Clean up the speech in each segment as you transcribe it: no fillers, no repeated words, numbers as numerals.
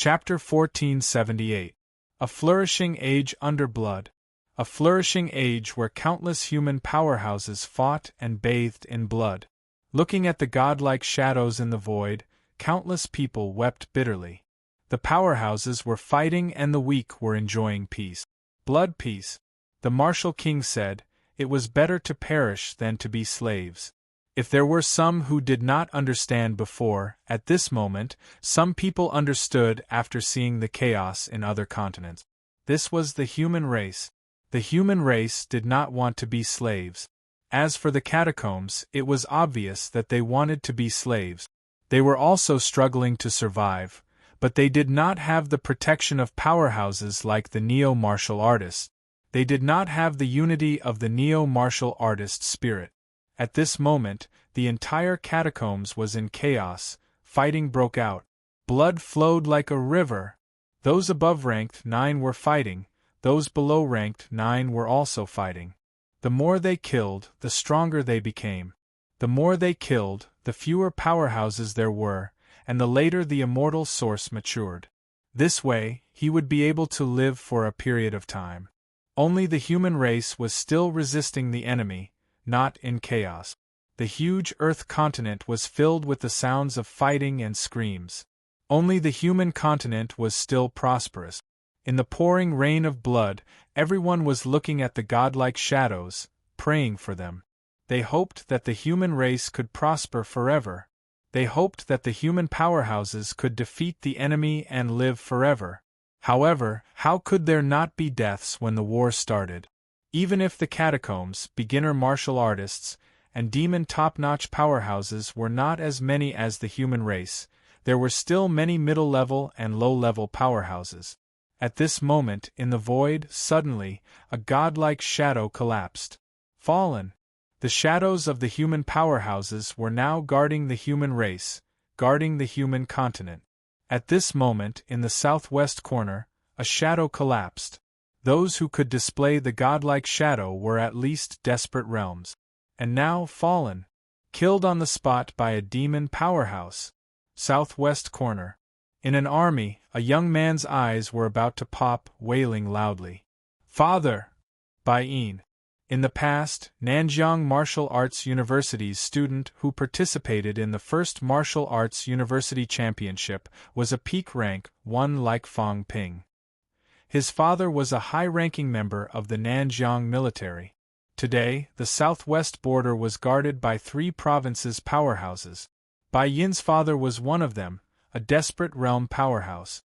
Chapter 1478. A Flourishing Age Under Blood. A flourishing age where countless human powerhouses fought and bathed in blood. Looking at the godlike shadows in the void, countless people wept bitterly. The powerhouses were fighting and the weak were enjoying peace. Blood peace. The martial king said, "It was better to perish than to be slaves." If there were some who did not understand before, at this moment, some people understood after seeing the chaos in other continents. This was the human race. The human race did not want to be slaves. As for the catacombs, it was obvious that they wanted to be slaves. They were also struggling to survive, but they did not have the protection of powerhouses like the neo-martial artists. They did not have the unity of the neo-martial artist spirit. At this moment, the entire catacombs was in chaos, fighting broke out. Blood flowed like a river. Those above ranked 9 were fighting, those below ranked 9 were also fighting. The more they killed, the stronger they became. The more they killed, the fewer powerhouses there were, and the later the immortal source matured. This way, he would be able to live for a period of time. Only the human race was still resisting the enemy, not in chaos. The huge Earth continent was filled with the sounds of fighting and screams. Only the human continent was still prosperous. In the pouring rain of blood, everyone was looking at the godlike shadows, praying for them. They hoped that the human race could prosper forever. They hoped that the human powerhouses could defeat the enemy and live forever. However, how could there not be deaths when the war started? Even if the catacombs, beginner martial artists, and demon top-notch powerhouses were not as many as the human race, there were still many middle-level and low-level powerhouses. At this moment, in the void, suddenly, a godlike shadow collapsed. Fallen. The shadows of the human powerhouses were now guarding the human race, guarding the human continent. At this moment, in the southwest corner, a shadow collapsed. Those who could display the godlike shadow were at least desperate realms. And now fallen. Killed on the spot by a demon powerhouse. Southwest corner. In an army, a young man's eyes were about to pop, wailing loudly. "Father!" By Yin. In the past, Nanjiang Martial Arts University's student who participated in the first Martial Arts University Championship was a peak rank, one like Fang Ping. His father was a high-ranking member of the Nanjiang military. Today, the southwest border was guarded by 3 provinces' powerhouses. Bai Yin's father was one of them, a desperate realm powerhouse.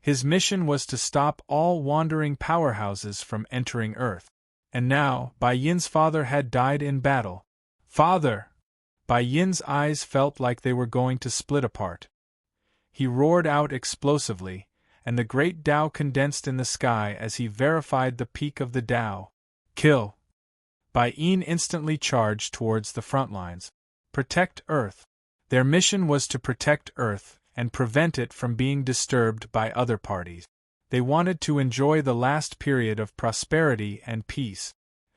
His mission was to stop all wandering powerhouses from entering Earth. And now, Bai Yin's father had died in battle. "Father!" Bai Yin's eyes felt like they were going to split apart. He roared out explosively, and the great Tao condensed in the sky as he verified the peak of the Tao. "Kill!" Bai Yin instantly charged towards the front lines. Protect Earth. Their mission was to protect Earth and prevent it from being disturbed by other parties. They wanted to enjoy the last period of prosperity and peace.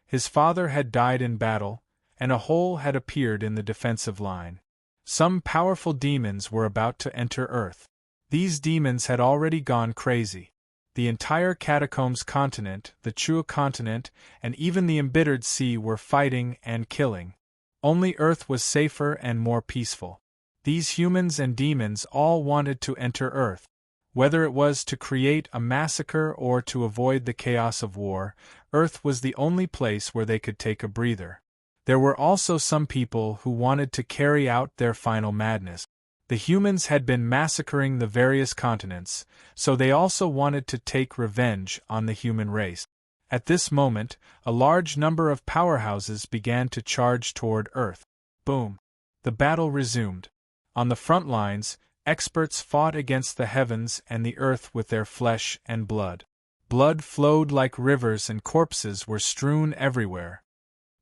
His father had died in battle, and a hole had appeared in the defensive line. Some powerful demons were about to enter Earth. These demons had already gone crazy. The entire Catacombs continent, the Chua continent, and even the embittered sea were fighting and killing. Only Earth was safer and more peaceful. These humans and demons all wanted to enter Earth. Whether it was to create a massacre or to avoid the chaos of war, Earth was the only place where they could take a breather. There were also some people who wanted to carry out their final madness. The humans had been massacring the various continents, so they also wanted to take revenge on the human race. At this moment, a large number of powerhouses began to charge toward Earth. Boom! The battle resumed. On the front lines, experts fought against the heavens and the earth with their flesh and blood. Blood flowed like rivers and corpses were strewn everywhere.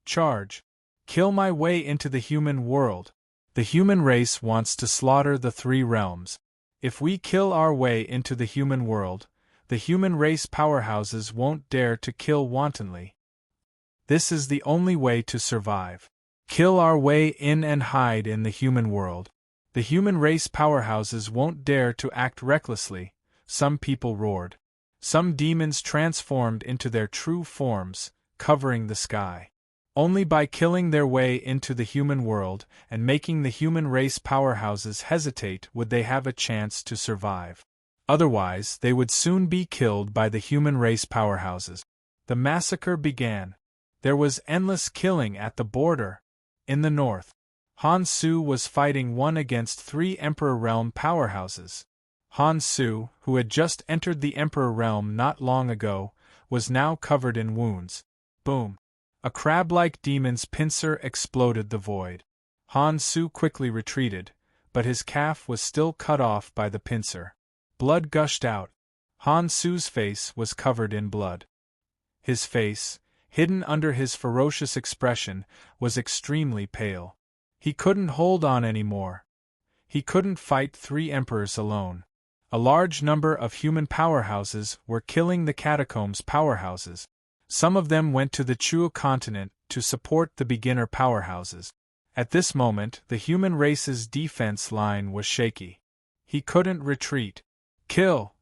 Charge! Kill my way into the human world. The human race wants to slaughter the 3 realms. If we kill our way into the human world, the human race powerhouses won't dare to kill wantonly. This is the only way to survive. Kill our way in and hide in the human world. The human race powerhouses won't dare to act recklessly, some people roared. Some demons transformed into their true forms, covering the sky. Only by killing their way into the human world and making the human race powerhouses hesitate would they have a chance to survive. Otherwise, they would soon be killed by the human race powerhouses. The massacre began. There was endless killing at the border. In the north, Han Su was fighting 1 against 3 Emperor Realm powerhouses. Han Su, who had just entered the Emperor Realm not long ago, was now covered in wounds. Boom! A crab-like demon's pincer exploded the void. Han Su quickly retreated, but his calf was still cut off by the pincer. Blood gushed out. Han Su's face was covered in blood. His face, hidden under his ferocious expression, was extremely pale. He couldn't hold on anymore. He couldn't fight 3 emperors alone. A large number of human powerhouses were killing the catacombs powerhouses. Some of them went to the Chuo continent to support the beginner powerhouses. At this moment, the human race's defense line was shaky. He couldn't retreat. Kill!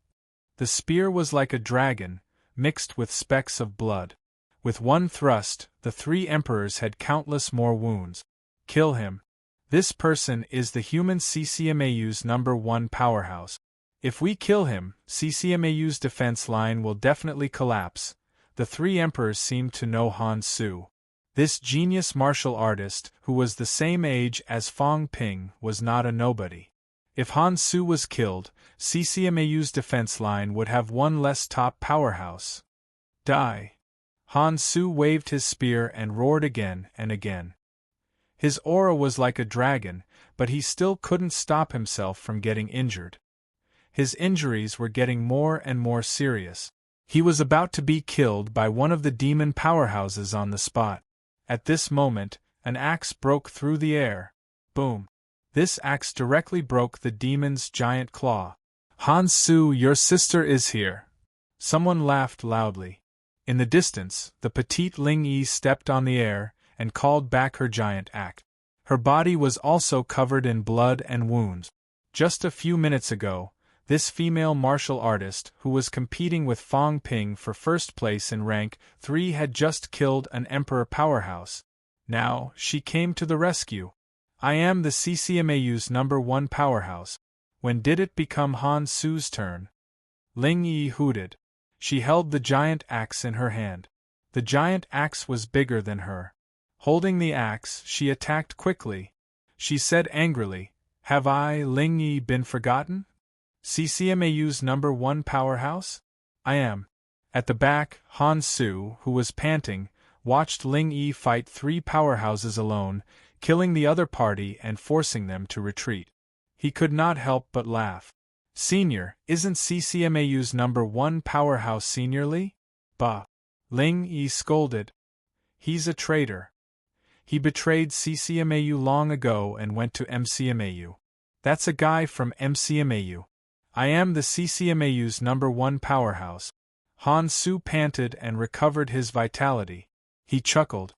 The spear was like a dragon, mixed with specks of blood. With one thrust, the 3 emperors had countless more wounds. Kill him. This person is the human CCMAU's #1 powerhouse. If we kill him, CCMAU's defense line will definitely collapse. The 3 emperors seemed to know Han Su. This genius martial artist, who was the same age as Fong Ping, was not a nobody. If Han Su was killed, CCMAU's defense line would have 1 less top powerhouse. Die! Han Su waved his spear and roared again and again. His aura was like a dragon, but he still couldn't stop himself from getting injured. His injuries were getting more and more serious. He was about to be killed by one of the demon powerhouses on the spot. At this moment, an axe broke through the air. Boom! This axe directly broke the demon's giant claw. Han Su, your sister is here. Someone laughed loudly. In the distance, the petite Ling Yi stepped on the air and called back her giant axe. Her body was also covered in blood and wounds. Just a few minutes ago, this female martial artist, who was competing with Fong Ping for first place in rank 3, had just killed an emperor powerhouse. Now, she came to the rescue. I am the CCMAU's #1 powerhouse. When did it become Han Su's turn? Ling Yi hooted. She held the giant axe in her hand. The giant axe was bigger than her. Holding the axe, she attacked quickly. She said angrily, "Have I, Ling Yi, been forgotten? CCMAU's #1 powerhouse? I am." At the back, Han Su, who was panting, watched Ling Yi fight 3 powerhouses alone, killing the other party and forcing them to retreat. He could not help but laugh. Senior, isn't CCMAU's #1 powerhouse seniorly? Bah! Ling Yi scolded. He's a traitor. He betrayed CCMAU long ago and went to MCMAU. That's a guy from MCMAU. I am the CCMAU's #1 powerhouse. Han Su panted and recovered his vitality. He chuckled.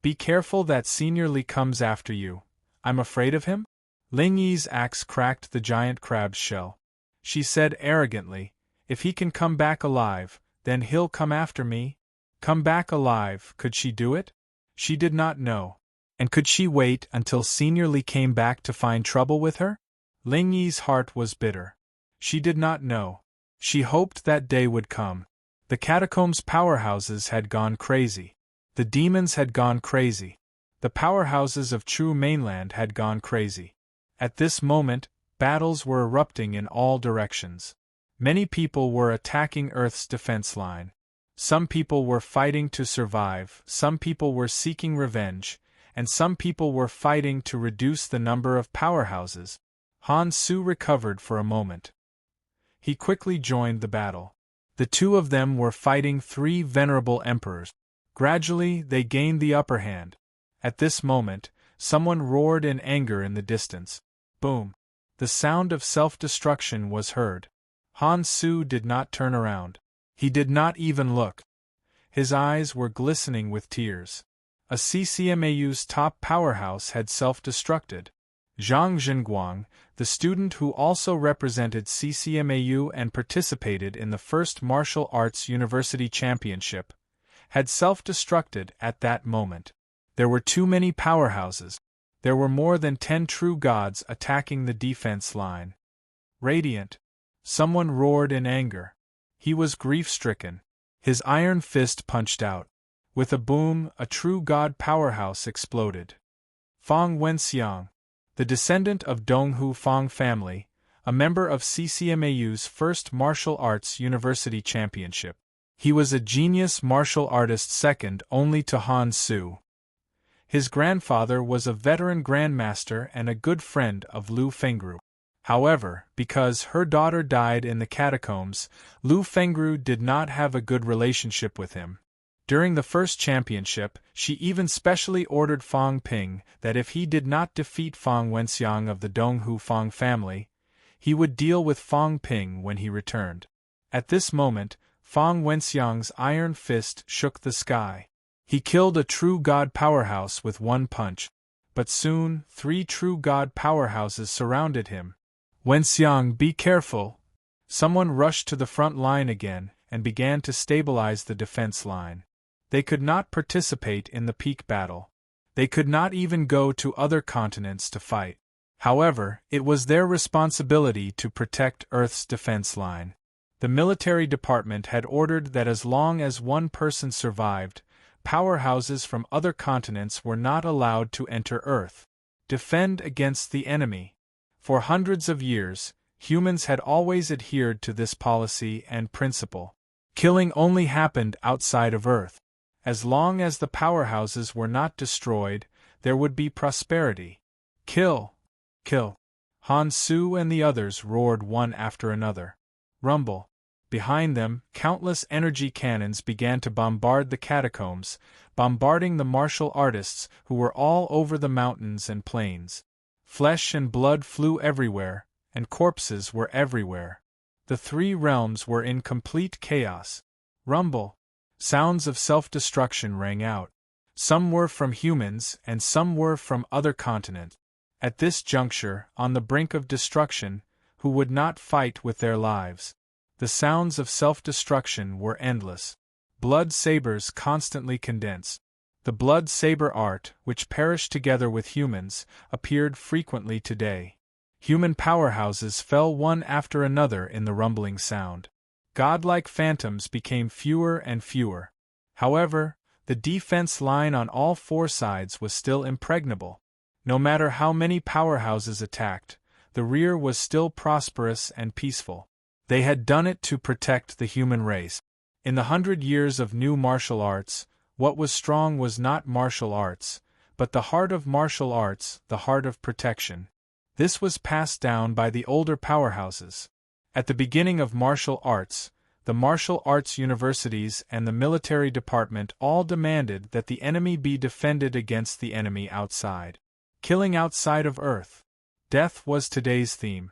Be careful that Senior Li comes after you. I'm afraid of him? Ling Yi's axe cracked the giant crab's shell. She said arrogantly, if he can come back alive, then he'll come after me. Come back alive, could she do it? She did not know. And could she wait until Senior Li came back to find trouble with her? Ling Yi's heart was bitter. She did not know. She hoped that day would come. The catacombs powerhouses had gone crazy. The demons had gone crazy. The powerhouses of True Mainland had gone crazy. At this moment, battles were erupting in all directions. Many people were attacking Earth's defense line. Some people were fighting to survive, some people were seeking revenge, and some people were fighting to reduce the number of powerhouses. Han Su recovered for a moment. He quickly joined the battle. The 2 of them were fighting 3 venerable emperors. Gradually, they gained the upper hand. At this moment, someone roared in anger in the distance. Boom! The sound of self-destruction was heard. Han Su did not turn around. He did not even look. His eyes were glistening with tears. A CCMAU's top powerhouse had self-destructed. Zhang Zhenguang, the student who also represented CCMAU and participated in the first martial arts university championship, had self-destructed at that moment. There were too many powerhouses. There were more than 10 true gods attacking the defense line. Radiant. Someone roared in anger. He was grief-stricken. His iron fist punched out. With a boom, a true god powerhouse exploded. Fang Wenxiang, the descendant of Donghu Fang family, a member of CCMAU's first martial arts university championship. He was a genius martial artist second only to Han Su. His grandfather was a veteran grandmaster and a good friend of Lu Fengru. However, because her daughter died in the catacombs, Lu Fengru did not have a good relationship with him. During the first championship, she even specially ordered Fang Ping that if he did not defeat Fang Wenxiang of the Donghu Fang family, he would deal with Fang Ping when he returned. At this moment, Fang Wenxiang's iron fist shook the sky. He killed a true god powerhouse with one punch, but soon 3 true god powerhouses surrounded him. Wenxiang, be careful! Someone rushed to the front line again and began to stabilize the defense line. They could not participate in the peak battle. They could not even go to other continents to fight. However, it was their responsibility to protect Earth's defense line. The military department had ordered that as long as one person survived, powerhouses from other continents were not allowed to enter Earth. Defend against the enemy. For hundreds of years, humans had always adhered to this policy and principle. Killing only happened outside of Earth. As long as the powerhouses were not destroyed, there would be prosperity. Kill! Kill! Han Su and the others roared one after another. Rumble. Behind them, countless energy cannons began to bombard the catacombs, bombarding the martial artists who were all over the mountains and plains. Flesh and blood flew everywhere, and corpses were everywhere. The 3 realms were in complete chaos. Rumble. Sounds of self-destruction rang out. Some were from humans and some were from other continents. At this juncture, on the brink of destruction, who would not fight with their lives? The sounds of self-destruction were endless. Blood sabers constantly condensed. The blood saber art, which perished together with humans, appeared frequently today. Human powerhouses fell one after another in the rumbling sound. Godlike phantoms became fewer and fewer. However, the defense line on all 4 sides was still impregnable. No matter how many powerhouses attacked, the rear was still prosperous and peaceful. They had done it to protect the human race. In the 100 years of new martial arts, what was strong was not martial arts, but the heart of martial arts, the heart of protection. This was passed down by the older powerhouses. At the beginning of martial arts, the martial arts universities and the military department all demanded that the enemy be defended against the enemy outside. Killing outside of Earth. Death was today's theme.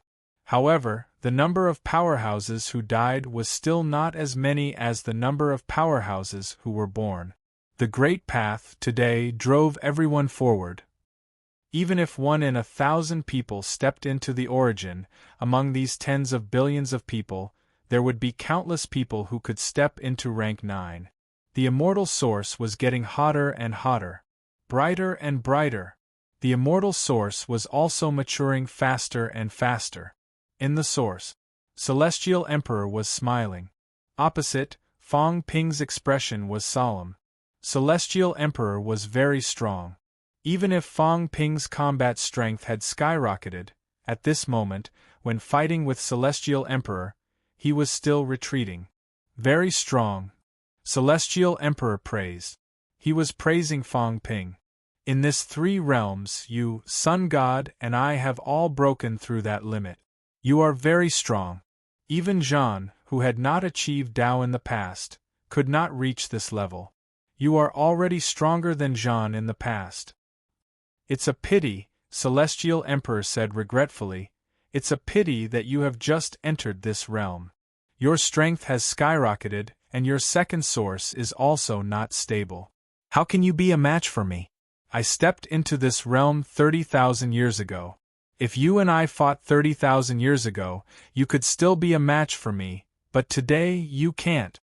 However, the number of powerhouses who died was still not as many as the number of powerhouses who were born. The Great Path today drove everyone forward. Even if 1 in 1,000 people stepped into the origin, among these tens of billions of people, there would be countless people who could step into rank 9. The immortal source was getting hotter and hotter, brighter and brighter. The immortal source was also maturing faster and faster. In the source, Celestial Emperor was smiling. Opposite, Fang Ping's expression was solemn. Celestial Emperor was very strong. Even if Fang Ping's combat strength had skyrocketed, at this moment, when fighting with Celestial Emperor, he was still retreating. Very strong. Celestial Emperor praised. He was praising Fang Ping. In this 3 realms you, Sun God, and I have all broken through that limit. You are very strong. Even Zhan, who had not achieved Tao in the past, could not reach this level. You are already stronger than Zhan in the past. It's a pity, Celestial Emperor said regretfully, it's a pity that you have just entered this realm. Your strength has skyrocketed, and your second source is also not stable. How can you be a match for me? I stepped into this realm 30,000 years ago. If you and I fought 30,000 years ago, you could still be a match for me, but today you can't.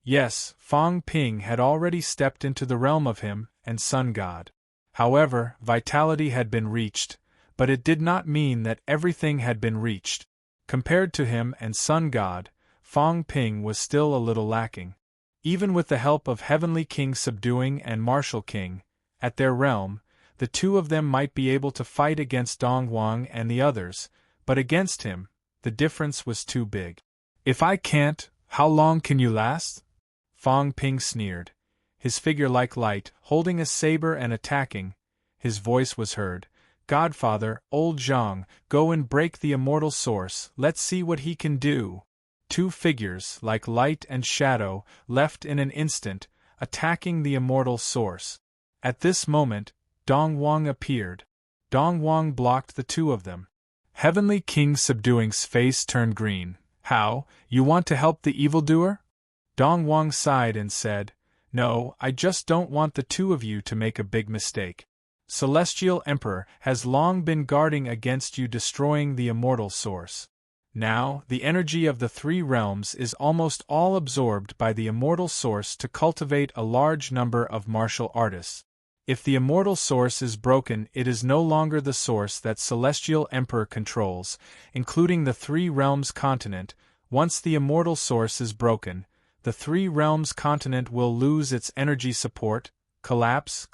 Yes, Fong Ping had already stepped into the realm of him and Sun God. However, vitality had been reached, but it did not mean that everything had been reached. Compared to him and Sun God, Fong Ping was still a little lacking. Even with the help of Heavenly King Subduing and Martial King, at their realm, the two of them might be able to fight against Dong Wang and the others, but against him, the difference was too big. If I can't, how long can you last? Fong Ping sneered. His figure like light, holding a saber and attacking. His voice was heard. Godfather, old Zhang, go and break the immortal source, let's see what he can do. Two figures, like light and shadow, left in an instant, attacking the immortal source. At this moment, Dong Wang appeared. Dong Wang blocked the two of them. Heavenly King Subduing's face turned green. How, you want to help the evildoer? Dong Wang sighed and said, No, I just don't want the two of you to make a big mistake. Celestial Emperor has long been guarding against you destroying the immortal source. Now, the energy of the three realms is almost all absorbed by the immortal source to cultivate a large number of martial artists. If the immortal source is broken, it is no longer the source that Celestial Emperor controls, including the three realms continent. Once the immortal source is broken, the three realms continent will lose its energy support, collapse,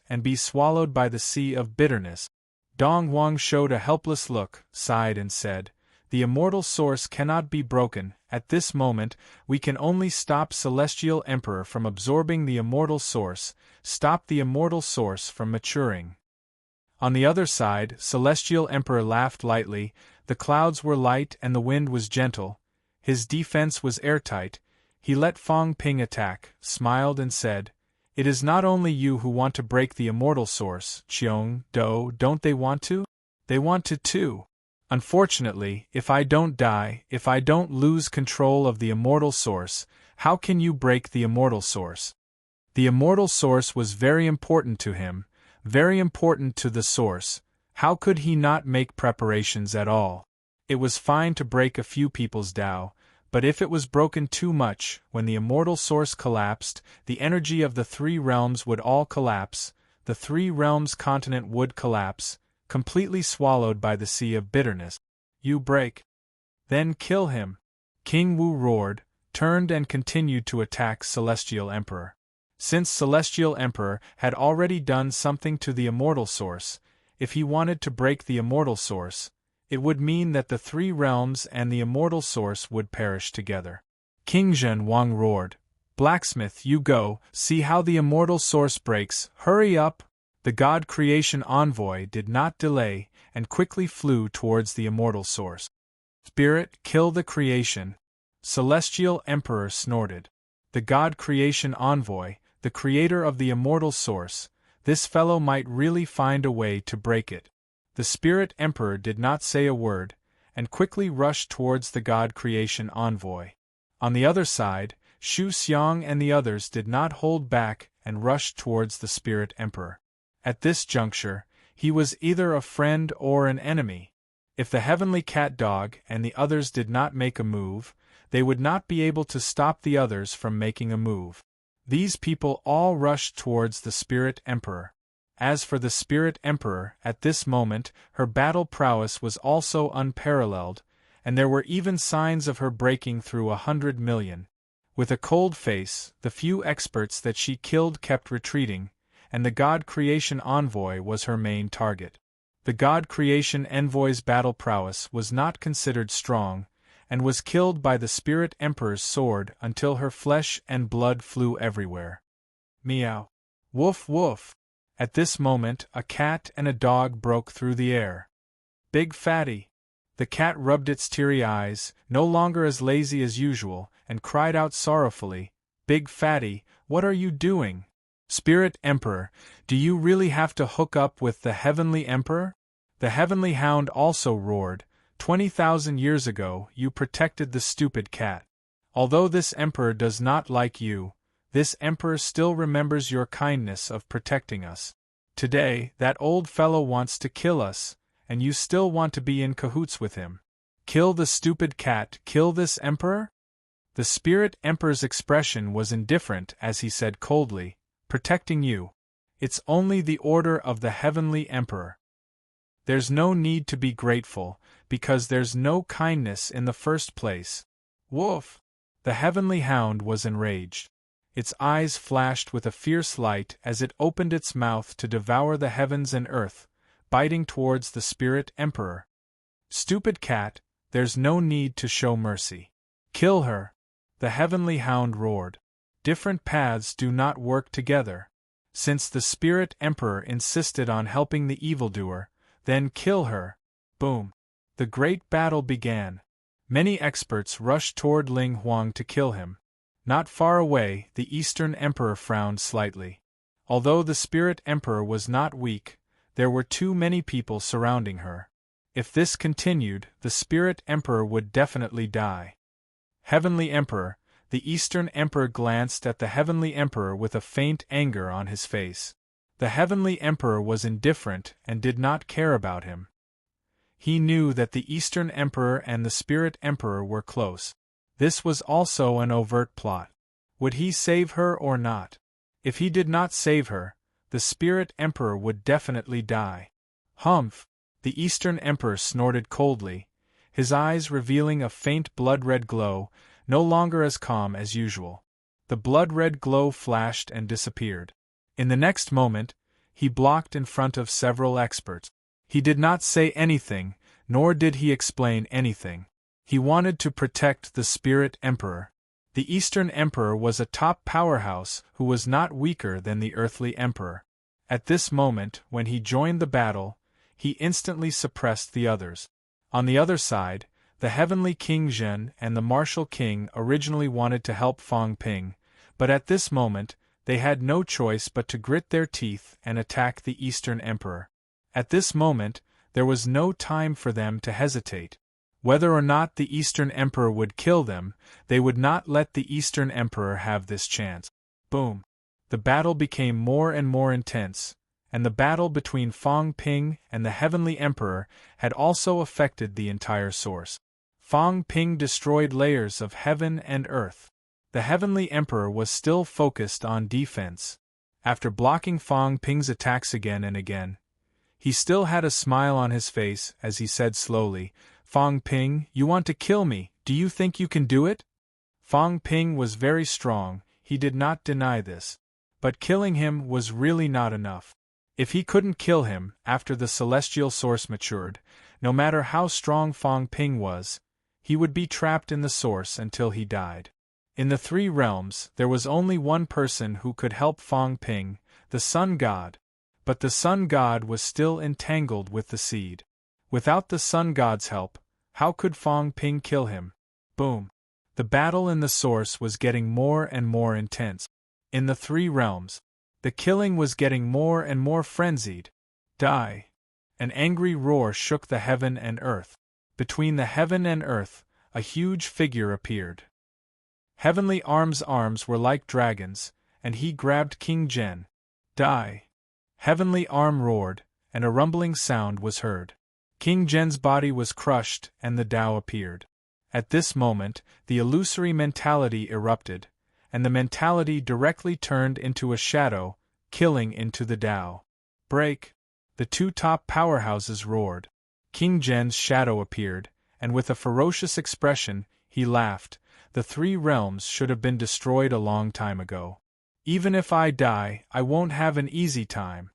and be swallowed by the sea of bitterness. Dong Wang showed a helpless look, sighed and said, The immortal source cannot be broken. At this moment, we can only stop Celestial Emperor from absorbing the immortal source, stop the immortal source from maturing. On the other side, Celestial Emperor laughed lightly. The clouds were light and the wind was gentle. His defense was airtight. He let Fong Ping attack, smiled and said, It is not only you who want to break the immortal source, Cheong Do, don't they want to? They want to too. Unfortunately, if I don't die, if I don't lose control of the immortal source, how can you break the immortal source? The immortal source was very important to him, very important to the source. How could he not make preparations at all? It was fine to break a few people's Tao, but if it was broken too much, when the immortal source collapsed, the energy of the three realms would all collapse, the three realms continent would collapse, completely swallowed by the sea of bitterness. You break. Then kill him. King Wu roared, turned and continued to attack Celestial Emperor. Since Celestial Emperor had already done something to the immortal source, if he wanted to break the immortal source, it would mean that the three realms and the immortal source would perish together. King Zhen Wang roared, Blacksmith, you go, see how the immortal source breaks, hurry up! The God Creation Envoy did not delay, and quickly flew towards the immortal source. Spirit, kill the creation. Celestial Emperor snorted. The God Creation Envoy, the creator of the immortal source, this fellow might really find a way to break it. The Spirit Emperor did not say a word, and quickly rushed towards the God Creation Envoy. On the other side, Xu Xiang and the others did not hold back and rushed towards the Spirit Emperor. At this juncture, he was either a friend or an enemy. If the Heavenly Cat Dog and the others did not make a move, they would not be able to stop the others from making a move. These people all rushed towards the Spirit Emperor. As for the Spirit Emperor, at this moment, her battle prowess was also unparalleled, and there were even signs of her breaking through 100 million. With a cold face, the few experts that she killed kept retreating, and the God Creation Envoy was her main target. The God Creation Envoy's battle prowess was not considered strong, and was killed by the Spirit Emperor's sword until her flesh and blood flew everywhere. Meow. Woof woof. At this moment, a cat and a dog broke through the air. Big Fatty. The cat rubbed its teary eyes, no longer as lazy as usual, and cried out sorrowfully, Big Fatty, what are you doing? Spirit Emperor, do you really have to hook up with the Heavenly Emperor? The Heavenly Hound also roared, 20,000 years ago you protected the stupid cat. Although this Emperor does not like you, this Emperor still remembers your kindness of protecting us. Today, that old fellow wants to kill us, and you still want to be in cahoots with him. Kill the stupid cat, kill this emperor? The spirit emperor's expression was indifferent as he said coldly, protecting you. It's only the order of the heavenly emperor. There's no need to be grateful, because there's no kindness in the first place. Woof! The heavenly hound was enraged. Its eyes flashed with a fierce light as it opened its mouth to devour the heavens and earth, biting towards the spirit emperor. Stupid cat, there's no need to show mercy. Kill her! The heavenly hound roared. Different paths do not work together. Since the spirit emperor insisted on helping the evildoer, then kill her. Boom! The great battle began. Many experts rushed toward Ling Huang to kill him. Not far away, the Eastern Emperor frowned slightly. Although the Spirit Emperor was not weak, there were too many people surrounding her. If this continued, the Spirit Emperor would definitely die. Heavenly Emperor, the Eastern Emperor glanced at the Heavenly Emperor with a faint anger on his face. The Heavenly Emperor was indifferent and did not care about him. He knew that the Eastern Emperor and the Spirit Emperor were close. This was also an overt plot. Would he save her or not? If he did not save her, the Spirit Emperor would definitely die. Humph! The Eastern Emperor snorted coldly, his eyes revealing a faint blood-red glow, no longer as calm as usual. The blood-red glow flashed and disappeared. In the next moment, he blocked in front of several experts. He did not say anything, nor did he explain anything. He wanted to protect the Spirit Emperor. The Eastern Emperor was a top powerhouse who was not weaker than the earthly Emperor. At this moment, when he joined the battle, he instantly suppressed the others. On the other side, the Heavenly King Zhen and the Martial King originally wanted to help Fang Ping, but at this moment, they had no choice but to grit their teeth and attack the Eastern Emperor. At this moment, there was no time for them to hesitate. Whether or not the Eastern Emperor would kill them, they would not let the Eastern Emperor have this chance. Boom! The battle became more and more intense, and the battle between Fang Ping and the Heavenly Emperor had also affected the entire source. Fang Ping destroyed layers of heaven and earth. The Heavenly Emperor was still focused on defense. After blocking Fang Ping's attacks again and again, he still had a smile on his face as he said slowly, "Fang Ping, you want to kill me, do you think you can do it?" Fang Ping was very strong, he did not deny this. But killing him was really not enough. If he couldn't kill him after the celestial source matured, no matter how strong Fang Ping was, he would be trapped in the source until he died. In the three realms, there was only one person who could help Fang Ping, the Sun God. But the Sun God was still entangled with the seed. Without the Sun God's help, how could Fang Ping kill him? Boom! The battle in the source was getting more and more intense. In the three realms, the killing was getting more and more frenzied. Die! An angry roar shook the heaven and earth. Between the heaven and earth, a huge figure appeared. Heavenly arms were like dragons, and he grabbed King Zhen. Die! Heavenly arm roared, and a rumbling sound was heard. King Zhen's body was crushed, and the Tao appeared. At this moment, the illusory mentality erupted, and the mentality directly turned into a shadow, killing into the Tao. Break! The two top powerhouses roared. King Zhen's shadow appeared, and with a ferocious expression, he laughed. The three realms should have been destroyed a long time ago. Even if I die, I won't have an easy time.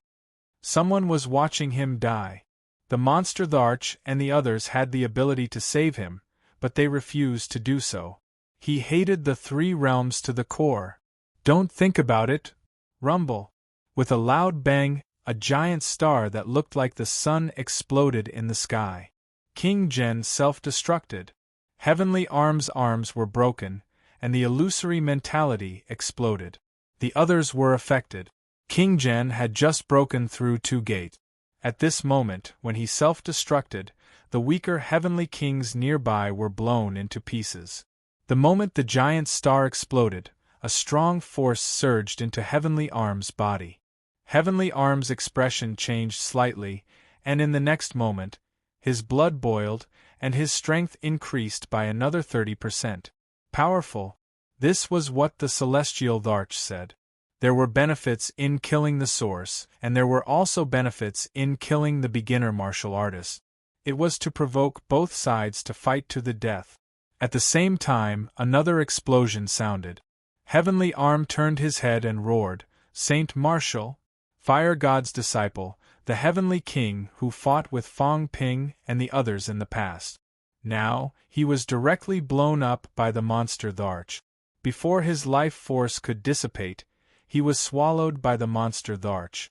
Someone was watching him die. The monster Tharch and the others had the ability to save him, but they refused to do so. He hated the three realms to the core. Don't think about it. Rumble. With a loud bang, a giant star that looked like the sun exploded in the sky. King Zhen self-destructed. Heavenly arms were broken, and the illusory mentality exploded. The others were affected. King Zhen had just broken through two gates. At this moment, when he self-destructed, the weaker heavenly kings nearby were blown into pieces. The moment the giant star exploded, a strong force surged into Heavenly Arm's body. Heavenly Arm's expression changed slightly, and in the next moment, His blood boiled, and his strength increased by another 30%. Powerful. This was what the celestial Dharch said. There were benefits in killing the source, and there were also benefits in killing the beginner martial artist. It was to provoke both sides to fight to the death. At the same time, another explosion sounded. Heavenly Arm turned his head and roared, "Saint Martial, Fire God's disciple, the Heavenly King who fought with Fong Ping and the others in the past." Now, he was directly blown up by the monster Dharch. Before his life force could dissipate, he was swallowed by the monster Dharch.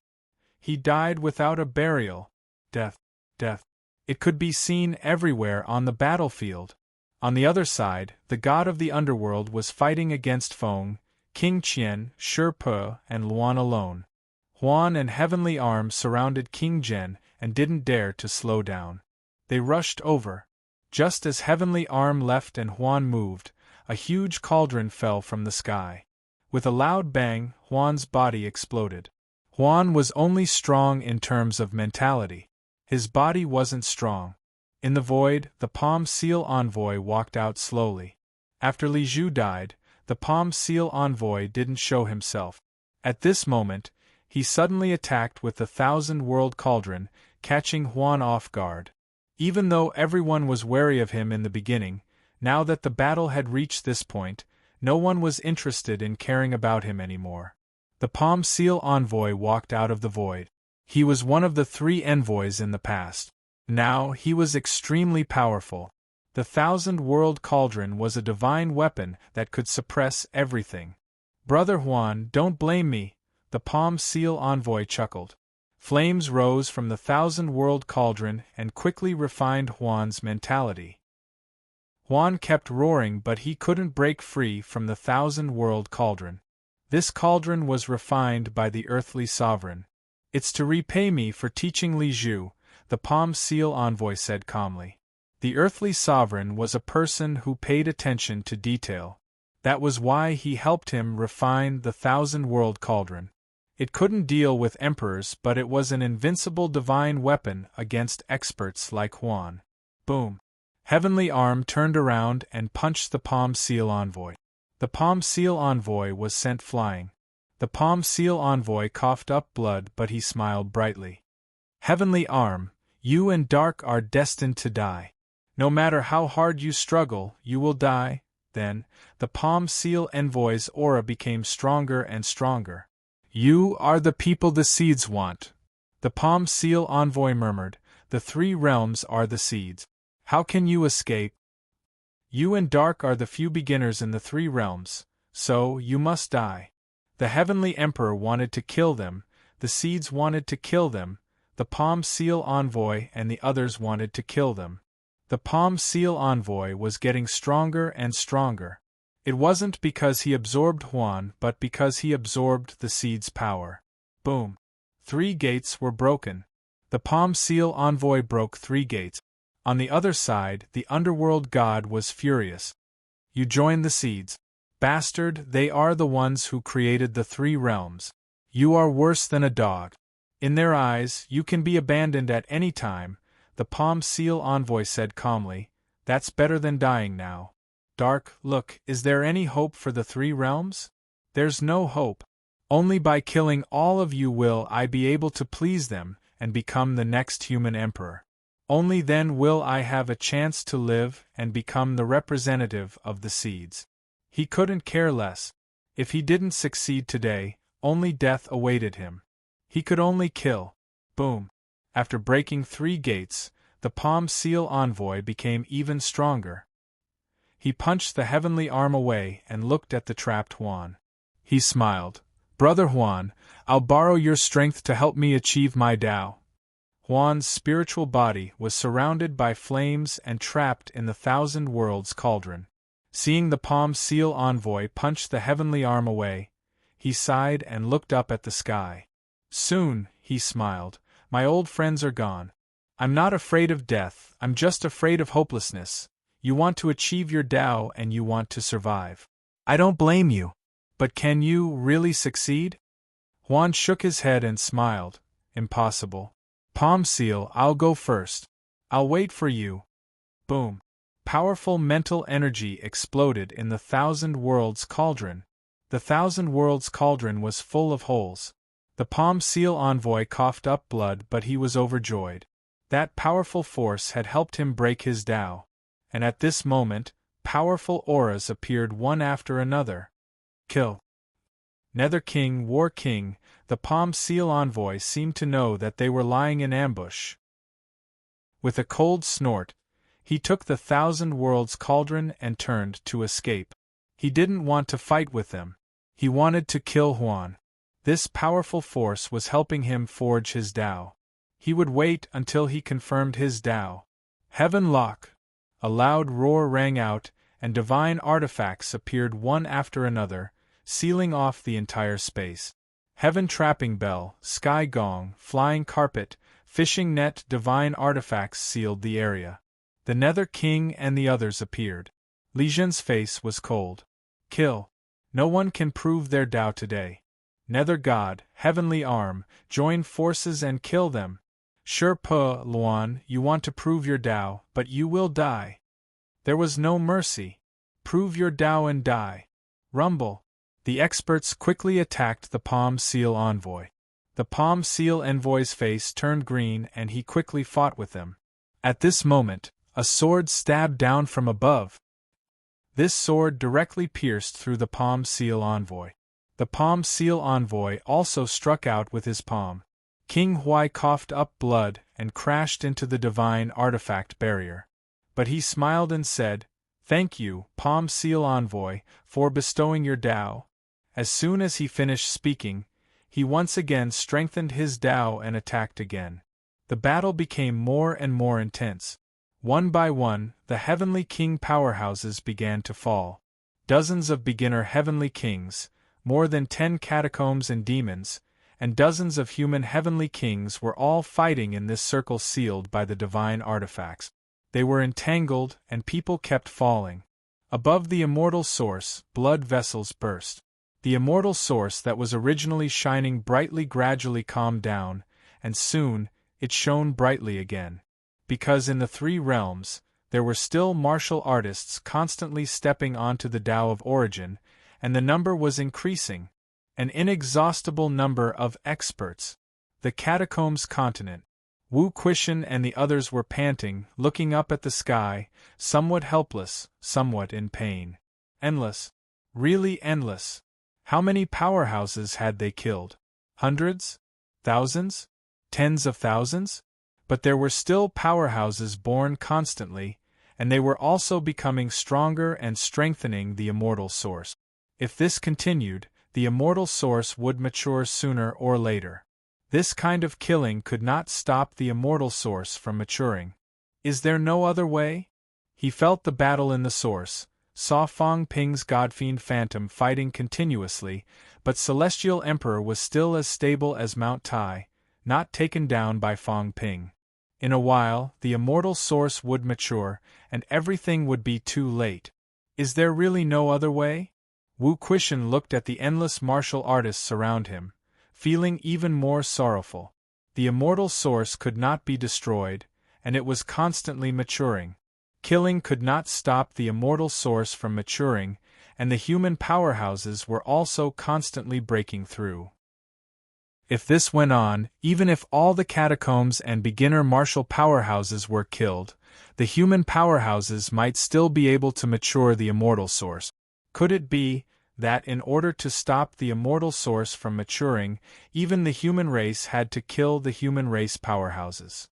He died without a burial. Death, death. It could be seen everywhere on the battlefield. On the other side, the god of the underworld was fighting against Fong, King Qian, Shi Pe, and Luan alone. Huan and Heavenly Arm surrounded King Zhen and didn't dare to slow down. They rushed over. Just as Heavenly Arm left and Huan moved, a huge cauldron fell from the sky. With a loud bang, Huan's body exploded. Huan was only strong in terms of mentality. His body wasn't strong. In the void, the Palm Seal envoy walked out slowly. After Li Zhu died, the Palm Seal envoy didn't show himself. At this moment, he suddenly attacked with the 1,000-world cauldron, catching Huan off guard. Even though everyone was wary of him in the beginning, now that the battle had reached this point, no one was interested in caring about him anymore. The Palm Seal envoy walked out of the void. He was one of the 3 envoys in the past. Now he was extremely powerful. The 1,000-world cauldron was a divine weapon that could suppress everything. "Brother Huan, don't blame me," the Palm Seal envoy chuckled. Flames rose from the 1,000-world cauldron and quickly refined Huan's mentality. Huan kept roaring, but he couldn't break free from the 1,000-world cauldron. This cauldron was refined by the earthly sovereign. "It's to repay me for teaching Li Zhu," the Palm Seal envoy said calmly. The earthly sovereign was a person who paid attention to detail. That was why he helped him refine the 1,000-world cauldron. It couldn't deal with emperors, but it was an invincible divine weapon against experts like Huan. Boom! Heavenly Arm turned around and punched the Palm Seal envoy. The Palm Seal envoy was sent flying. The Palm Seal envoy coughed up blood, but he smiled brightly. "Heavenly Arm, you and Dark are destined to die. No matter how hard you struggle, you will die." Then, the Palm Seal envoy's aura became stronger and stronger. "You are the people the seeds want," the Palm Seal envoy murmured. "The 3 realms are the seeds. How can you escape? You and Dark are the few beginners in the 3 realms, so you must die." The Heavenly Emperor wanted to kill them, the seeds wanted to kill them, the Palm Seal envoy and the others wanted to kill them. The Palm Seal envoy was getting stronger and stronger. It wasn't because he absorbed Huan, but because he absorbed the seed's power. Boom! 3 gates were broken. The Palm Seal envoy broke 3 gates. On the other side, the underworld god was furious. "You joined the seeds. Bastard, they are the ones who created the 3 realms. You are worse than a dog. In their eyes, you can be abandoned at any time," the Palm Seal envoy said calmly. "That's better than dying now. Dark, look, is there any hope for the 3 realms? There's no hope. Only by killing all of you will I be able to please them and become the next human emperor. Only then will I have a chance to live and become the representative of the seeds." He couldn't care less. If he didn't succeed today, only death awaited him. He could only kill. Boom! After breaking 3 gates, the Palm Seal envoy became even stronger. He punched the Heavenly Arm away and looked at the trapped Huan. He smiled. "Brother Huan, I'll borrow your strength to help me achieve my Tao." Huan's spiritual body was surrounded by flames and trapped in the 1,000 worlds cauldron. Seeing the Palm Seal envoy punch the Heavenly Arm away, he sighed and looked up at the sky. "Soon," he smiled, "my old friends are gone. I'm not afraid of death, I'm just afraid of hopelessness. You want to achieve your Tao and you want to survive. I don't blame you. But can you really succeed?" Huan shook his head and smiled. "Impossible. Palm Seal, I'll go first." I'll wait for you. Boom. Powerful mental energy exploded in the Thousand Worlds cauldron. The Thousand Worlds cauldron was full of holes. The Palm Seal envoy coughed up blood, but he was overjoyed. That powerful force had helped him break his Tao. And at this moment, powerful auras appeared one after another. Kill. Nether King, War King, the Palm Seal envoy seemed to know that they were lying in ambush. With a cold snort, he took the Thousand Worlds cauldron and turned to escape. He didn't want to fight with them. He wanted to kill Huan. This powerful force was helping him forge his Tao. He would wait until he confirmed his Tao. Heaven Lock! A loud roar rang out, and divine artifacts appeared one after another, sealing off the entire space. Heaven Trapping Bell, Sky Gong, Flying Carpet, Fishing Net, divine artifacts sealed the area. The Nether King and the others appeared. Li Zhen's face was cold. Kill. No one can prove their Tao today. Nether God, Heavenly Arm, join forces and kill them. Sure Luan, you want to prove your Tao, but you will die. There was no mercy. Prove your Tao and die. Rumble. The experts quickly attacked the Palm Seal envoy. The Palm Seal envoy's face turned green and he quickly fought with them. At this moment, a sword stabbed down from above. This sword directly pierced through the Palm Seal envoy. The Palm Seal envoy also struck out with his palm. King Huai coughed up blood and crashed into the divine artifact barrier. But he smiled and said, "Thank you, Palm Seal envoy, for bestowing your Tao." As soon as he finished speaking, he once again strengthened his Tao and attacked again. The battle became more and more intense. One by one, the Heavenly King powerhouses began to fall. Dozens of beginner Heavenly Kings, more than 10 catacombs and demons, and dozens of human Heavenly Kings were all fighting in this circle sealed by the divine artifacts. They were entangled, and people kept falling. Above the immortal source, blood vessels burst. The immortal source that was originally shining brightly gradually calmed down, and soon, it shone brightly again. Because in the three realms, there were still martial artists constantly stepping onto the Tao of origin, and the number was increasing. An inexhaustible number of experts. The Catacombs continent. Wu Quishan and the others were panting, looking up at the sky, somewhat helpless, somewhat in pain. Endless. Really endless. How many powerhouses had they killed? Hundreds? Thousands? Tens of thousands? But there were still powerhouses born constantly, and they were also becoming stronger and strengthening the immortal source. If this continued, the immortal source would mature sooner or later. This kind of killing could not stop the immortal source from maturing. Is there no other way? He felt the battle in the source, saw Fong Ping's Godfiend Phantom fighting continuously, but Celestial Emperor was still as stable as Mount Tai, not taken down by Fong Ping. In a while, the immortal source would mature, and everything would be too late. Is there really no other way? Wu Quishan looked at the endless martial artists around him, feeling even more sorrowful. The immortal source could not be destroyed, and it was constantly maturing. Killing could not stop the immortal source from maturing, and the human powerhouses were also constantly breaking through. If this went on, even if all the catacombs and beginner martial powerhouses were killed, the human powerhouses might still be able to mature the immortal source. Could it be that in order to stop the immortal source from maturing, even the human race had to kill the human race powerhouses?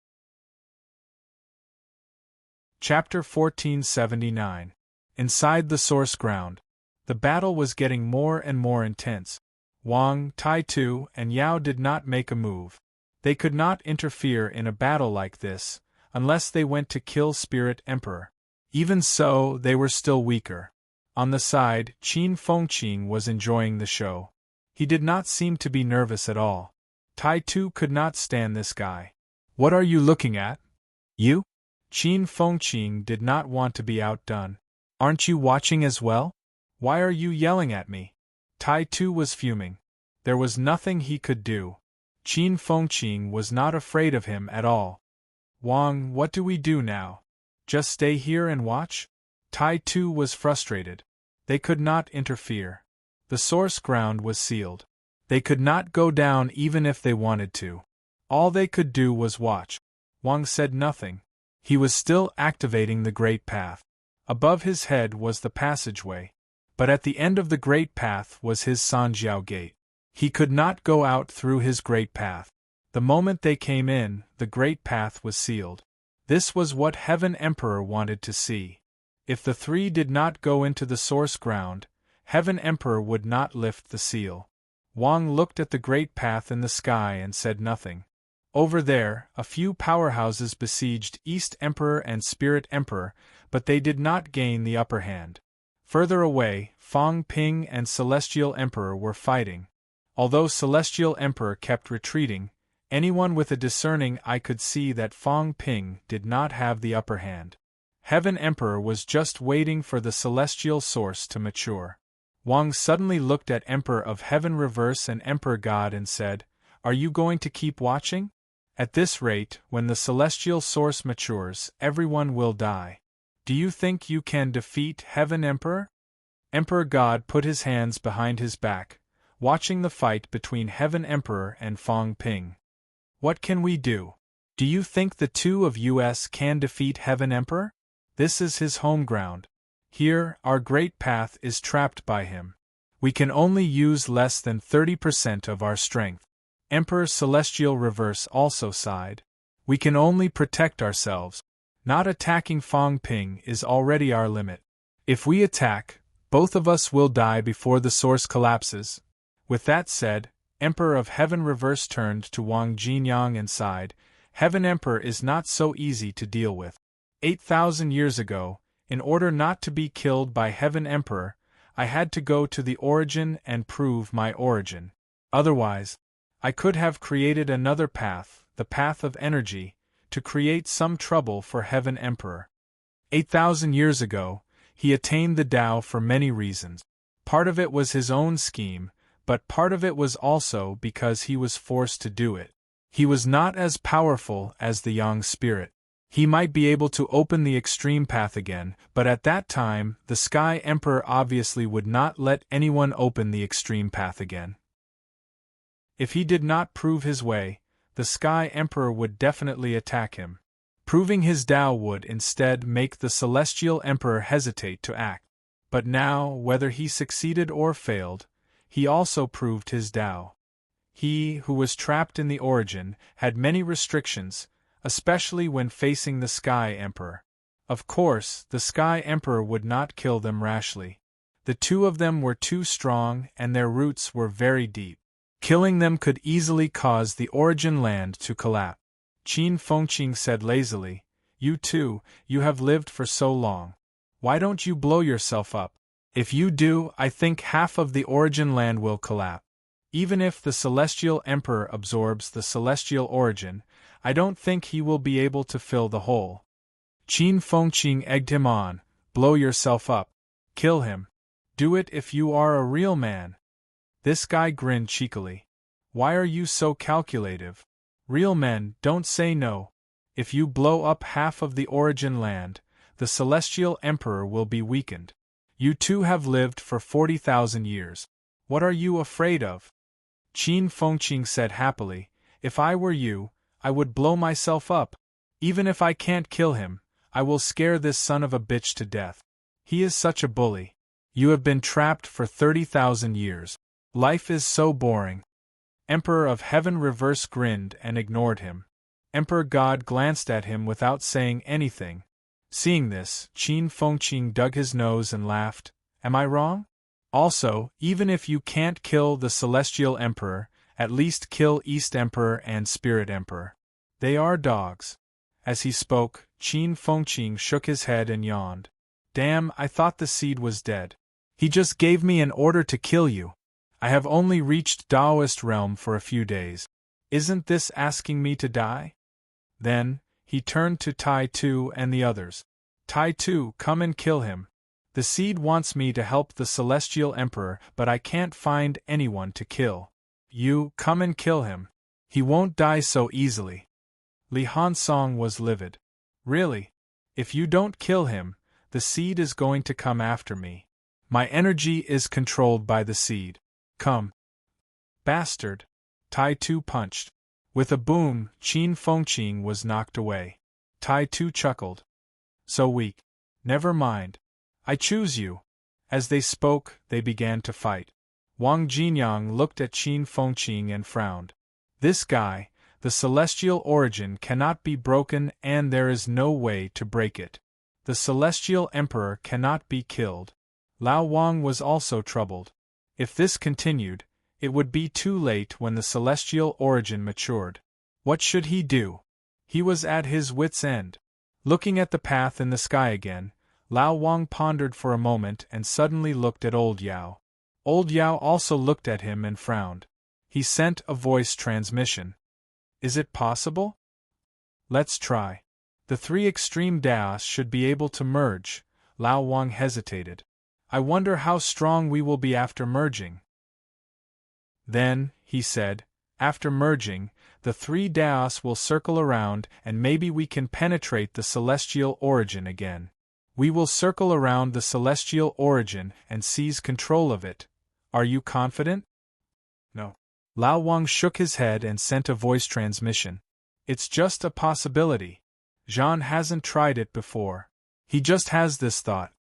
Chapter 1479. Inside the Source Ground. The battle was getting more and more intense. Wang, Tai-Tu, and Yao did not make a move. They could not interfere in a battle like this, unless they went to kill Spirit Emperor. Even so, they were still weaker. On the side, Qin Fengqing was enjoying the show. He did not seem to be nervous at all. Tai-Tu could not stand this guy. What are you looking at? You? Qin Fengqing did not want to be outdone. Aren't you watching as well? Why are you yelling at me? Tai-Tu was fuming. There was nothing he could do. Qin Fengqing was not afraid of him at all. Wang, what do we do now? Just stay here and watch? Tai Tu was frustrated. They could not interfere. The source ground was sealed. They could not go down even if they wanted to. All they could do was watch. Wang said nothing. He was still activating the Great Path. Above his head was the passageway. But at the end of the Great Path was his Sanjiao Gate. He could not go out through his Great Path. The moment they came in, the Great Path was sealed. This was what Heaven Emperor wanted to see. If the three did not go into the source ground, Heaven Emperor would not lift the seal. Wang looked at the Great Path in the sky and said nothing. Over there, a few powerhouses besieged East Emperor and Spirit Emperor, but they did not gain the upper hand. Further away, Fang Ping and Celestial Emperor were fighting. Although Celestial Emperor kept retreating, anyone with a discerning eye could see that Fang Ping did not have the upper hand. Heaven Emperor was just waiting for the celestial source to mature. Wang suddenly looked at Emperor of Heaven Reverse and Emperor God and said, "Are you going to keep watching? At this rate, when the celestial source matures, everyone will die. Do you think you can defeat Heaven Emperor?" Emperor God put his hands behind his back, watching the fight between Heaven Emperor and Fang Ping. "What can we do? Do you think the two of us can defeat Heaven Emperor? This is his home ground. Here, our Great Path is trapped by him. We can only use less than 30% of our strength." Emperor Celestial Reverse also sighed. "We can only protect ourselves. Not attacking Fang Ping is already our limit. If we attack, both of us will die before the source collapses." With that said, Emperor of Heaven Reverse turned to Wang Jinyang and sighed, "Heaven Emperor is not so easy to deal with. 8,000 years ago, in order not to be killed by Heaven Emperor, I had to go to the origin and prove my origin. Otherwise, I could have created another path, the path of energy, to create some trouble for Heaven Emperor. 8,000 years ago, he attained the Tao for many reasons. Part of it was his own scheme, but part of it was also because he was forced to do it. He was not as powerful as the Yang spirit. He might be able to open the extreme path again, but at that time, the Sky Emperor obviously would not let anyone open the extreme path again. If he did not prove his way, the Sky Emperor would definitely attack him. Proving his Tao would instead make the Celestial Emperor hesitate to act. But now, whether he succeeded or failed, he also proved his Tao. He, who was trapped in the origin, had many restrictions, especially when facing the Sky Emperor. Of course, the Sky Emperor would not kill them rashly. The two of them were too strong and their roots were very deep. Killing them could easily cause the origin land to collapse. Qin Fengqing said lazily, "You two, you have lived for so long. Why don't you blow yourself up? If you do, I think half of the origin land will collapse. Even if the Celestial Emperor absorbs the celestial origin, I don't think he will be able to fill the hole." Qin Fengqing egged him on, "Blow yourself up. Kill him. Do it if you are a real man." This guy grinned cheekily. "Why are you so calculative? Real men don't say no. If you blow up half of the origin land, the Celestial Emperor will be weakened. You two have lived for 40,000 years. What are you afraid of?" Qin Fengqing said happily, "If I were you, I would blow myself up. Even if I can't kill him, I will scare this son of a bitch to death. He is such a bully. You have been trapped for 30,000 years. Life is so boring." Emperor of Heaven Reverse grinned and ignored him. Emperor God glanced at him without saying anything. Seeing this, Qin Fengqing dug his nose and laughed. "Am I wrong? Also, even if you can't kill the Celestial Emperor, at least kill East Emperor and Spirit Emperor. They are dogs." As he spoke, Qin Fengqing shook his head and yawned. "Damn, I thought the seed was dead. He just gave me an order to kill you. I have only reached Taoist realm for a few days. Isn't this asking me to die?" Then, he turned to Tai Tu and the others. "Tai Tu, come and kill him. The seed wants me to help the Celestial Emperor, but I can't find anyone to kill. You, come and kill him. He won't die so easily." Li Hansong was livid. Really? If you don't kill him, the seed is going to come after me. My energy is controlled by the seed. Come. Bastard. Tai Tu punched. With a boom, Qin Fengqing was knocked away. Tai Tu chuckled. So weak. Never mind. I choose you. As they spoke, they began to fight. Wang Jinyang looked at Qin Fengqing and frowned. This guy, the celestial origin cannot be broken and there is no way to break it. The celestial emperor cannot be killed. Lao Wang was also troubled. If this continued, it would be too late when the celestial origin matured. What should he do? He was at his wits' end. Looking at the path in the sky again, Lao Wang pondered for a moment and suddenly looked at Old Yao. Old Yao also looked at him and frowned. He sent a voice transmission. Is it possible? Let's try. The three extreme Daos should be able to merge. Lao Wang hesitated. I wonder how strong we will be after merging. Then, he said, after merging, the three Daos will circle around and maybe we can penetrate the celestial origin again. We will circle around the celestial origin and seize control of it. Are you confident? No. Lao Wang shook his head and sent a voice transmission. It's just a possibility. Jean hasn't tried it before. He just has this thought.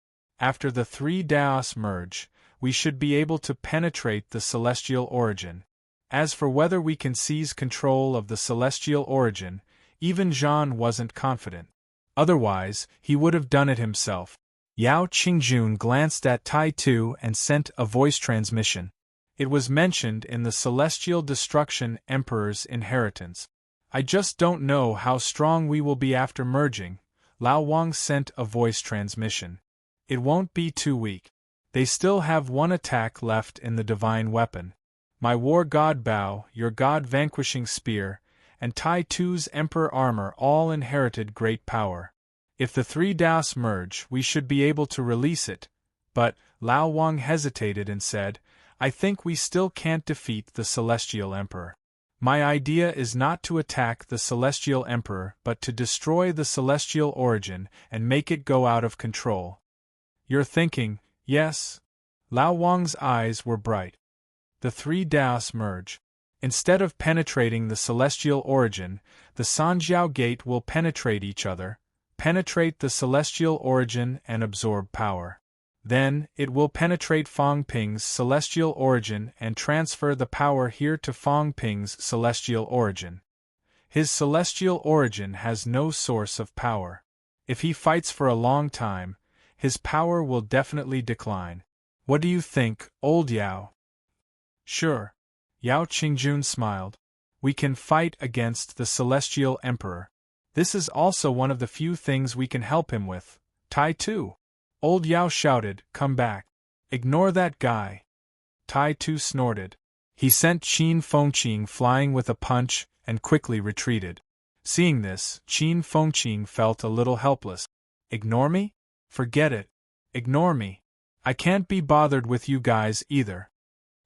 After the three Daos merge, we should be able to penetrate the celestial origin. As for whether we can seize control of the celestial origin, even Jean wasn't confident. Otherwise, he would have done it himself. Yao Qingjun glanced at Tai Tu and sent a voice transmission. It was mentioned in the Celestial Destruction Emperor's Inheritance. I just don't know how strong we will be after merging. Lao Wang sent a voice transmission. It won't be too weak. They still have one attack left in the divine weapon. My war god Bao, your god vanquishing spear, and Tai Tu's emperor armor all inherited great power. If the three Daos merge, we should be able to release it. But, Lao Wang hesitated and said, I think we still can't defeat the celestial emperor. My idea is not to attack the celestial emperor but to destroy the celestial origin and make it go out of control. You're thinking, yes? Lao Wang's eyes were bright. The three Daos merge. Instead of penetrating the celestial origin, the Sanjiao Gate will penetrate each other, penetrate the celestial origin and absorb power. Then, it will penetrate Fang Ping's celestial origin and transfer the power here to Fang Ping's celestial origin. His celestial origin has no source of power. If he fights for a long time, his power will definitely decline. What do you think, Old Yao? Sure. Yao Qingjun smiled. We can fight against the celestial emperor. This is also one of the few things we can help him with. Tai Tu. Old Yao shouted, come back. Ignore that guy. Tai Tu snorted. He sent Qin Fengqing flying with a punch and quickly retreated. Seeing this, Qin Fengqing felt a little helpless. Ignore me? Forget it. Ignore me. I can't be bothered with you guys either.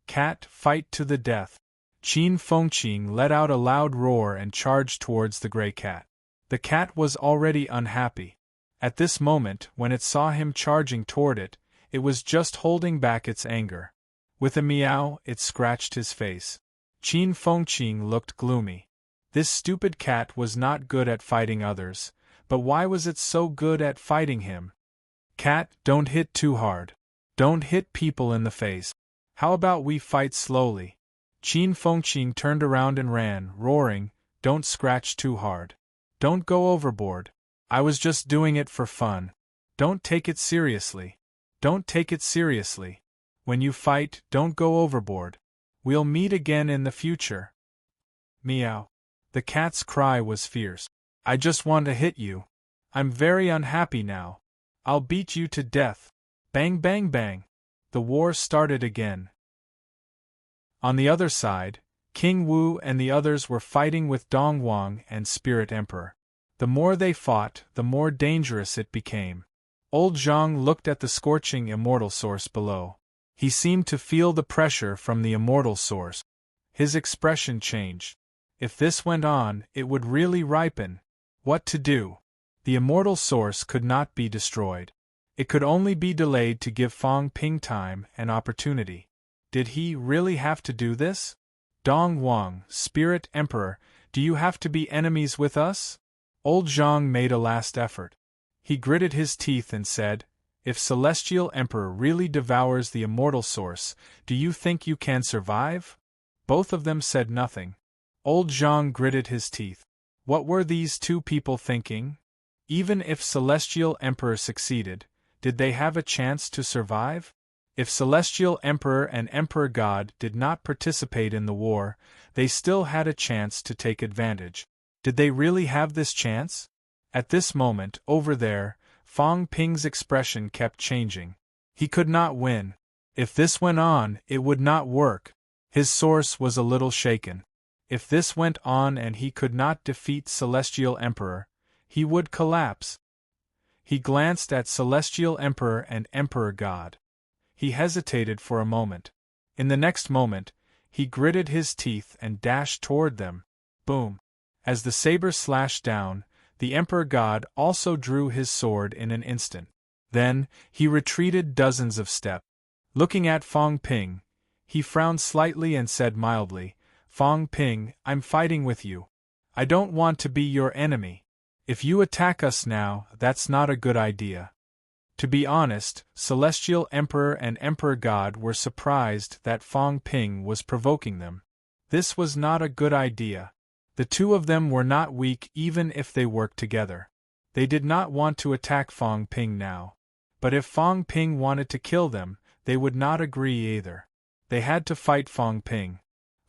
Cat, fight to the death. Qin Fengqing let out a loud roar and charged towards the gray cat. The cat was already unhappy. At this moment, when it saw him charging toward it, it was just holding back its anger. With a meow, it scratched his face. Qin Fengqing looked gloomy. This stupid cat was not good at fighting others, but why was it so good at fighting him? Cat, don't hit too hard. Don't hit people in the face. How about we fight slowly? Qin Fengqing turned around and ran, roaring, don't scratch too hard. Don't go overboard. I was just doing it for fun. Don't take it seriously. Don't take it seriously. When you fight, don't go overboard. We'll meet again in the future. Meow. The cat's cry was fierce. I just want to hit you. I'm very unhappy now. I'll beat you to death. Bang bang bang. The war started again. On the other side, King Wu and the others were fighting with Dong Wang and Spirit Emperor. The more they fought, the more dangerous it became. Old Zhang looked at the scorching immortal source below. He seemed to feel the pressure from the immortal source. His expression changed. If this went on, it would really ripen. What to do? The immortal source could not be destroyed. It could only be delayed to give Fang Ping time and opportunity. Did he really have to do this? Dong Wang, Spirit Emperor, do you have to be enemies with us? Old Zhang made a last effort. He gritted his teeth and said, If Celestial Emperor really devours the immortal source, do you think you can survive? Both of them said nothing. Old Zhang gritted his teeth. What were these two people thinking? Even if Celestial Emperor succeeded, did they have a chance to survive? If Celestial Emperor and Emperor God did not participate in the war, they still had a chance to take advantage. Did they really have this chance? At this moment, over there, Fang Ping's expression kept changing. He could not win. If this went on, it would not work. His source was a little shaken. If this went on and he could not defeat Celestial Emperor, he would collapse. He glanced at Celestial Emperor and Emperor God. He hesitated for a moment. In the next moment, he gritted his teeth and dashed toward them. Boom! As the saber slashed down, the Emperor God also drew his sword in an instant. Then, he retreated dozens of steps. Looking at Fang Ping, he frowned slightly and said mildly, Fang Ping, I'm fighting with you. I don't want to be your enemy. If you attack us now, that's not a good idea. To be honest, Celestial Emperor and Emperor God were surprised that Fang Ping was provoking them. This was not a good idea. The two of them were not weak even if they worked together. They did not want to attack Fang Ping now. But if Fang Ping wanted to kill them, they would not agree either. They had to fight Fang Ping.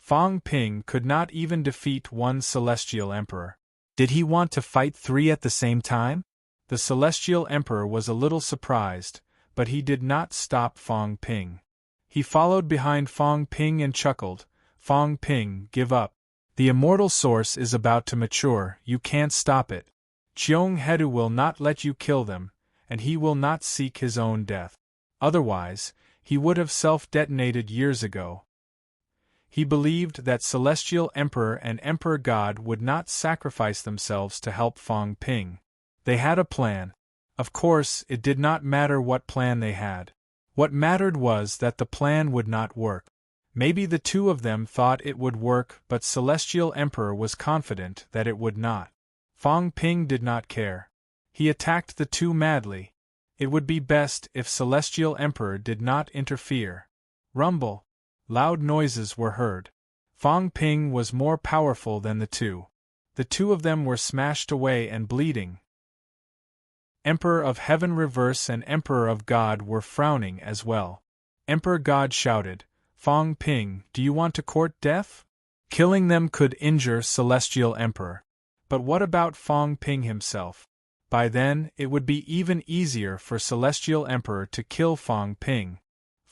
Fang Ping could not even defeat one Celestial Emperor. Did he want to fight three at the same time? The Celestial Emperor was a little surprised, but he did not stop Fang Ping. He followed behind Fang Ping and chuckled, Fang Ping, give up. The immortal source is about to mature, you can't stop it. Cheong Hedu will not let you kill them, and he will not seek his own death. Otherwise, he would have self-detonated years ago. He believed that Celestial Emperor and Emperor God would not sacrifice themselves to help Fang Ping. They had a plan. Of course, it did not matter what plan they had. What mattered was that the plan would not work. Maybe the two of them thought it would work, but Celestial Emperor was confident that it would not. Fang Ping did not care. He attacked the two madly. It would be best if Celestial Emperor did not interfere. Rumble. Loud noises were heard. Fang Ping was more powerful than the two. The two of them were smashed away and bleeding. Emperor of Heaven Reverse and Emperor of God were frowning as well. Emperor God shouted, Fang Ping, do you want to court death? Killing them could injure Celestial Emperor. But what about Fang Ping himself? By then, it would be even easier for Celestial Emperor to kill Fang Ping.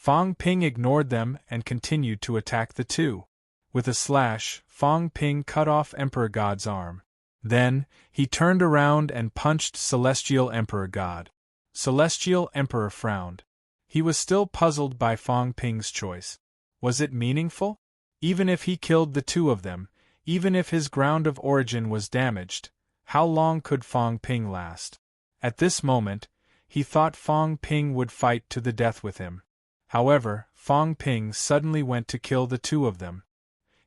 Fang Ping ignored them and continued to attack the two. With a slash, Fang Ping cut off Emperor God's arm. Then, he turned around and punched Celestial Emperor God. Celestial Emperor frowned. He was still puzzled by Fang Ping's choice. Was it meaningful? Even if he killed the two of them, even if his ground of origin was damaged, how long could Fang Ping last? At this moment, he thought Fang Ping would fight to the death with him. However, Fang Ping suddenly went to kill the two of them.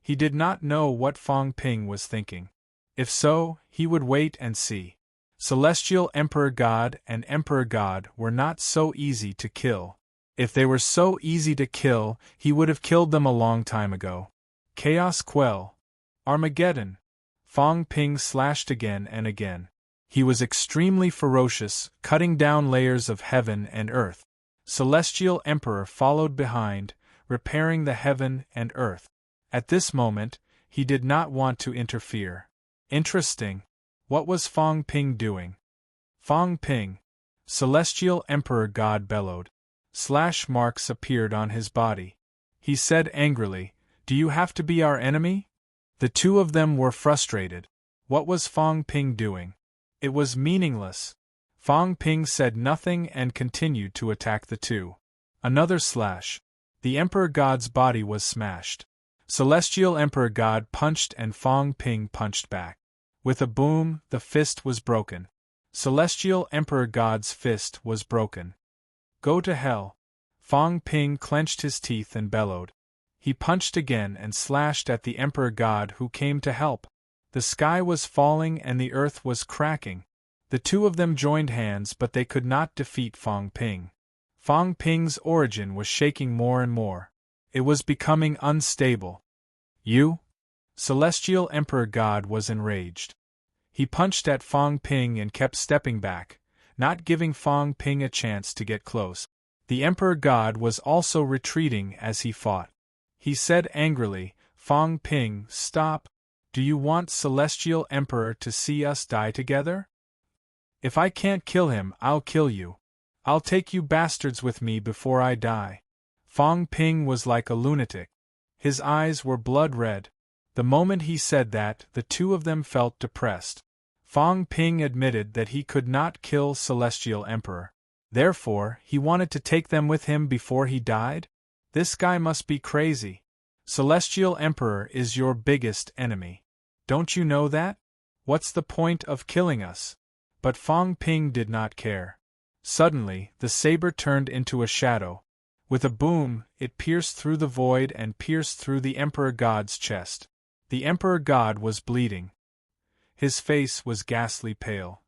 He did not know what Fang Ping was thinking. If so, he would wait and see. Celestial Emperor God and Emperor God were not so easy to kill. If they were so easy to kill, he would have killed them a long time ago. Chaos Quell. Armageddon. Fang Ping slashed again and again. He was extremely ferocious, cutting down layers of heaven and earth. Celestial Emperor followed behind, repairing the heaven and earth. At this moment, he did not want to interfere. Interesting. What was Fang Ping doing? Fang Ping. Celestial Emperor God bellowed. Slash marks appeared on his body. He said angrily, Do you have to be our enemy? The two of them were frustrated. What was Fang Ping doing? It was meaningless. Fang Ping said nothing and continued to attack the two. Another slash. The Emperor God's body was smashed. Celestial Emperor God punched and Fong Ping punched back. With a boom, the fist was broken. Celestial Emperor God's fist was broken. Go to hell. Fong Ping clenched his teeth and bellowed. He punched again and slashed at the Emperor God who came to help. The sky was falling and the earth was cracking. The two of them joined hands, but they could not defeat Fong Ping. Fong Ping's origin was shaking more and more. It was becoming unstable. You? Celestial Emperor God was enraged. He punched at Fong Ping and kept stepping back, not giving Fong Ping a chance to get close. The Emperor God was also retreating as he fought. He said angrily, Fong Ping, stop. Do you want Celestial Emperor to see us die together? If I can't kill him, I'll kill you. I'll take you bastards with me before I die. Fong Ping was like a lunatic. His eyes were blood red. The moment he said that, the two of them felt depressed. Fong Ping admitted that he could not kill Celestial Emperor. Therefore, he wanted to take them with him before he died? This guy must be crazy. Celestial Emperor is your biggest enemy. Don't you know that? What's the point of killing us? But Fong Ping did not care. Suddenly, the saber turned into a shadow. With a boom, it pierced through the void and pierced through the Emperor God's chest. The Emperor God was bleeding. His face was ghastly pale.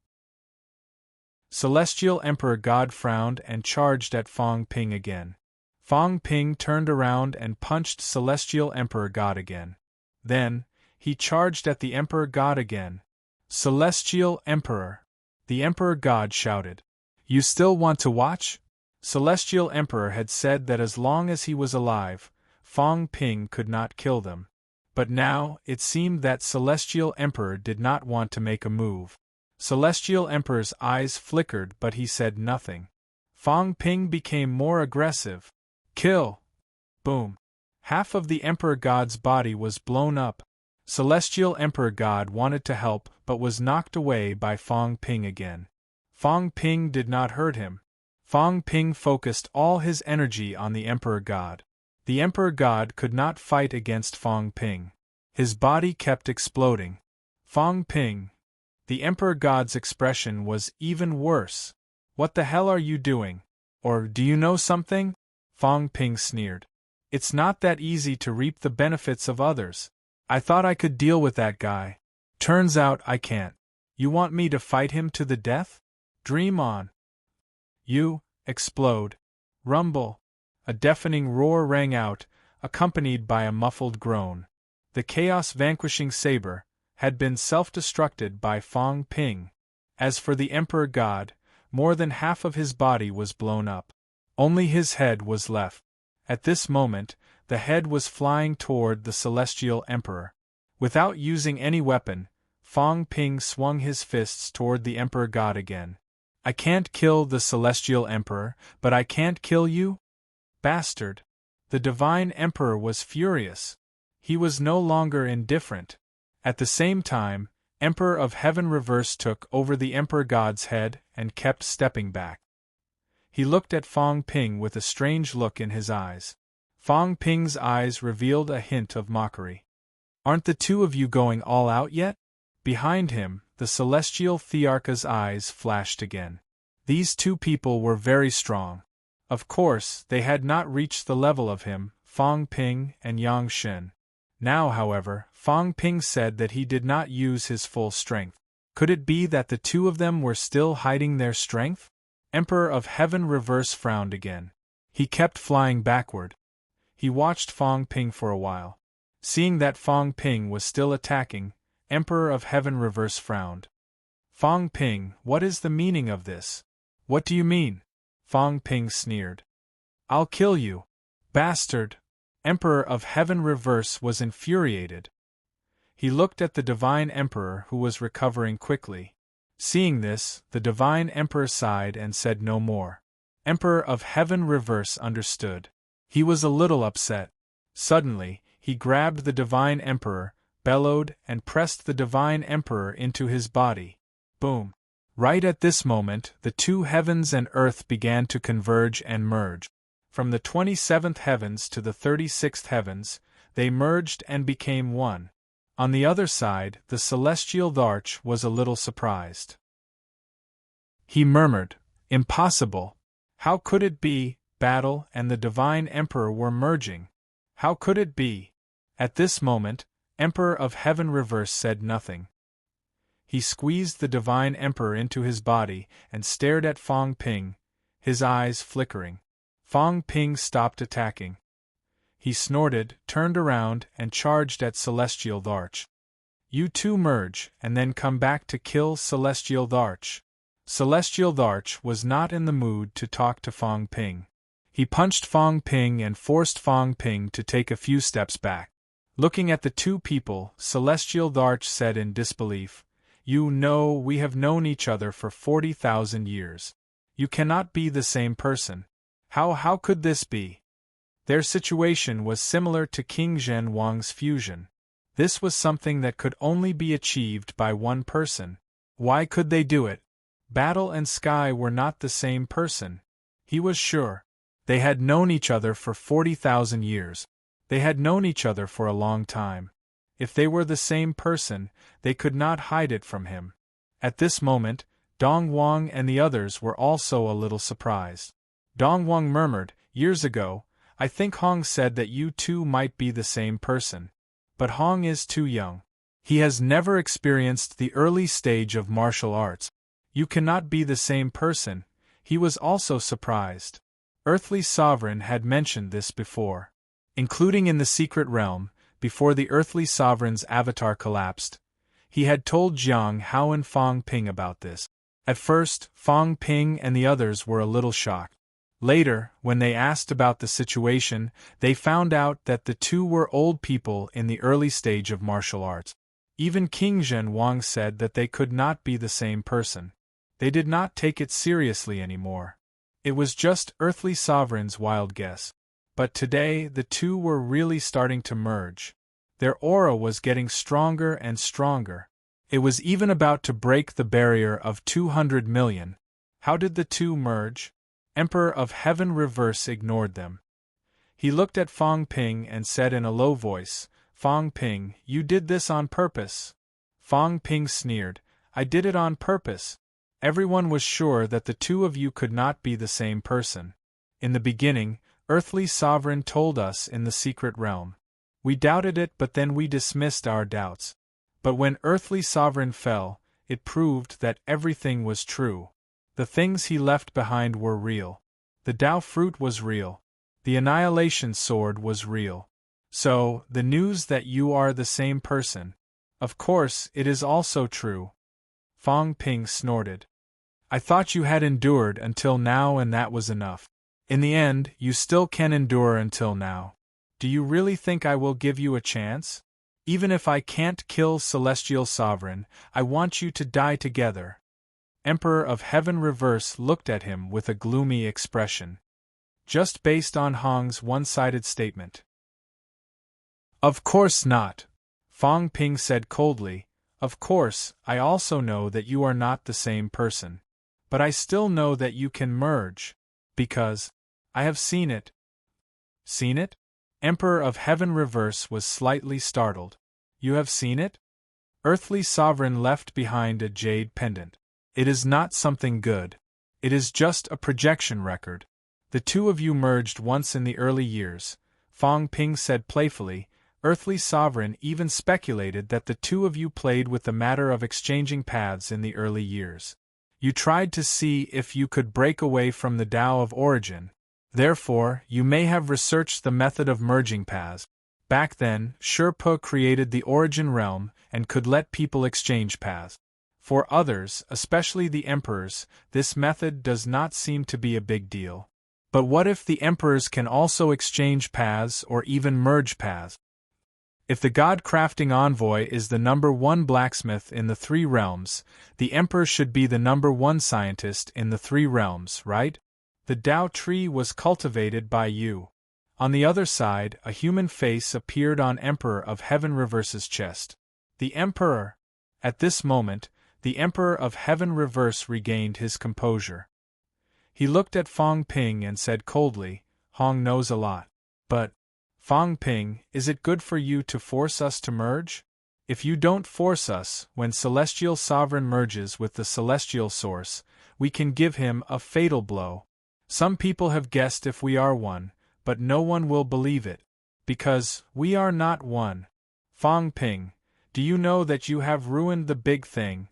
Celestial Emperor God frowned and charged at Fong Ping again. Fong Ping turned around and punched Celestial Emperor God again. Then, he charged at the Emperor God again. Celestial Emperor! The Emperor God shouted. You still want to watch? Celestial Emperor had said that as long as he was alive, Fong Ping could not kill them. But now, it seemed that Celestial Emperor did not want to make a move. Celestial Emperor's eyes flickered, but he said nothing. Fong Ping became more aggressive. Kill! Boom! Half of the Emperor God's body was blown up. Celestial Emperor God wanted to help, but was knocked away by Fong Ping again. Fong Ping did not hurt him. Fong Ping focused all his energy on the Emperor God. The Emperor God could not fight against Fong Ping. His body kept exploding. Fong Ping. The Emperor God's expression was even worse. What the hell are you doing? Or do you know something? Fong Ping sneered. It's not that easy to reap the benefits of others. I thought I could deal with that guy. Turns out I can't. You want me to fight him to the death? Dream on. You, explode. Rumble. A deafening roar rang out, accompanied by a muffled groan. The chaos-vanquishing saber had been self-destructed by Fong Ping. As for the Emperor God, more than half of his body was blown up. Only his head was left. At this moment, the head was flying toward the Celestial Emperor. Without using any weapon, Fong Ping swung his fists toward the Emperor God again. I can't kill the Celestial Emperor, but I can't kill you? Bastard! The Divine Emperor was furious. He was no longer indifferent. At the same time, Emperor of Heaven Reverse took over the Emperor God's head and kept stepping back. He looked at Fong Ping with a strange look in his eyes. Fong Ping's eyes revealed a hint of mockery. Aren't the two of you going all out yet? Behind him, the Celestial Thearcha's eyes flashed again. These two people were very strong. Of course, they had not reached the level of him, Fong Ping and Yang Shen. Now, however, Fong Ping said that he did not use his full strength. Could it be that the two of them were still hiding their strength? Emperor of Heaven Reverse frowned again. He kept flying backward. He watched Fong Ping for a while. Seeing that Fong Ping was still attacking, Emperor of Heaven Reverse frowned. Fong Ping, what is the meaning of this? What do you mean? Fong Ping sneered. I'll kill you. Bastard! Emperor of Heaven Reverse was infuriated. He looked at the Divine Emperor who was recovering quickly. Seeing this, the Divine Emperor sighed and said no more. Emperor of Heaven Reverse understood. He was a little upset. Suddenly, he grabbed the Divine Emperor, bellowed, and pressed the Divine Emperor into his body. Boom! Right at this moment, the two heavens and earth began to converge and merge. From the 27th heavens to the 36th heavens, They merged and became one. On the other side, the celestial Dharch was a little surprised. He murmured, "Impossible! How could it be? Battle and the Divine Emperor were merging. How could it be?" At this moment, Emperor of Heaven Reverse said nothing. He squeezed the Divine Emperor into his body and stared at Fong Ping, his eyes flickering. Fong Ping stopped attacking. He snorted, turned around, and charged at Celestial Dharch. "You two merge, and then come back to kill Celestial Dharch." Celestial Dharch was not in the mood to talk to Fong Ping. He punched Fong Ping and forced Fong Ping to take a few steps back. Looking at the two people, Celestial Dharch said in disbelief, "You know, we have known each other for 40,000 years. You cannot be the same person. How could this be?" Their situation was similar to King Zhen Wang's fusion. This was something that could only be achieved by one person. Why could they do it? Battle and Sky were not the same person. He was sure. They had known each other for 40,000 years. They had known each other for a long time. If they were the same person, they could not hide it from him. At this moment, Dong Wang and the others were also a little surprised. Dong Wang murmured, "Years ago, I think Hong said that you two might be the same person. But Hong is too young. He has never experienced the early stage of martial arts. You cannot be the same person." He was also surprised. Earthly Sovereign had mentioned this before. Including in the secret realm, before the Earthly Sovereign's avatar collapsed, he had told Jiang Hao and Fong Ping about this. At first, Fong Ping and the others were a little shocked. Later, when they asked about the situation, they found out that the two were old people in the early stage of martial arts. Even King Zhen Wang said that they could not be the same person. They did not take it seriously anymore. It was just Earthly Sovereign's wild guess. But today the two were really starting to merge. Their aura was getting stronger and stronger. It was even about to break the barrier of 200 million. How did the two merge? Emperor of Heaven Reverse ignored them. He looked at Fong Ping and said in a low voice, "Fong Ping, you did this on purpose." Fong Ping sneered, "I did it on purpose. Everyone was sure that the two of you could not be the same person. In the beginning, Earthly Sovereign told us in the secret realm. We doubted it, but then we dismissed our doubts. But when Earthly Sovereign fell, it proved that everything was true. The things he left behind were real. The Tao fruit was real. The Annihilation Sword was real. So, the news that you are the same person. Of course, it is also true." Fong Ping snorted. "I thought you had endured until now and that was enough. In the end, you still can endure until now. Do you really think I will give you a chance? Even if I can't kill Celestial Sovereign, I want you to die together." Emperor of Heaven Reverse looked at him with a gloomy expression. Just based on Hong's one-sided statement. "Of course not," Fong Ping said coldly. "Of course, I also know that you are not the same person. But I still know that you can merge. Because I have seen it." "Seen it?" Emperor of Heaven Reverse was slightly startled. "You have seen it?" Earthly Sovereign left behind a jade pendant. "It is not something good. It is just a projection record. The two of you merged once in the early years," Fong Ping said playfully. Earthly Sovereign even speculated that the two of you played with the matter of exchanging paths in the early years. You tried to see if you could break away from the Tao of origin. Therefore, you may have researched the method of merging paths. Back then, Sherpa created the origin realm and could let people exchange paths. For others, especially the emperors, this method does not seem to be a big deal. But what if the emperors can also exchange paths or even merge paths? If the God-crafting envoy is the #1 blacksmith in the 3 realms, the emperor should be the #1 scientist in the 3 realms, right? The Tao tree was cultivated by you. On the other side, a human face appeared on Emperor of Heaven Reverse's chest. The Emperor! At this moment, the Emperor of Heaven Reverse regained his composure. He looked at Fong Ping and said coldly, "Hong knows a lot. But..." Fang Ping, is it good for you to force us to merge? If you don't force us, when Celestial Sovereign merges with the Celestial Source, we can give him a fatal blow. Some people have guessed if we are one, but no one will believe it. Because we are not one. Fang Ping, do you know that you have ruined the big thing?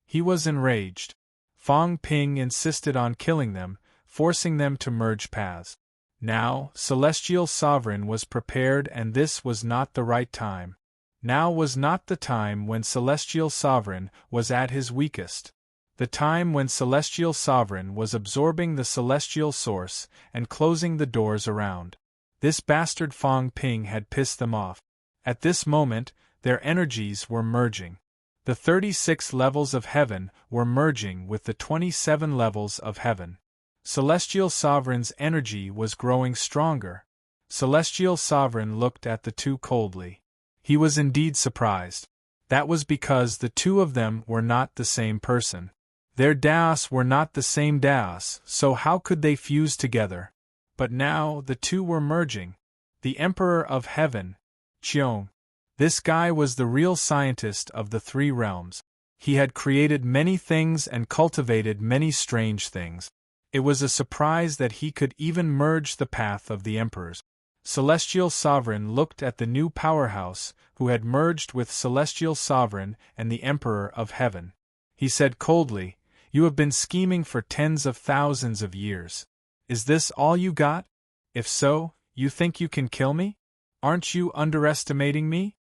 He was enraged. Fang Ping insisted on killing them, forcing them to merge paths. Now, Celestial Sovereign was prepared, and this was not the right time. Now was not the time when Celestial Sovereign was at his weakest. The time when Celestial Sovereign was absorbing the Celestial Source and closing the doors around. This bastard Fang Ping had pissed them off. At this moment, their energies were merging. The 36 levels of heaven were merging with the 27 levels of heaven. Celestial Sovereign's energy was growing stronger. Celestial Sovereign looked at the two coldly. He was indeed surprised. That was because the two of them were not the same person. Their Daos were not the same Daos, so how could they fuse together? But now the two were merging. The Emperor of Heaven, Qiong. This guy was the real scientist of the three realms. He had created many things and cultivated many strange things. It was a surprise that he could even merge the path of the emperors. Celestial Sovereign looked at the new powerhouse, who had merged with Celestial Sovereign and the Emperor of Heaven. He said coldly, "You have been scheming for tens of thousands of years. Is this all you got? If so, you think you can kill me? Aren't you underestimating me?"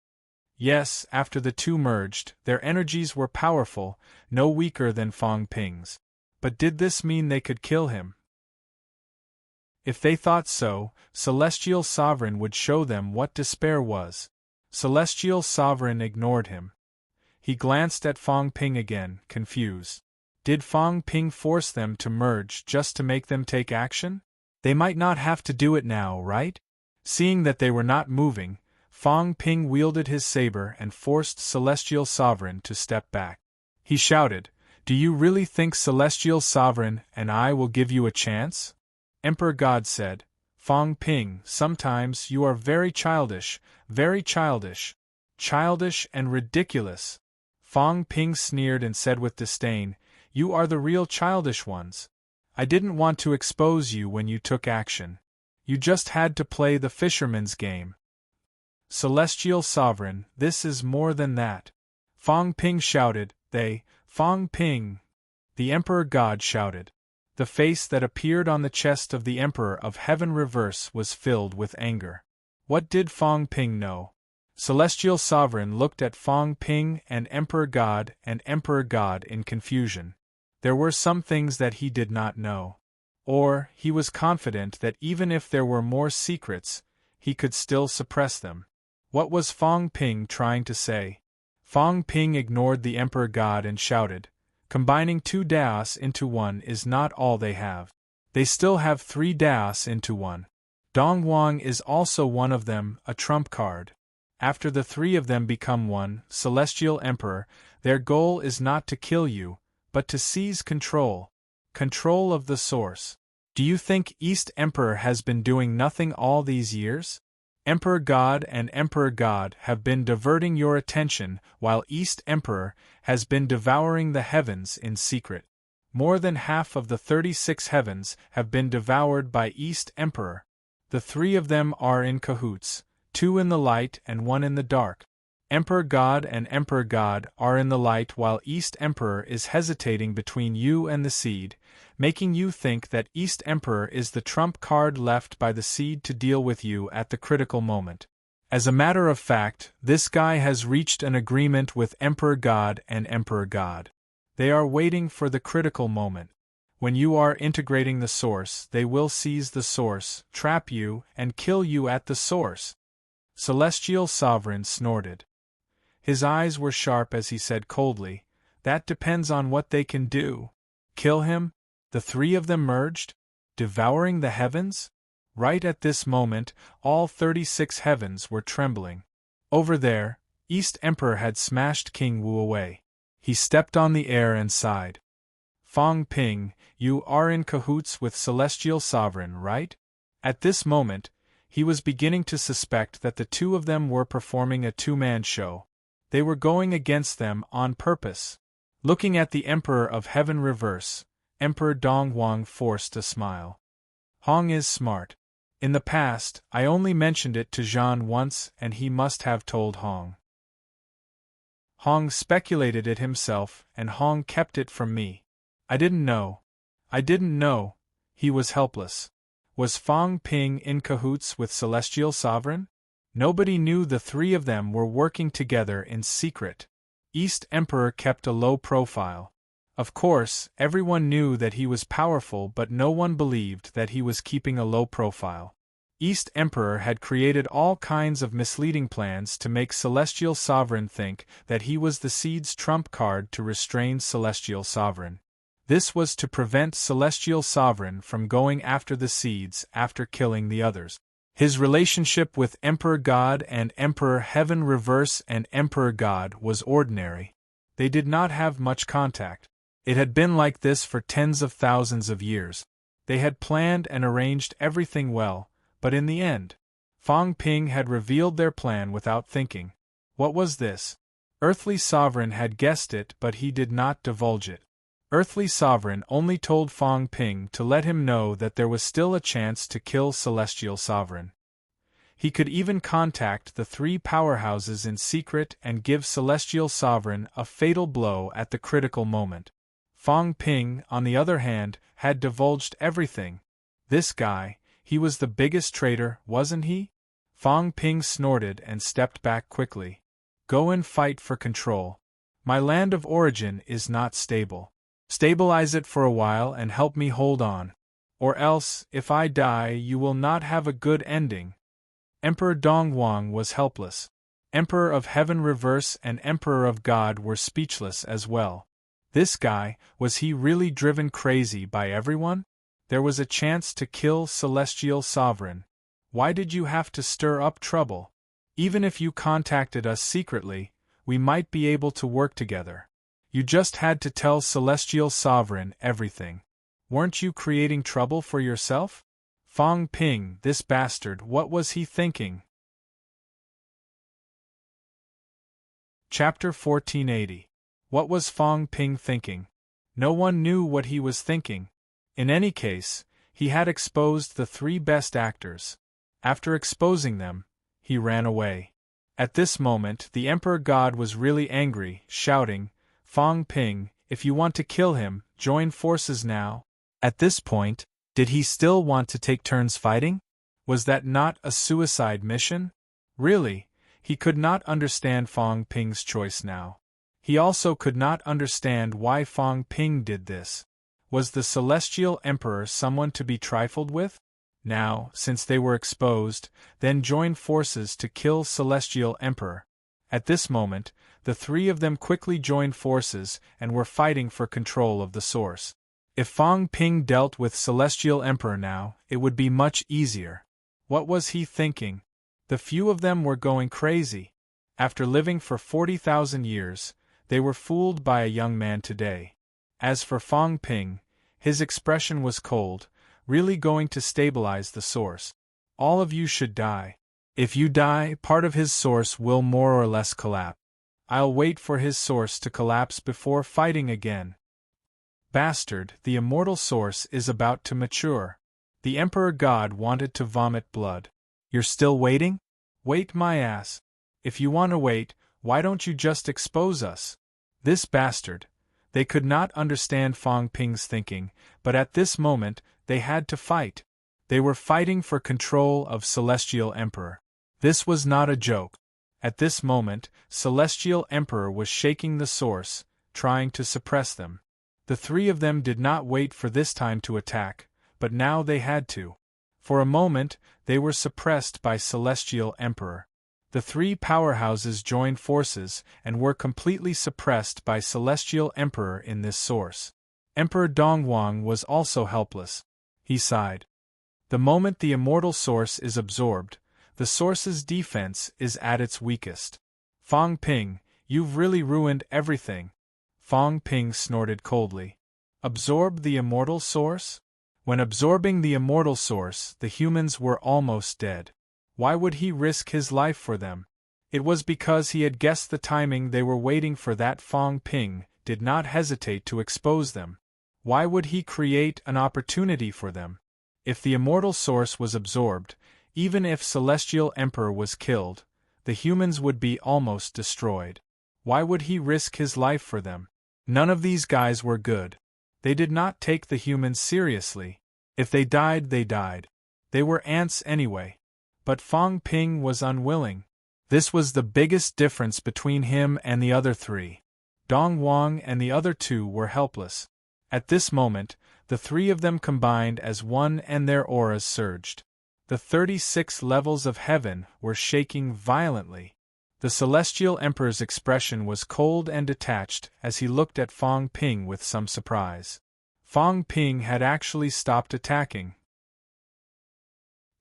Yes, after the two merged, their energies were powerful, no weaker than Fang Ping's. But did this mean they could kill him? If they thought so, Celestial Sovereign would show them what despair was. Celestial Sovereign ignored him. He glanced at Fang Ping again, confused. Did Fang Ping force them to merge just to make them take action? They might not have to do it now, right? Seeing that they were not moving, Fang Ping wielded his saber and forced Celestial Sovereign to step back. He shouted, "Do you really think Celestial Sovereign and I will give you a chance?" Emperor God said, "Fang Ping, sometimes you are very childish and ridiculous." Fang Ping sneered and said with disdain, "You are the real childish ones. I didn't want to expose you when you took action. You just had to play the fisherman's game." Celestial Sovereign, this is more than that. Fang Ping shouted, Fang Ping. The Emperor God shouted. The face that appeared on the chest of the Emperor of Heaven reverse was filled with anger. What did Fang Ping know? Celestial Sovereign looked at Fang Ping and Emperor God in confusion. There were some things that he did not know. Or, he was confident that even if there were more secrets, he could still suppress them. What was Fang Ping trying to say? Fang Ping ignored the Emperor God and shouted, "Combining two Daos into one is not all they have. They still have 3 Daos into one. Dongwang is also one of them, a trump card. After the 3 of them become one, Celestial Emperor, their goal is not to kill you, but to seize control of the source. Do you think East Emperor has been doing nothing all these years? Emperor God and Emperor God have been diverting your attention while East Emperor has been devouring the heavens in secret. More than half of the 36 heavens have been devoured by East Emperor. The 3 of them are in cahoots, 2 in the light and 1 in the dark. Emperor God and Emperor God are in the light while East Emperor is hesitating between you and the seed, making you think that East Emperor is the trump card left by the seed to deal with you at the critical moment. As a matter of fact, this guy has reached an agreement with Emperor God and Emperor God. They are waiting for the critical moment. When you are integrating the source, they will seize the source, trap you, and kill you at the source." Celestial Sovereign snorted. His eyes were sharp as he said coldly, "That depends on what they can do. Kill him? The 3 of them merged? Devouring the heavens?" Right at this moment, all 36 heavens were trembling. Over there, East Emperor had smashed King Wu away. He stepped on the air and sighed. "Fang Ping, you are in cahoots with Celestial Sovereign, right?" At this moment, He was beginning to suspect that the two of them were performing a two-man show. They were going against them on purpose. Looking at the Emperor of Heaven reverse, Emperor Donghuang forced a smile. Hong is smart. In the past, I only mentioned it to Zhan once and he must have told Hong. Hong speculated it himself and Hong kept it from me. I didn't know. He was helpless. Was Fang Ping in cahoots with Celestial Sovereign? Nobody knew the three of them were working together in secret. East Emperor kept a low profile. Of course, everyone knew that he was powerful, but no one believed that he was keeping a low profile. East Emperor had created all kinds of misleading plans to make Celestial Sovereign think that he was the Seed's trump card to restrain Celestial Sovereign. This was to prevent Celestial Sovereign from going after the Seeds after killing the others. His relationship with Emperor God and Emperor Heaven Reverse and Emperor God was ordinary. They did not have much contact. It had been like this for tens of thousands of years. They had planned and arranged everything well, but in the end, Fang Ping had revealed their plan without thinking. What was this? Earthly Sovereign had guessed it, but he did not divulge it. Earthly Sovereign only told Fang Ping to let him know that there was still a chance to kill Celestial Sovereign. He could even contact the three powerhouses in secret and give Celestial Sovereign a fatal blow at the critical moment. Fang Ping, on the other hand, had divulged everything. This guy, he was the biggest traitor, wasn't he? Fang Ping snorted and stepped back quickly. Go and fight for control. My land of origin is not stable. Stabilize it for a while and help me hold on. Or else, if I die, you will not have a good ending. Emperor Donghuang was helpless. Emperor of Heaven Reverse and Emperor of God were speechless as well. This guy, was he really driven crazy by everyone? There was a chance to kill Celestial Sovereign. Why did you have to stir up trouble? Even if you contacted us secretly, we might be able to work together. You just had to tell Celestial Sovereign everything. Weren't you creating trouble for yourself? Fang Ping, this bastard, what was he thinking? Chapter 1480. What was Fang Ping thinking? No one knew what he was thinking. In any case, he had exposed the three best actors. After exposing them, he ran away. At this moment, the Emperor God was really angry, shouting, Fang Ping, if you want to kill him, join forces now. At this point, did he still want to take turns fighting? Was that not a suicide mission? Really, he could not understand Fang Ping's choice now. He also could not understand why Fang Ping did this. Was the Celestial Emperor someone to be trifled with? Now, since they were exposed, then join forces to kill Celestial Emperor. At this moment, the three of them quickly joined forces and were fighting for control of the source. If Fang Ping dealt with Celestial Emperor now, it would be much easier. What was he thinking? The few of them were going crazy. After living for 40,000 years, they were fooled by a young man today. As for Fang Ping, his expression was cold, really going to stabilize the source. All of you should die. If you die, part of his source will more or less collapse. I'll wait for his source to collapse before fighting again. Bastard, the immortal source is about to mature. The Emperor God wanted to vomit blood. You're still waiting? Wait my ass. If you want to wait, why don't you just expose us? This bastard. They could not understand Fang Ping's thinking, but at this moment, they had to fight. They were fighting for control of Celestial Emperor. This was not a joke. At this moment, Celestial Emperor was shaking the source, trying to suppress them. The three of them did not wait for this time to attack, but now they had to. For a moment, they were suppressed by Celestial Emperor. The three powerhouses joined forces and were completely suppressed by Celestial Emperor in this source. Emperor Donghuang was also helpless. He sighed. The moment the immortal source is absorbed, the source's defense is at its weakest. Fang Ping, you've really ruined everything. Fang Ping snorted coldly. Absorb the immortal source? When absorbing the immortal source, the humans were almost dead. Why would he risk his life for them? It was because he had guessed the timing they were waiting for that Fong Ping did not hesitate to expose them. Why would he create an opportunity for them? If the immortal source was absorbed, even if Celestial Emperor was killed, the humans would be almost destroyed. Why would he risk his life for them? None of these guys were good. They did not take the humans seriously. If they died, they died. They were ants anyway. But Fong Ping was unwilling. This was the biggest difference between him and the other three. Dong Wang and the other two were helpless. At this moment, the three of them combined as one and their auras surged. The 36 levels of heaven were shaking violently. The Celestial Emperor's expression was cold and detached as he looked at Fong Ping with some surprise. Fong Ping had actually stopped attacking.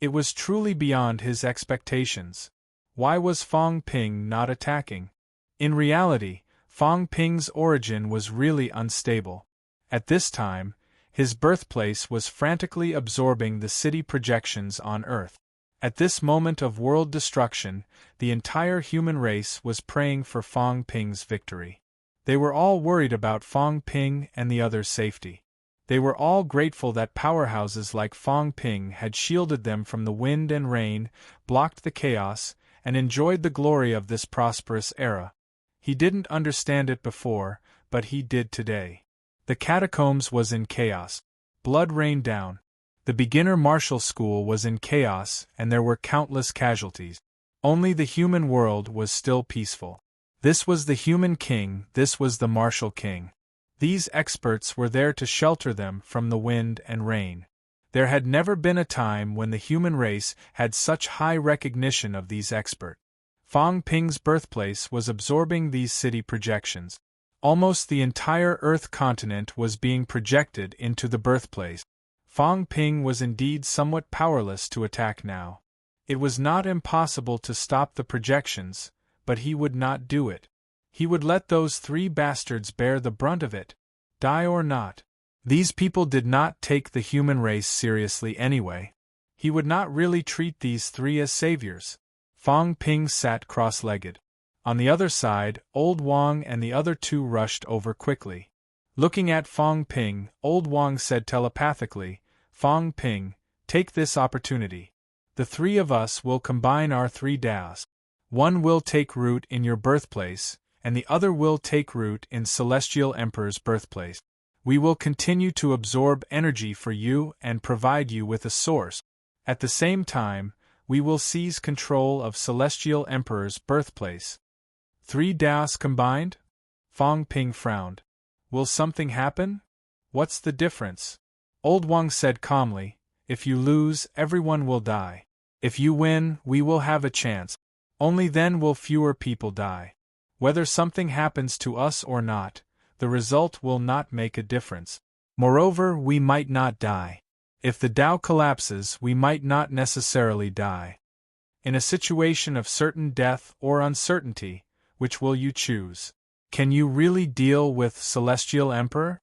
It was truly beyond his expectations. Why was Fong Ping not attacking? In reality, Fong Ping's origin was really unstable. At this time, his birthplace was frantically absorbing the city projections on Earth. At this moment of world destruction, the entire human race was praying for Fong Ping's victory. They were all worried about Fong Ping and the others' safety. They were all grateful that powerhouses like Fong Ping had shielded them from the wind and rain, blocked the chaos, and enjoyed the glory of this prosperous era. He didn't understand it before, but he did today. The catacombs was in chaos. Blood rained down. The beginner martial school was in chaos and there were countless casualties. Only the human world was still peaceful. This was the human king, this was the martial king. These experts were there to shelter them from the wind and rain. There had never been a time when the human race had such high recognition of these experts. Fong Ping's birthplace was absorbing these city projections. Almost the entire Earth continent was being projected into the birthplace. Fong Ping was indeed somewhat powerless to attack now. It was not impossible to stop the projections, but he would not do it. He would let those three bastards bear the brunt of it, die or not. These people did not take the human race seriously anyway. He would not really treat these three as saviors. Fong Ping sat cross-legged. On the other side, Old Wang and the other two rushed over quickly. Looking at Fong Ping, Old Wang said telepathically, "Fong Ping, take this opportunity. The three of us will combine our three Daos. One will take root in your birthplace, and the other will take root in Celestial Emperor's birthplace. We will continue to absorb energy for you and provide you with a source. At the same time, we will seize control of Celestial Emperor's birthplace." Three Daos combined? Fong Ping frowned. Will something happen? What's the difference? Old Wang said calmly, if you lose, everyone will die. If you win, we will have a chance. Only then will fewer people die. Whether something happens to us or not, the result will not make a difference. Moreover, we might not die. If the Tao collapses, we might not necessarily die. In a situation of certain death or uncertainty, which will you choose? Can you really deal with Celestial Emperor?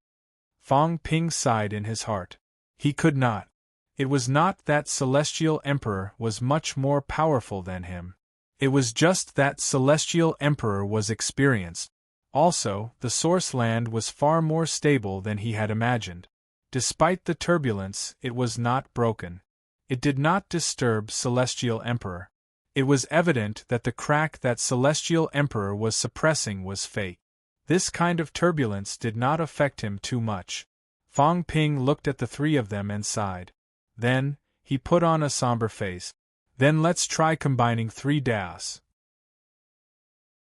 Fong Ping sighed in his heart. He could not. It was not that Celestial Emperor was much more powerful than him. It was just that Celestial Emperor was experienced. Also, the source land was far more stable than he had imagined. Despite the turbulence, it was not broken. It did not disturb Celestial Emperor. It was evident that the crack that Celestial Emperor was suppressing was fake. This kind of turbulence did not affect him too much. Fong Ping looked at the three of them and sighed. Then, he put on a somber face. Then let's try combining three Daos.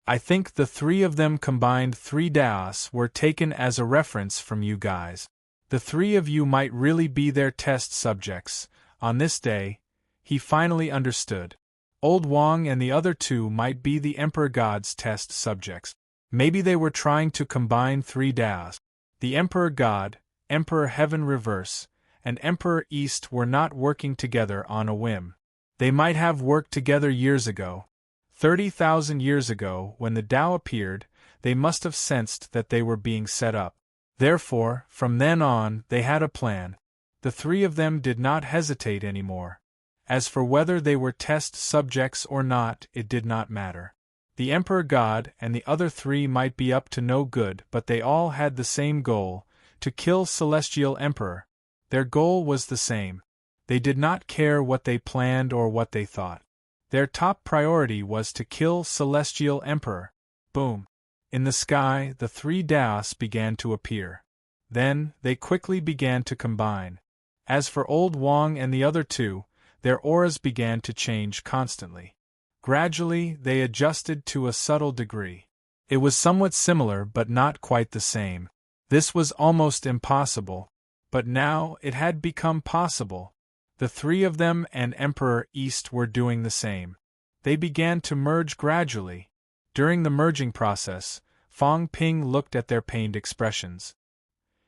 I think the three of them combined three Daos were taken as a reference from you guys. The three of you might really be their test subjects. On this day, he finally understood. Old Wang and the other two might be the Emperor God's test subjects. Maybe they were trying to combine three Daos. The Emperor God, Emperor Heaven Reverse, and Emperor East were not working together on a whim. They might have worked together years ago. 30,000 years ago, when the Tao appeared, they must have sensed that they were being set up. Therefore, from then on, they had a plan. The three of them did not hesitate anymore. As for whether they were test subjects or not, it did not matter. The Emperor God and the other three might be up to no good, but they all had the same goal, to kill Celestial Emperor. Their goal was the same. They did not care what they planned or what they thought. Their top priority was to kill Celestial Emperor. Boom! In the sky, the three Daos began to appear. Then, they quickly began to combine. As for Old Wang and the other two, their auras began to change constantly. Gradually, they adjusted to a subtle degree. It was somewhat similar but not quite the same. This was almost impossible. But now, it had become possible. The three of them and Emperor East were doing the same. They began to merge gradually. During the merging process, Fong Ping looked at their pained expressions.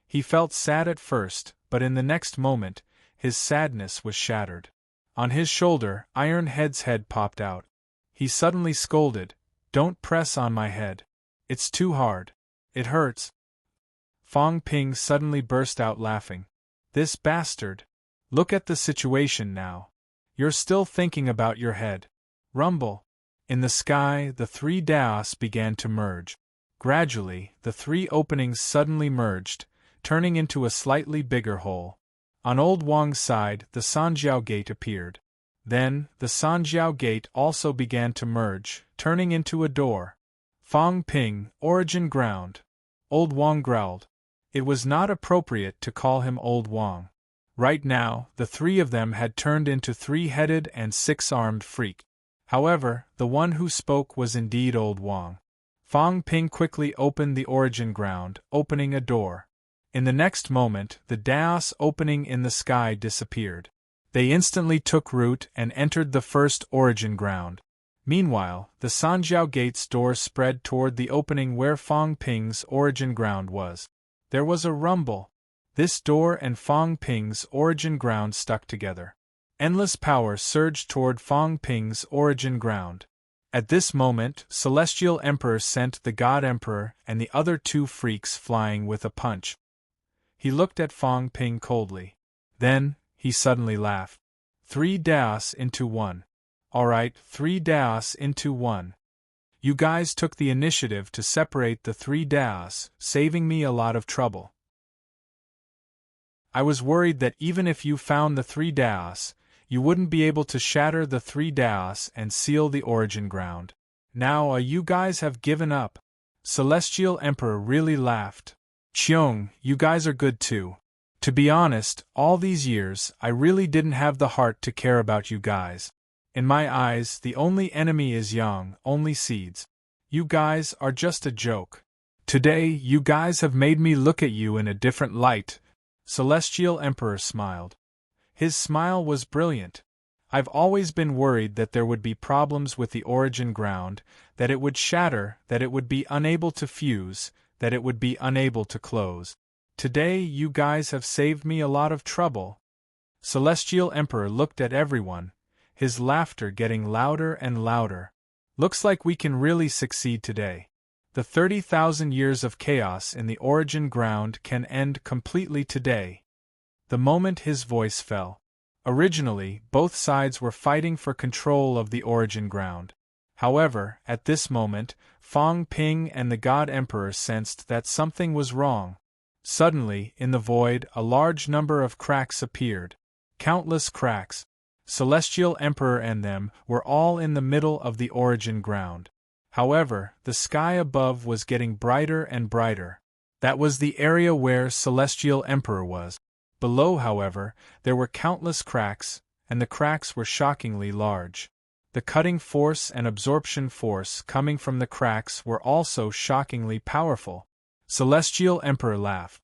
He felt sad at first, but in the next moment, his sadness was shattered. On his shoulder, Iron Head's head popped out. He suddenly scolded, "Don't press on my head. It's too hard. It hurts." Fong Ping suddenly burst out laughing. "This bastard! Look at the situation now. You're still thinking about your head." Rumble. In the sky, the three Daos began to merge. Gradually, the three openings suddenly merged, turning into a slightly bigger hole. On Old Wang's side, the Sanjiao Gate appeared. Then, the Sanjiao Gate also began to merge, turning into a door. Fong Ping, Origin Ground. Old Wang growled. It was not appropriate to call him Old Wang. Right now, the three of them had turned into three-headed and six-armed freak. However, the one who spoke was indeed Old Wang. Fong Ping quickly opened the Origin Ground, opening a door. In the next moment, the Daos opening in the sky disappeared. They instantly took root and entered the first Origin Ground. Meanwhile, the Sanjiao Gate's door spread toward the opening where Fong Ping's Origin Ground was. There was a rumble. This door and Fong Ping's Origin Ground stuck together. Endless power surged toward Fong Ping's Origin Ground. At this moment, Celestial Emperor sent the God Emperor and the other two freaks flying with a punch. He looked at Fong Ping coldly. Then, he suddenly laughed. 3 Daos into 1. Alright, 3 Daos into 1. You guys took the initiative to separate the 3 Daos, saving me a lot of trouble. I was worried that even if you found the 3 Daos, you wouldn't be able to shatter the 3 Daos and seal the Origin Ground. Now you guys have given up. Celestial Emperor really laughed. Cheong, you guys are good too. To be honest, all these years, I really didn't have the heart to care about you guys. In my eyes, the only enemy is Yang, only seeds. You guys are just a joke. Today, you guys have made me look at you in a different light. Celestial Emperor smiled. His smile was brilliant. I've always been worried that there would be problems with the Origin Ground, that it would shatter, that it would be unable to fuse, that it would be unable to close. Today you guys have saved me a lot of trouble. Celestial Emperor looked at everyone, his laughter getting louder and louder. Looks like we can really succeed today. The 30,000 years of chaos in the Origin Ground can end completely today. The moment his voice fell. Originally, both sides were fighting for control of the Origin Ground. However, at this moment, Fong Ping and the God Emperor sensed that something was wrong. Suddenly, in the void, a large number of cracks appeared. Countless cracks. Celestial Emperor and them were all in the middle of the Origin Ground. However, the sky above was getting brighter and brighter. That was the area where Celestial Emperor was. Below, however, there were countless cracks, and the cracks were shockingly large. The cutting force and absorption force coming from the cracks were also shockingly powerful. Celestial Emperor laughed.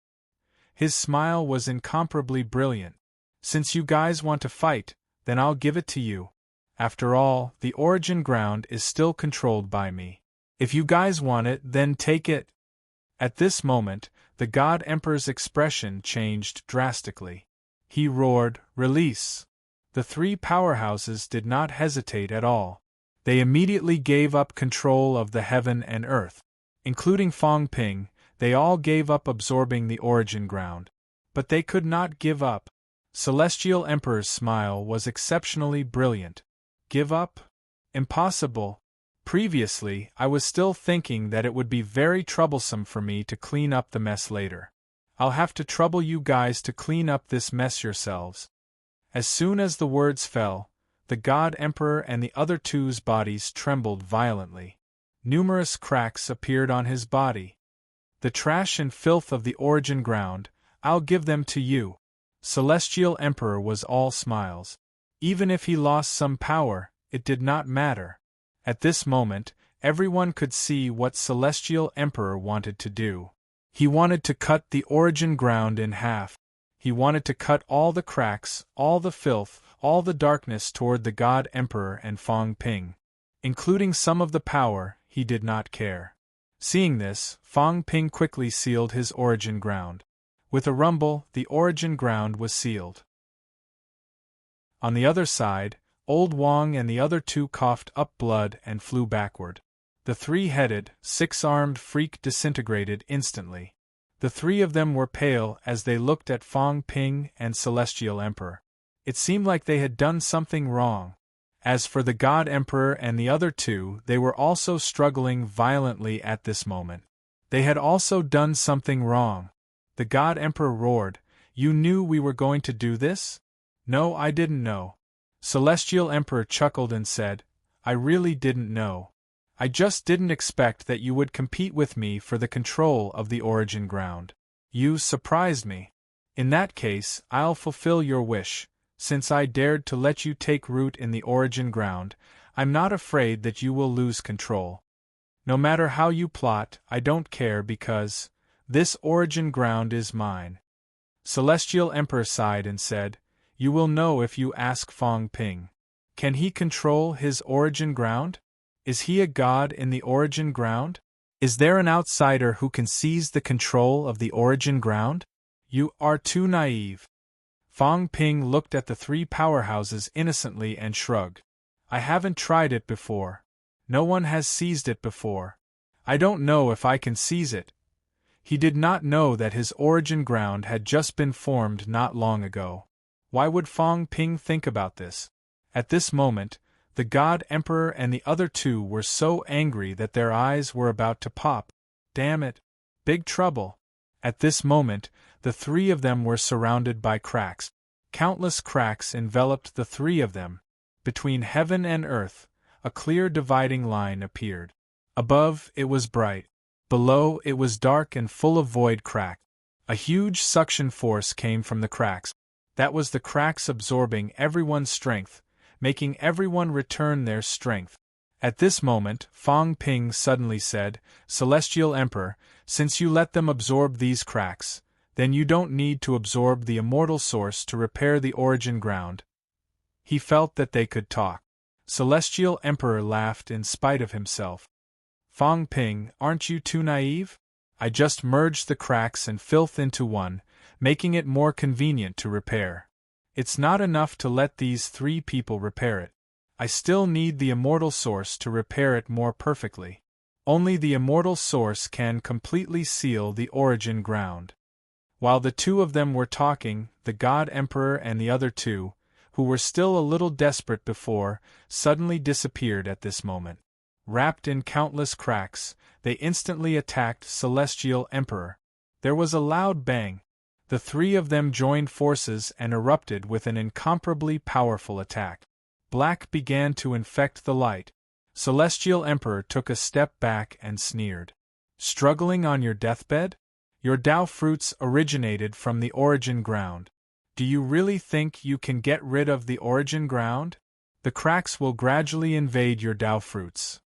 His smile was incomparably brilliant. Since you guys want to fight, then I'll give it to you. After all, the Origin Ground is still controlled by me. If you guys want it, then take it. At this moment, the God Emperor's expression changed drastically. He roared, "Release!" The 3 powerhouses did not hesitate at all. They immediately gave up control of the heaven and earth. Including Fong Ping, they all gave up absorbing the Origin Ground. But they could not give up. Celestial Emperor's smile was exceptionally brilliant. Give up? Impossible. Previously, I was still thinking that it would be very troublesome for me to clean up the mess later. I'll have to trouble you guys to clean up this mess yourselves. As soon as the words fell, the God Emperor and the other two's bodies trembled violently. Numerous cracks appeared on his body. The trash and filth of the origin ground, I'll give them to you. Celestial Emperor was all smiles. Even if he lost some power, it did not matter. At this moment, everyone could see what Celestial Emperor wanted to do. He wanted to cut the origin ground in half. He wanted to cut all the cracks, all the filth, all the darkness toward the God Emperor and Fong Ping. Including some of the power, he did not care. Seeing this, Fong Ping quickly sealed his origin ground. With a rumble, the origin ground was sealed. On the other side, Old Wang and the other two coughed up blood and flew backward. The three-headed, six-armed freak disintegrated instantly. The three of them were pale as they looked at Fong Ping and Celestial Emperor. It seemed like they had done something wrong. As for the God Emperor and the other two, they were also struggling violently at this moment. They had also done something wrong. The God Emperor roared, "You knew we were going to do this?" "No, I didn't know." Celestial Emperor chuckled and said, "I really didn't know. I just didn't expect that you would compete with me for the control of the origin ground. You surprised me. In that case, I'll fulfill your wish. Since I dared to let you take root in the origin ground, I'm not afraid that you will lose control. No matter how you plot, I don't care because this origin ground is mine." Celestial Emperor sighed and said, "You will know if you ask Fong Ping. Can he control his origin ground? Is he a god in the origin ground? Is there an outsider who can seize the control of the origin ground? You are too naive." Fong Ping looked at the three powerhouses innocently and shrugged. "I haven't tried it before. No one has seized it before. I don't know if I can seize it." He did not know that his origin ground had just been formed not long ago. Why would Fong Ping think about this? At this moment, the God Emperor and the other two were so angry that their eyes were about to pop. Damn it! Big trouble! At this moment, the three of them were surrounded by cracks. Countless cracks enveloped the three of them. Between heaven and earth, a clear dividing line appeared. Above, it was bright. Below, it was dark and full of void crack. A huge suction force came from the cracks. That was the cracks absorbing everyone's strength, making everyone return their strength. At this moment, Fong Ping suddenly said, "Celestial Emperor, since you let them absorb these cracks, then you don't need to absorb the immortal source to repair the origin ground." He felt that they could talk. Celestial Emperor laughed in spite of himself. "Fong Ping, aren't you too naive? I just merged the cracks and filth into one, making it more convenient to repair. It's not enough to let these three people repair it. I still need the immortal source to repair it more perfectly. Only the immortal source can completely seal the origin ground." While the two of them were talking, the God Emperor and the other two, who were still a little desperate before, suddenly disappeared at this moment. Wrapped in countless cracks, they instantly attacked Celestial Emperor. There was a loud bang. The three of them joined forces and erupted with an incomparably powerful attack. Black began to infect the light. Celestial Emperor took a step back and sneered. "Struggling on your deathbed? Your Tao fruits originated from the origin ground. Do you really think you can get rid of the origin ground? The cracks will gradually invade your Tao fruits.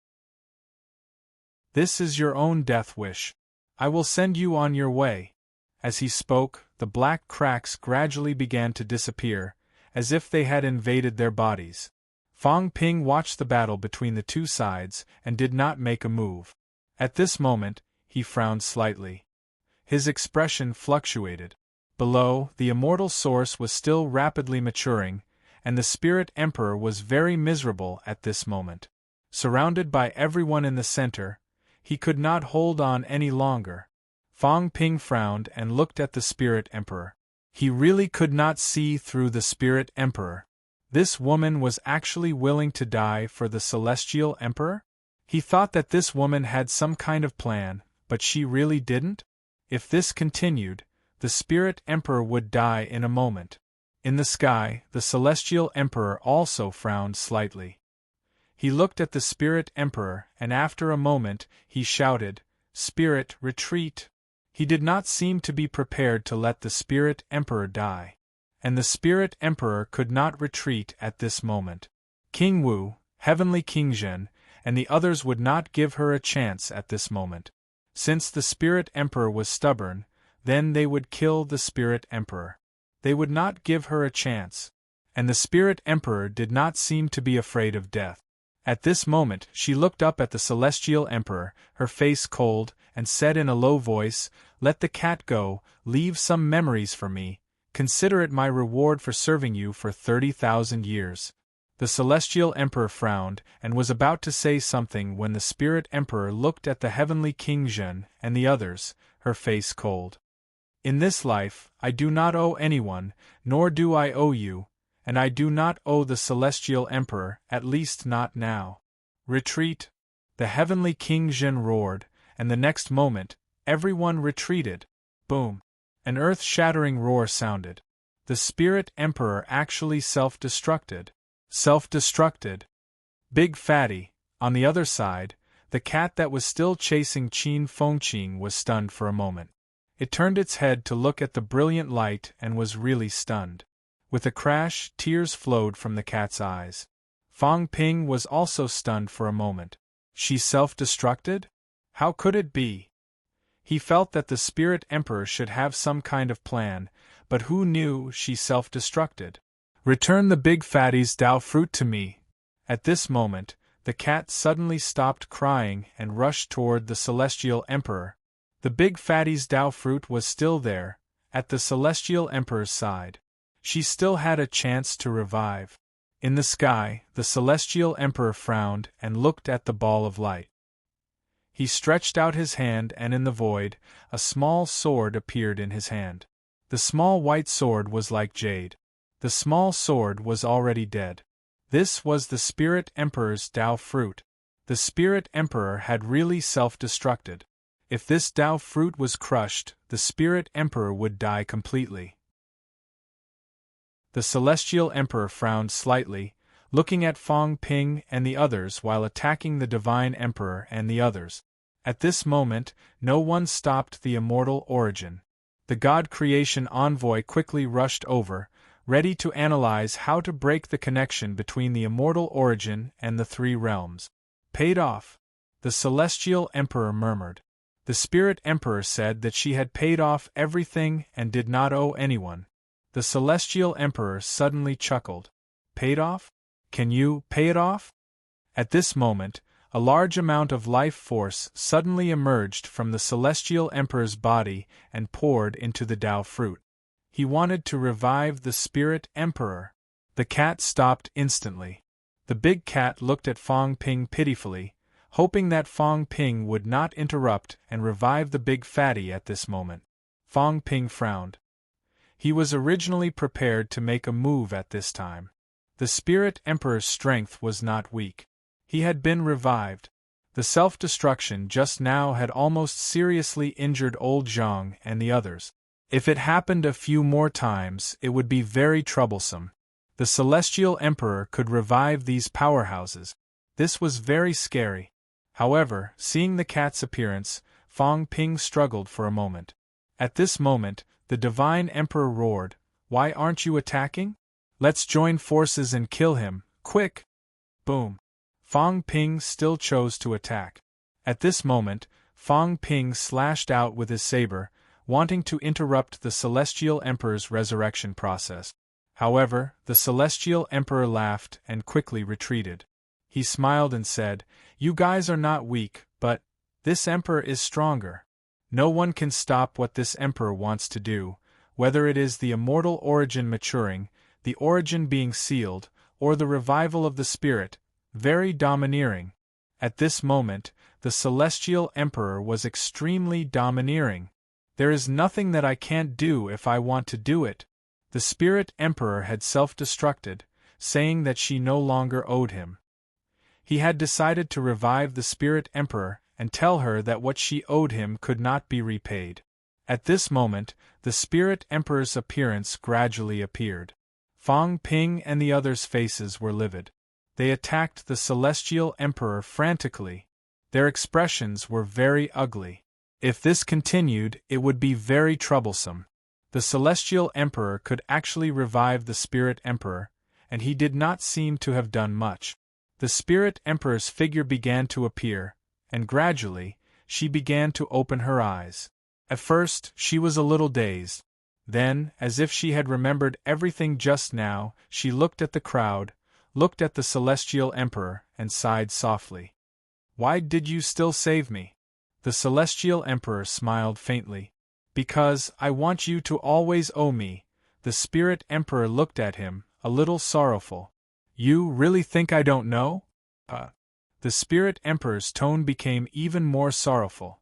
This is your own death wish. I will send you on your way." As he spoke, the black cracks gradually began to disappear, as if they had invaded their bodies. Fong Ping watched the battle between the two sides and did not make a move. At this moment, he frowned slightly. His expression fluctuated. Below, the immortal source was still rapidly maturing, and the Spirit Emperor was very miserable at this moment. Surrounded by everyone in the center, he could not hold on any longer. Fong Ping frowned and looked at the Spirit Emperor. He really could not see through the Spirit Emperor. This woman was actually willing to die for the Celestial Emperor? He thought that this woman had some kind of plan, but she really didn't? If this continued, the Spirit Emperor would die in a moment. In the sky, the Celestial Emperor also frowned slightly. He looked at the Spirit Emperor, and after a moment, he shouted, "Spirit, retreat!" He did not seem to be prepared to let the Spirit Emperor die. And the Spirit Emperor could not retreat at this moment. King Wu, Heavenly King Zhen, and the others would not give her a chance at this moment. Since the Spirit Emperor was stubborn, then they would kill the Spirit Emperor. They would not give her a chance. And the Spirit Emperor did not seem to be afraid of death. At this moment she looked up at the Celestial Emperor, her face cold, and said in a low voice, "Let the cat go, leave some memories for me. Consider it my reward for serving you for 30,000 years. The Celestial Emperor frowned, and was about to say something when the Spirit Emperor looked at the Heavenly King Zhen and the others, her face cold. "In this life, I do not owe anyone, nor do I owe you, and I do not owe the Celestial Emperor, at least not now. Retreat!" The Heavenly King Zhen roared, and the next moment, everyone retreated. Boom! An earth-shattering roar sounded. The Spirit Emperor actually self-destructed. Self-destructed. Big Fatty, on the other side, the cat that was still chasing Qin Fengqing was stunned for a moment. It turned its head to look at the brilliant light and was really stunned. With a crash, tears flowed from the cat's eyes. Fang Ping was also stunned for a moment. She self-destructed? How could it be? He felt that the Spirit Emperor should have some kind of plan, but who knew she self-destructed? "Return the Big Fatty's Dao fruit to me." At this moment, the cat suddenly stopped crying and rushed toward the Celestial Emperor. The Big Fatty's Dao fruit was still there, at the Celestial Emperor's side. She still had a chance to revive. In the sky, the Celestial Emperor frowned and looked at the ball of light. He stretched out his hand, and in the void, a small sword appeared in his hand. The small white sword was like jade. The small sword was already dead. This was the Spirit Emperor's Dao fruit. The Spirit Emperor had really self-destructed. If this Dao fruit was crushed, the Spirit Emperor would die completely. The Celestial Emperor frowned slightly, looking at Fang Ping and the others while attacking the Divine Emperor and the others. At this moment, no one stopped the immortal origin. The God Creation Envoy quickly rushed over, ready to analyze how to break the connection between the immortal origin and the three realms. "Paid off," the Celestial Emperor murmured. The Spirit Emperor said that she had paid off everything and did not owe anyone. The Celestial Emperor suddenly chuckled. "Paid off? Can you pay it off?" At this moment, a large amount of life force suddenly emerged from the Celestial Emperor's body and poured into the Dao fruit. He wanted to revive the Spirit Emperor. The cat stopped instantly. The big cat looked at Fang Ping pitifully, hoping that Fang Ping would not interrupt and revive the Big Fatty at this moment. Fang Ping frowned. He was originally prepared to make a move at this time. The Spirit Emperor's strength was not weak. He had been revived. The self-destruction just now had almost seriously injured old Zhang and the others. If it happened a few more times, it would be very troublesome. The Celestial Emperor could revive these powerhouses. This was very scary. However, seeing the cat's appearance, Fang Ping struggled for a moment. At this moment, the Divine Emperor roared, "Why aren't you attacking? Let's join forces and kill him, quick!" Boom! Fang Ping still chose to attack. At this moment, Fang Ping slashed out with his saber, wanting to interrupt the Celestial Emperor's resurrection process. However, the Celestial Emperor laughed and quickly retreated. He smiled and said, "You guys are not weak, but this Emperor is stronger. No one can stop what this Emperor wants to do, whether it is the immortal origin maturing, the origin being sealed, or the revival of the spirit, very domineering." At this moment, the Celestial Emperor was extremely domineering. There is nothing that I can't do if I want to do it. The Spirit Emperor had self-destructed, saying that she no longer owed him. He had decided to revive the Spirit Emperor and tell her that what she owed him could not be repaid. At this moment, the Spirit Emperor's appearance gradually appeared. Fang Ping and the others' faces were livid. They attacked the Celestial Emperor frantically. Their expressions were very ugly. If this continued, it would be very troublesome. The Celestial Emperor could actually revive the Spirit Emperor, and he did not seem to have done much. The Spirit Emperor's figure began to appear, and gradually, she began to open her eyes. At first, she was a little dazed. Then, as if she had remembered everything just now, she looked at the crowd, looked at the Celestial Emperor, and sighed softly. "Why did you still save me?" The Celestial Emperor smiled faintly. "Because I want you to always owe me." The Spirit Emperor looked at him, a little sorrowful. "You really think I don't know?" The Spirit Emperor's tone became even more sorrowful.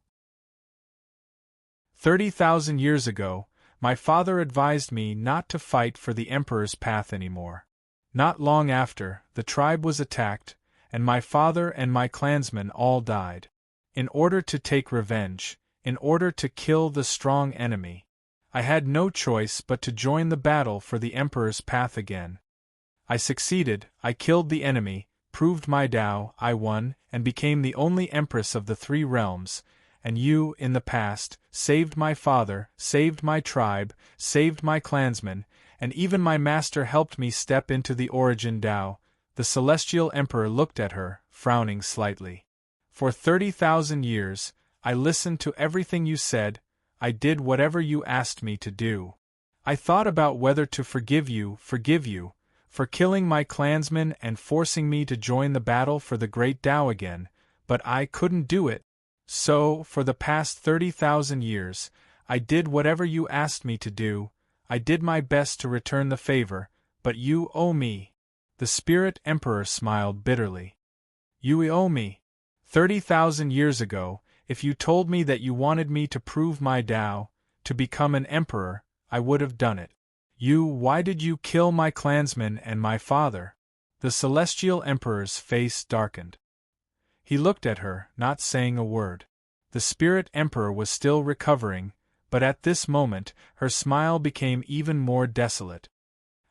30,000 years ago, my father advised me not to fight for the Emperor's path anymore. Not long after, the tribe was attacked, and my father and my clansmen all died. In order to take revenge, in order to kill the strong enemy, I had no choice but to join the battle for the Emperor's path again. I succeeded, I killed the enemy, proved my Tao, I won, and became the only Empress of the Three Realms, and you, in the past, saved my father, saved my tribe, saved my clansmen, and even my master helped me step into the origin Tao. The Celestial Emperor looked at her, frowning slightly. For 30,000 years, I listened to everything you said, I did whatever you asked me to do. I thought about whether to forgive you, for killing my clansmen and forcing me to join the battle for the great Tao again, but I couldn't do it. So, for the past 30,000 years, I did whatever you asked me to do, I did my best to return the favor, but you owe me. The Spirit Emperor smiled bitterly. You owe me. 30,000 years ago, if you told me that you wanted me to prove my Tao, to become an emperor, I would have done it. Why did you kill my clansmen and my father? The Celestial Emperor's face darkened. He looked at her, not saying a word. The Spirit Emperor was still recovering, but at this moment, her smile became even more desolate.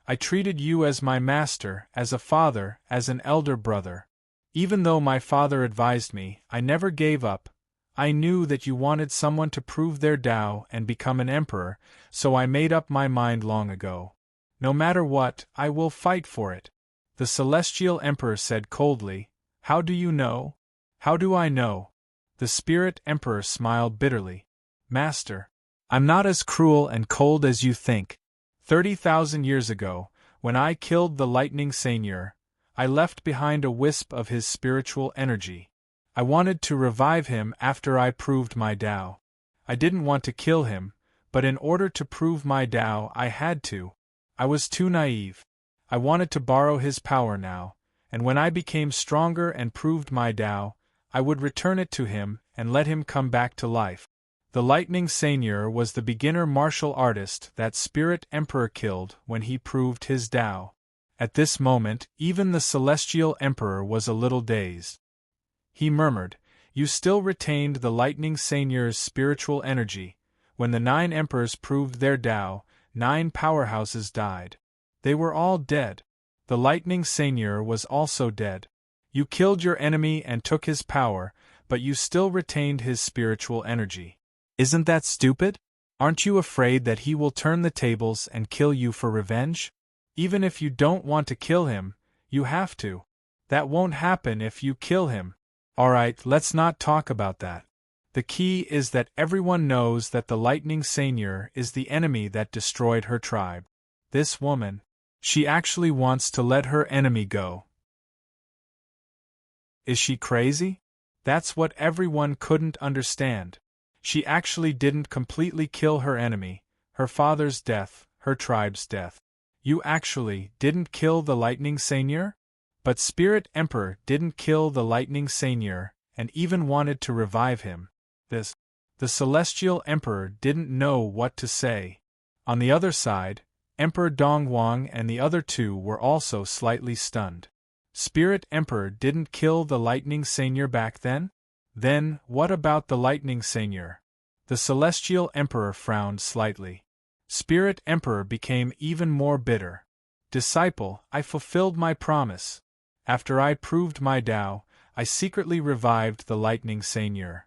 I treated you as my master, as a father, as an elder brother. Even though my father advised me, I never gave up. I knew that you wanted someone to prove their Tao and become an emperor, so I made up my mind long ago. No matter what, I will fight for it. The Celestial Emperor said coldly, How do you know? How do I know? The Spirit Emperor smiled bitterly. Master, I'm not as cruel and cold as you think. 30,000 years ago, when I killed the Lightning Seigneur, I left behind a wisp of his spiritual energy. I wanted to revive him after I proved my Tao. I didn't want to kill him, but in order to prove my Tao I had to. I was too naive. I wanted to borrow his power now, and when I became stronger and proved my Tao, I would return it to him and let him come back to life. The Lightning Seigneur was the beginner martial artist that Spirit Emperor killed when he proved his Tao. At this moment, even the Celestial Emperor was a little dazed. He murmured, You still retained the Lightning Seigneur's spiritual energy. When the 9 emperors proved their Tao, 9 powerhouses died. They were all dead. The Lightning Seigneur was also dead. You killed your enemy and took his power, but you still retained his spiritual energy. Isn't that stupid? Aren't you afraid that he will turn the tables and kill you for revenge? Even if you don't want to kill him, you have to. That won't happen if you kill him. Alright, let's not talk about that. The key is that everyone knows that the Lightning Seigneur is the enemy that destroyed her tribe. This woman, she actually wants to let her enemy go. Is she crazy? That's what everyone couldn't understand. She actually didn't completely kill her enemy, her father's death, her tribe's death. You actually didn't kill the Lightning Seigneur? But Spirit Emperor didn't kill the Lightning Seigneur, and even wanted to revive him. The Celestial Emperor didn't know what to say. On the other side, Emperor Dongwang and the other two were also slightly stunned. Spirit Emperor didn't kill the Lightning Seigneur back then? Then, what about the Lightning Seigneur? The Celestial Emperor frowned slightly. Spirit Emperor became even more bitter. Disciple, I fulfilled my promise. After I proved my Tao, I secretly revived the Lightning Seigneur.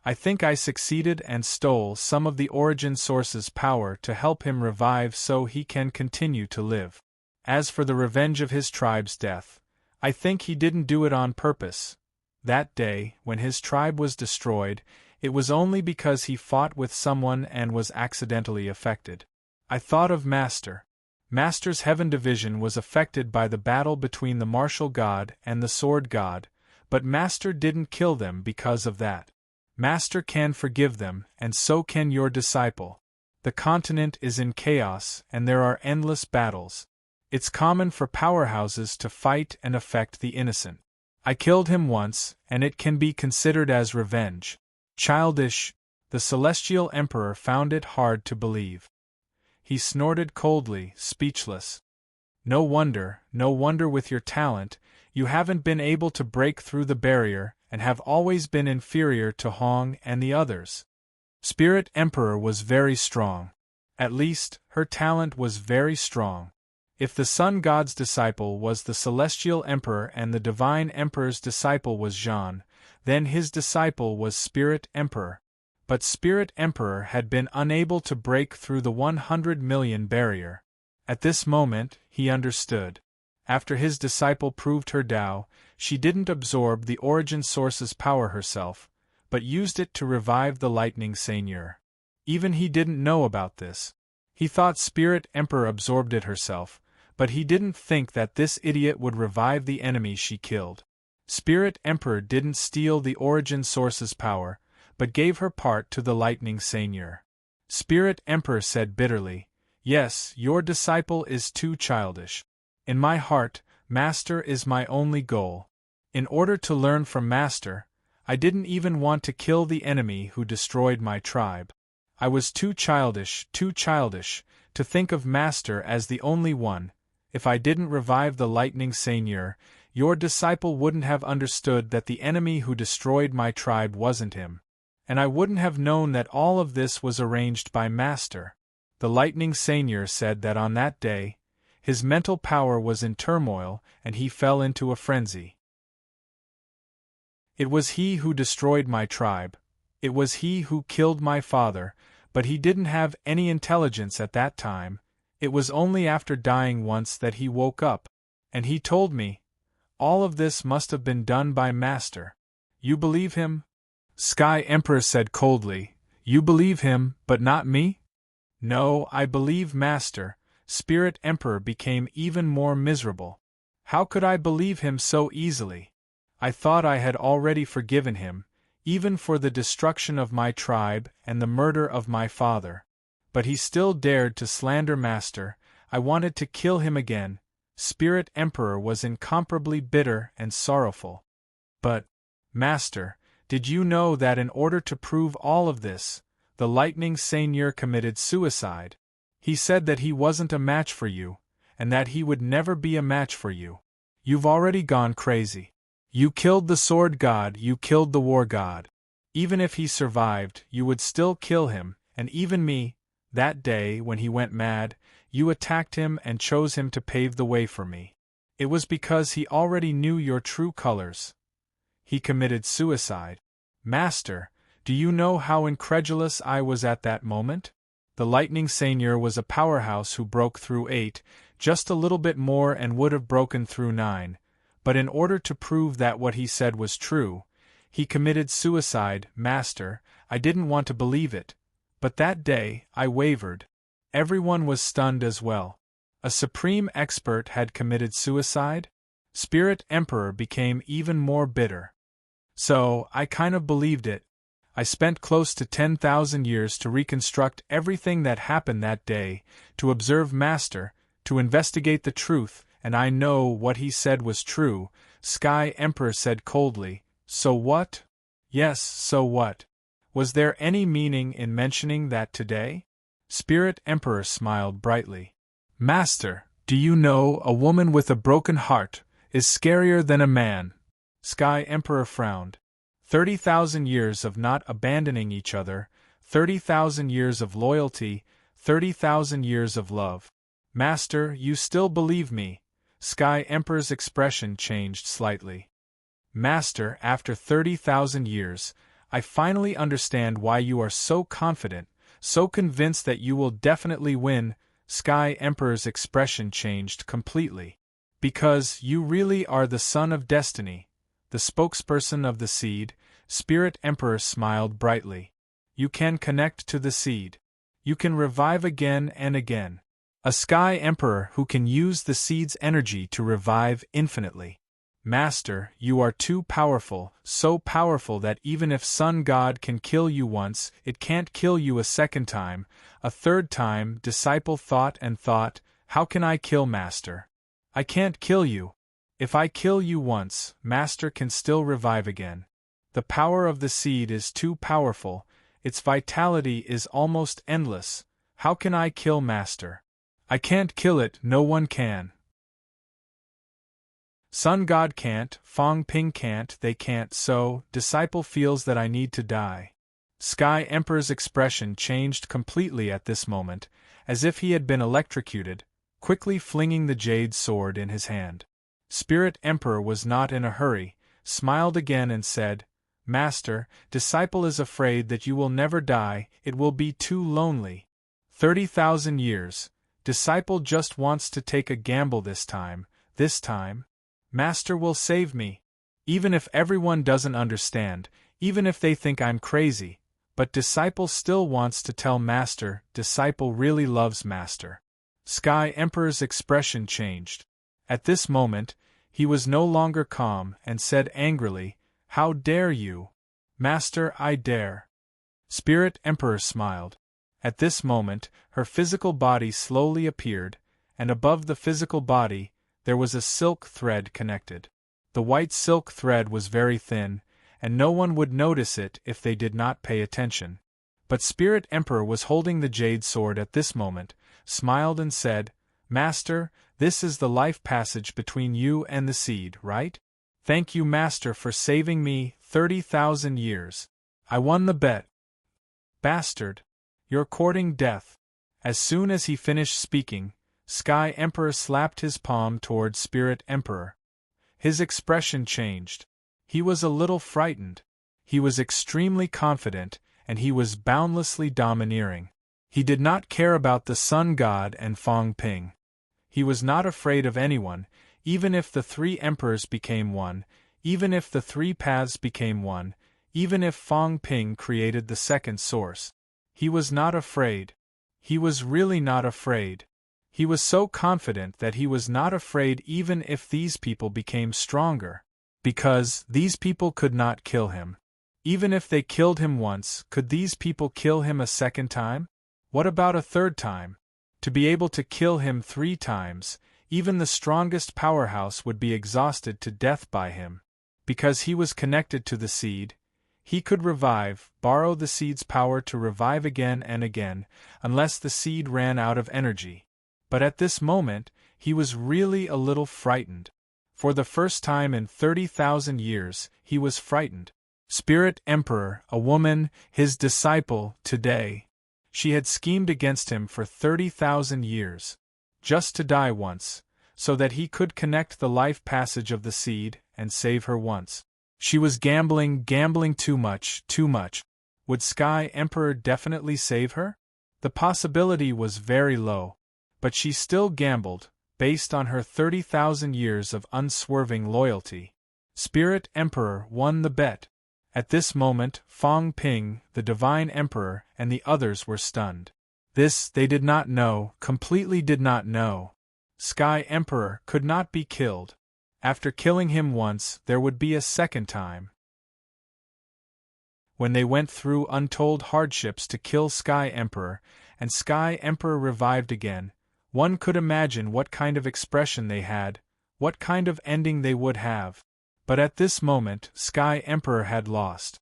I think I succeeded and stole some of the origin source's power to help him revive so he can continue to live. As for the revenge of his tribe's death, I think he didn't do it on purpose. That day, when his tribe was destroyed, it was only because he fought with someone and was accidentally affected. I thought of Master. Master's heaven division was affected by the battle between the martial god and the sword god, but Master didn't kill them because of that. Master can forgive them, and so can your disciple. The continent is in chaos and there are endless battles. It's common for powerhouses to fight and affect the innocent. I killed him once, and it can be considered as revenge. Childish. The Celestial Emperor found it hard to believe. He snorted coldly, speechless. No wonder with your talent, you haven't been able to break through the barrier and have always been inferior to Hong and the others. Spirit Emperor was very strong. At least, her talent was very strong. If the Sun God's disciple was the Celestial Emperor and the Divine Emperor's disciple was Jean, then his disciple was Spirit Emperor. But Spirit Emperor had been unable to break through the 100 million barrier. At this moment, he understood. After his disciple proved her Tao, she didn't absorb the origin source's power herself, but used it to revive the Lightning Seigneur. Even he didn't know about this. He thought Spirit Emperor absorbed it herself, but he didn't think that this idiot would revive the enemy she killed. Spirit Emperor didn't steal the origin source's power, but gave her part to the Lightning Seigneur. Spirit Emperor said bitterly, "Yes, your disciple is too childish. In my heart, Master is my only goal. In order to learn from Master, I didn't even want to kill the enemy who destroyed my tribe. I was too childish to think of Master as the only one. If I didn't revive the Lightning Seigneur, your disciple wouldn't have understood that the enemy who destroyed my tribe wasn't him. And I wouldn't have known that all of this was arranged by Master." The Lightning Seigneur said that on that day, his mental power was in turmoil and he fell into a frenzy. It was he who destroyed my tribe. It was he who killed my father, but he didn't have any intelligence at that time. It was only after dying once that he woke up, and he told me, all of this must have been done by Master. You believe him? Sky Emperor said coldly, "You believe him, but not me?" "No, I believe Master." Spirit Emperor became even more miserable. How could I believe him so easily? I thought I had already forgiven him, even for the destruction of my tribe and the murder of my father. But he still dared to slander Master. I wanted to kill him again. Spirit Emperor was incomparably bitter and sorrowful. But, Master, did you know that in order to prove all of this, the Lightning Seigneur committed suicide? He said that he wasn't a match for you, and that he would never be a match for you. You've already gone crazy. You killed the sword god, you killed the war god. Even if he survived, you would still kill him, and even me. That day, when he went mad, you attacked him and chose him to pave the way for me. It was because he already knew your true colors. He committed suicide. Master, do you know how incredulous I was at that moment? The Lightning Seigneur was a powerhouse who broke through 8, just a little bit more and would have broken through 9, but in order to prove that what he said was true, he committed suicide. Master, I didn't want to believe it. But that day, I wavered. Everyone was stunned as well. A supreme expert had committed suicide? Spirit Emperor became even more bitter. So, I kind of believed it. I spent close to 10,000 years to reconstruct everything that happened that day, to observe Master, to investigate the truth, and I know what he said was true. Sky Emperor said coldly, "So what?" "Yes, so what? Was there any meaning in mentioning that today? Spirit Emperor smiled brightly. Master, do you know a woman with a broken heart is scarier than a man? Sky Emperor frowned. 30,000 years of not abandoning each other, 30,000 years of loyalty, 30,000 years of love. Master, you still believe me? Sky Emperor's expression changed slightly. Master, after 30,000 years, I finally understand why you are so confident, so convinced that you will definitely win. Sky Emperor's expression changed completely. Because you really are the son of destiny, the spokesperson of the seed. Spirit Emperor smiled brightly. You can connect to the seed. You can revive again and again. A Sky Emperor who can use the seed's energy to revive infinitely. Master, you are too powerful, so powerful that even if Sun God can kill you once, it can't kill you a second time, a third time. Disciple thought, how can I kill Master? I can't kill you. If I kill you once, Master can still revive again. The power of the seed is too powerful, its vitality is almost endless. How can I kill Master? I can't kill it, no one can. Sun God can't, Fong Ping can't, they can't, so, disciple feels that I need to die. Sky Emperor's expression changed completely at this moment, as if he had been electrocuted, quickly flinging the jade sword in his hand. Spirit Emperor was not in a hurry, smiled again and said, Master, disciple is afraid that you will never die, it will be too lonely. 30,000 years, disciple just wants to take a gamble this time. Master will save me. Even if everyone doesn't understand, even if they think I'm crazy, but disciple still wants to tell Master, disciple really loves Master. Sky Emperor's expression changed. At this moment, he was no longer calm and said angrily, How dare you? Master, I dare. Spirit Emperor smiled. At this moment, her physical body slowly appeared, and above the physical body, there was a silk thread connected. The white silk thread was very thin, and no one would notice it if they did not pay attention. But Spirit Emperor was holding the jade sword at this moment, smiled and said, Master, this is the life passage between you and the seed, right? Thank you, Master, for saving me 30,000 years. I won the bet. Bastard. You're courting death. As soon as he finished speaking, Sky Emperor slapped his palm towards Spirit Emperor. His expression changed. He was a little frightened. He was extremely confident, and he was boundlessly domineering. He did not care about the Sun God and Fong Ping. He was not afraid of anyone, even if the three emperors became one, even if the three paths became one, even if Fong Ping created the second source. He was not afraid. He was really not afraid. He was so confident that he was not afraid even if these people became stronger. Because these people could not kill him. Even if they killed him once, could these people kill him a second time? What about a third time? To be able to kill him 3 times, even the strongest powerhouse would be exhausted to death by him. Because he was connected to the seed, he could revive, borrow the seed's power to revive again and again, unless the seed ran out of energy. But at this moment, he was really a little frightened. For the first time in 30,000 years, he was frightened. Spirit Emperor, a woman, his disciple, today. She had schemed against him for 30,000 years. Just to die once, so that he could connect the life passage of the seed, and save her once. She was gambling too much. Would Sky Emperor definitely save her? The possibility was very low. But she still gambled, based on her 30,000 years of unswerving loyalty. Spirit Emperor won the bet. At this moment, Fong Ping, the Divine Emperor, and the others were stunned. This they did not know, completely did not know. Sky Emperor could not be killed. After killing him once, there would be a second time. When they went through untold hardships to kill Sky Emperor, and Sky Emperor revived again, one could imagine what kind of expression they had, what kind of ending they would have. But at this moment, Sky Emperor had lost.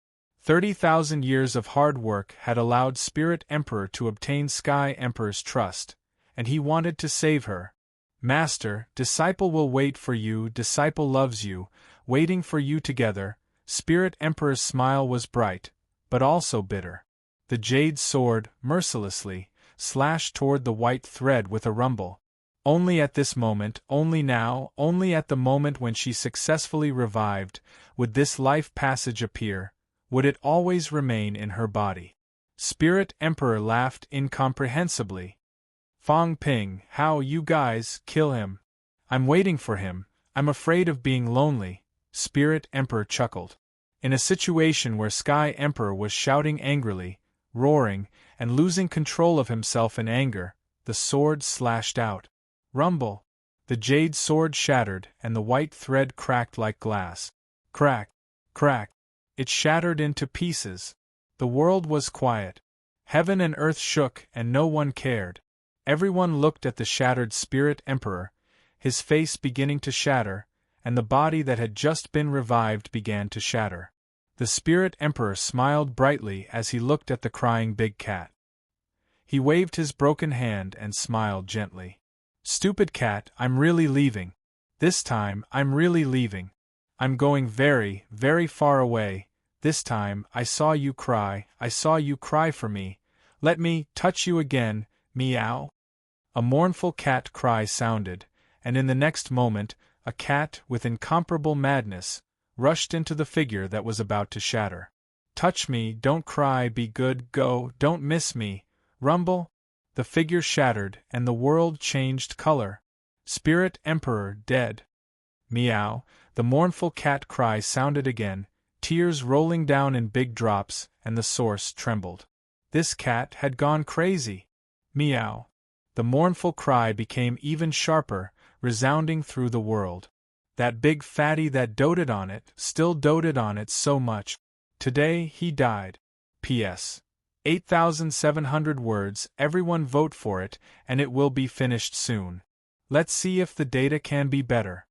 30,000 years of hard work had allowed Spirit Emperor to obtain Sky Emperor's trust, and he wanted to save her. Master, disciple will wait for you, disciple loves you, waiting for you together. Spirit Emperor's smile was bright, but also bitter. The jade sword, mercilessly, slashed toward the white thread with a rumble. Only at this moment, only now, only at the moment when she successfully revived, would this life passage appear, would it always remain in her body. Spirit Emperor laughed incomprehensibly. Fang Ping, how you guys kill him? I'm waiting for him, I'm afraid of being lonely, Spirit Emperor chuckled. In a situation where Sky Emperor was shouting angrily, roaring, and losing control of himself in anger, the sword slashed out. Rumble! The jade sword shattered and the white thread cracked like glass. Crack! Crack! It shattered into pieces. The world was quiet. Heaven and earth shook and no one cared. Everyone looked at the shattered Spirit Emperor, his face beginning to shatter, and the body that had just been revived began to shatter. The Spirit Emperor smiled brightly as he looked at the crying big cat. He waved his broken hand and smiled gently. Stupid cat, I'm really leaving. This time, I'm really leaving. I'm going very, very far away. This time, I saw you cry for me. Let me touch you again, meow. A mournful cat cry sounded, and in the next moment, a cat with incomparable madness rushed into the figure that was about to shatter. Touch me, don't cry, be good, go, don't miss me. Rumble! The figure shattered and the world changed color. Spirit Emperor dead. Meow! The mournful cat cry sounded again, tears rolling down in big drops, and the source trembled. This cat had gone crazy. Meow! The mournful cry became even sharper, resounding through the world. That big fatty that doted on it, still doted on it so much. Today he died. P.S. 8,700 words, everyone vote for it, and it will be finished soon. Let's see if the data can be better.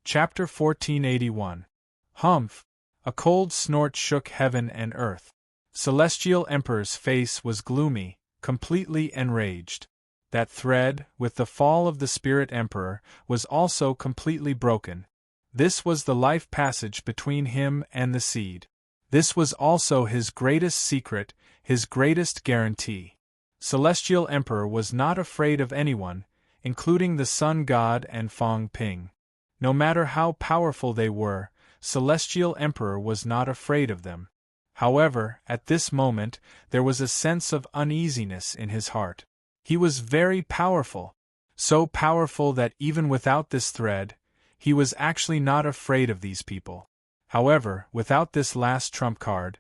Chapter 1481. Humph! A cold snort shook heaven and earth. Celestial Emperor's face was gloomy, completely enraged. That thread, with the fall of the Spirit Emperor, was also completely broken. This was the life passage between him and the seed. This was also his greatest secret, his greatest guarantee. Celestial Emperor was not afraid of anyone, including the Sun God and Fang Ping. No matter how powerful they were, Celestial Emperor was not afraid of them. However, at this moment, there was a sense of uneasiness in his heart. He was very powerful, so powerful that even without this thread, he was actually not afraid of these people. However, without this last trump card,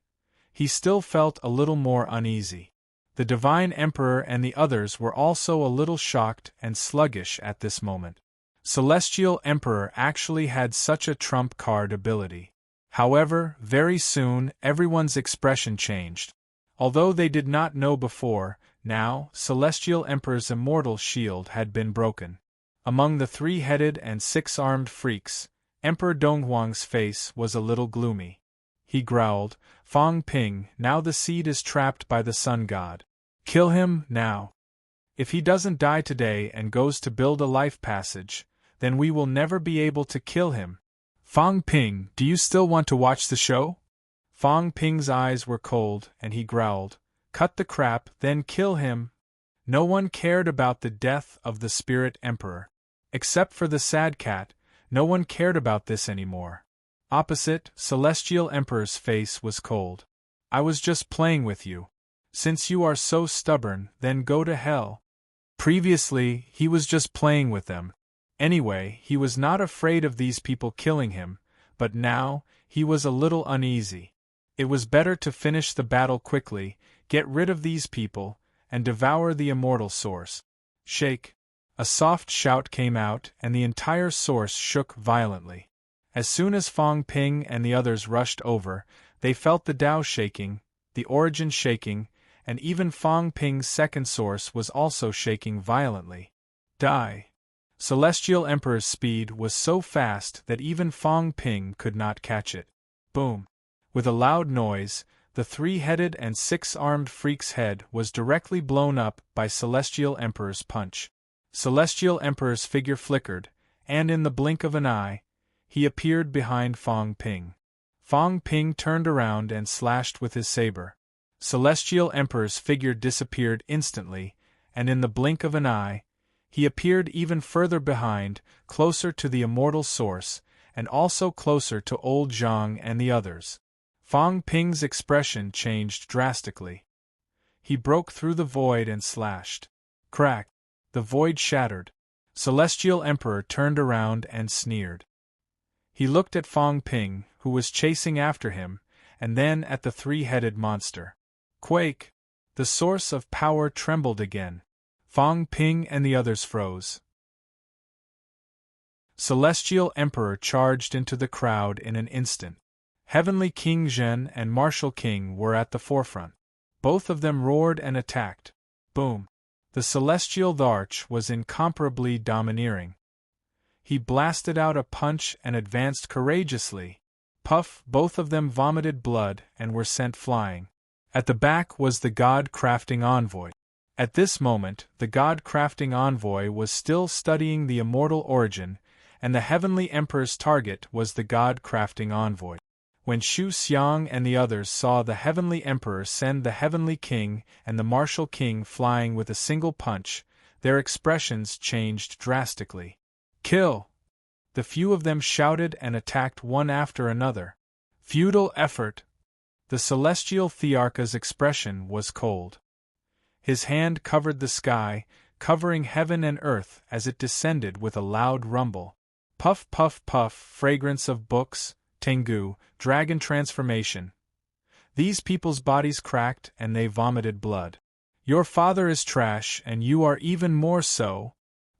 he still felt a little more uneasy. The Divine Emperor and the others were also a little shocked and sluggish at this moment. Celestial Emperor actually had such a trump card ability. However, very soon, everyone's expression changed. Although they did not know before, now, Celestial Emperor's immortal shield had been broken. Among the three-headed and six-armed freaks, Emperor Donghuang's face was a little gloomy. He growled, Fang Ping, now the seed is trapped by the Sun God. Kill him, now. If he doesn't die today and goes to build a life passage, then we will never be able to kill him. Fang Ping, do you still want to watch the show? Fang Ping's eyes were cold, and he growled, Cut the crap, then kill him. No one cared about the death of the Spirit Emperor. Except for the sad cat, no one cared about this anymore. Opposite, Celestial Emperor's face was cold. I was just playing with you. Since you are so stubborn, then go to hell. Previously, he was just playing with them. Anyway, he was not afraid of these people killing him, but now, he was a little uneasy. It was better to finish the battle quickly, get rid of these people, and devour the immortal source. Shake! A soft shout came out, and the entire source shook violently. As soon as Fang Ping and the others rushed over, they felt the Tao shaking, the origin shaking, and even Fang Ping's second source was also shaking violently. Die! Celestial Emperor's speed was so fast that even Fong Ping could not catch it. Boom! With a loud noise, the three-headed and six-armed freak's head was directly blown up by Celestial Emperor's punch. Celestial Emperor's figure flickered, and in the blink of an eye, he appeared behind Fong Ping. Fong Ping turned around and slashed with his saber. Celestial Emperor's figure disappeared instantly, and in the blink of an eye, he appeared even further behind, closer to the immortal source, and also closer to old Zhang and the others. Fong Ping's expression changed drastically. He broke through the void and slashed. Crack! The void shattered. Celestial Emperor turned around and sneered. He looked at Fong Ping, who was chasing after him, and then at the three-headed monster. Quake! The source of power trembled again. Fong Ping and the others froze. Celestial Emperor charged into the crowd in an instant. Heavenly King Zhen and Martial King were at the forefront. Both of them roared and attacked. Boom! The Celestial Arch was incomparably domineering. He blasted out a punch and advanced courageously. Puff! Both of them vomited blood and were sent flying. At the back was the God-crafting envoy. At this moment, the God-crafting envoy was still studying the immortal origin, and the Heavenly Emperor's target was the God-crafting envoy. When Xu Xiang and the others saw the Heavenly Emperor send the Heavenly King and the Martial King flying with a single punch, their expressions changed drastically. Kill! The few of them shouted and attacked one after another. Futile effort! The Celestial Thearcha's expression was cold. His hand covered the sky, covering heaven and earth as it descended with a loud rumble. Puff, puff, puff, fragrance of books, Tengu, dragon transformation. These people's bodies cracked and they vomited blood. Your father is trash and you are even more so.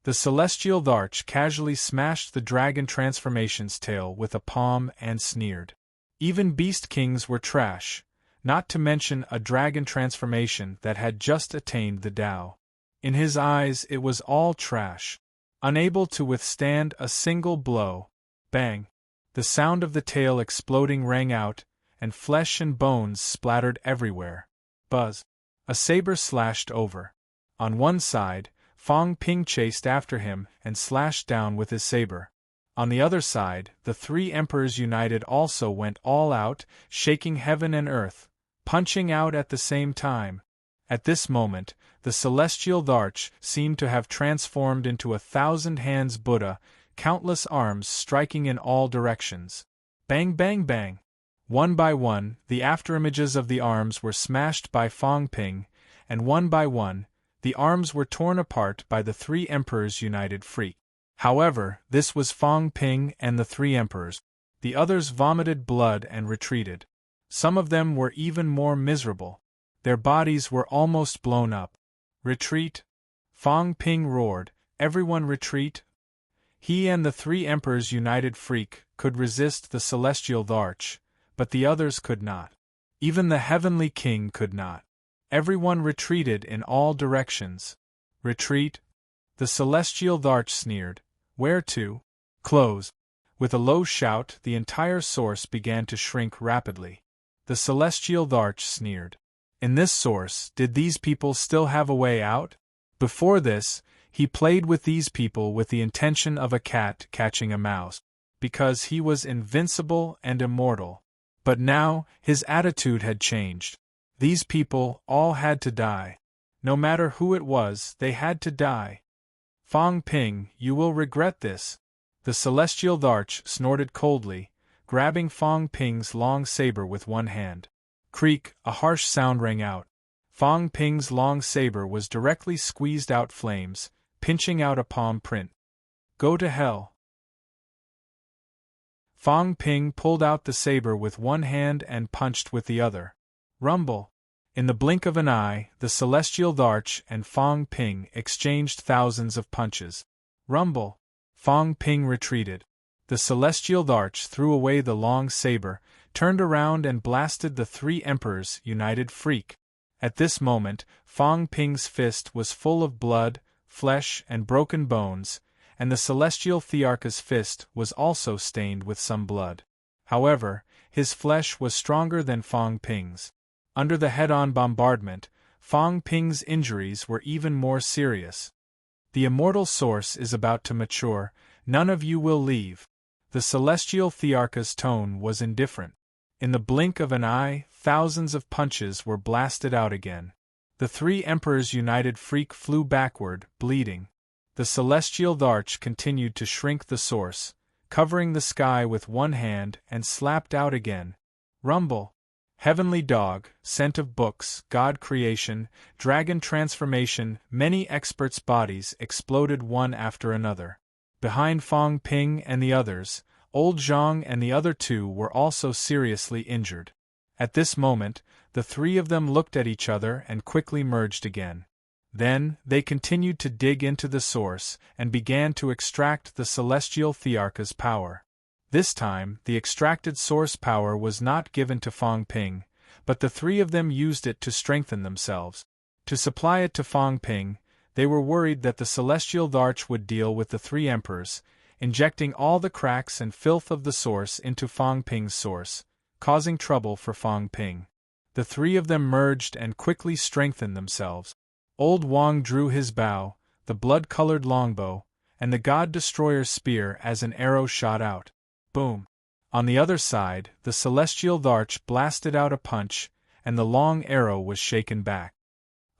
The Celestial Arch casually smashed the dragon transformation's tail with a palm and sneered. Even beast kings were trash, not to mention a dragon transformation that had just attained the Tao. In his eyes it was all trash. Unable to withstand a single blow. Bang! The sound of the tail exploding rang out, and flesh and bones splattered everywhere. Buzz! A saber slashed over. On one side, Fong Ping chased after him and slashed down with his saber. On the other side, the three emperors united also went all out, shaking heaven and earth, punching out at the same time. At this moment, the Celestial Arch seemed to have transformed into 1,000 hands Buddha, countless arms striking in all directions. Bang bang bang! One by one, the afterimages of the arms were smashed by Fong Ping, and one by one, the arms were torn apart by the three emperors united freak. However, this was Fong Ping and the three emperors. The others vomited blood and retreated. Some of them were even more miserable. Their bodies were almost blown up. Retreat! Fong Ping roared, everyone retreat! He and the three emperors united freak could resist the Celestial Arch, but the others could not. Even the Heavenly King could not. Everyone retreated in all directions. Retreat! The Celestial Arch sneered. Where to? Close! With a low shout, the entire source began to shrink rapidly. The Celestial Arch sneered. In this source, did these people still have a way out? Before this, he played with these people with the intention of a cat catching a mouse, because he was invincible and immortal. But now, his attitude had changed. These people all had to die. No matter who it was, they had to die. Fong Ping, you will regret this. The Celestial Arch snorted coldly, grabbing Fong Ping's long saber with one hand. Creak! A harsh sound rang out. Fong Ping's long saber was directly squeezed out flames, pinching out a palm print. Go to hell! Fong Ping pulled out the saber with one hand and punched with the other. Rumble! In the blink of an eye, the Celestial Arch and Fong Ping exchanged thousands of punches. Rumble! Fong Ping retreated. The Celestial Arch threw away the long saber, turned around and blasted the three emperors united freak. At this moment, Fong Ping's fist was full of blood, flesh and broken bones, and the celestial Thearcha's fist was also stained with some blood. However, his flesh was stronger than Fang Ping's. Under the head-on bombardment, Fang Ping's injuries were even more serious. The immortal source is about to mature, none of you will leave. The celestial Thearcha's tone was indifferent. In the blink of an eye, thousands of punches were blasted out again. The three emperors' united freak flew backward, bleeding. The celestial Tharch continued to shrink the source, covering the sky with one hand, and slapped out again. Rumble. Heavenly dog, scent of books, god creation, dragon transformation, many experts' bodies exploded one after another. Behind Fang Ping and the others, Old Zhang and the other two were also seriously injured. At this moment, the three of them looked at each other and quickly merged again. Then, they continued to dig into the source and began to extract the celestial Thearcha's power. This time, the extracted source power was not given to Fang Ping, but the three of them used it to strengthen themselves. To supply it to Fang Ping, they were worried that the celestial Tharch would deal with the three emperors, injecting all the cracks and filth of the source into Fang Ping's source, causing trouble for Fang Ping. The three of them merged and quickly strengthened themselves. Old Wang drew his bow, the blood-colored longbow, and the god-destroyer's spear as an arrow shot out. Boom! On the other side, the celestial Tharch blasted out a punch, and the long arrow was shaken back.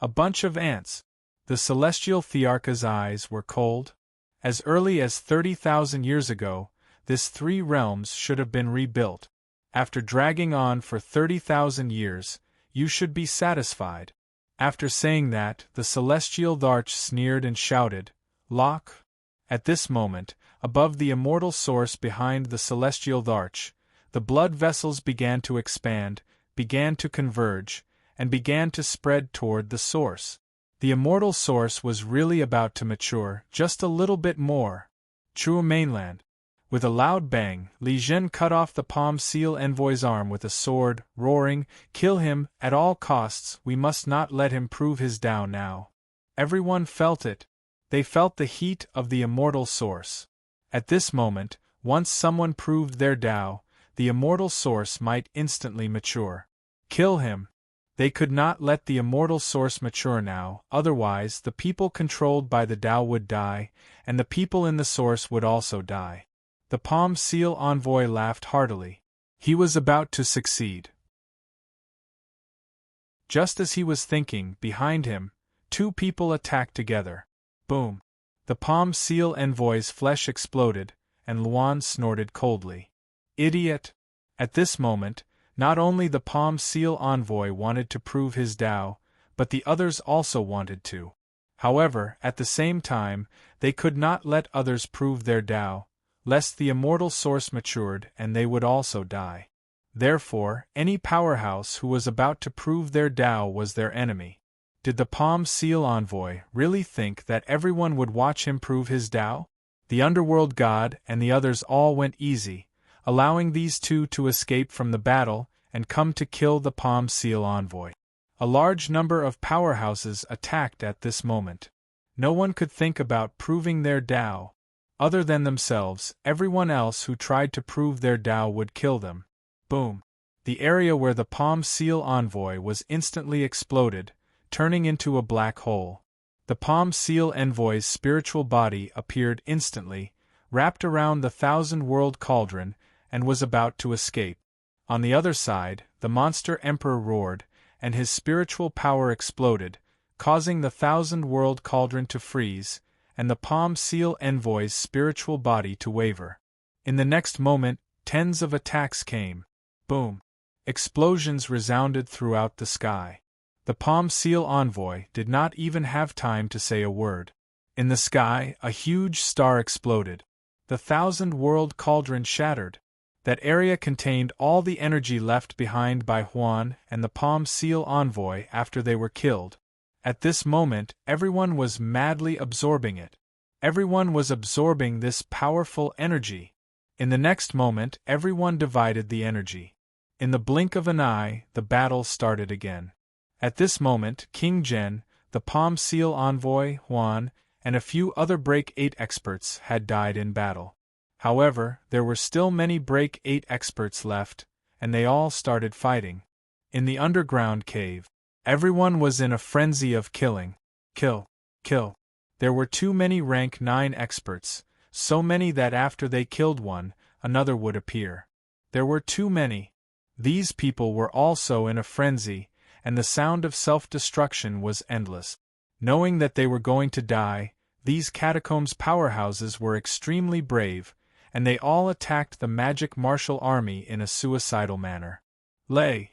A bunch of ants. The celestial Thearcha's eyes were cold. As early as 30,000 years ago, this three realms should have been rebuilt. After dragging on for 30,000 years, you should be satisfied. After saying that, the celestial Tharch sneered and shouted, "Lock!" At this moment, above the immortal source behind the celestial Tharch, the blood vessels began to expand, began to converge, and began to spread toward the source. The immortal source was really about to mature, just a little bit more. True mainland. With a loud bang, Li Zhen cut off the Palm Seal envoy's arm with a sword, roaring, "Kill him, at all costs, we must not let him prove his Tao now." Everyone felt it. They felt the heat of the immortal source. At this moment, once someone proved their Tao, the immortal source might instantly mature. Kill him. They could not let the immortal source mature now, otherwise the people controlled by the Tao would die, and the people in the source would also die. The Palm Seal envoy laughed heartily. He was about to succeed. Just as he was thinking, behind him, two people attacked together. Boom! The Palm Seal envoy's flesh exploded, and Luan snorted coldly. Idiot! At this moment, not only the Palm Seal envoy wanted to prove his Tao, but the others also wanted to. However, at the same time, they could not let others prove their Tao, lest the immortal source matured and they would also die. Therefore, any powerhouse who was about to prove their Tao was their enemy. Did the Palm Seal envoy really think that everyone would watch him prove his Tao? The underworld god and the others all went easy, allowing these two to escape from the battle and come to kill the Palm Seal envoy. A large number of powerhouses attacked at this moment. No one could think about proving their Tao. Other than themselves, everyone else who tried to prove their Tao would kill them. Boom! The area where the Palm Seal envoy was instantly exploded, turning into a black hole. The Palm Seal envoy's spiritual body appeared instantly, wrapped around the thousand-world cauldron, and was about to escape. On the other side, the monster emperor roared, and his spiritual power exploded, causing the thousand-world cauldron to freeze, and the Palm Seal envoy's spiritual body to waver. In the next moment, tens of attacks came. Boom! Explosions resounded throughout the sky. The Palm Seal envoy did not even have time to say a word. In the sky, a huge star exploded. The thousand-world cauldron shattered. That area contained all the energy left behind by Huan and the Palm Seal envoy after they were killed. At this moment, everyone was madly absorbing it. Everyone was absorbing this powerful energy. In the next moment, everyone divided the energy. In the blink of an eye, the battle started again. At this moment, King Zhen, the Palm Seal envoy, Huan, and a few other Break 8 experts had died in battle. However, there were still many Break 8 experts left, and they all started fighting. In the underground cave, everyone was in a frenzy of killing. Kill. Kill. There were too many rank 9 experts, so many that after they killed one, another would appear. There were too many. These people were also in a frenzy, and the sound of self-destruction was endless. Knowing that they were going to die, these catacombs powerhouses were extremely brave, and they all attacked the magic martial army in a suicidal manner. Lei!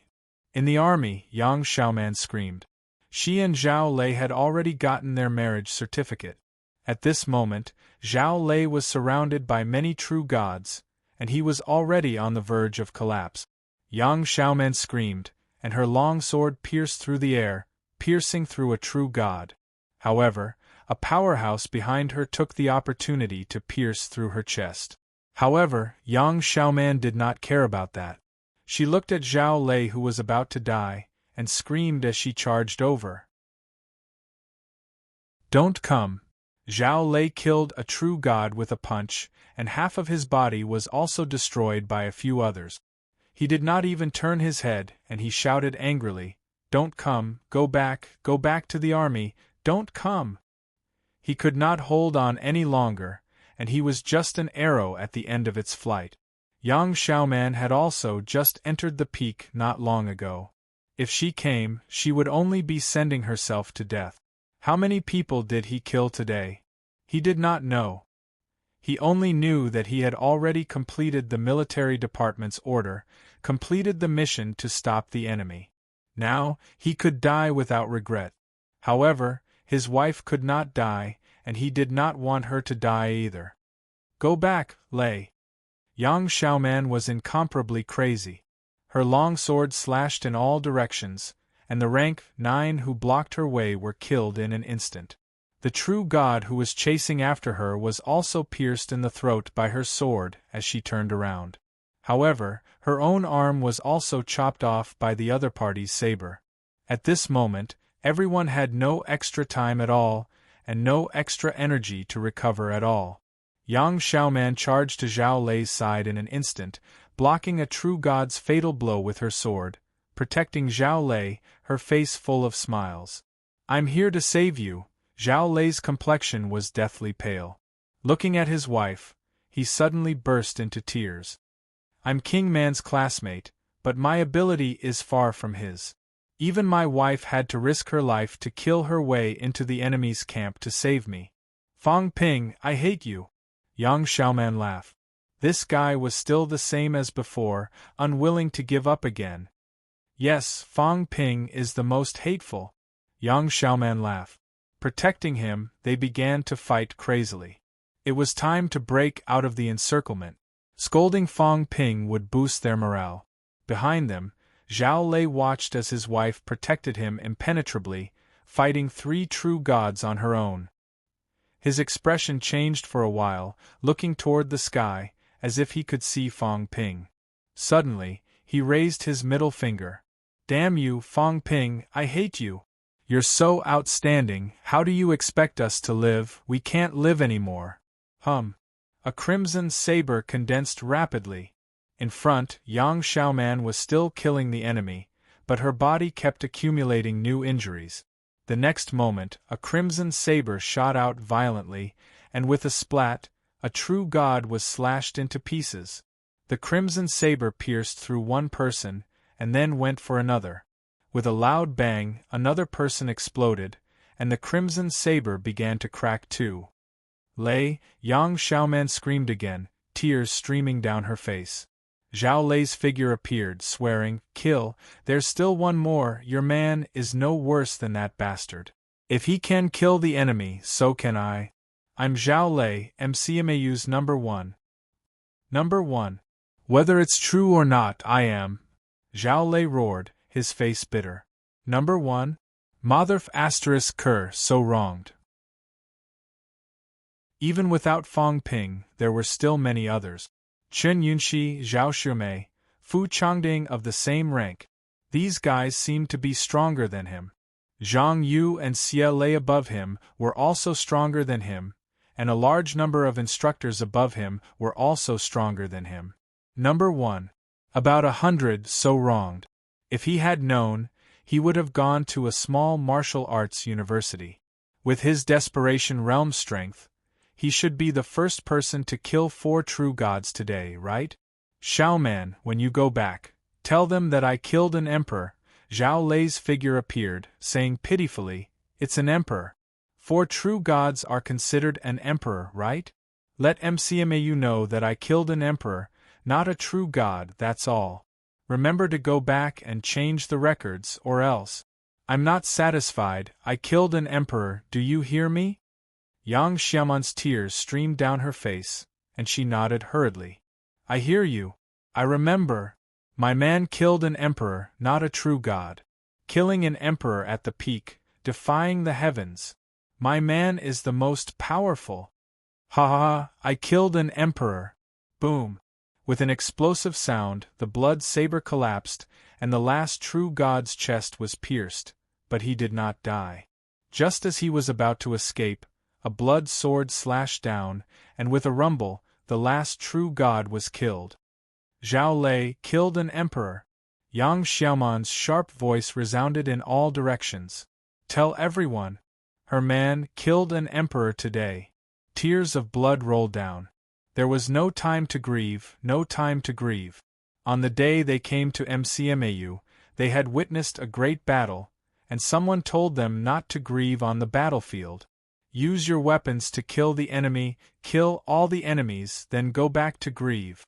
In the army, Yang Xiaoman screamed. She and Zhao Lei had already gotten their marriage certificate. At this moment, Zhao Lei was surrounded by many true gods, and he was already on the verge of collapse. Yang Xiaoman screamed, and her long sword pierced through the air, piercing through a true god. However, a powerhouse behind her took the opportunity to pierce through her chest. However, Yang Xiaoman did not care about that. She looked at Zhao Lei, who was about to die, and screamed as she charged over. Don't come! Zhao Lei killed a true god with a punch, and half of his body was also destroyed by a few others. He did not even turn his head, and he shouted angrily, "Don't come, go back to the army, don't come!" He could not hold on any longer, and he was just an arrow at the end of its flight. Yang Xiaoman had also just entered the peak not long ago. If she came, she would only be sending herself to death. How many people did he kill today? He did not know. He only knew that he had already completed the military department's order, completed the mission to stop the enemy. Now, he could die without regret. However, his wife could not die, and he did not want her to die either. Go back, Lei. Yang Xiaoman was incomparably crazy. Her long sword slashed in all directions, and the rank 9 who blocked her way were killed in an instant. The true god who was chasing after her was also pierced in the throat by her sword as she turned around. However, her own arm was also chopped off by the other party's saber. At this moment, everyone had no extra time at all, and no extra energy to recover at all. Yang Xiaoman charged to Zhao Lei's side in an instant, blocking a true god's fatal blow with her sword, protecting Zhao Lei, her face full of smiles. "I'm here to save you." Zhao Lei's complexion was deathly pale. Looking at his wife, he suddenly burst into tears. "I'm King Man's classmate, but my ability is far from his. Even my wife had to risk her life to kill her way into the enemy's camp to save me. Fang Ping, I hate you." Yang Xiaoman laughed. This guy was still the same as before, unwilling to give up again. "Yes, Fang Ping is the most hateful." Yang Xiaoman laughed. Protecting him, they began to fight crazily. It was time to break out of the encirclement. Scolding Fang Ping would boost their morale. Behind them, Zhao Lei watched as his wife protected him impenetrably, fighting 3 true gods on her own. His expression changed for a while, looking toward the sky, as if he could see Fang Ping. Suddenly, he raised his middle finger. "Damn you, Fang Ping, I hate you. You're so outstanding, how do you expect us to live? We can't live anymore." A crimson saber condensed rapidly. In front, Yang Xiaoman was still killing the enemy, but her body kept accumulating new injuries. The next moment, a crimson saber shot out violently, and with a splat, a true god was slashed into pieces. The crimson saber pierced through one person, and then went for another. With a loud bang, another person exploded, and the crimson saber began to crack too. "Lei!" Yang Xiaoman screamed again, tears streaming down her face. Zhao Lei's figure appeared, swearing, "Kill, there's still one more, your man is no worse than that bastard. If he can kill the enemy, so can I. I'm Zhao Lei, MCMAU's number 1. Number 1. Whether it's true or not, I am." Zhao Lei roared, his face bitter. "Number 1? Motherf asterisk Kerr, so wronged." Even without Fang Ping, there were still many others. Chen Yunxi, Zhao Shimei, Fu Changding of the same rank. These guys seemed to be stronger than him. Zhang Yu and Xie Lei above him were also stronger than him, and a large number of instructors above him were also stronger than him. Number 1. About 100 so wronged. If he had known, he would have gone to a small martial arts university. With his desperation realm strength, he should be the first person to kill 4 true gods today, right? Xiaoman, when you go back, tell them that I killed an emperor. Zhao Lei's figure appeared, saying pitifully, "It's an emperor. 4 true gods are considered an emperor, right? Let MCMAU know that I killed an emperor, not a true god, that's all. Remember to go back and change the records, or else. I'm not satisfied, I killed an emperor, do you hear me?" Yang Xiaoman's tears streamed down her face, and she nodded hurriedly. "I hear you. I remember. My man killed an emperor, not a true god. Killing an emperor at the peak, defying the heavens. My man is the most powerful. Ha ha ha, I killed an emperor." Boom! With an explosive sound, the blood saber collapsed, and the last true god's chest was pierced, but he did not die. Just as he was about to escape, a blood sword slashed down, and with a rumble, the last true god was killed. Zhao Lei killed an emperor. Yang Xiaoman's sharp voice resounded in all directions. "Tell everyone. Her man killed an emperor today." Tears of blood rolled down. There was no time to grieve, no time to grieve. On the day they came to MCMAU, they had witnessed a great battle, and someone told them not to grieve on the battlefield. Use your weapons to kill the enemy, kill all the enemies, then go back to grieve.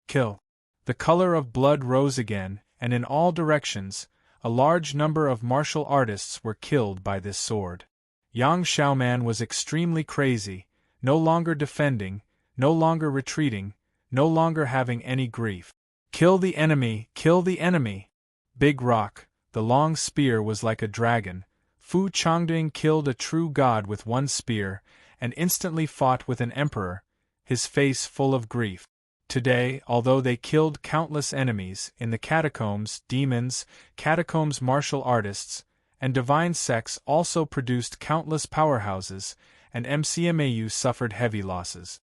Kill. The color of blood rose again, and in all directions, a large number of martial artists were killed by this sword. Yang Xiaoman was extremely crazy, no longer defending, no longer retreating, no longer having any grief. Kill the enemy, kill the enemy! Big Rock, the long spear was like a dragon. Fu Changding killed a true god with one spear, and instantly fought with an emperor, his face full of grief. Today, although they killed countless enemies, in the catacombs, demons, catacombs martial artists, and divine sects also produced countless powerhouses, and MCMAU suffered heavy losses.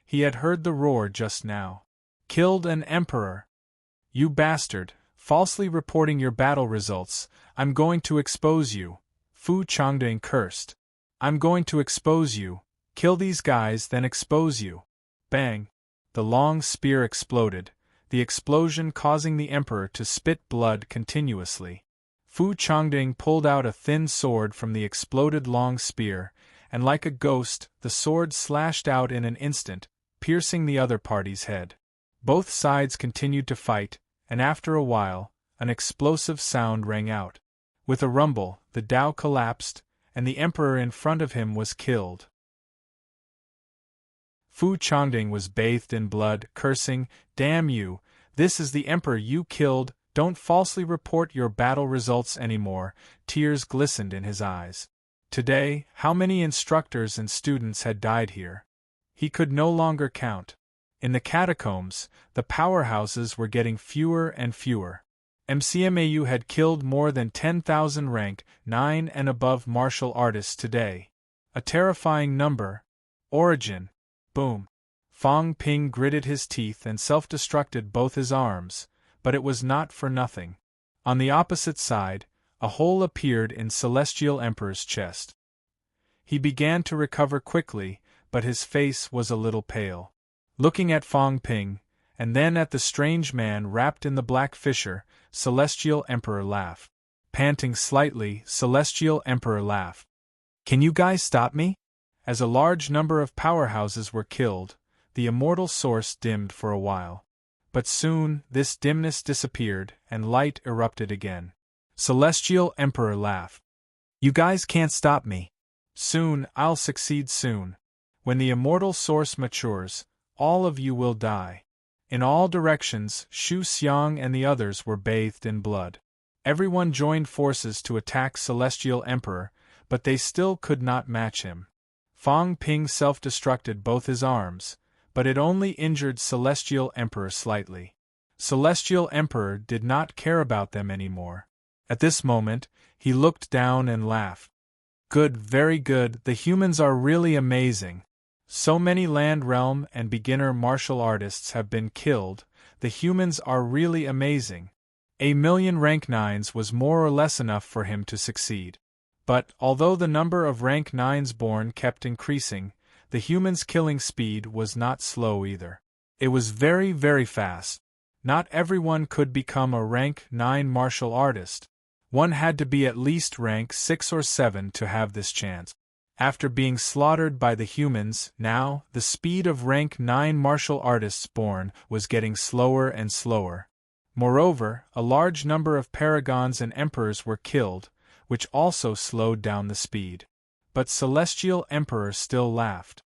He had heard the roar just now. Killed an emperor! You bastard, falsely reporting your battle results, I'm going to expose you. Fu Changding cursed. I'm going to expose you. Kill these guys, then expose you. Bang! The long spear exploded, the explosion causing the emperor to spit blood continuously. Fu Changding pulled out a thin sword from the exploded long spear, and like a ghost, the sword slashed out in an instant, piercing the other party's head. Both sides continued to fight, and after a while, an explosive sound rang out. With a rumble, the Tao collapsed, and the emperor in front of him was killed. Fu Changding was bathed in blood, cursing, "Damn you, this is the emperor you killed, don't falsely report your battle results anymore." Tears glistened in his eyes. Today, how many instructors and students had died here? He could no longer count. In the catacombs, the powerhouses were getting fewer and fewer. MCMAU had killed more than 10,000 rank 9 and above martial artists today. A terrifying number. Origin. Boom. Fong Ping gritted his teeth and self-destructed both his arms, but it was not for nothing. On the opposite side, a hole appeared in Celestial Emperor's chest. He began to recover quickly, but his face was a little pale. Looking at Fong Ping, and then at the strange man wrapped in the black fissure, Celestial Emperor laughed. Panting slightly, Celestial Emperor laughed. "Can you guys stop me?" As a large number of powerhouses were killed, the immortal source dimmed for a while. But soon, this dimness disappeared, and light erupted again. Celestial Emperor laughed. "You guys can't stop me. Soon, I'll succeed soon. When the immortal source matures, all of you will die." In all directions, Xu Xiang and the others were bathed in blood. Everyone joined forces to attack Celestial Emperor, but they still could not match him. Fong Ping self-destructed both his arms, but it only injured Celestial Emperor slightly. Celestial Emperor did not care about them anymore. At this moment, he looked down and laughed. Good, very good, the humans are really amazing. So many land realm and beginner martial artists have been killed, the humans are really amazing. 1,000,000 rank 9s was more or less enough for him to succeed. But, although the number of rank 9s born kept increasing, the humans' killing speed was not slow either. It was very, very fast. Not everyone could become a rank 9 martial artist. One had to be at least rank 6 or 7 to have this chance. After being slaughtered by the humans, now, the speed of rank 9 martial artists born was getting slower and slower. Moreover, a large number of paragons and emperors were killed, which also slowed down the speed. But Celestial Emperor still laughed.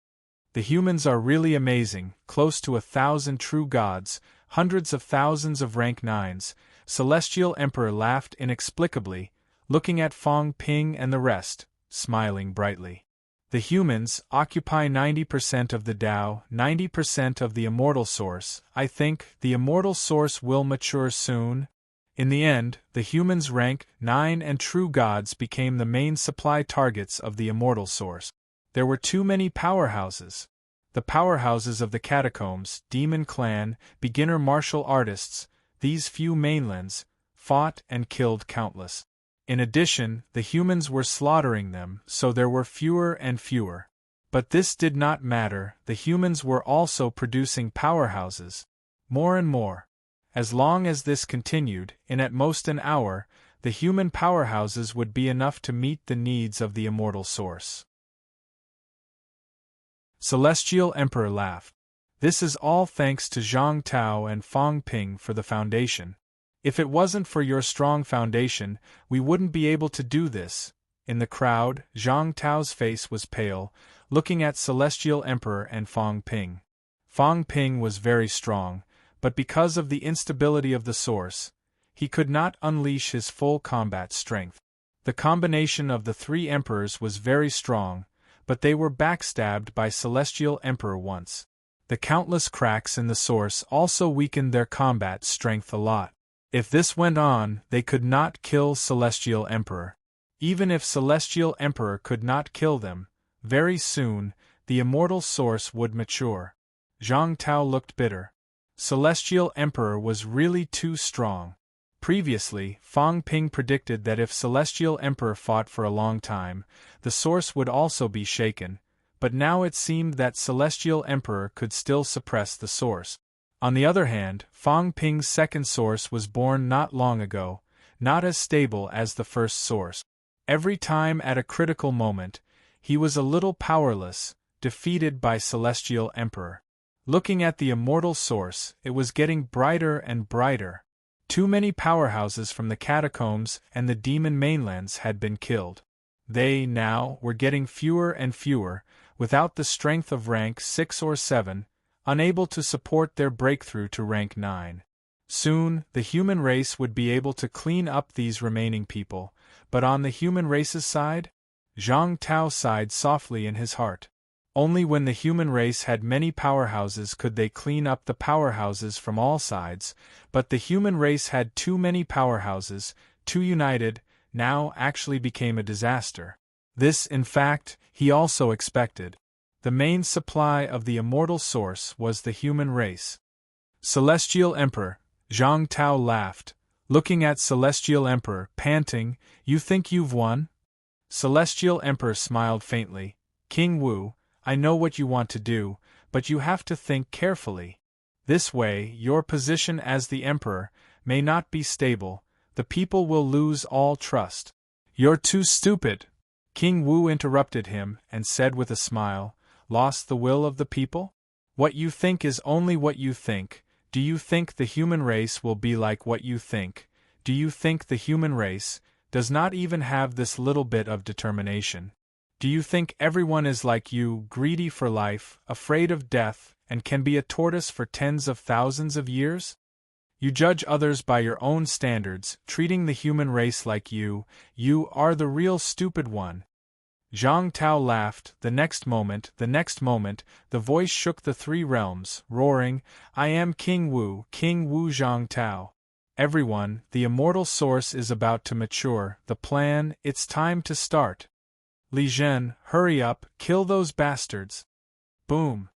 The humans are really amazing, close to 1,000 true gods, hundreds of thousands of rank 9s. Celestial Emperor laughed inexplicably, looking at Fong Ping and the rest, smiling brightly. The humans occupy 90% of the Tao, 90% of the immortal source. I think the immortal source will mature soon. In the end, the humans rank 9 and true gods became the main supply targets of the immortal source. There were too many powerhouses. The powerhouses of the catacombs, demon clan, beginner martial artists, these few mainlands, fought and killed countless. In addition, the humans were slaughtering them, so there were fewer and fewer. But this did not matter, the humans were also producing powerhouses. More and more. As long as this continued, in at most an hour, the human powerhouses would be enough to meet the needs of the immortal source. Celestial Emperor laughed. This is all thanks to Zhang Tao and Fong Ping for the foundation. If it wasn't for your strong foundation, we wouldn't be able to do this. In the crowd, Zhang Tao's face was pale, looking at Celestial Emperor and Fong Ping. Fong Ping was very strong, but because of the instability of the source, he could not unleash his full combat strength. The combination of the three emperors was very strong, but they were backstabbed by Celestial Emperor once. The countless cracks in the source also weakened their combat strength a lot. If this went on, they could not kill Celestial Emperor. Even if Celestial Emperor could not kill them, very soon, the immortal source would mature. Zhang Tao looked bitter. Celestial Emperor was really too strong. Previously, Fong Ping predicted that if Celestial Emperor fought for a long time, the source would also be shaken, but now it seemed that Celestial Emperor could still suppress the source. On the other hand, Fong Ping's second source was born not long ago, not as stable as the first source. Every time at a critical moment, he was a little powerless, defeated by Celestial Emperor. Looking at the immortal source, it was getting brighter and brighter. Too many powerhouses from the catacombs and the demon mainlands had been killed. They, now, were getting fewer and fewer, without the strength of rank 6 or 7, unable to support their breakthrough to rank 9. Soon, the human race would be able to clean up these remaining people, but on the human race's side? Zhang Tao sighed softly in his heart. Only when the human race had many powerhouses could they clean up the powerhouses from all sides, but the human race had too many powerhouses, too united, now actually became a disaster. This, in fact, he also expected. The main supply of the immortal source was the human race. Celestial Emperor, Zhang Tao laughed, looking at Celestial Emperor, panting, "You think you've won?" Celestial Emperor smiled faintly. "King Wu, I know what you want to do, but you have to think carefully. This way, your position as the Emperor may not be stable, the people will lose all trust." "You're too stupid!" King Wu interrupted him and said with a smile, "Lost the will of the people? What you think is only what you think. Do you think the human race will be like what you think? Do you think the human race does not even have this little bit of determination? Do you think everyone is like you, greedy for life, afraid of death, and can be a tortoise for tens of thousands of years? You judge others by your own standards, treating the human race like you are the real stupid one." Zhang Tao laughed. The next moment, the voice shook the three realms, roaring, "I am King Wu Zhang Tao." Everyone, the immortal source is about to mature, the plan, it's time to start. Li Zhen, hurry up, kill those bastards. Boom.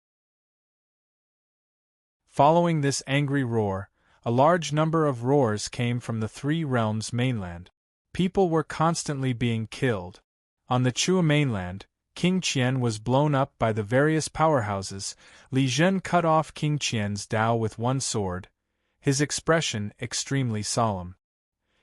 Following this angry roar, a large number of roars came from the Three Realms mainland. People were constantly being killed. On the Chua mainland, King Qian was blown up by the various powerhouses. Li Zhen cut off King Qian's Dao with one sword, his expression extremely solemn.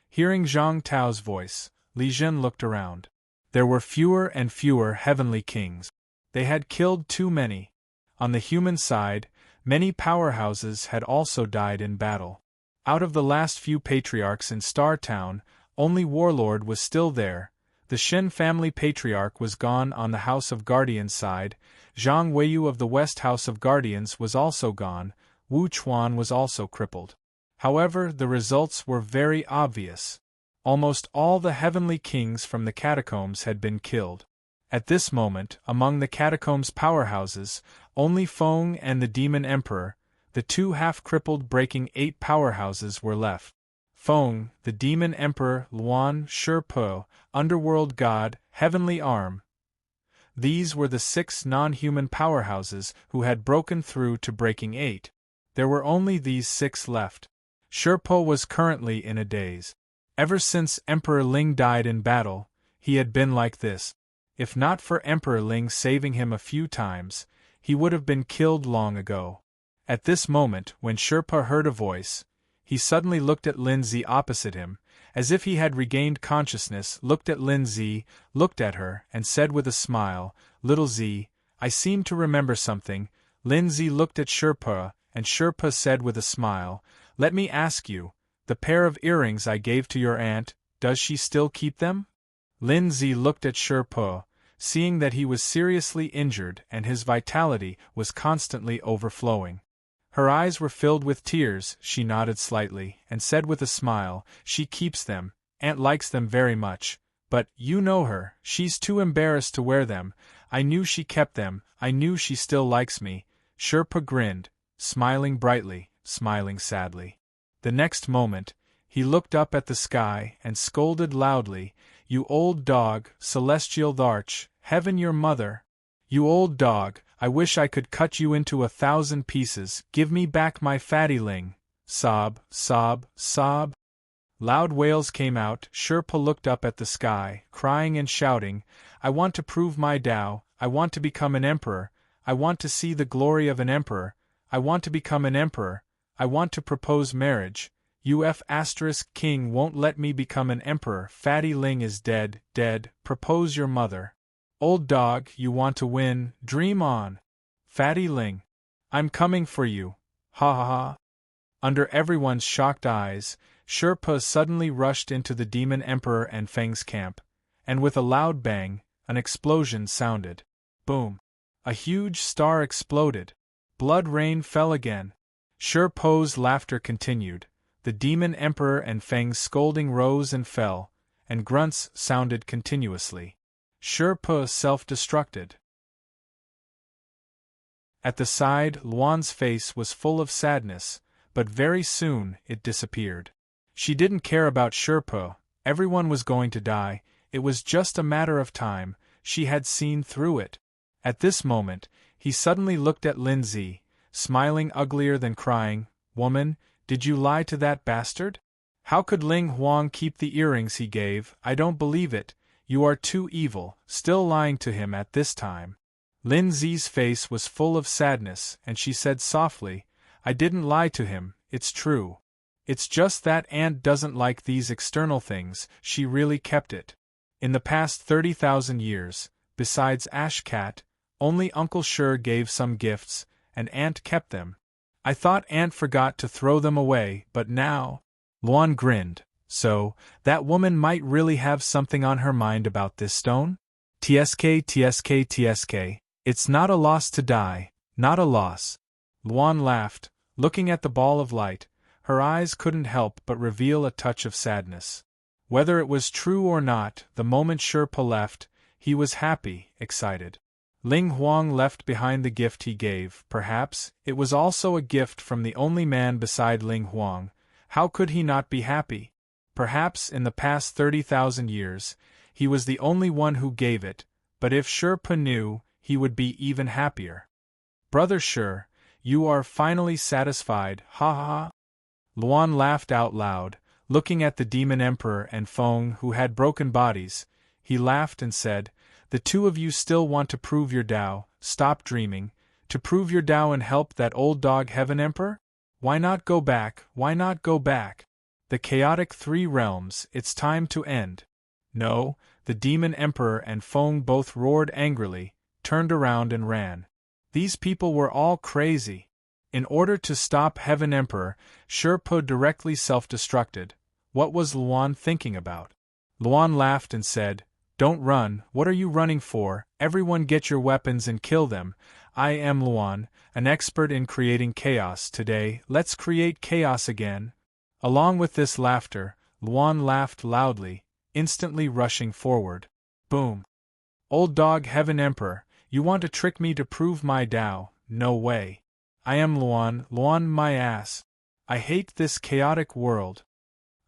Hearing Zhang Tao's voice, Li Zhen looked around. There were fewer and fewer heavenly kings. They had killed too many. On the human side, many powerhouses had also died in battle. Out of the last few patriarchs in Star Town, only Warlord was still there. The Shen family patriarch was gone on the House of Guardians side. Zhang Weiyu of the West House of Guardians was also gone. Wu Chuan was also crippled. However, the results were very obvious. Almost all the heavenly kings from the catacombs had been killed. At this moment, among the catacombs' powerhouses, only Feng and the Demon Emperor, the two half-crippled breaking 8 powerhouses, were left. Feng, the Demon Emperor, Luan, Shi-Po, Underworld God, Heavenly Arm. These were the 6 non-human powerhouses who had broken through to breaking 8. There were only these 6 left. Shi-Po was currently in a daze. Ever since Emperor Ling died in battle, he had been like this. If not for Emperor Ling saving him a few times, he would have been killed long ago. At this moment, when Shi-Po heard a voice, he suddenly looked at Lin Zi opposite him, as if he had regained consciousness, looked at Lin Zi, looked at her, and said with a smile, "Little Zi, I seem to remember something." Lin Zi looked at Shi-Po, and Shi-Po said with a smile, "Let me ask you, the pair of earrings I gave to your aunt, does she still keep them?" Lin Zi looked at Shi-Po, seeing that he was seriously injured and his vitality was constantly overflowing. Her eyes were filled with tears. She nodded slightly, and said with a smile, "She keeps them, aunt likes them very much, but, you know her, she's too embarrassed to wear them. I knew she kept them, I knew she still likes me." Shi-Po grinned, smiling brightly, smiling sadly. The next moment, he looked up at the sky and scolded loudly, "You old dog, celestial Tharch, heaven your mother! You old dog, I wish I could cut you into 1,000 pieces, give me back my fatty Ling." Sob, sob, sob. Loud wails came out. Shi-Po looked up at the sky, crying and shouting, "I want to prove my Tao, I want to become an emperor, I want to see the glory of an emperor, I want to become an emperor, I want to propose marriage. King won't let me become an emperor. Fatty Ling is dead, dead, propose your mother. Old dog, you want to win, dream on. Fatty Ling. I'm coming for you. Ha ha ha." Under everyone's shocked eyes, Shi-Po suddenly rushed into the Demon Emperor and Feng's camp, and with a loud bang, an explosion sounded. Boom. A huge star exploded. Blood rain fell again. Shi-Po's laughter continued. The Demon Emperor and Feng's scolding rose and fell, and grunts sounded continuously. Shi-Po self-destructed. At the side, Luan's face was full of sadness, but very soon it disappeared. She didn't care about Shi-Po, everyone was going to die, it was just a matter of time, she had seen through it. At this moment, he suddenly looked at Lin Zi, smiling uglier than crying, "Woman, did you lie to that bastard? How could Ling Huang keep the earrings he gave? I don't believe it, you are too evil, still lying to him at this time." Lin Zi's face was full of sadness, and she said softly, "I didn't lie to him, it's true. It's just that aunt doesn't like these external things, she really kept it. In the past 30,000 years, besides Ashcat, only Uncle Shi gave some gifts, and aunt kept them. I thought aunt forgot to throw them away, but now—" Luan grinned. "So, that woman might really have something on her mind about this stone? TSK, it's not a loss to die, not a loss." Luan laughed, looking at the ball of light, her eyes couldn't help but reveal a touch of sadness. Whether it was true or not, the moment Shi-Po left, he was happy, excited. Ling Huang left behind the gift he gave, perhaps, it was also a gift from the only man beside Ling Huang. How could he not be happy? Perhaps in the past 30,000 years, he was the only one who gave it, but if Sherpa knew, he would be even happier. Brother Sher, you are finally satisfied, ha ha ha. Luan laughed out loud, looking at the demon emperor and Feng who had broken bodies. He laughed and said, "The two of you still want to prove your Tao, stop dreaming, to prove your Tao and help that old dog Heaven Emperor? Why not go back, why not go back? The chaotic three realms, it's time to end." No, the demon emperor and Feng both roared angrily, turned around and ran. These people were all crazy. In order to stop Heaven Emperor, Sherpa directly self-destructed. What was Luan thinking about? Luan laughed and said, "Don't run, what are you running for? Everyone get your weapons and kill them. I am Luan, an expert in creating chaos. Today, let's create chaos again." Along with this laughter, Luan laughed loudly, instantly rushing forward. Boom! "Old dog Heaven Emperor, you want to trick me to prove my Tao? No way. I am Luan, Luan my ass. I hate this chaotic world."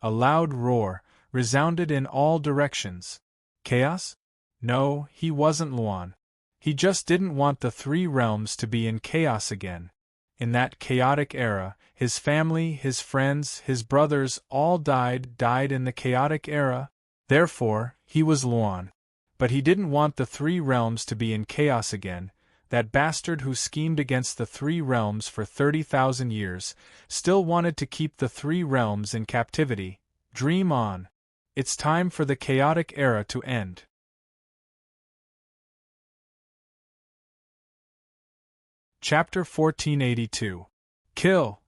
A loud roar resounded in all directions. Chaos? No, he wasn't Luan. He just didn't want the three realms to be in chaos again. In that chaotic era, his family, his friends, his brothers all died in the chaotic era. Therefore, he was Luan. But he didn't want the three realms to be in chaos again. That bastard who schemed against the three realms for 30,000 years still wanted to keep the three realms in captivity. Dream on. It's time for the chaotic era to end. Chapter 1482. Kill!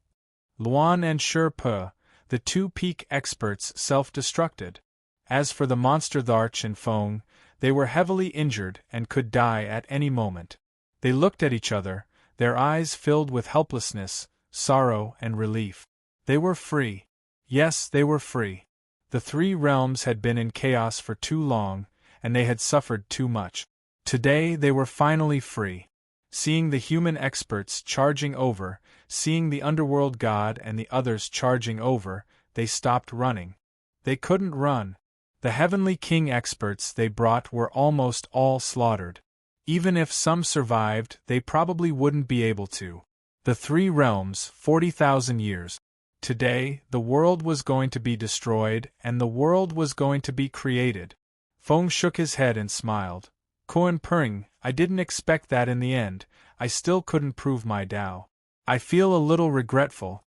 Luan and Sherpa, the two peak experts, self-destructed. As for the monster Tharch and Feng, they were heavily injured and could die at any moment. They looked at each other, their eyes filled with helplessness, sorrow, and relief. They were free. Yes, they were free. The three realms had been in chaos for too long, and they had suffered too much. Today they were finally free. Seeing the human experts charging over, seeing the underworld god and the others charging over, they stopped running. They couldn't run. The heavenly king experts they brought were almost all slaughtered. Even if some survived, they probably wouldn't be able to. The three realms, 40,000 years. Today, the world was going to be destroyed, and the world was going to be created. Feng shook his head and smiled. "Koan Pring, I didn't expect that in the end. I still couldn't prove my Tao. I feel a little regretful.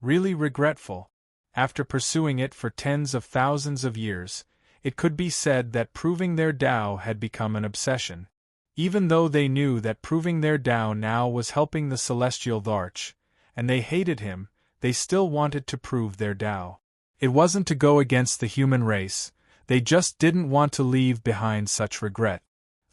Really regretful. After pursuing it for tens of thousands of years, it could be said that proving their Tao had become an obsession. Even though they knew that proving their Tao now was helping the celestial Tharch, and they hated him, they still wanted to prove their Tao. It wasn't to go against the human race, they just didn't want to leave behind such regret.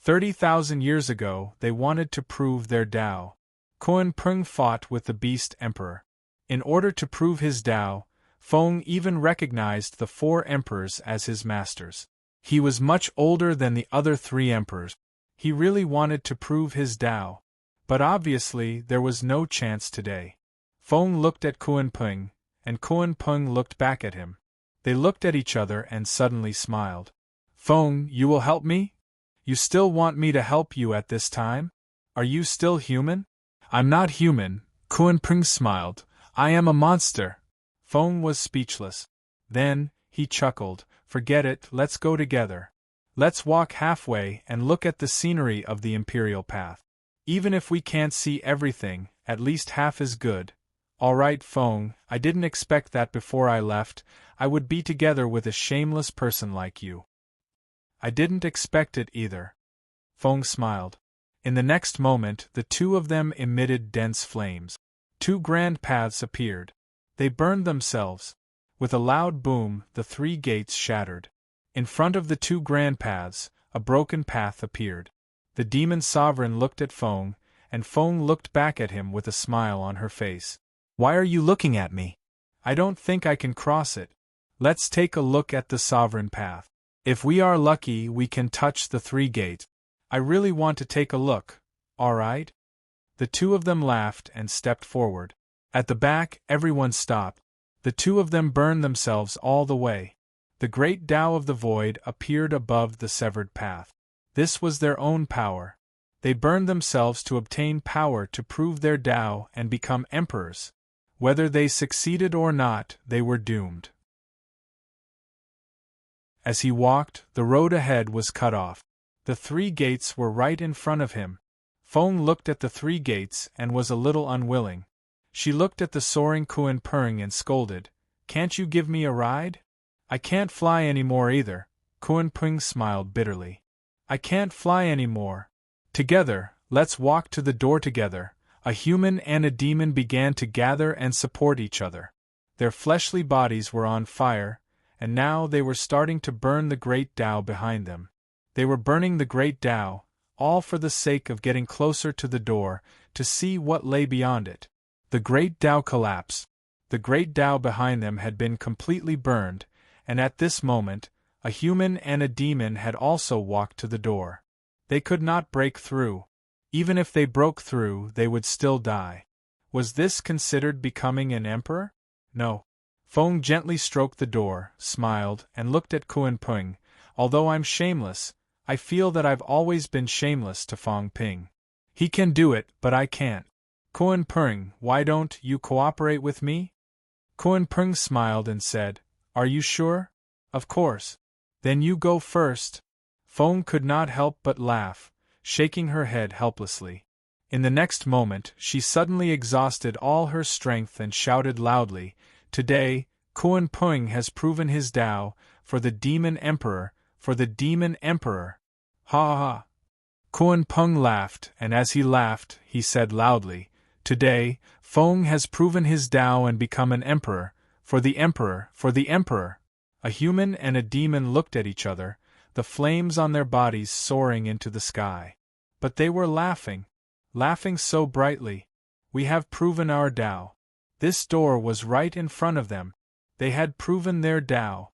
30,000 years ago, they wanted to prove their Tao. Koan Pring fought with the Beast Emperor. In order to prove his Tao, Feng even recognized the four emperors as his masters. He was much older than the other three emperors. He really wanted to prove his Tao. But obviously there was no chance today. Feng looked at Koan Peng, and Koan Peng looked back at him. They looked at each other and suddenly smiled. "Feng, you will help me? You still want me to help you at this time? Are you still human?" "I'm not human," Koan Peng smiled. "I am a monster." Feng was speechless. Then, he chuckled. "Forget it, let's go together. Let's walk halfway and look at the scenery of the Imperial Path. Even if we can't see everything, at least half is good. All right, Feng, I didn't expect that before I left, I would be together with a shameless person like you." "I didn't expect it either." Feng smiled. In the next moment, the two of them emitted dense flames. Two grand paths appeared. They burned themselves. With a loud boom, the three gates shattered. In front of the two grand paths, a broken path appeared. The demon sovereign looked at Feng, and Feng looked back at him with a smile on her face. "Why are you looking at me? I don't think I can cross it. Let's take a look at the sovereign path. If we are lucky, we can touch the three gates. I really want to take a look, all right?" The two of them laughed and stepped forward. At the back, everyone stopped. The two of them burned themselves all the way. The great Tao of the void appeared above the severed path. This was their own power. They burned themselves to obtain power to prove their Tao and become emperors. Whether they succeeded or not, they were doomed. As he walked, the road ahead was cut off. The three gates were right in front of him. Feng looked at the three gates and was a little unwilling. She looked at the soaring Kuan Peng and scolded, "Can't you give me a ride?" "I can't fly any more either," Kuan Peng smiled bitterly. "I can't fly any more. Together, let's walk to the door together." A human and a demon began to gather and support each other. Their fleshly bodies were on fire, and now they were starting to burn the great Tao behind them. They were burning the great Tao, all for the sake of getting closer to the door, to see what lay beyond it. The great Tao collapsed. The great Tao behind them had been completely burned, and at this moment, a human and a demon had also walked to the door. They could not break through. Even if they broke through, they would still die. Was this considered becoming an emperor? No. Feng gently stroked the door, smiled, and looked at Kuan Peng. "Although I'm shameless, I feel that I've always been shameless to Feng Ping. He can do it, but I can't. Kuan Peng, why don't you cooperate with me?" Kuan Peng smiled and said, "Are you sure?" "Of course." "Then you go first." Feng could not help but laugh, shaking her head helplessly. In the next moment, she suddenly exhausted all her strength and shouted loudly, "Today, Kuan Peng has proven his Tao, for the Demon Emperor, for the Demon Emperor." "Ha ha ha!" Kuan Peng laughed, and as he laughed, he said loudly, "Today, Feng has proven his Tao and become an emperor, for the Emperor, for the Emperor." A human and a demon looked at each other, the flames on their bodies soaring into the sky. But they were laughing so brightly. "We have proven our Tao." This door was right in front of them. They had proven their Tao.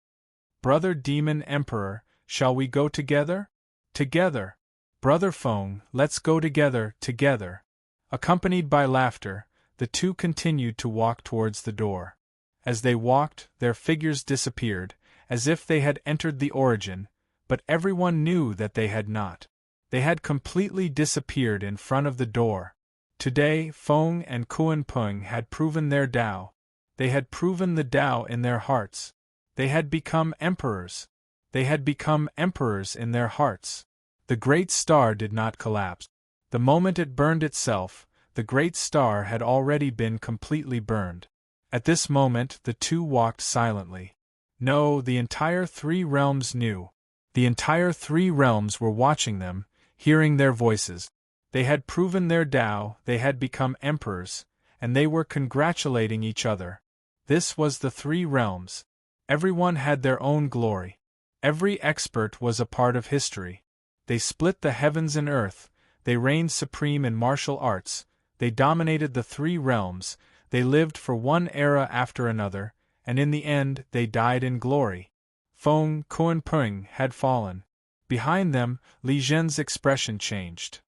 "Brother Demon Emperor, shall we go together?" "Together." "Brother Feng, let's go together, together." Accompanied by laughter, the two continued to walk towards the door. As they walked, their figures disappeared, as if they had entered the origin, but everyone knew that they had not. They had completely disappeared in front of the door. Today, Feng and Kuan Peng had proven their Tao. They had proven the Tao in their hearts. They had become emperors. They had become emperors in their hearts. The great star did not collapse. The moment it burned itself, the great star had already been completely burned. At this moment, the two walked silently. No, the entire three realms knew. The entire three realms were watching them, hearing their voices. They had proven their Tao, they had become emperors, and they were congratulating each other. This was the three realms. Everyone had their own glory. Every expert was a part of history. They split the heavens and earth, they reigned supreme in martial arts, they dominated the three realms, they lived for one era after another, and in the end they died in glory. Feng, Kuan Peng had fallen. Behind them, Li Zhen's expression changed.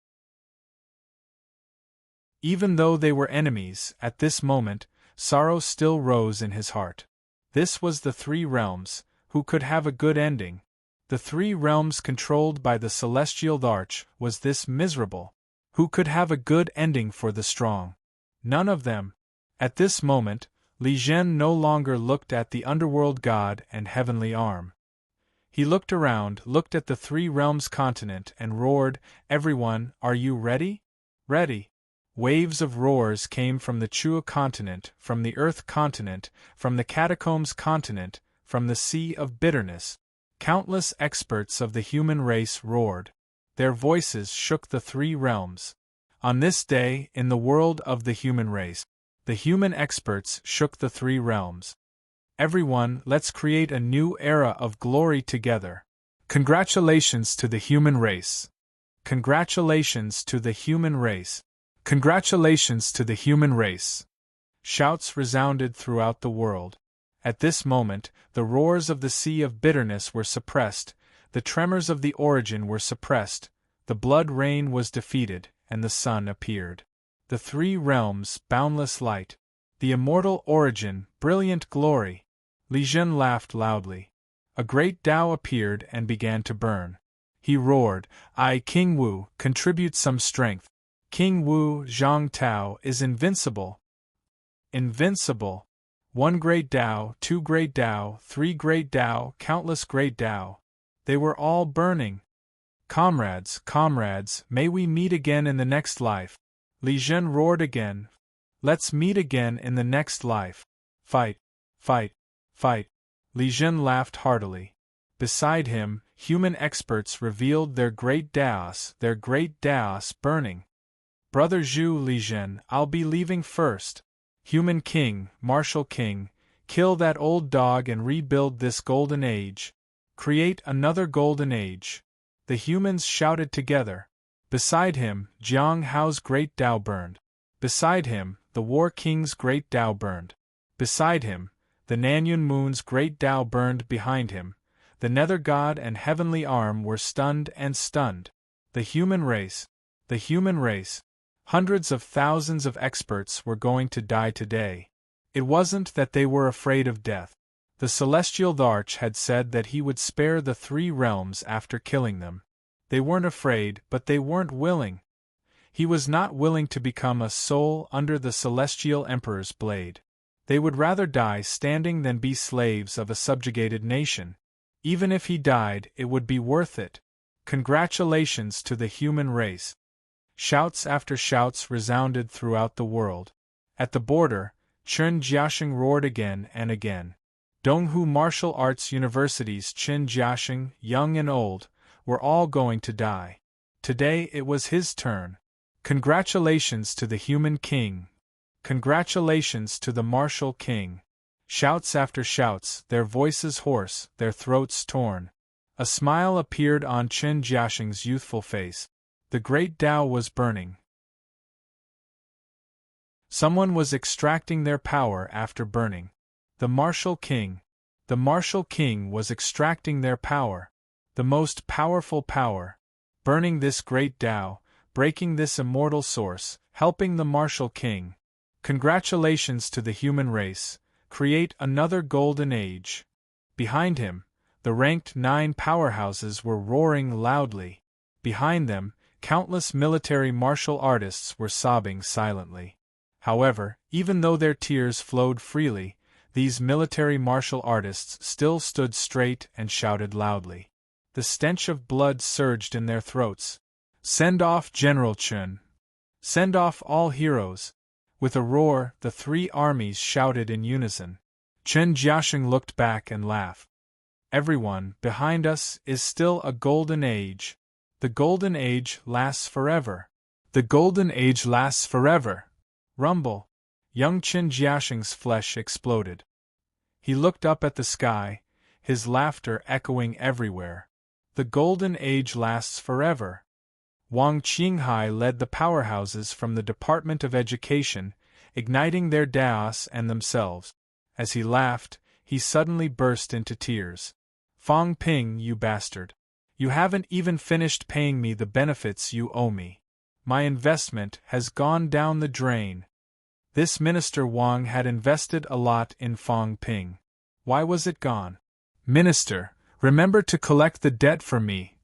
Even though they were enemies, at this moment, sorrow still rose in his heart. This was the three realms, who could have a good ending. The three realms controlled by the celestial arch was this miserable. Who could have a good ending for the strong? None of them. At this moment, Li Zhen no longer looked at the underworld god and heavenly arm. He looked around, looked at the three realms continent and roared, "Everyone, are you ready?" "Ready." Waves of roars came from the Chua continent, from the Earth continent, from the Catacombs continent, from the Sea of Bitterness. Countless experts of the human race roared. Their voices shook the three realms. On this day, in the world of the human race, the human experts shook the three realms. "Everyone, let's create a new era of glory together. Congratulations to the human race. Congratulations to the human race. Congratulations to the human race." Shouts resounded throughout the world. At this moment, the roars of the Sea of Bitterness were suppressed, the tremors of the origin were suppressed, the blood rain was defeated, and the sun appeared. The three realms, boundless light. The immortal origin, brilliant glory. Li Jun laughed loudly. A great Tao appeared and began to burn. He roared, "I, King Wu, contribute some strength. King Wu Zhang Tao is invincible." Invincible. One great Tao, two great Tao, three great Tao, countless great Tao. They were all burning. "Comrades, comrades, may we meet again in the next life." Li Jun roared again. "Let's meet again in the next life. Fight, fight, fight." Li Jun laughed heartily. Beside him, human experts revealed their great Daos burning. "Brother Zhu Li Jun, I'll be leaving first. Human king, martial king, kill that old dog and rebuild this golden age. Create another golden age." The humans shouted together. Beside him, Jiang Hao's great Tao burned. Beside him, the War King's great Tao burned. Beside him, the Nanyun Moon's great Tao burned. Behind him, the Nether God and Heavenly Arm were stunned and stunned. The human race. The human race. Hundreds of thousands of experts were going to die today. It wasn't that they were afraid of death. The Celestial Dharch had said that he would spare the three realms after killing them. They weren't afraid, but they weren't willing. He was not willing to become a soul under the Celestial Emperor's blade. They would rather die standing than be slaves of a subjugated nation. Even if he died, it would be worth it. Congratulations to the human race. Shouts after shouts resounded throughout the world. At the border, Chen Jiaxing roared again and again. Donghu Martial Arts University's Chen Jiaxing, young and old, were all going to die. Today it was his turn. Congratulations to the human king. Congratulations to the martial king. Shouts after shouts, their voices hoarse, their throats torn. A smile appeared on Chen Jiaxing's youthful face. The great Tao was burning. Someone was extracting their power after burning. The martial king. The martial king was extracting their power. The most powerful power. Burning this great Tao, breaking this immortal source, helping the martial king. Congratulations to the human race. Create another golden age. Behind him, the ranked 9 powerhouses were roaring loudly. Behind them, countless military martial artists were sobbing silently. However, even though their tears flowed freely, these military martial artists still stood straight and shouted loudly. The stench of blood surged in their throats. "Send off General Chen! Send off all heroes!" With a roar, the 3 armies shouted in unison. Chen Jiaxing looked back and laughed. "Everyone, behind us, is still a golden age. The golden age lasts forever. The golden age lasts forever." Rumble. Young Chen Jiaxing's flesh exploded. He looked up at the sky, his laughter echoing everywhere. The golden age lasts forever. Wang Qinghai led the powerhouses from the Department of Education, igniting their Daos and themselves. As he laughed, he suddenly burst into tears. "Fang Ping, you bastard. You haven't even finished paying me the benefits you owe me. My investment has gone down the drain." This Minister Wang had invested a lot in Fang Ping. Why was it gone? "Minister, remember to collect the debt for me."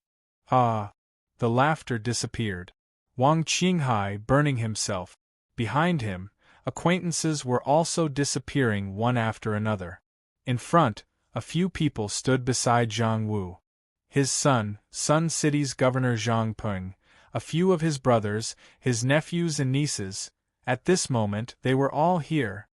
Ah. The laughter disappeared. Wang Qinghai burning himself. Behind him, acquaintances were also disappearing one after another. In front, a few people stood beside Zhang Wu. His son, Sun City's Governor Zhang Peng, a few of his brothers, his nephews and nieces. At this moment, they were all here.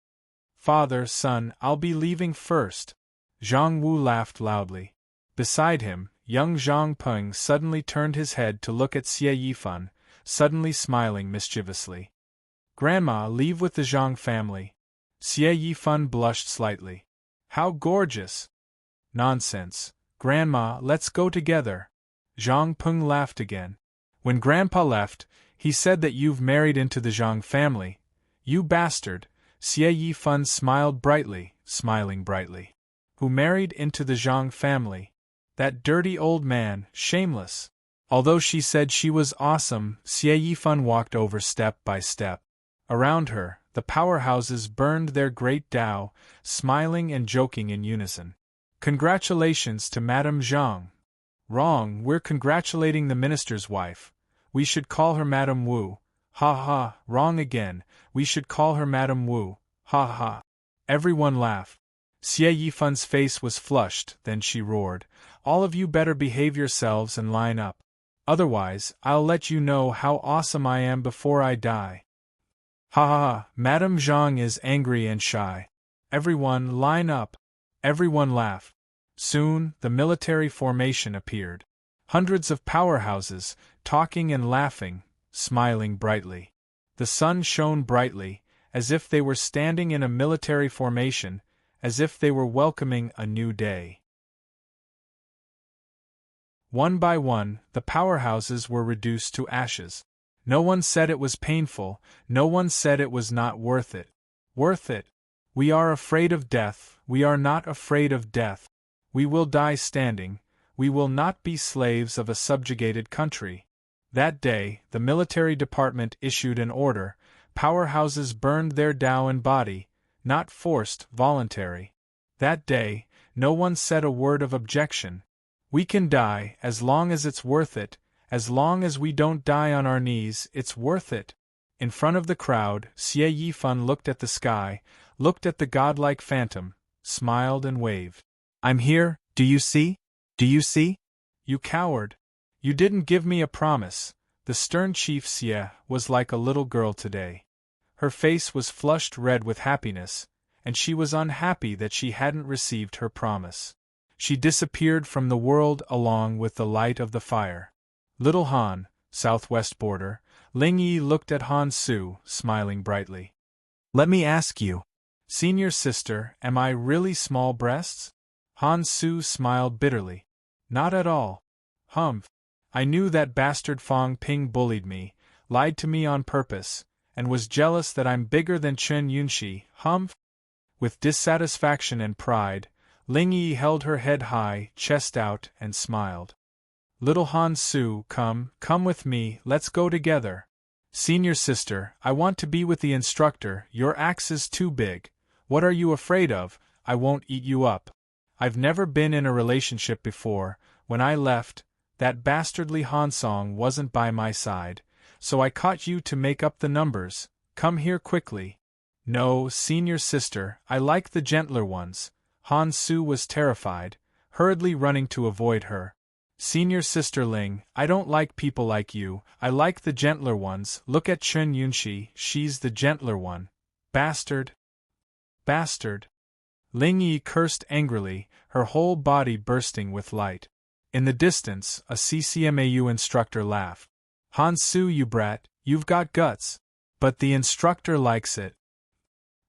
"Father, son, I'll be leaving first." Zhang Wu laughed loudly. Beside him, young Zhang Peng suddenly turned his head to look at Xie Yifan, suddenly smiling mischievously. "Grandma, leave with the Zhang family." Xie Yifan blushed slightly. "How gorgeous!" "Nonsense. Grandma, let's go together." Zhang Peng laughed again. "When Grandpa left, he said that you've married into the Zhang family. You bastard." Xie Yifan smiled brightly, smiling brightly. "Who married into the Zhang family? That dirty old man, shameless." Although she said she was awesome, Xie Yifan walked over step by step. Around her, the powerhouses burned their great Tao, smiling and joking in unison. Congratulations to Madame Zhang. Wrong, we're congratulating the minister's wife. We should call her Madame Wu. Ha ha, wrong again, we should call her Madame Wu. Ha ha. Everyone laughed. Xie Yifan's face was flushed, then she roared, "All of you better behave yourselves and line up. Otherwise, I'll let you know how awesome I am before I die." Ha ha ha, Madame Zhang is angry and shy. Everyone line up. Everyone laughed. Soon, the military formation appeared. Hundreds of powerhouses, talking and laughing, smiling brightly. The sun shone brightly, as if they were standing in a military formation, as if they were welcoming a new day. One by one, the powerhouses were reduced to ashes. No one said it was painful, no one said it was not worth it. Worth it. We are afraid of death, we are not afraid of death. We will die standing, we will not be slaves of a subjugated country. That day, the military department issued an order: powerhouses burned their Tao and body, not forced, voluntary. That day, no one said a word of objection. We can die, as long as it's worth it, as long as we don't die on our knees, it's worth it. In front of the crowd, Xie Yifan looked at the sky, looked at the godlike phantom, smiled and waved. "I'm here, do you see? Do you see? You coward! You didn't give me a promise." The stern chief Xie was like a little girl today. Her face was flushed red with happiness, and she was unhappy that she hadn't received her promise. She disappeared from the world along with the light of the fire. Little Han, southwest border, Ling Yi looked at Han Su, smiling brightly. "Let me ask you, senior sister, am I really small breasts?" Han Su smiled bitterly. "Not at all. Humph. I knew that bastard Fong Ping bullied me, lied to me on purpose, and was jealous that I'm bigger than Chen Yunxi, humph." With dissatisfaction and pride, Ling Yi held her head high, chest out, and smiled. "Little Han Su, come with me, let's go together." "Senior sister, I want to be with the instructor, your axe is too big. What are you afraid of? I won't eat you up. I've never been in a relationship before. When I left, that bastardly Han Song wasn't by my side, so I caught you to make up the numbers. Come here quickly." "No, senior sister, I like the gentler ones." Han Su was terrified, hurriedly running to avoid her. "Senior sister Ling, I don't like people like you, I like the gentler ones. Look at Chen Yunxi, she's the gentler one. Bastard! Bastard!" Ling Yi cursed angrily, her whole body bursting with light. In the distance, a CCMAU instructor laughed. "Han Su, you brat, you've got guts. But the instructor likes it."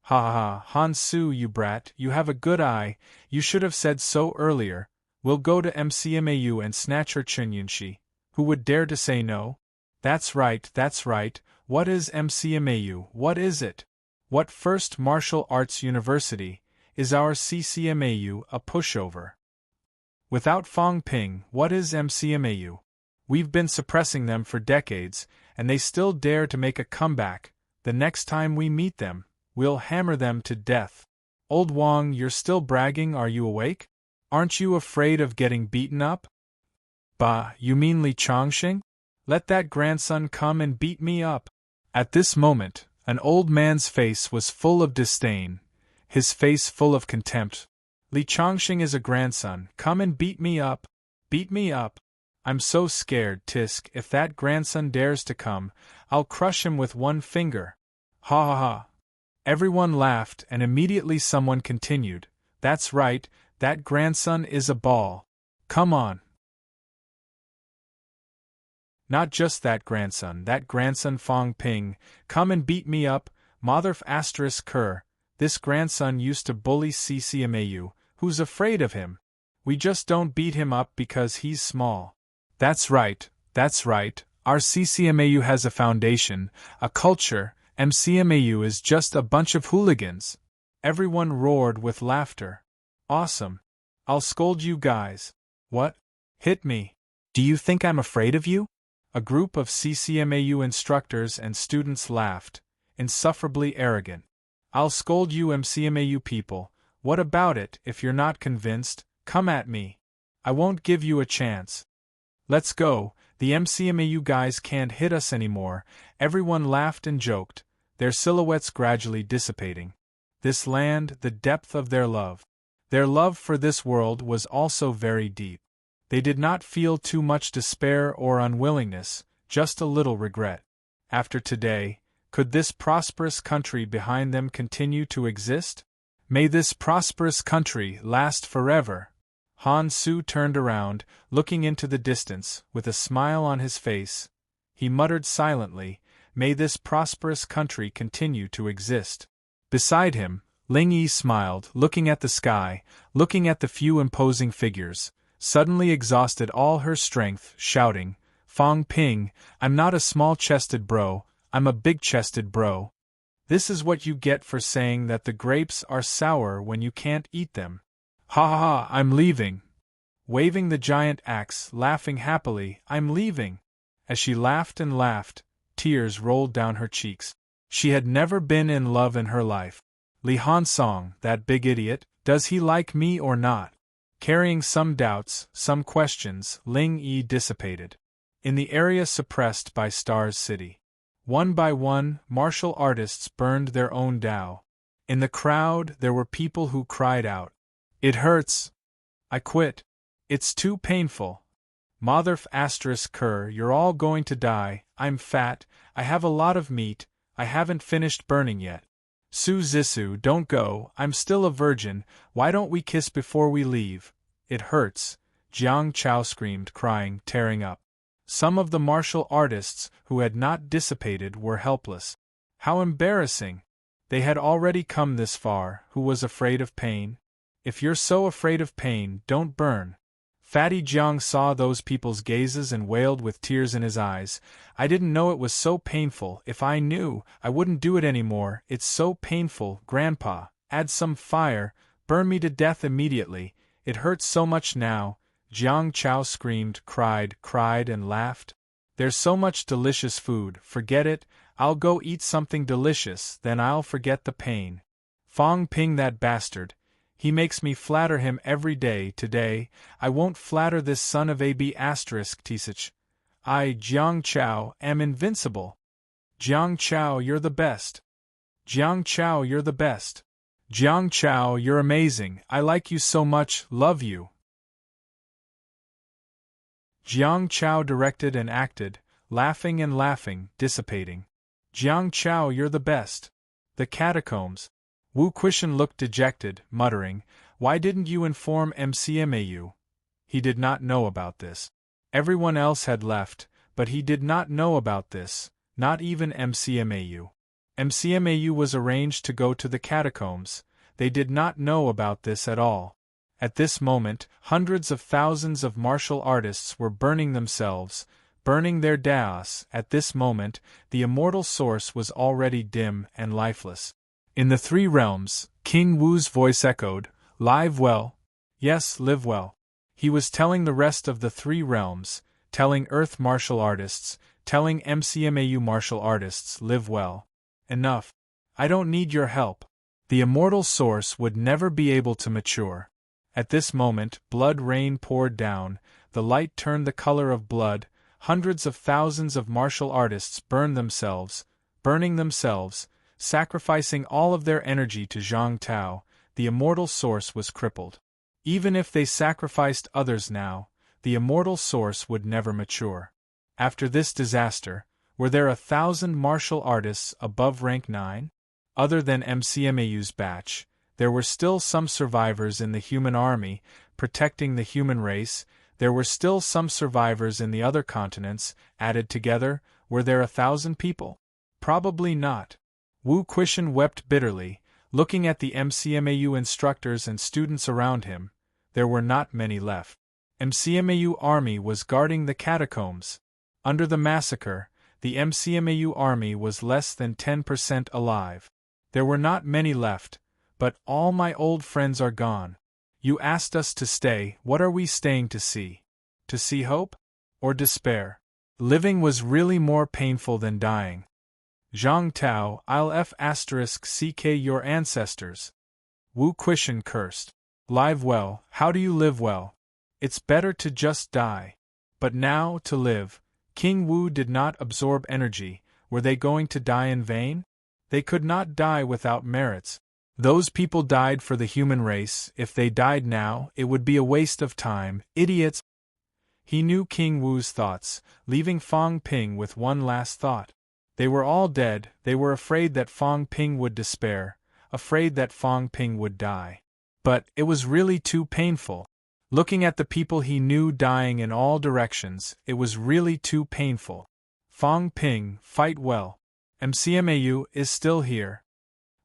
"Ha ha ha, Han Su, you brat, you have a good eye, you should have said so earlier. We'll go to MCMAU and snatch her Chen Yunxi. Who would dare to say no?" That's right, that's right. What is MCMAU, what is it? What first martial arts university? Is our CCMAU a pushover? Without Fong Ping, what is MCMAU? We've been suppressing them for decades, and they still dare to make a comeback. The next time we meet them, we'll hammer them to death. Old Wang, you're still bragging, are you awake? Aren't you afraid of getting beaten up? Bah, you mean Li Chongqing? Let that grandson come and beat me up. At this moment, an old man's face was full of disdain, his face full of contempt. Li Chongqing is a grandson, come and beat me up. Beat me up. I'm so scared, Tisk, if that grandson dares to come, I'll crush him with one finger. Ha ha ha. Everyone laughed, and immediately someone continued, "That's right, that grandson is a ball. Come on." Not just that grandson Fong Ping, come and beat me up, Motherf asterisk Kerr. This grandson used to bully CCMAU, who's afraid of him? We just don't beat him up because he's small. That's right, our CCMAU has a foundation, a culture. MCMAU is just a bunch of hooligans. Everyone roared with laughter. Awesome. I'll scold you guys. What? Hit me. Do you think I'm afraid of you? A group of CCMAU instructors and students laughed. insufferably arrogant. I'll scold you MCMAU people. What about it? If you're not convinced, come at me. I won't give you a chance. Let's go, the MCMAU guys can't hit us anymore. Everyone laughed and joked, their silhouettes gradually dissipating. This land, the depth of their love. Their love for this world was also very deep. They did not feel too much despair or unwillingness, just a little regret. After today, could this prosperous country behind them continue to exist? May this prosperous country last forever. Han Su turned around, looking into the distance, with a smile on his face. He muttered silently, "May this prosperous country continue to exist." Beside him, Ling Yi smiled, looking at the sky, looking at the few imposing figures, suddenly exhausted all her strength, shouting, "Fong Ping, I'm not a small-chested bro, I'm a big-chested bro. This is what you get for saying that the grapes are sour when you can't eat them. Ha ha ha, I'm leaving." Waving the giant axe, laughing happily, "I'm leaving." As she laughed and laughed, tears rolled down her cheeks. She had never been in love in her life. Li Hansong, that big idiot, does he like me or not? Carrying some doubts, some questions, Ling Yi dissipated. In the area suppressed by Stars City, one by one, martial artists burned their own Tao. In the crowd, there were people who cried out, "It hurts. I quit. It's too painful. Motherf asterisk cur, you're all going to die. I'm fat, I have a lot of meat, I haven't finished burning yet. Su Zissou, don't go, I'm still a virgin, why don't we kiss before we leave? It hurts," Jiang Chao screamed, crying, tearing up. Some of the martial artists who had not dissipated were helpless. How embarrassing! They had already come this far. Who was afraid of pain? If you're so afraid of pain, don't burn. Fatty Jiang saw those people's gazes and wailed with tears in his eyes, "I didn't know it was so painful. If I knew, I wouldn't do it anymore. It's so painful, Grandpa. Add some fire, burn me to death immediately. It hurts so much now." Jiang Chao screamed, cried and laughed. "There's so much delicious food, forget it, I'll go eat something delicious, then I'll forget the pain. Fong Ping, that bastard. He makes me flatter him every day. Today, I won't flatter this son of a b asterisk Tisich. I, Jiang Chao, am invincible. Jiang Chao, you're the best. Jiang Chao, you're the best. Jiang Chao, you're amazing, I like you so much, love you." Jiang Chao directed and acted, laughing and laughing, dissipating. "Jiang Chao, you're the best. The catacombs." Wu Quishan looked dejected, muttering, "Why didn't you inform MCMAU?" He did not know about this. Everyone else had left, but he did not know about this, not even MCMAU. MCMAU was arranged to go to the catacombs. They did not know about this at all. At this moment, hundreds of thousands of martial artists were burning themselves, burning their Daos. At this moment, the immortal source was already dim and lifeless. In the three realms, King Wu's voice echoed, "Live well. Yes, live well." He was telling the rest of the three realms, telling Earth martial artists, telling MCMAU martial artists, live well. Enough. I don't need your help. The immortal source would never be able to mature. At this moment, blood rain poured down, the light turned the color of blood, hundreds of thousands of martial artists burned themselves, burning themselves, sacrificing all of their energy to Zhang Tao. The immortal source was crippled. Even if they sacrificed others now, the immortal source would never mature. After this disaster, were there 1,000 martial artists above rank 9? Other than MCMAU's batch, there were still some survivors in the human army, protecting the human race. There were still some survivors in the other continents. Added together, were there 1,000 people? Probably not. Wu Quishan wept bitterly, looking at the MCMAU instructors and students around him. There were not many left. MCMAU army was guarding the catacombs. Under the massacre, the MCMAU army was less than 10% alive. There were not many left, but all my old friends are gone. You asked us to stay, what are we staying to see? To see hope? Or despair? Living was really more painful than dying. Zhang Tao, I'll *ck your ancestors. Wu Quishan cursed. Live well, how do you live well? It's better to just die. But now, to live. King Wu did not absorb energy. Were they going to die in vain? They could not die without merits. Those people died for the human race. If they died now, it would be a waste of time. Idiots! He knew King Wu's thoughts, leaving Fang Ping with one last thought. They were all dead. They were afraid that Fang Ping would despair, afraid that Fang Ping would die. But it was really too painful. Looking at the people he knew dying in all directions, it was really too painful. Fang Ping, fight well. MCMAU is still here.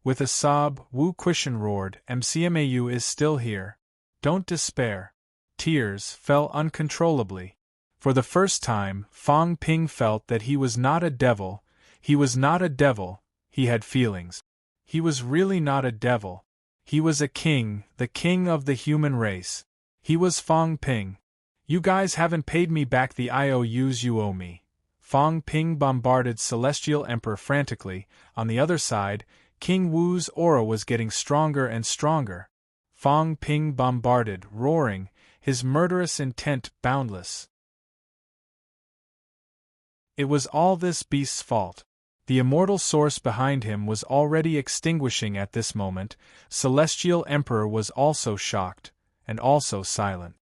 With a sob, Wu Quishan roared, MCMAU is still here. Don't despair. Tears fell uncontrollably. For the first time, Fang Ping felt that he was not a devil. He was not a devil. He had feelings. He was really not a devil. He was a king, the king of the human race. He was Fang Ping. You guys haven't paid me back the IOUs you owe me. Fang Ping bombarded Celestial Emperor frantically. On the other side, King Wu's aura was getting stronger and stronger. Fang Ping bombarded, roaring, his murderous intent boundless. It was all this beast's fault. The immortal source behind him was already extinguishing at this moment. Celestial Emperor was also shocked, and also silent.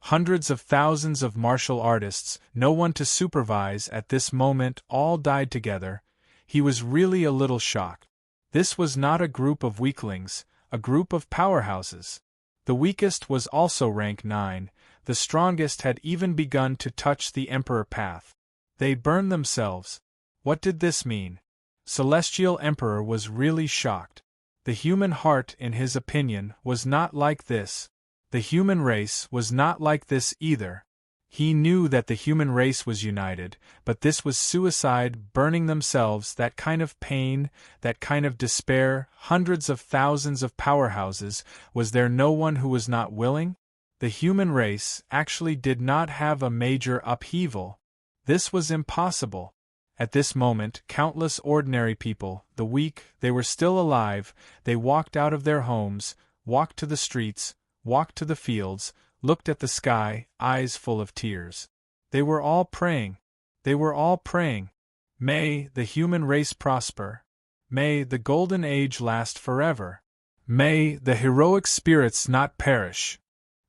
Hundreds of thousands of martial artists, no one to supervise at this moment, all died together. He was really a little shocked. This was not a group of weaklings, a group of powerhouses. The weakest was also rank 9, the strongest had even begun to touch the Emperor path. They burned themselves. What did this mean? Celestial Emperor was really shocked. The human heart, in his opinion, was not like this. The human race was not like this either. He knew that the human race was united, but this was suicide, burning themselves, that kind of pain, that kind of despair, hundreds of thousands of powerhouses. Was there no one who was not willing? The human race actually did not have a major upheaval. This was impossible. At this moment, countless ordinary people, the weak, they were still alive, they walked out of their homes, walked to the streets, walked to the fields, looked at the sky, eyes full of tears. They were all praying. They were all praying. May the human race prosper. May the golden age last forever. May the heroic spirits not perish.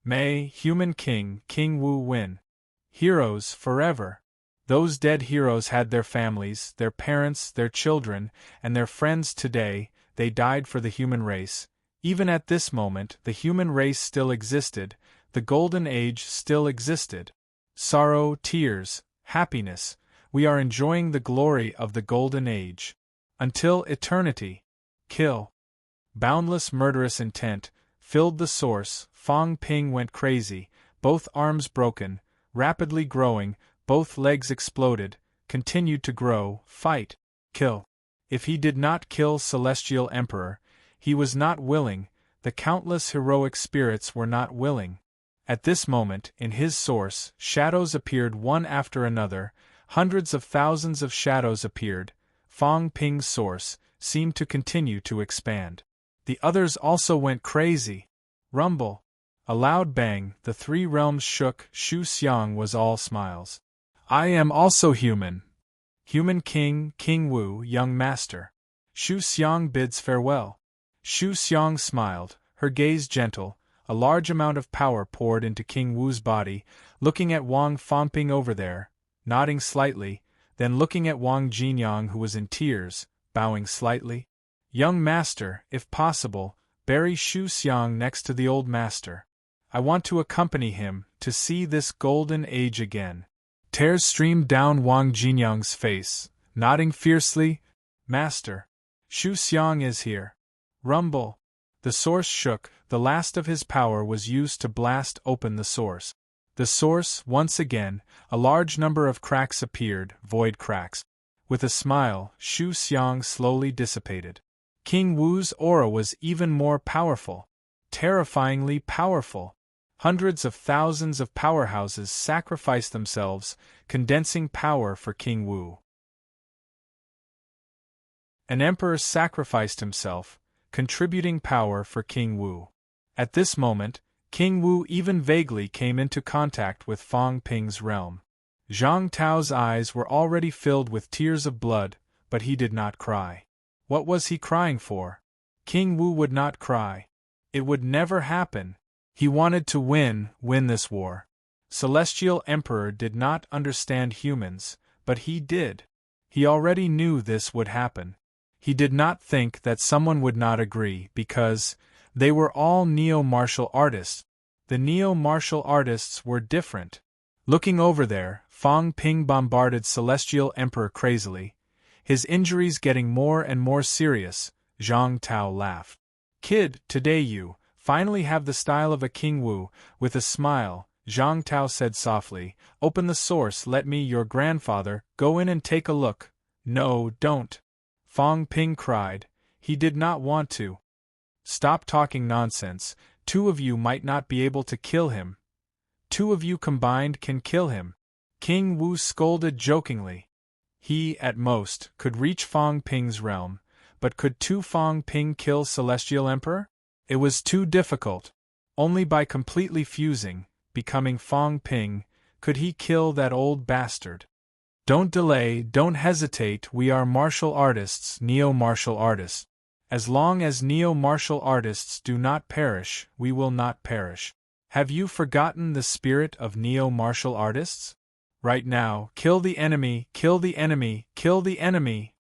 May human king, King Wu, win. Heroes forever. Those dead heroes had their families, their parents, their children, and their friends today. They died for the human race. Even at this moment, the human race still existed. The golden age still existed. Sorrow, tears, happiness. We are enjoying the glory of the golden age. Until eternity. Kill. Boundless murderous intent filled the source. Fang Ping went crazy, both arms broken, rapidly growing, both legs exploded, continued to grow, fight, kill. If he did not kill Celestial Emperor, he was not willing, the countless heroic spirits were not willing. At this moment, in his source, shadows appeared one after another, hundreds of thousands of shadows appeared. Fang Ping's source seemed to continue to expand. The others also went crazy. Rumble. A loud bang, the three realms shook. Shu Xiang was all smiles. I am also human. Human king, King Wu, young master. Shu Xiang bids farewell. Shu Xiang smiled, her gaze gentle. A large amount of power poured into King Wu's body, looking at Wang Fangping over there, nodding slightly, then looking at Wang Jinyang, who was in tears, bowing slightly. Young master, if possible, bury Shu Xiang next to the old master. I want to accompany him, to see this golden age again. Tears streamed down Wang Jinyang's face, nodding fiercely. Master. Shu Xiang is here. Rumble. The source shook, the last of his power was used to blast open the source. The source, once again, a large number of cracks appeared, void cracks. With a smile, Shu Xiang slowly dissipated. King Wu's aura was even more powerful. Terrifyingly powerful. Hundreds of thousands of powerhouses sacrificed themselves, condensing power for King Wu. An emperor sacrificed himself, contributing power for King Wu. At this moment, King Wu even vaguely came into contact with Fang Ping's realm. Zhang Tao's eyes were already filled with tears of blood, but he did not cry. What was he crying for? King Wu would not cry. It would never happen. He wanted to win this war. Celestial Emperor did not understand humans, but he did. He already knew this would happen. He did not think that someone would not agree because they were all neo-martial artists. The neo-martial artists were different. Looking over there, Fang Ping bombarded Celestial Emperor crazily, his injuries getting more and more serious. Zhang Tao laughed. Kid, today you finally have the style of a King Wu. With a smile, Zhang Tao said softly, open the source, let me, your grandfather, go in and take a look. No, don't. Fang Ping cried. He did not want to. Stop talking nonsense, 2 of you might not be able to kill him. 2 of you combined can kill him. King Wu scolded jokingly. He, at most, could reach Fang Ping's realm, but could Fang Ping kill Celestial Emperor? It was too difficult. Only by completely fusing, becoming Fang Ping, could he kill that old bastard. Don't delay, don't hesitate, we are martial artists, neo-martial artists. As long as neo-martial artists do not perish, we will not perish. Have you forgotten the spirit of neo-martial artists? Right now, kill the enemy, kill the enemy, kill the enemy!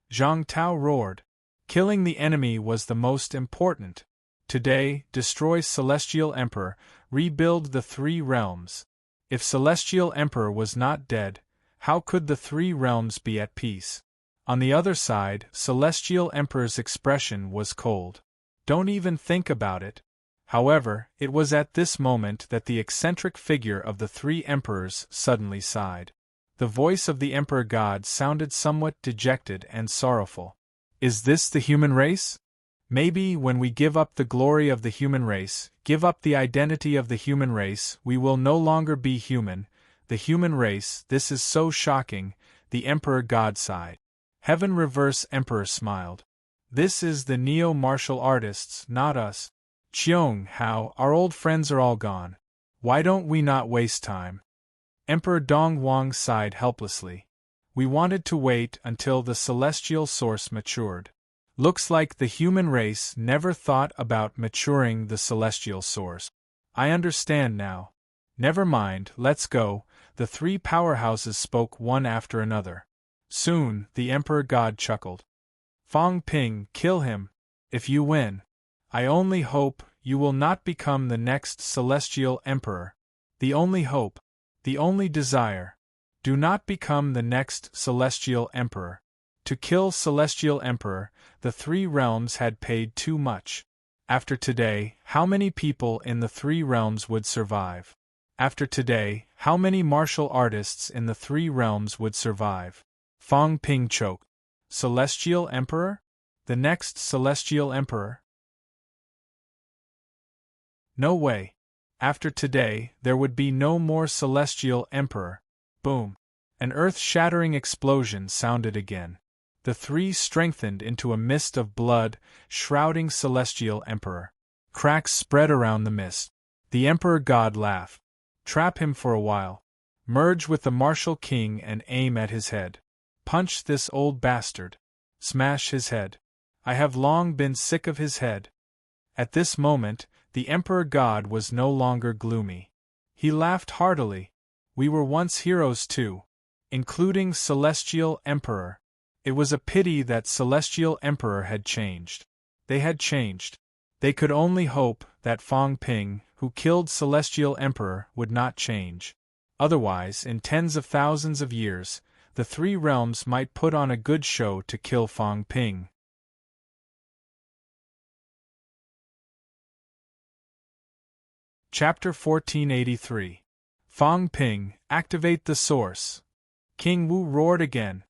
Zhang Tao roared. Killing the enemy was the most important. Today, destroy Celestial Emperor, rebuild the 3 realms. If Celestial Emperor was not dead, how could the 3 realms be at peace? On the other side, Celestial Emperor's expression was cold. Don't even think about it. However, it was at this moment that the eccentric figure of the 3 emperors suddenly sighed. The voice of the Emperor God sounded somewhat dejected and sorrowful. Is this the human race? Maybe when we give up the glory of the human race, give up the identity of the human race, we will no longer be human. The human race, this is so shocking, the Emperor God sighed. Heaven Reverse Emperor smiled. This is the neo-martial artists, not us. Cheong Hao, our old friends are all gone. Why don't we not waste time? Emperor Dong Wang sighed helplessly. We wanted to wait until the celestial source matured. Looks like the human race never thought about maturing the celestial source. I understand now. Never mind, let's go. The 3 powerhouses spoke one after another. Soon, the Emperor God chuckled. Fang Ping, kill him. If you win. I only hope you will not become the next Celestial Emperor. The only hope. The only desire. Do not become the next Celestial Emperor. To kill Celestial Emperor, the 3 realms had paid too much. After today, how many people in the 3 realms would survive? After today, how many martial artists in the 3 realms would survive? Fang Ping choked. Celestial Emperor? The next Celestial Emperor? No way. After today, there would be no more Celestial Emperor. Boom. An earth-shattering explosion sounded again. The 3 strengthened into a mist of blood, shrouding Celestial Emperor. Cracks spread around the mist. The Emperor God laughed. Trap him for a while. Merge with the martial king and aim at his head. Punch this old bastard. Smash his head. I have long been sick of his head. At this moment, the Emperor God was no longer gloomy. He laughed heartily. We were once heroes too. Including Celestial Emperor. It was a pity that Celestial Emperor had changed. They had changed. They could only hope that Fang Ping, who killed Celestial Emperor, would not change. Otherwise, in tens of thousands of years, the 3 realms might put on a good show to kill Fang Ping. Chapter 1483. Fang Ping, activate the source. King Wu roared again.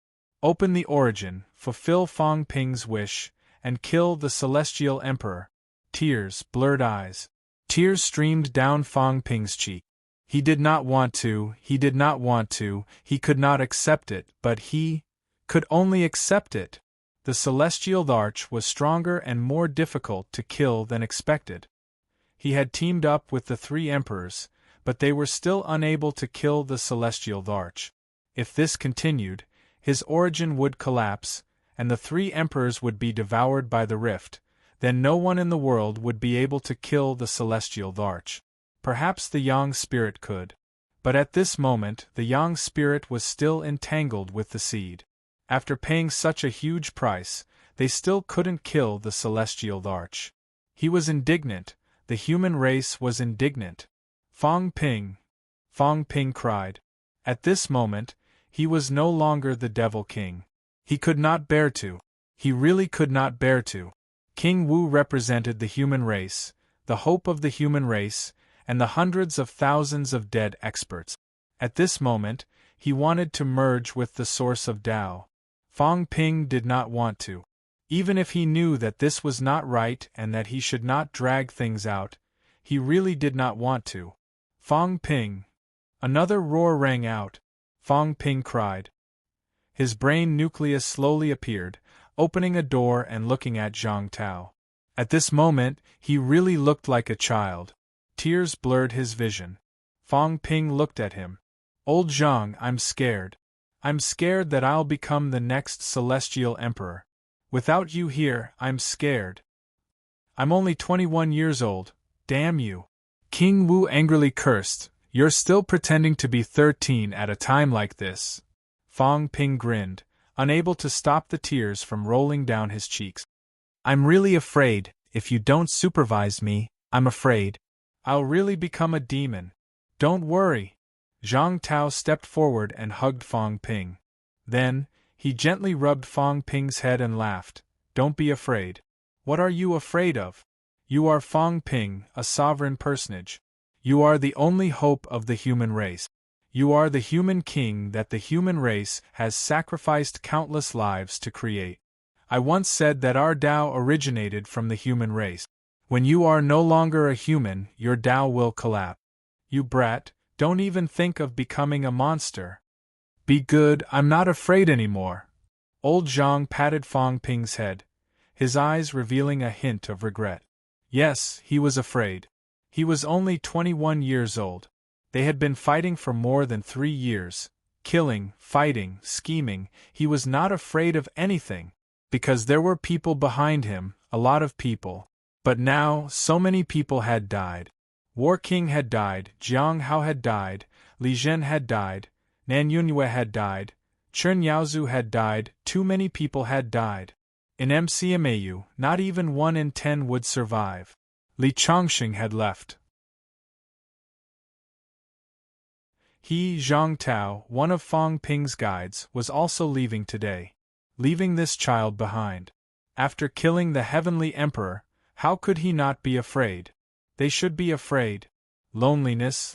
Open the origin, fulfill Fang Ping's wish, and kill the Celestial Emperor. Tears, blurred eyes. Tears streamed down Fang Ping's cheek. He did not want to, he could not accept it, but he could only accept it. The The celestial arch was stronger and more difficult to kill than expected. He had teamed up with the three emperors, but they were still unable to kill the celestial arch. If this continued, his origin would collapse, and the three emperors would be devoured by the rift. Then no one in the world would be able to kill the celestial arch. Perhaps the Yang spirit could. But at this moment the Yang spirit was still entangled with the seed. After paying such a huge price, they still couldn't kill the celestial arch. He was indignant, the human race was indignant. Fong Ping! Fong Ping cried. At this moment, he was no longer the Devil King. He could not bear to. He really could not bear to. King Wu represented the human race, the hope of the human race, and the hundreds of thousands of dead experts. At this moment, he wanted to merge with the source of Tao. Fong Ping did not want to. Even if he knew that this was not right and that he should not drag things out, he really did not want to. Fong Ping! Another roar rang out. Fong Ping cried. His brain nucleus slowly appeared, opening a door and looking at Zhang Tao. At this moment, he really looked like a child. Tears blurred his vision. Fong Ping looked at him. Old Zhang, I'm scared. I'm scared that I'll become the next celestial emperor. Without you here, I'm scared. I'm only 21 years old, damn you. King Wu angrily cursed, you're still pretending to be 13 at a time like this. Fong Ping grinned, unable to stop the tears from rolling down his cheeks. I'm really afraid, if you don't supervise me, I'm afraid. I'll really become a demon. Don't worry. Zhang Tao stepped forward and hugged Fong Ping. Then, he gently rubbed Fong Ping's head and laughed. Don't be afraid. What are you afraid of? You are Fong Ping, a sovereign personage. You are the only hope of the human race. You are the human king that the human race has sacrificed countless lives to create. I once said that our Tao originated from the human race. When you are no longer a human, your Tao will collapse. You brat, don't even think of becoming a monster. Be good, I'm not afraid anymore. Old Zhang patted Fong Ping's head, his eyes revealing a hint of regret. Yes, he was afraid. He was only 21 years old. They had been fighting for more than 3 years. Killing, fighting, scheming, he was not afraid of anything. Because there were people behind him, a lot of people. But now, so many people had died. War King had died, Jiang Hao had died, Li Zhen had died, Nan Yunhue had died, Chen Yaozu had died, too many people had died. In MCMAU, not even 1 in 10 would survive. Li Chongqing had left. He, Zhang Tao, one of Fong Ping's guides, was also leaving today. Leaving this child behind. After killing the Heavenly Emperor, how could he not be afraid? They should be afraid. Loneliness,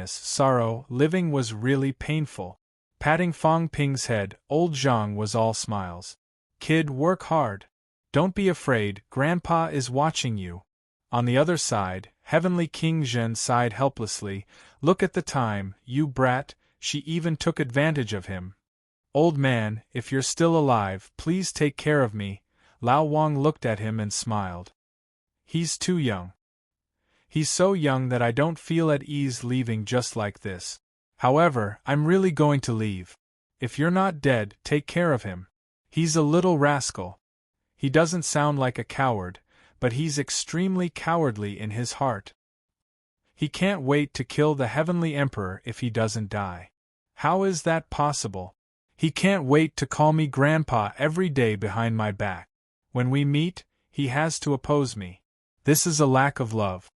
sorrow, living was really painful. Patting Fong Ping's head, old Zhang was all smiles. Kid, work hard. Don't be afraid, Grandpa is watching you. On the other side, Heavenly King Zhen sighed helplessly. Look at the time, you brat, she even took advantage of him. Old man, if you're still alive, please take care of me. Lao Wang looked at him and smiled. He's too young. He's so young that I don't feel at ease leaving just like this. However, I'm really going to leave. If you're not dead, take care of him. He's a little rascal. He doesn't sound like a coward, but he's extremely cowardly in his heart. He can't wait to kill the Heavenly Emperor if he doesn't die. How is that possible? He can't wait to call me Grandpa every day behind my back. When we meet, he has to oppose me. This is a lack of love.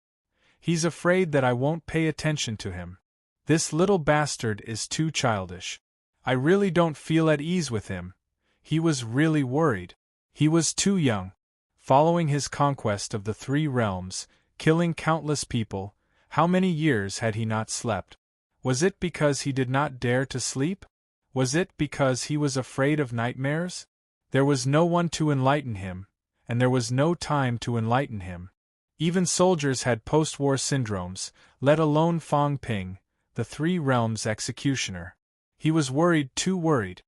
He's afraid that I won't pay attention to him. This little bastard is too childish. I really don't feel at ease with him. He was really worried. He was too young. Following his conquest of the 3 realms, killing countless people, how many years had he not slept? Was it because he did not dare to sleep? Was it because he was afraid of nightmares? There was no one to enlighten him, and there was no time to enlighten him. Even soldiers had post-war syndromes, let alone Fong Ping, the 3 realms executioner. He was worried, too worried.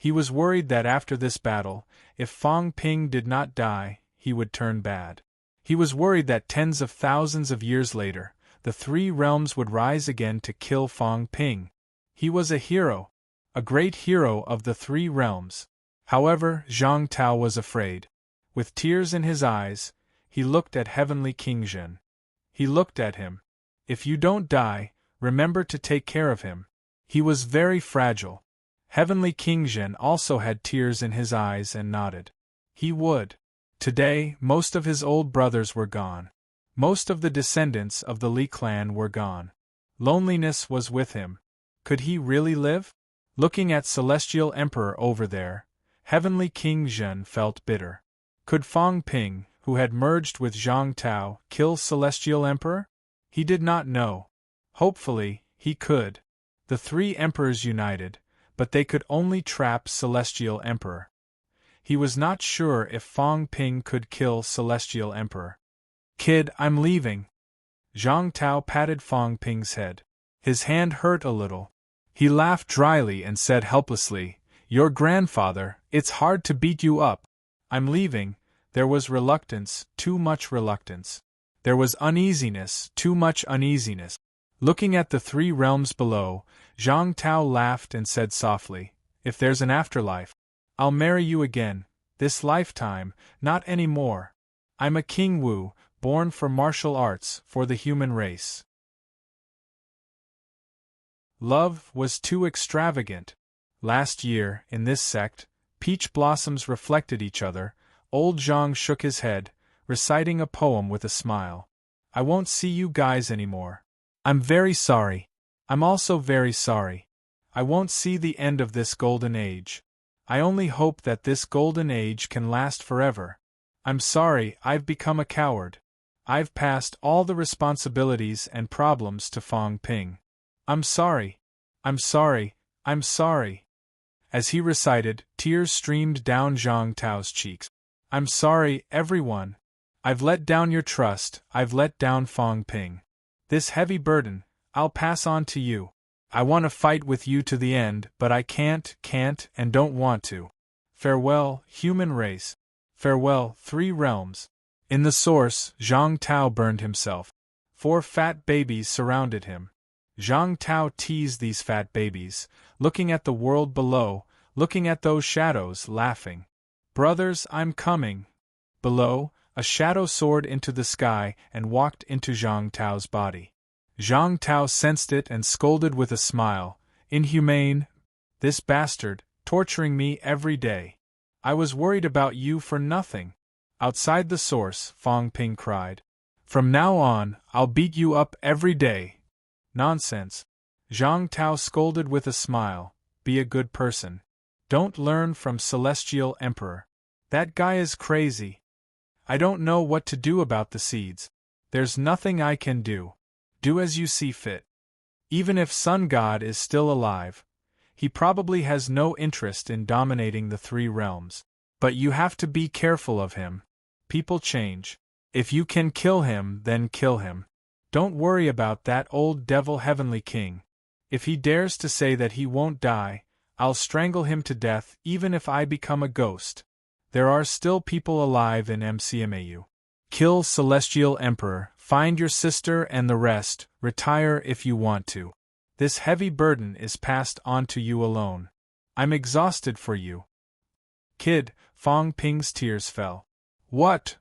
He was worried that after this battle, if Fang Ping did not die, he would turn bad. He was worried that tens of thousands of years later, the three realms would rise again to kill Fang Ping. He was a hero, a great hero of the three realms. However, Zhang Tao was afraid. With tears in his eyes, he looked at Heavenly King Zhen. He looked at him. If you don't die, remember to take care of him. He was very fragile. Heavenly King Zhen also had tears in his eyes and nodded. He would. Today, most of his old brothers were gone. Most of the descendants of the Li clan were gone. Loneliness was with him. Could he really live? Looking at Celestial Emperor over there, Heavenly King Zhen felt bitter. Could Fang Ping, who had merged with Zhang Tao, kill Celestial Emperor? He did not know. Hopefully, he could. The three emperors united, but they could only trap Celestial Emperor. He was not sure if Fang Ping could kill Celestial Emperor. Kid, I'm leaving. Zhang Tao patted Fang Ping's head. His hand hurt a little. He laughed dryly and said helplessly, Your grandfather, it's hard to beat you up. I'm leaving. There was reluctance, too much reluctance. There was uneasiness, too much uneasiness. Looking at the three realms below, Zhang Tao laughed and said softly, If there's an afterlife, I'll marry you again. This lifetime, not any more. I'm a King Wu, born for martial arts, for the human race. Love was too extravagant. Last year, in this sect, peach blossoms reflected each other. Old Zhang shook his head, reciting a poem with a smile. I won't see you guys anymore. I'm very sorry. I'm also very sorry. I won't see the end of this golden age. I only hope that this golden age can last forever. I'm sorry I've become a coward. I've passed all the responsibilities and problems to Fang Ping. I'm sorry. I'm sorry. I'm sorry. As he recited, tears streamed down Zhang Tao's cheeks. I'm sorry, everyone. I've let down your trust, I've let down Fang Ping. This heavy burden, I'll pass on to you. I want to fight with you to the end, but I can't, and don't want to. Farewell, human race. Farewell, three realms. In the source, Zhang Tao burned himself. 4 fat babies surrounded him. Zhang Tao teased these fat babies, looking at the world below, looking at those shadows, laughing. Brothers, I'm coming. Below, a shadow soared into the sky and walked into Zhang Tao's body. Zhang Tao sensed it and scolded with a smile, Inhumane! This bastard, torturing me every day. I was worried about you for nothing. Outside the source, Fang Ping cried. From now on, I'll beat you up every day. Nonsense. Zhang Tao scolded with a smile, Be a good person. Don't learn from Celestial Emperor. That guy is crazy. I don't know what to do about the seeds. There's nothing I can do. Do as you see fit. Even if Sun God is still alive, he probably has no interest in dominating the three realms. But you have to be careful of him. People change. If you can kill him, then kill him. Don't worry about that old devil Heavenly King. If he dares to say that he won't die, I'll strangle him to death even if I become a ghost. There are still people alive in MCMAU. Kill Celestial Emperor, find your sister and the rest, retire if you want to. This heavy burden is passed on to you alone. I'm exhausted for you. Kid, Fang Ping's tears fell. What?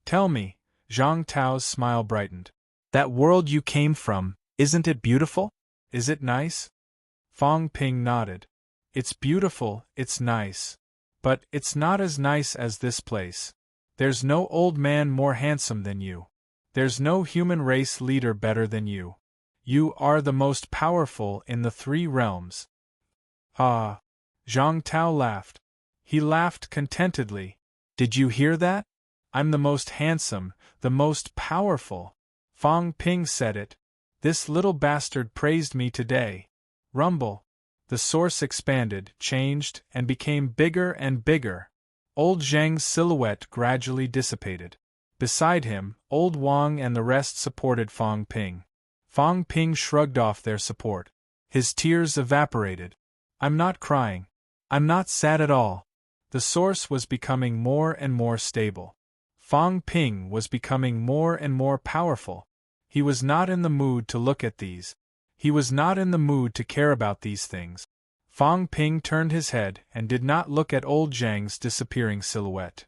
Tell me, Zhang Tao's smile brightened. That world you came from, isn't it beautiful? Is it nice? Fang Ping nodded. It's beautiful, it's nice. But it's not as nice as this place. There's no old man more handsome than you. There's no human race leader better than you. You are the most powerful in the three realms. Ah! Zhang Tao laughed. He laughed contentedly. Did you hear that? I'm the most handsome, the most powerful. Fang Ping said it. This little bastard praised me today. Rumble. The source expanded, changed, and became bigger and bigger. Old Zhang's silhouette gradually dissipated. Beside him, Old Wang and the rest supported Fang Ping. Fang Ping shrugged off their support. His tears evaporated. I'm not crying. I'm not sad at all. The source was becoming more and more stable. Fang Ping was becoming more and more powerful. He was not in the mood to look at these. He was not in the mood to care about these things. Fang Ping turned his head and did not look at old Zhang's disappearing silhouette.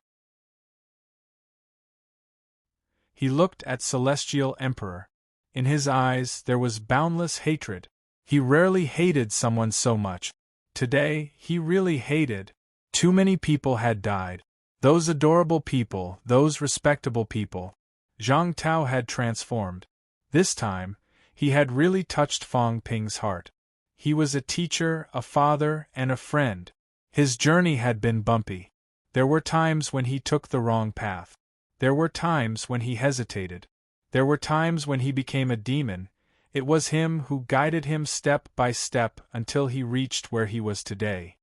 He looked at Celestial Emperor. In his eyes there was boundless hatred. He rarely hated someone so much. Today, he really hated. Too many people had died. Those adorable people, those respectable people. Zhang Tao had transformed. This time, he had really touched Fang Ping's heart. He was a teacher, a father, and a friend. His journey had been bumpy. There were times when he took the wrong path. There were times when he hesitated. There were times when he became a demon. It was him who guided him step by step until he reached where he was today.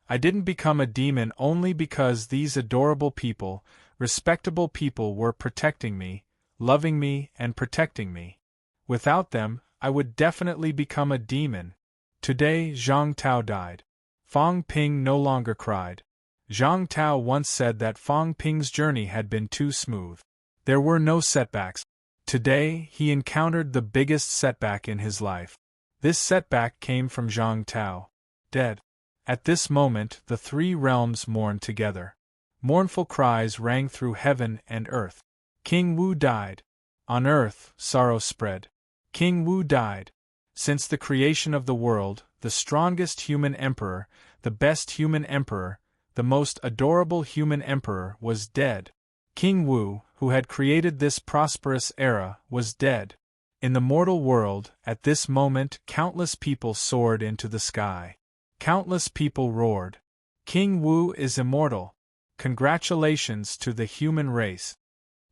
I didn't become a demon only because these adorable people, respectable people were protecting me, loving me and protecting me. Without them, I would definitely become a demon. Today Zhang Tao died. Fang Ping no longer cried. Zhang Tao once said that Fang Ping's journey had been too smooth. There were no setbacks. Today he encountered the biggest setback in his life. This setback came from Zhang Tao. Dead. At this moment the three realms mourned together. Mournful cries rang through heaven and earth. King Wu died. On earth, sorrow spread. King Wu died. Since the creation of the world, the strongest human emperor, the best human emperor, the most adorable human emperor was dead. King Wu, who had created this prosperous era, was dead. In the mortal world, at this moment, countless people soared into the sky. Countless people roared. King Wu is immortal. Congratulations to the human race.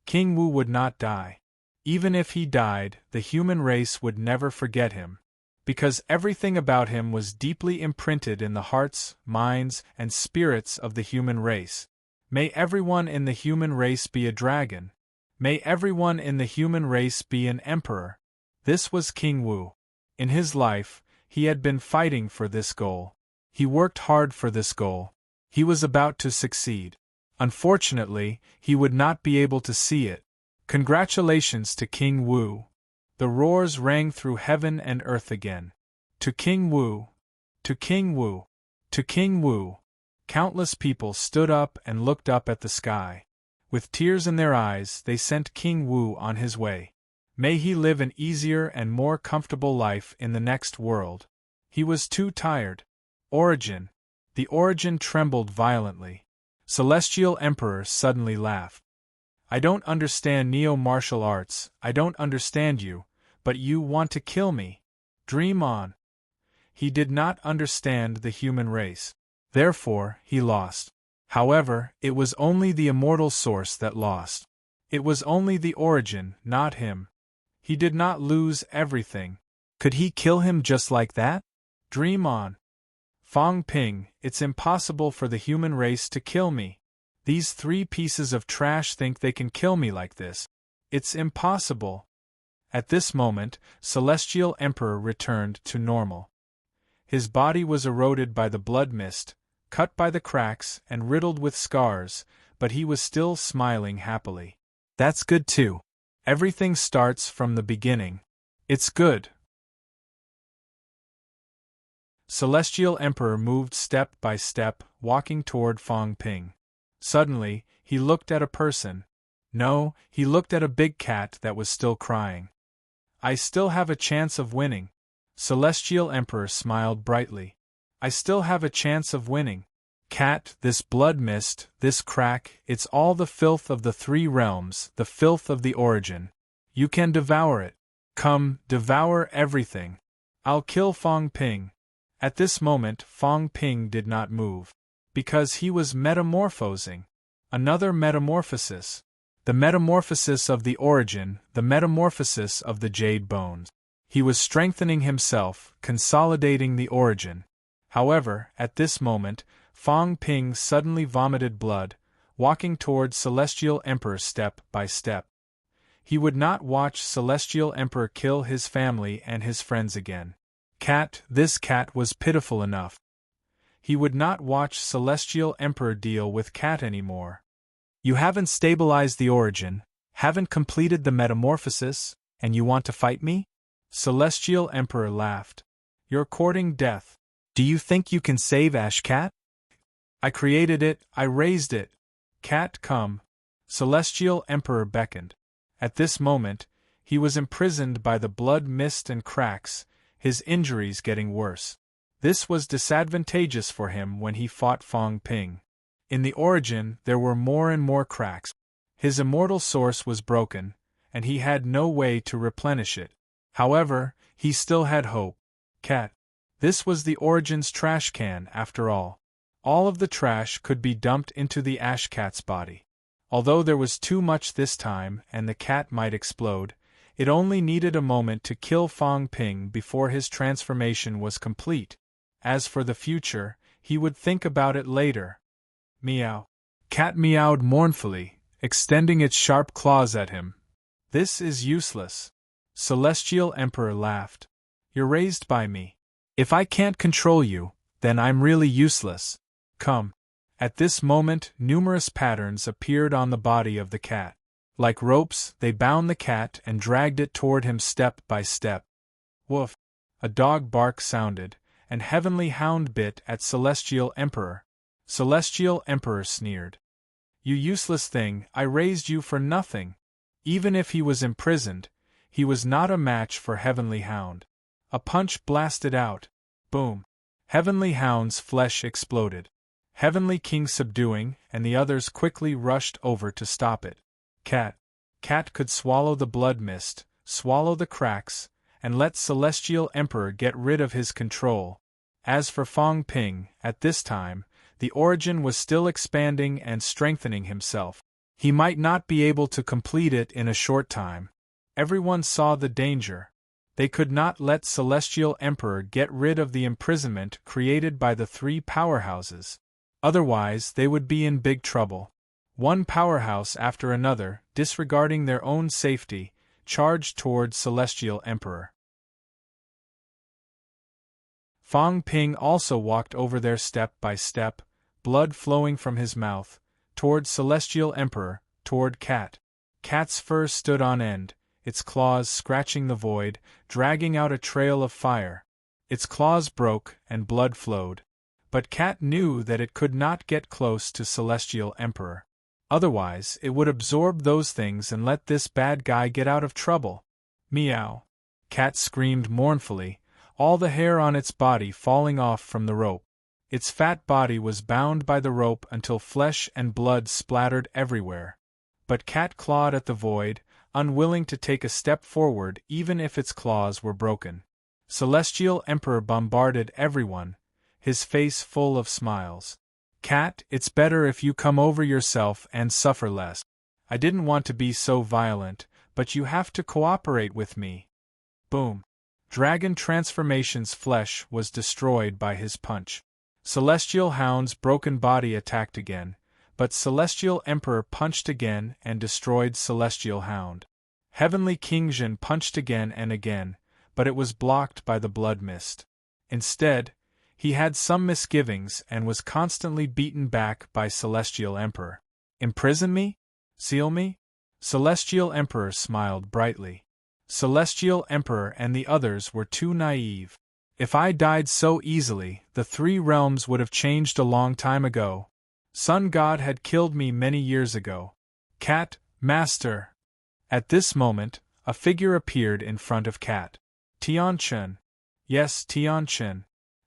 King Wu would not die. Even if he died, the human race would never forget him. Because everything about him was deeply imprinted in the hearts, minds, and spirits of the human race. May everyone in the human race be a dragon. May everyone in the human race be an emperor. This was King Wu. In his life, he had been fighting for this goal. He worked hard for this goal. He was about to succeed. Unfortunately, he would not be able to see it. Congratulations to King Wu. The roars rang through heaven and earth again. To King Wu! To King Wu! To King Wu! Countless people stood up and looked up at the sky. With tears in their eyes, they sent King Wu on his way. May he live an easier and more comfortable life in the next world. He was too tired. Origin. The origin trembled violently. Celestial Emperor suddenly laughed. I don't understand neo-martial arts, I don't understand you, but you want to kill me. Dream on. He did not understand the human race. Therefore, he lost. However, it was only the immortal source that lost. It was only the origin, not him. He did not lose everything. Could he kill him just like that? Dream on. Fang Ping, it's impossible for the human race to kill me. These three pieces of trash think they can kill me like this. It's impossible. At this moment, Celestial Emperor returned to normal. His body was eroded by the blood mist, cut by the cracks and riddled with scars, but he was still smiling happily. That's good too. Everything starts from the beginning. It's good. Celestial Emperor moved step by step, walking toward Fang Ping. Suddenly, he looked at a person. No, he looked at a big cat that was still crying. I still have a chance of winning. Celestial Emperor smiled brightly. I still have a chance of winning. Cat, this blood mist, this crack, it's all the filth of the three realms, the filth of the origin. You can devour it. Come, devour everything. I'll kill Fang Ping. At this moment, Fang Ping did not move. Because he was metamorphosing. Another metamorphosis. The metamorphosis of the origin, the metamorphosis of the jade bones. He was strengthening himself, consolidating the origin. However, at this moment, Fang Ping suddenly vomited blood, walking toward Celestial Emperor step by step. He would not watch Celestial Emperor kill his family and his friends again. Cat, this cat was pitiful enough. He would not watch Celestial Emperor deal with Cat anymore. You haven't stabilized the origin, haven't completed the metamorphosis, and you want to fight me? Celestial Emperor laughed. You're courting death. Do you think you can save Ash Cat? I created it, I raised it. Cat, come. Celestial Emperor beckoned. At this moment, he was imprisoned by the blood mist and cracks, his injuries getting worse. This was disadvantageous for him when he fought Fong Ping. In the origin, there were more and more cracks. His immortal source was broken, and he had no way to replenish it. However, he still had hope. Cat. This was the Origin's trash can, after all. All of the trash could be dumped into the Ash Cat's body. Although there was too much this time and the cat might explode, it only needed a moment to kill Fong Ping before his transformation was complete. As for the future, he would think about it later. Meow. Cat meowed mournfully, extending its sharp claws at him. This is useless. Celestial Emperor laughed. You're raised by me. If I can't control you, then I'm really useless. Come. At this moment, numerous patterns appeared on the body of the cat. Like ropes, they bound the cat and dragged it toward him step by step. Woof! A dog bark sounded, and Heavenly Hound bit at Celestial Emperor. Celestial Emperor sneered. You useless thing, I raised you for nothing. Even if he was imprisoned, he was not a match for Heavenly Hound. A punch blasted out. Boom! Heavenly Hound's flesh exploded. Heavenly King subduing, and the others quickly rushed over to stop it. Cat. Cat could swallow the blood mist, swallow the cracks, and let Celestial Emperor get rid of his control. As for Fong Ping, at this time, the Origin was still expanding and strengthening himself. He might not be able to complete it in a short time. Everyone saw the danger. They could not let Celestial Emperor get rid of the imprisonment created by the three powerhouses. Otherwise, they would be in big trouble. One powerhouse after another, disregarding their own safety, charged toward Celestial Emperor. Fong Ping also walked over there step by step, blood flowing from his mouth, toward Celestial Emperor, toward Cat. Cat's fur stood on end, its claws scratching the void, dragging out a trail of fire. Its claws broke and blood flowed. But Cat knew that it could not get close to Celestial Emperor. Otherwise, it would absorb those things and let this bad guy get out of trouble. Meow. Cat screamed mournfully, all the hair on its body falling off from the rope. Its fat body was bound by the rope until flesh and blood splattered everywhere. But Cat clawed at the void, unwilling to take a step forward even if its claws were broken. Celestial Emperor bombarded everyone, his face full of smiles. Cat, it's better if you come over yourself and suffer less. I didn't want to be so violent, but you have to cooperate with me. Boom. Dragon Transformation's flesh was destroyed by his punch. Celestial Hound's broken body attacked again, but Celestial Emperor punched again and destroyed Celestial Hound. Heavenly King Jin punched again and again, but it was blocked by the blood mist. Instead, he had some misgivings and was constantly beaten back by Celestial Emperor. Imprison me? Seal me? Celestial Emperor smiled brightly. Celestial Emperor and the others were too naive. If I died so easily, the three realms would have changed a long time ago. Sun God had killed me many years ago. Cat, Master. At this moment, a figure appeared in front of Cat. Tianchen. Yes, Tianchen.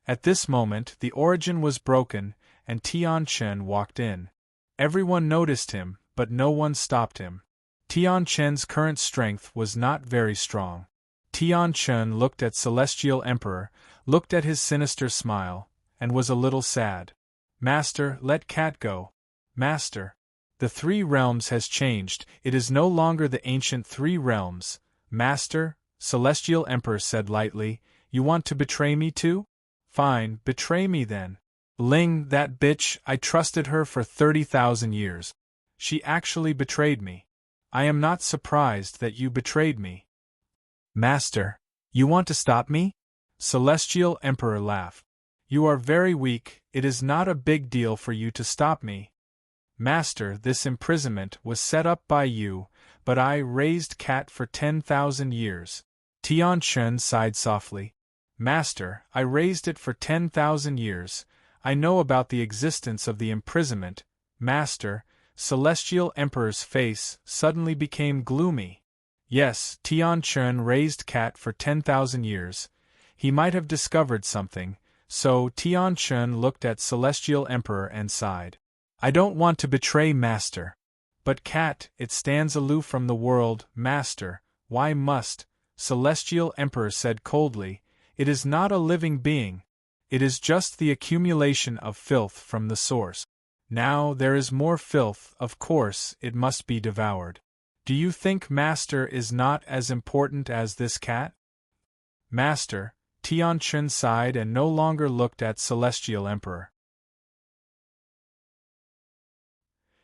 At this moment, the origin was broken, and Tianchen walked in. Everyone noticed him, but no one stopped him. Tianchen's current strength was not very strong. Tianchen looked at Celestial Emperor, looked at his sinister smile, and was a little sad. Master, let Cat go. Master. The three realms has changed, it is no longer the ancient three realms. Master, Celestial Emperor said lightly, you want to betray me too? Fine, betray me then. Ling, that bitch, I trusted her for 30,000 years. She actually betrayed me. I am not surprised that you betrayed me. Master, you want to stop me? Celestial Emperor laughed. You are very weak, it is not a big deal for you to stop me. Master, this imprisonment was set up by you, but I raised cat for 10,000 years. Tian Shen sighed softly. Master, I raised it for 10,000 years. I know about the existence of the imprisonment. Master, Celestial Emperor's face suddenly became gloomy. Yes, Tian Shen raised cat for 10,000 years. He might have discovered something, so Tian Shen looked at Celestial Emperor and sighed. I don't want to betray Master. But cat, it stands aloof from the world. Master, why must? Celestial Emperor said coldly, it is not a living being. It is just the accumulation of filth from the source. Now there is more filth, of course it must be devoured. Do you think Master is not as important as this cat? Master, Tian Shen sighed and no longer looked at Celestial Emperor.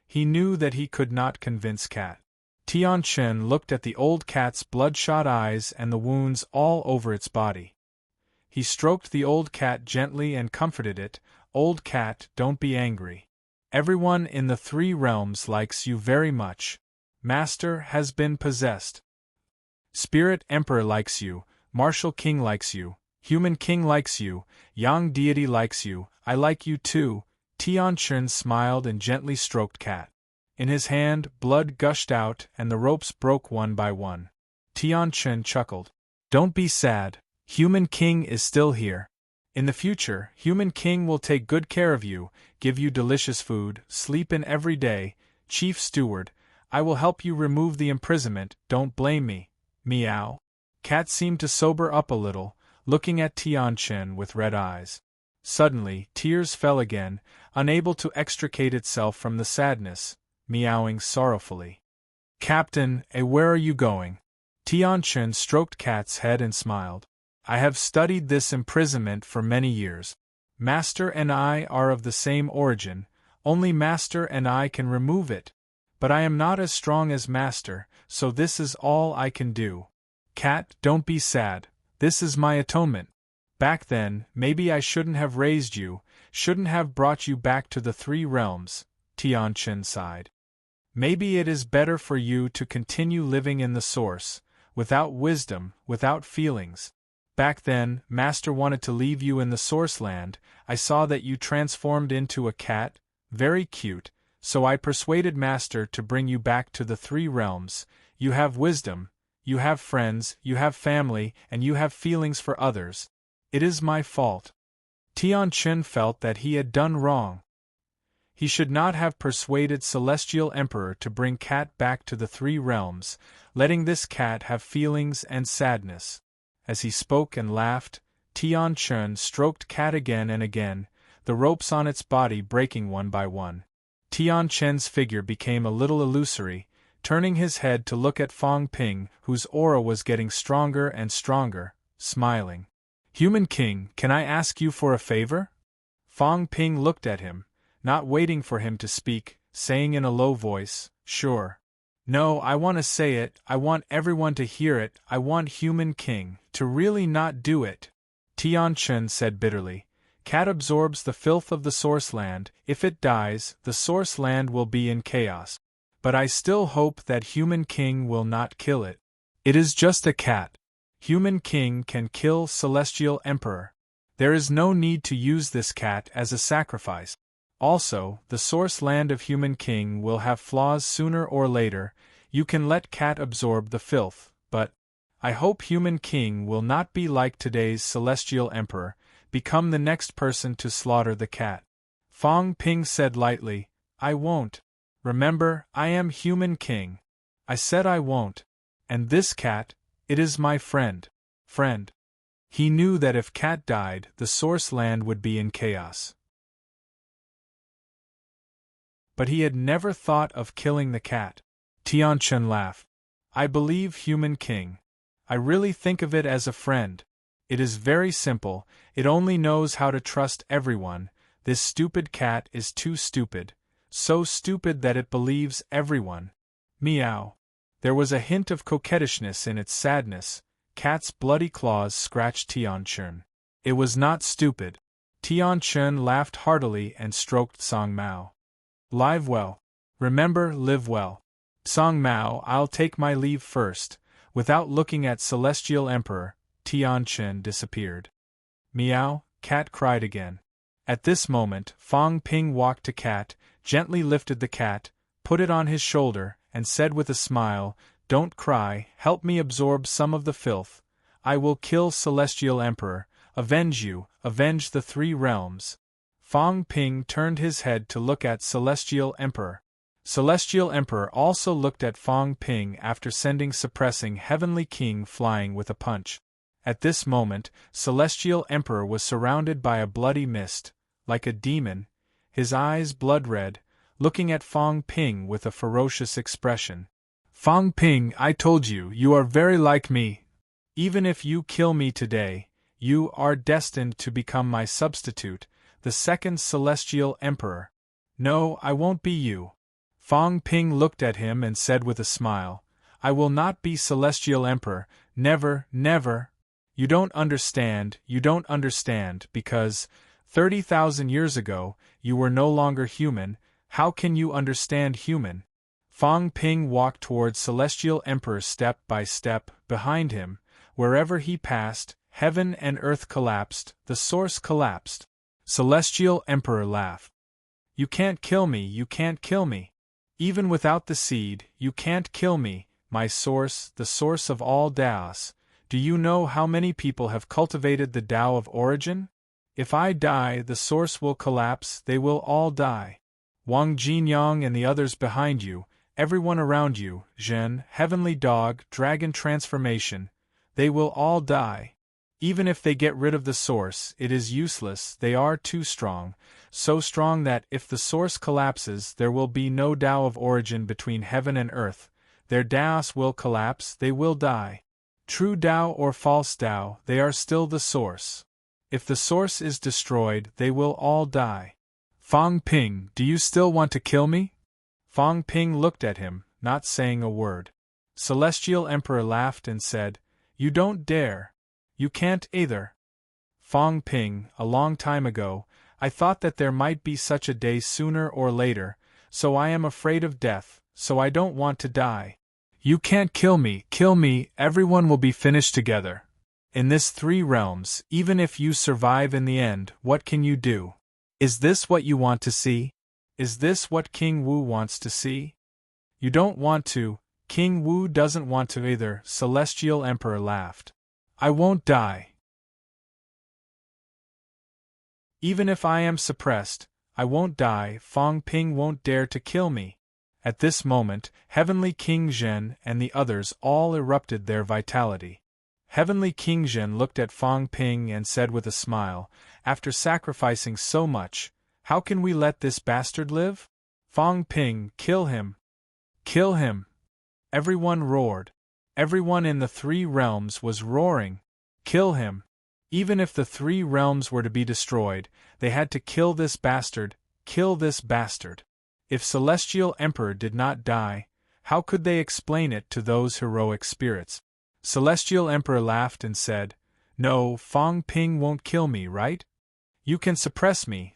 He knew that he could not convince cat. Tian Shen looked at the old cat's bloodshot eyes and the wounds all over its body. He stroked the old cat gently and comforted it. Old cat, don't be angry. Everyone in the 3 realms likes you very much. Master has been possessed. Spirit Emperor likes you, Martial King likes you, Human King likes you, Yang Deity likes you, I like you too. Tian Shen smiled and gently stroked cat. In his hand, blood gushed out and the ropes broke one by one. Tian Shen chuckled. Don't be sad, Human King is still here. In the future, Human King will take good care of you, give you delicious food, sleep in every day. Chief Steward, I will help you remove the imprisonment, don't blame me. Meow. Cat seemed to sober up a little, looking at Tian Shen with red eyes. Suddenly, tears fell again, unable to extricate itself from the sadness, meowing sorrowfully. Captain, where are you going? Tian Shen stroked Cat's head and smiled. I have studied this imprisonment for many years. Master and I are of the same origin, only Master and I can remove it. But I am not as strong as Master, so this is all I can do. Cat, don't be sad, this is my atonement. Back then, maybe I shouldn't have raised you, shouldn't have brought you back to the 3 realms, Tian Shen sighed. Maybe it is better for you to continue living in the source, without wisdom, without feelings. Back then, Master wanted to leave you in the source land. I saw that you transformed into a cat, very cute, so I persuaded Master to bring you back to the 3 realms. You have wisdom, you have friends, you have family, and you have feelings for others. It is my fault. Tian Shen felt that he had done wrong. He should not have persuaded Celestial Emperor to bring cat back to the 3 realms, letting this cat have feelings and sadness. As he spoke and laughed, Tian Shen stroked cat again and again, the ropes on its body breaking one by one. Tian Shen's figure became a little illusory, turning his head to look at Fang Ping, whose aura was getting stronger and stronger, smiling. Human King, can I ask you for a favor? Fang Ping looked at him, not waiting for him to speak, saying in a low voice, Sure. No, I want to say it, I want everyone to hear it, I want Human King to really not do it. Tian Shen said bitterly, Cat absorbs the filth of the source land, if it dies, the source land will be in chaos. But I still hope that Human King will not kill it. It is just a cat. Human King can kill Celestial Emperor. There is no need to use this cat as a sacrifice. Also, the source land of Human King will have flaws sooner or later. You can let cat absorb the filth, but I hope Human King will not be like today's Celestial Emperor, become the next person to slaughter the cat. Fang Ping said lightly, I won't. Remember, I am Human King. I said I won't. And this cat, it is my friend. Friend. He knew that if cat died, the source land would be in chaos. But he had never thought of killing the cat. Tian Shen laughed. I believe Human King. I really think of it as a friend. It is very simple, it only knows how to trust everyone. This stupid cat is too stupid. So stupid that it believes everyone. Meow. There was a hint of coquettishness in its sadness. Cat's bloody claws scratched Tian Shen. It was not stupid. Tian Chen laughed heartily and stroked Song Mao. Live well. Remember, live well. Song Mao, I'll take my leave first. Without looking at Celestial Emperor, Tian Chen disappeared. Meow, Cat cried again. At this moment, Fang Ping walked to Cat, gently lifted the cat, put it on his shoulder, and said with a smile, "Don't cry, help me absorb some of the filth. I will kill Celestial Emperor, avenge you, avenge the three realms." Fang Ping turned his head to look at Celestial Emperor. Celestial Emperor also looked at Fang Ping after sending suppressing Heavenly King flying with a punch. At this moment, Celestial Emperor was surrounded by a bloody mist, like a demon, his eyes blood-red, looking at Fang Ping with a ferocious expression. "Fang Ping, I told you, you are very like me. Even if you kill me today, you are destined to become my substitute, the second Celestial Emperor." "No, I won't be you." Fang Ping looked at him and said with a smile, "I will not be Celestial Emperor, never, never. You don't understand, because 30,000 years ago, you were no longer human. How can you understand human?" Fang Ping walked towards Celestial Emperor step by step. Behind him, wherever he passed, heaven and earth collapsed, the source collapsed. Celestial Emperor laughed. "You can't kill me, you can't kill me. Even without the seed, you can't kill me, my source, the source of all Taos. Do you know how many people have cultivated the Tao of origin? If I die, the source will collapse, they will all die. Wang Jinyang and the others behind you, everyone around you, Zhen, Heavenly Dog, Dragon Transformation, they will all die. Even if they get rid of the source, it is useless, they are too strong, so strong that if the source collapses there will be no Tao of origin between heaven and earth, their Taos will collapse, they will die. True Tao or false Tao, they are still the source. If the source is destroyed, they will all die. Fang Ping, do you still want to kill me?" Fang Ping looked at him, not saying a word. Celestial Emperor laughed and said, "You don't dare. You can't either." Fang Ping, a long time ago, I thought that there might be such a day sooner or later, so I am afraid of death, so I don't want to die. You can't kill me, everyone will be finished together. In this three realms, even if you survive in the end, what can you do? Is this what you want to see? Is this what King Wu wants to see? You don't want to, King Wu doesn't want to either, Celestial Emperor laughed. I won't die. Even if I am suppressed, I won't die, Fang Ping won't dare to kill me. At this moment, Heavenly King Zhen and the others all erupted their vitality. Heavenly King Zhen looked at Fang Ping and said with a smile, "After sacrificing so much, how can we let this bastard live? Fang Ping, kill him! Kill him!" Everyone roared. Everyone in the three realms was roaring. Kill him! Even if the three realms were to be destroyed, they had to kill this bastard, kill this bastard. If Celestial Emperor did not die, how could they explain it to those heroic spirits? Celestial Emperor laughed and said, "No, Fang Ping won't kill me, right? You can suppress me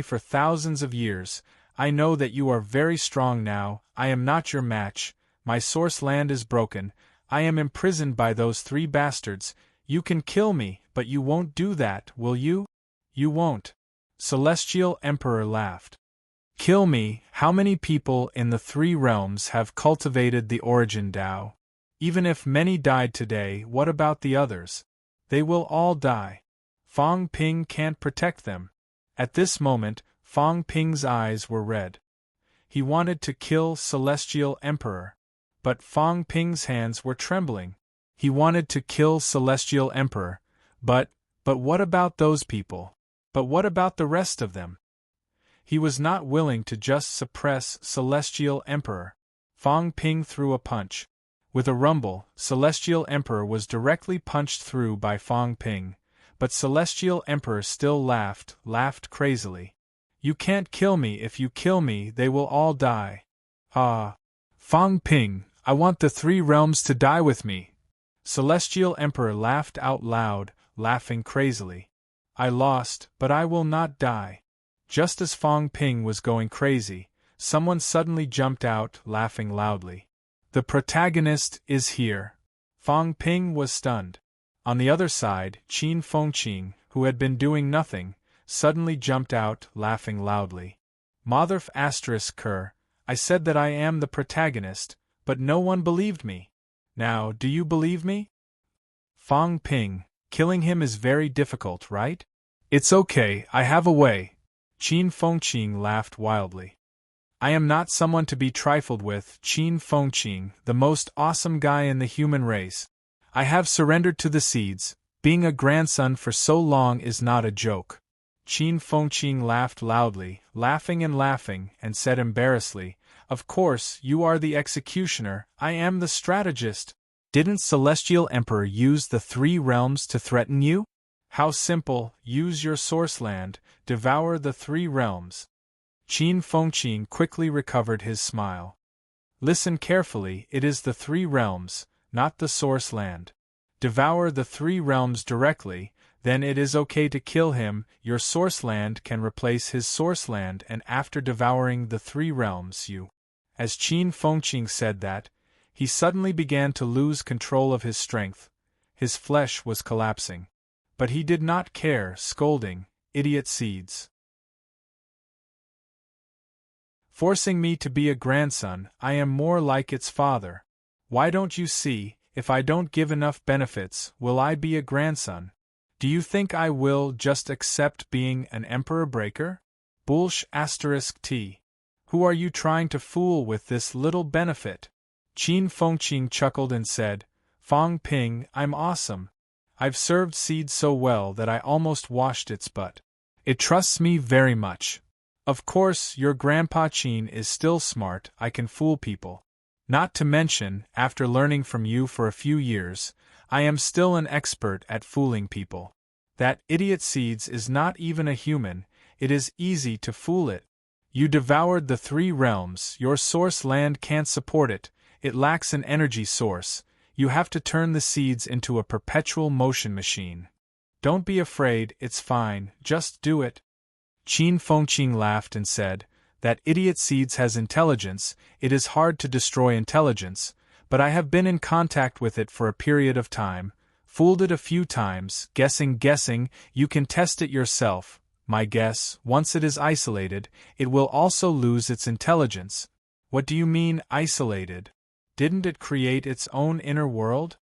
for thousands of years. I know that you are very strong now, I am not your match, my source land is broken, I am imprisoned by those three bastards, you can kill me, but you won't do that, will you? You won't." Celestial Emperor laughed. "Kill me, how many people in the three realms have cultivated the origin Tao? Even if many died today, what about the others? They will all die. Fang Ping can't protect them." At this moment, Fang Ping's eyes were red. He wanted to kill Celestial Emperor. But Fang Ping's hands were trembling. He wanted to kill Celestial Emperor, but what about those people? But what about the rest of them? He was not willing to just suppress Celestial Emperor. Fang Ping threw a punch. With a rumble, Celestial Emperor was directly punched through by Fang Ping, but Celestial Emperor still laughed crazily. "You can't kill me, if you kill me they will all die." "Ah! Fang Ping, I want the three realms to die with me." Celestial Emperor laughed out loud, laughing crazily. I lost, but I will not die. Just as Fong Ping was going crazy, someone suddenly jumped out, laughing loudly. The protagonist is here. Fong Ping was stunned. On the other side, Qin Fengqing, who had been doing nothing, suddenly jumped out, laughing loudly. Motherf asterisk cur, I said that I am the protagonist, but no one believed me. Now, do you believe me? Fong Ping, killing him is very difficult, right? It's okay, I have a way. Qin Fengqing laughed wildly. I am not someone to be trifled with, Qin Fengqing, the most awesome guy in the human race. I have surrendered to the seeds. Being a grandson for so long is not a joke. Qin Fengqing laughed loudly, laughing, and said embarrassedly, Of course, you are the executioner, I am the strategist. Didn't Celestial Emperor use the 3 realms to threaten you? How simple, use your source land, devour the 3 realms. Qin Fengqing quickly recovered his smile. Listen carefully, it is the 3 realms, not the source land. Devour the 3 realms directly, then it is okay to kill him, your source land can replace his source land, and after devouring the 3 realms you. As Qin Fengqing said that, he suddenly began to lose control of his strength. His flesh was collapsing. But he did not care, scolding, idiot seeds. Forcing me to be a grandson, I am more like its father. Why don't you see, if I don't give enough benefits, will I be a grandson? Do you think I will just accept being an emperor breaker? Bullsh asterisk T. Who are you trying to fool with this little benefit? Qin Fengqing chuckled and said, Fong Ping, I'm awesome. I've served seeds so well that I almost washed its butt. It trusts me very much. Of course, your grandpa Qin is still smart, I can fool people. Not to mention, after learning from you for a few years, I am still an expert at fooling people. That idiot seeds is not even a human, it is easy to fool it. You devoured the 3 realms, your source land can't support it, it lacks an energy source. You have to turn the seeds into a perpetual motion machine. Don't be afraid, it's fine, just do it. Qin Fengqing laughed and said, That idiot seeds has intelligence, it is hard to destroy intelligence, but I have been in contact with it for a period of time, fooled it a few times, guessing, you can test it yourself. My guess, once it is isolated, it will also lose its intelligence. What do you mean, isolated? Didn't it create its own inner world?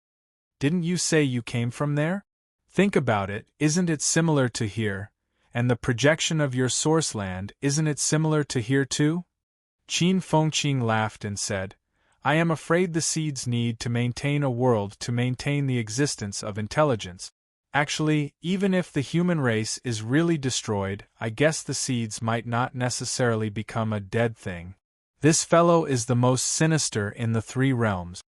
Didn't you say you came from there? Think about it, isn't it similar to here? And the projection of your source land, isn't it similar to here too? Qin Fengqing laughed and said, I am afraid the seeds need to maintain a world to maintain the existence of intelligence. Actually, even if the human race is really destroyed, I guess the seeds might not necessarily become a dead thing. This fellow is the most sinister in the 3 realms.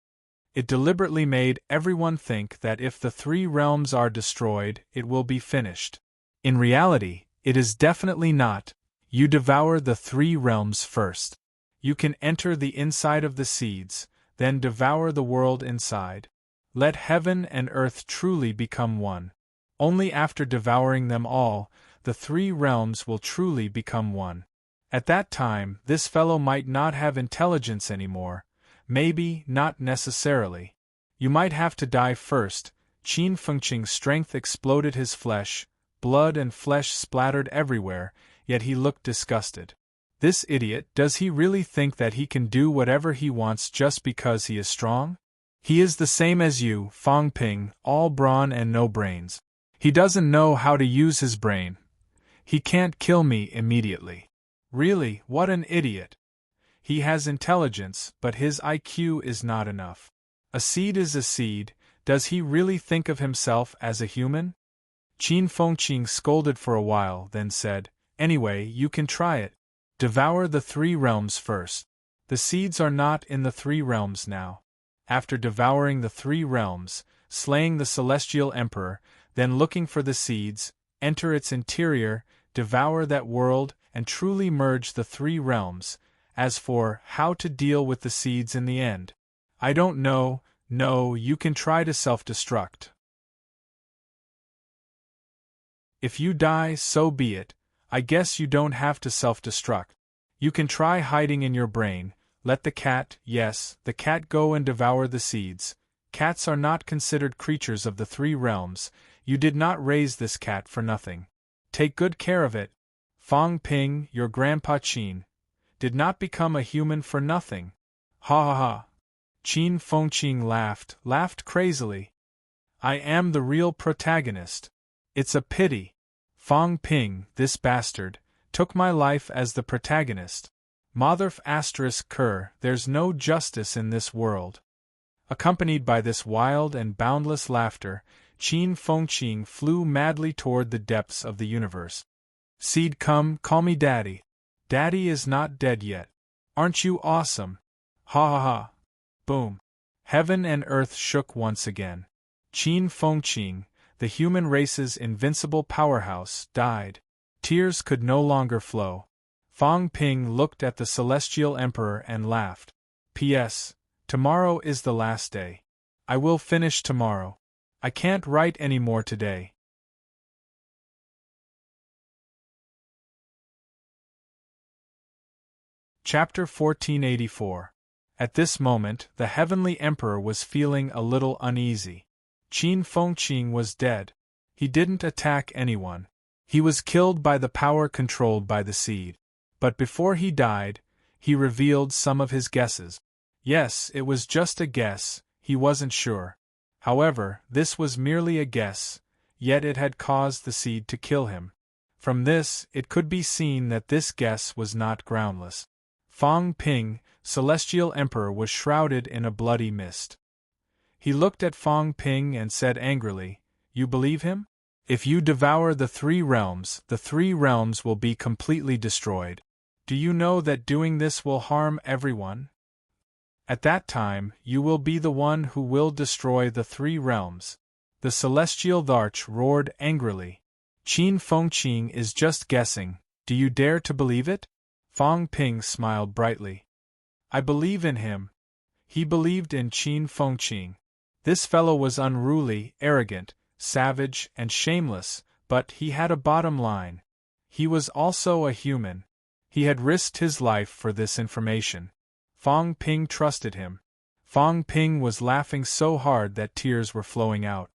It deliberately made everyone think that if the 3 realms are destroyed, it will be finished. In reality, it is definitely not. You devour the 3 realms first. You can enter the inside of the seeds, then devour the world inside. Let heaven and earth truly become one. Only after devouring them all, the 3 realms will truly become one. At that time, this fellow might not have intelligence anymore. Maybe, not necessarily. You might have to die first. Qin Fengqing's strength exploded his flesh, blood and flesh splattered everywhere, yet he looked disgusted. This idiot, does he really think that he can do whatever he wants just because he is strong? He is the same as you, Fong Ping, all brawn and no brains. He doesn't know how to use his brain. He can't kill me immediately. Really, what an idiot. He has intelligence, but his IQ is not enough. A seed is a seed, does he really think of himself as a human? Qin Fengqing scolded for a while, then said, Anyway, you can try it. Devour the 3 realms first. The seeds are not in the 3 realms now. After devouring the 3 realms, slaying the Celestial Emperor, then looking for the seeds, enter its interior, devour that world, and truly merge the 3 realms. As for how to deal with the seeds in the end, I don't know. No, you can try to self-destruct. If you die, so be it. I guess you don't have to self-destruct. You can try hiding in your brain. Let the cat, yes, the cat go and devour the seeds. Cats are not considered creatures of the three realms. You did not raise this cat for nothing. Take good care of it. Fong Ping, your grandpa Qin, did not become a human for nothing. Ha ha ha. Qin Fengqing laughed crazily. I am the real protagonist. It's a pity. Fong Ping, this bastard, took my life as the protagonist. Motherf asterisk cur, there's no justice in this world. Accompanied by this wild and boundless laughter, Qin Fengqing flew madly toward the depths of the universe. Seed, come, call me Daddy. Daddy is not dead yet. Aren't you awesome? Ha ha ha. Boom. Heaven and earth shook once again. Qin Fengqing, the human race's invincible powerhouse, died. Tears could no longer flow. Fong Ping looked at the Celestial Emperor and laughed. P.S. Tomorrow is the last day. I will finish tomorrow. I can't write any more today. Chapter 1484. At this moment, the Heavenly Emperor was feeling a little uneasy. Qin Fengqing was dead. He didn't attack anyone. He was killed by the power controlled by the seed. But before he died, he revealed some of his guesses. Yes, it was just a guess, he wasn't sure. However, this was merely a guess, yet it had caused the seed to kill him. From this, it could be seen that this guess was not groundless. Fong Ping, Celestial Emperor, was shrouded in a bloody mist. He looked at Fong Ping and said angrily, "You believe him? If you devour the three realms will be completely destroyed. Do you know that doing this will harm everyone? At that time, you will be the one who will destroy the three realms." The Celestial Dharch roared angrily. Qin Fengqing is just guessing. Do you dare to believe it? Fong Ping smiled brightly. I believe in him. He believed in Qin Fengqing. This fellow was unruly, arrogant, savage, and shameless, but he had a bottom line. He was also a human. He had risked his life for this information. Fong Ping trusted him. Fong Ping was laughing so hard that tears were flowing out.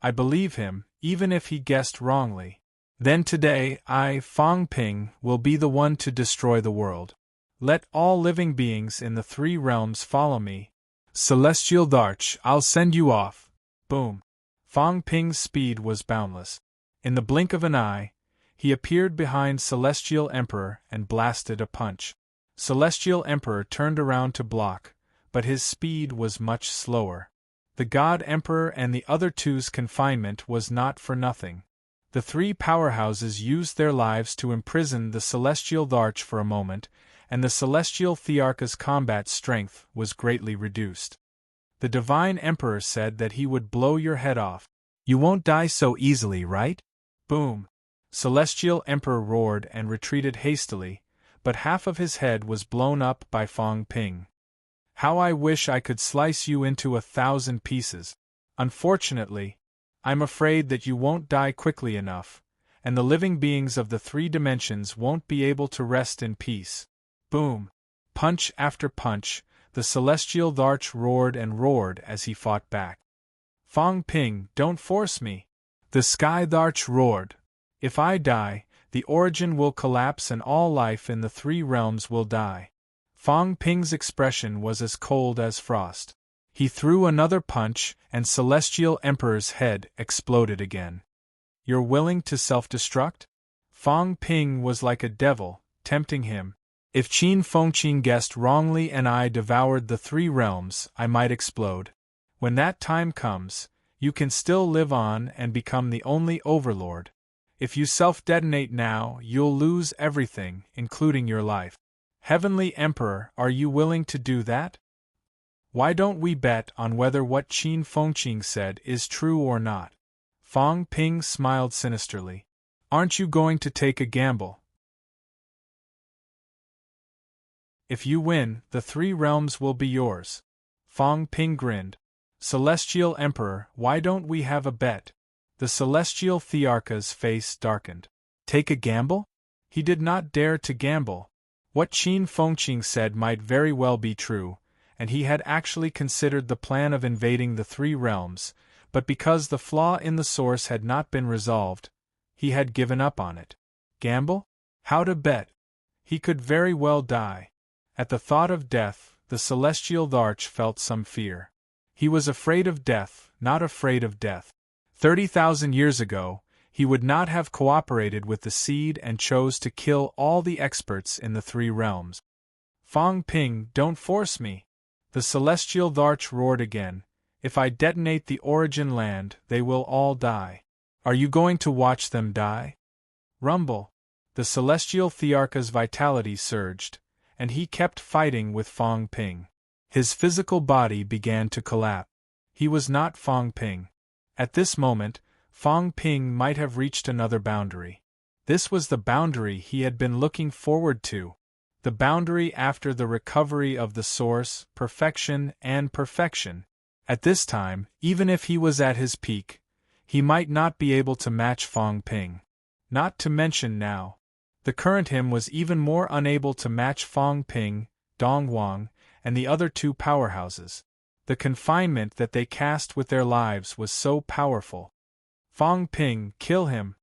I believe him, even if he guessed wrongly. Then today, I, Fong Ping, will be the one to destroy the world. Let all living beings in the three realms follow me. Celestial Dharch, I'll send you off. Boom. Fong Ping's speed was boundless. In the blink of an eye, he appeared behind Celestial Emperor and blasted a punch. Celestial Emperor turned around to block, but his speed was much slower. The God Emperor and the other two's confinement was not for nothing. The three powerhouses used their lives to imprison the Celestial Dharch for a moment, and the Celestial Thearcha's combat strength was greatly reduced. The Divine Emperor said that he would blow your head off. You won't die so easily, right? Boom. Celestial Emperor roared and retreated hastily, but half of his head was blown up by Fong Ping. How I wish I could slice you into 1,000 pieces. Unfortunately, I'm afraid that you won't die quickly enough, and the living beings of the three dimensions won't be able to rest in peace. Boom! Punch after punch, the Celestial Dharch roared and roared as he fought back. Fong Ping, don't force me! The Sky Dharch roared. If I die, the origin will collapse and all life in the three realms will die. Fong Ping's expression was as cold as frost. He threw another punch, and Celestial Emperor's head exploded again. You're willing to self-destruct? Fong Ping was like a devil, tempting him. If Qin Fengqing guessed wrongly and I devoured the three realms, I might explode. When that time comes, you can still live on and become the only overlord. If you self-detonate now, you'll lose everything, including your life. Heavenly Emperor, are you willing to do that? Why don't we bet on whether what Qin Fengqing said is true or not? Fong Ping smiled sinisterly. Aren't you going to take a gamble? If you win, the three realms will be yours. Fong Ping grinned. Celestial Emperor, why don't we have a bet? The celestial Thearcha's face darkened. Take a gamble? He did not dare to gamble. What Qin Fengqing said might very well be true, and he had actually considered the plan of invading the three realms, but because the flaw in the source had not been resolved, he had given up on it. Gamble? How to bet? He could very well die. At the thought of death, the celestial Tharch felt some fear. He was afraid of death, not afraid of death. 30,000 years ago, he would not have cooperated with the seed and chose to kill all the experts in the three realms. Fang Ping, don't force me! The celestial Tharch roared again. If I detonate the origin land, they will all die. Are you going to watch them die? Rumble. The celestial Thearcha's vitality surged, and he kept fighting with Fang Ping. His physical body began to collapse. He was not Fang Ping. At this moment, Fang Ping might have reached another boundary. This was the boundary he had been looking forward to. The boundary after the recovery of the source, perfection and perfection. At this time, even if he was at his peak, he might not be able to match Fang Ping. Not to mention now. The current him was even more unable to match Fang Ping, Dong Wang, and the other two powerhouses. The confinement that they cast with their lives was so powerful. Fang Ping, kill him!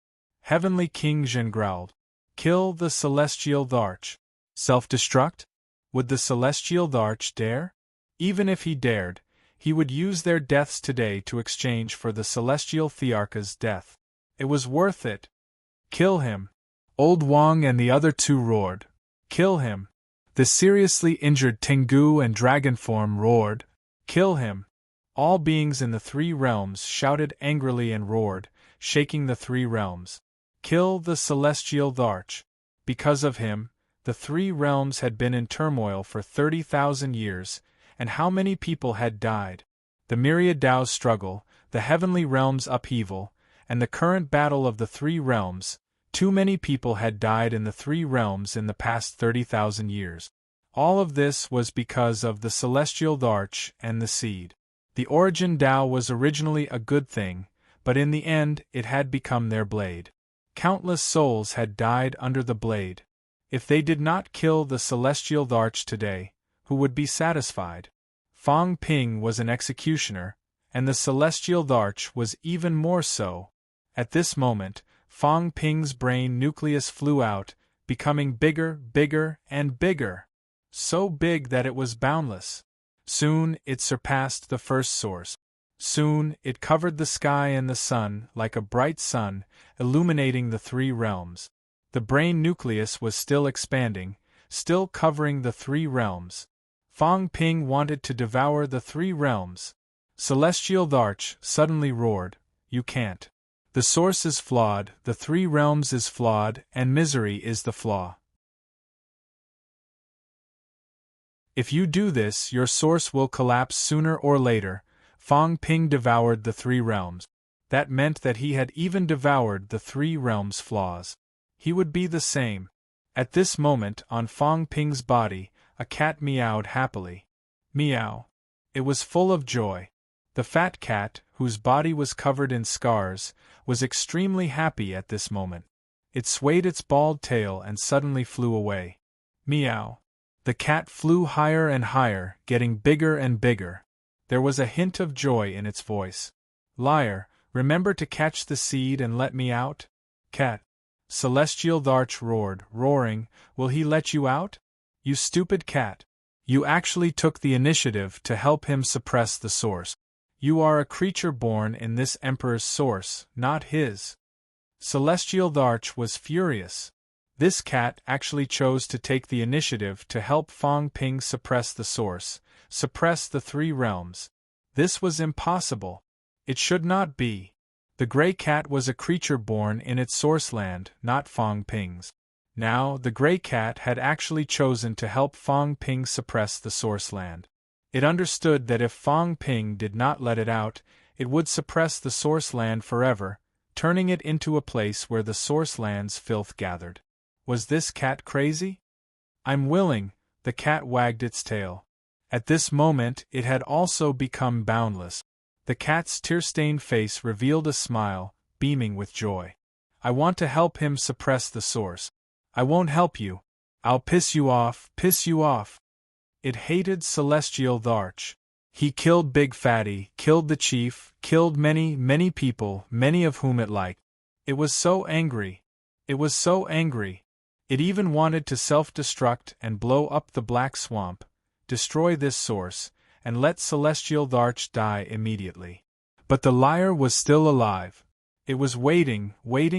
Heavenly King Zhen growled. Kill the celestial Tharch. Self-destruct? Would the celestial Tharch dare? Even if he dared, he would use their deaths today to exchange for the celestial Thearcha's death. It was worth it. Kill him! Old Wang and the other two roared. Kill him! The seriously injured Tengu and Dragonform roared. Kill him! All beings in the three realms shouted angrily and roared, shaking the three realms. Kill the celestial Tharch. Because of him, the three realms had been in turmoil for 30,000 years, and how many people had died? The myriad Tao's struggle, the heavenly realms' upheaval, and the current battle of the three realms. Too many people had died in the three realms in the past 30,000 years. All of this was because of the celestial Tharch and the seed. The origin Tao was originally a good thing, but in the end it had become their blade. Countless souls had died under the blade. If they did not kill the celestial Tharch today, who would be satisfied? Fang Ping was an executioner, and the celestial Tharch was even more so. At this moment, Fang Ping's brain nucleus flew out, becoming bigger, bigger, and bigger. So big that it was boundless. Soon it surpassed the first source. Soon it covered the sky and the sun like a bright sun, illuminating the three realms. The brain nucleus was still expanding, still covering the three realms. Fang Ping wanted to devour the three realms. Celestial Tharch suddenly roared, "You can't. The source is flawed, the three realms is flawed, and misery is the flaw. If you do this, your source will collapse sooner or later." Fang Ping devoured the three realms. That meant that he had even devoured the three realms' flaws. He would be the same. At this moment, on Fang Ping's body, a cat meowed happily. Meow. It was full of joy. The fat cat, whose body was covered in scars, was extremely happy at this moment. It swayed its bald tail and suddenly flew away. Meow. The cat flew higher and higher, getting bigger and bigger. There was a hint of joy in its voice. Liar, remember to catch the seed and let me out? Cat. Celestial Tharch roared, roaring, will he let you out? You stupid cat. You actually took the initiative to help him suppress the source. You are a creature born in this emperor's source, not his. Celestial Tharch was furious. This cat actually chose to take the initiative to help Fang Ping suppress the source, suppress the three realms. This was impossible. It should not be. The gray cat was a creature born in its source land, not Fang Ping's. Now, the gray cat had actually chosen to help Fang Ping suppress the source land. It understood that if Fang Ping did not let it out, it would suppress the source land forever, turning it into a place where the source land's filth gathered. Was this cat crazy? I'm willing, the cat wagged its tail. At this moment it had also become boundless. The cat's tear-stained face revealed a smile, beaming with joy. I want to help him suppress the source. I won't help you. I'll piss you off, piss you off. It hated Celestial Tharch. He killed Big Fatty, killed the chief, killed many, many people, many of whom it liked. It was so angry. It was so angry. It even wanted to self-destruct and blow up the Black Swamp, destroy this source, and let Celestial Tharch die immediately. But the liar was still alive. It was waiting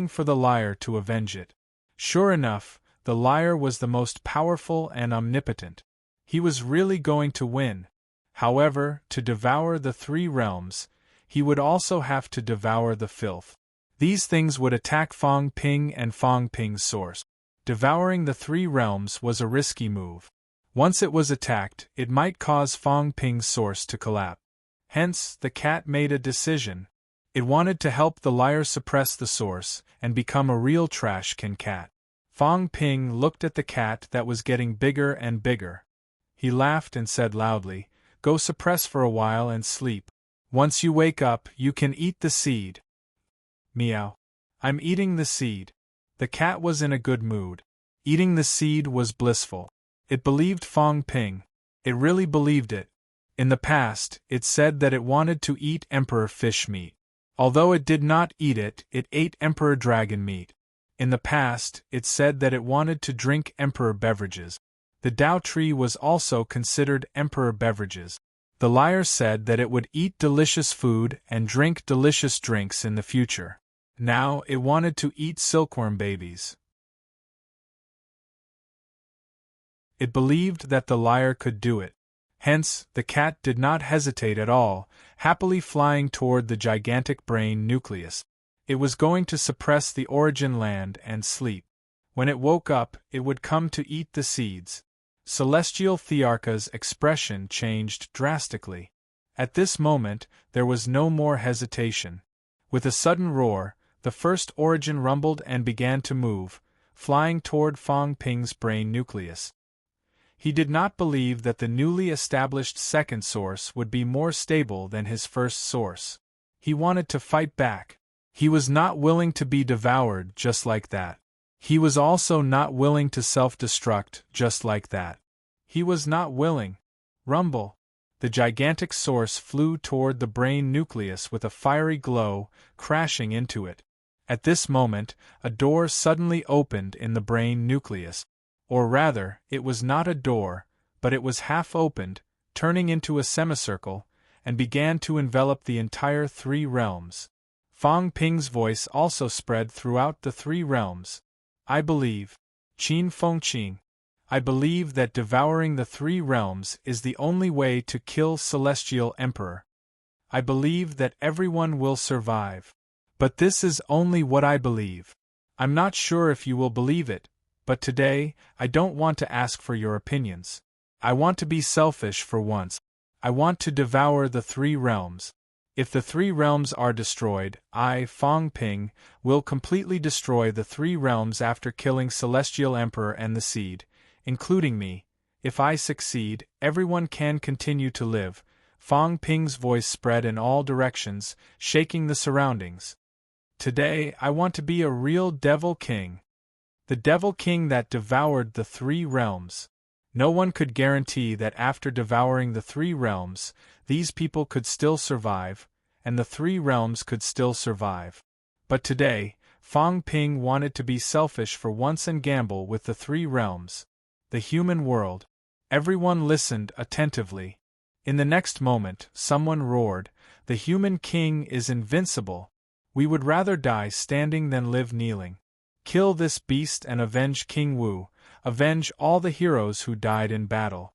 for the liar to avenge it. Sure enough, the liar was the most powerful and omnipotent. He was really going to win. However, to devour the 3 realms, he would also have to devour the filth. These things would attack Fong Ping and Fong Ping's source. Devouring the 3 realms was a risky move. Once it was attacked, it might cause Fong Ping's source to collapse. Hence, the cat made a decision. It wanted to help the liar suppress the source and become a real trash can cat. Fong Ping looked at the cat that was getting bigger and bigger. He laughed and said loudly, "Go suppress for a while and sleep. Once you wake up, you can eat the seed." Meow. I'm eating the seed. The cat was in a good mood. Eating the seed was blissful. It believed Fong Ping. It really believed it. In the past, it said that it wanted to eat Emperor Fish meat. Although it did not eat it, it ate Emperor Dragon meat. In the past, it said that it wanted to drink Emperor beverages. The Dao tree was also considered Emperor beverages. The liar said that it would eat delicious food and drink delicious drinks in the future. Now it wanted to eat silkworm babies. It believed that the liar could do it. Hence, the cat did not hesitate at all, happily flying toward the gigantic brain nucleus. It was going to suppress the origin land and sleep. When it woke up, it would come to eat the seeds. Celestial Thearka's expression changed drastically. At this moment, there was no more hesitation. With a sudden roar, the first origin rumbled and began to move, flying toward Fong Ping's brain nucleus. He did not believe that the newly established second source would be more stable than his first source. He wanted to fight back. He was not willing to be devoured just like that. He was also not willing to self-destruct just like that. He was not willing. Rumble. The gigantic source flew toward the brain nucleus with a fiery glow, crashing into it. At this moment, a door suddenly opened in the brain nucleus. Or rather, it was not a door, but it was half opened, turning into a semicircle, and began to envelop the entire 3 realms. Fong Ping's voice also spread throughout the 3 realms. I believe, Qin Fengqing, I believe that devouring the 3 realms is the only way to kill Celestial Emperor. I believe that everyone will survive. But this is only what I believe. I'm not sure if you will believe it, but today, I don't want to ask for your opinions. I want to be selfish for once. I want to devour the 3 realms. If the 3 realms are destroyed, I, Fong Ping, will completely destroy the 3 realms after killing Celestial Emperor and the Seed, including me. If I succeed, everyone can continue to live. Fong Ping's voice spread in all directions, shaking the surroundings. Today, I want to be a real Devil King. The Devil King that devoured the 3 realms. No one could guarantee that after devouring the 3 realms, these people could still survive, and the 3 realms could still survive. But today, Fong Ping wanted to be selfish for once and gamble with the 3 realms. The human world. Everyone listened attentively. In the next moment, someone roared, "The human king is invincible. We would rather die standing than live kneeling. Kill this beast and avenge King Wu, avenge all the heroes who died in battle."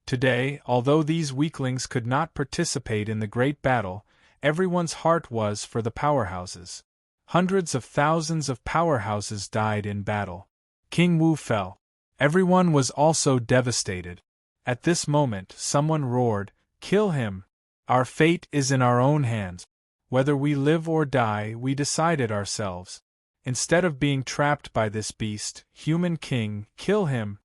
Today, although these weaklings could not participate in the great battle, everyone's heart was for the powerhouses. Hundreds of thousands of powerhouses died in battle. King Wu fell. Everyone was also devastated. At this moment, someone roared, "Kill him! Our fate is in our own hands. Whether we live or die, we decide it ourselves. Instead of being trapped by this beast, human king, kill him."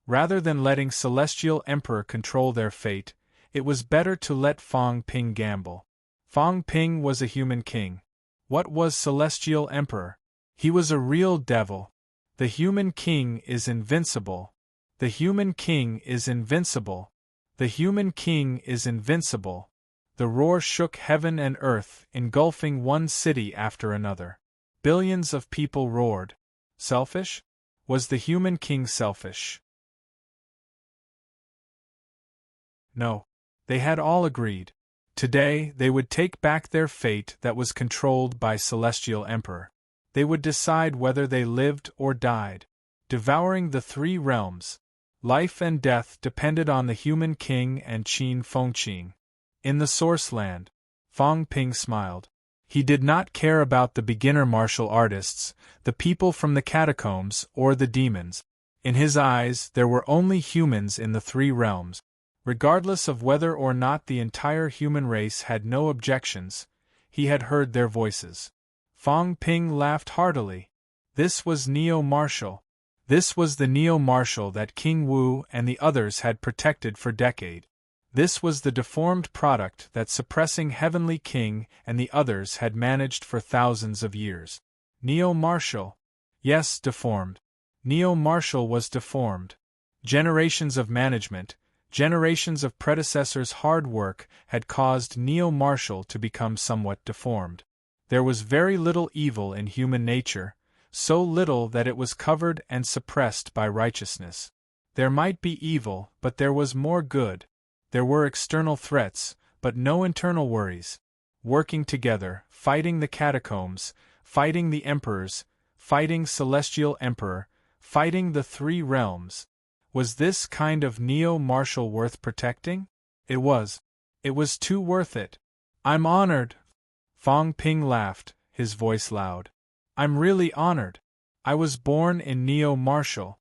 Rather than letting Celestial Emperor control their fate, it was better to let Fong Ping gamble. Fong Ping was a human king. What was Celestial Emperor? He was a real devil. The human king is invincible. The human king is invincible. The human king is invincible. The roar shook heaven and earth, engulfing one city after another. Billions of people roared. Selfish? Was the human king selfish? No. They had all agreed. Today, they would take back their fate that was controlled by Celestial Emperor. They would decide whether they lived or died. Devouring the three realms. Life and death depended on the human king and Qin Fengqing. In the Source Land, Fang Ping smiled. He did not care about the beginner martial artists, the people from the catacombs, or the demons. In his eyes, there were only humans in the three realms. Regardless of whether or not the entire human race had no objections, he had heard their voices. Fang Ping laughed heartily. This was neo-martial. This was the neo-martial that King Wu and the others had protected for decades. This was the deformed product that Suppressing Heavenly King and the others had managed for thousands of years. Neo-martial. Yes, deformed. Neo-martial was deformed. Generations of management, generations of predecessors' hard work had caused neo-martial to become somewhat deformed. There was very little evil in human nature, so little that it was covered and suppressed by righteousness. There might be evil, but there was more good. There were external threats, but no internal worries. Working together, fighting the catacombs, fighting the emperors, fighting Celestial Emperor, fighting the three realms. Was this kind of neo-martial worth protecting? It was. It was too worth it. I'm honored. Fang Ping laughed, his voice loud. I'm really honored. I was born in neo-martial.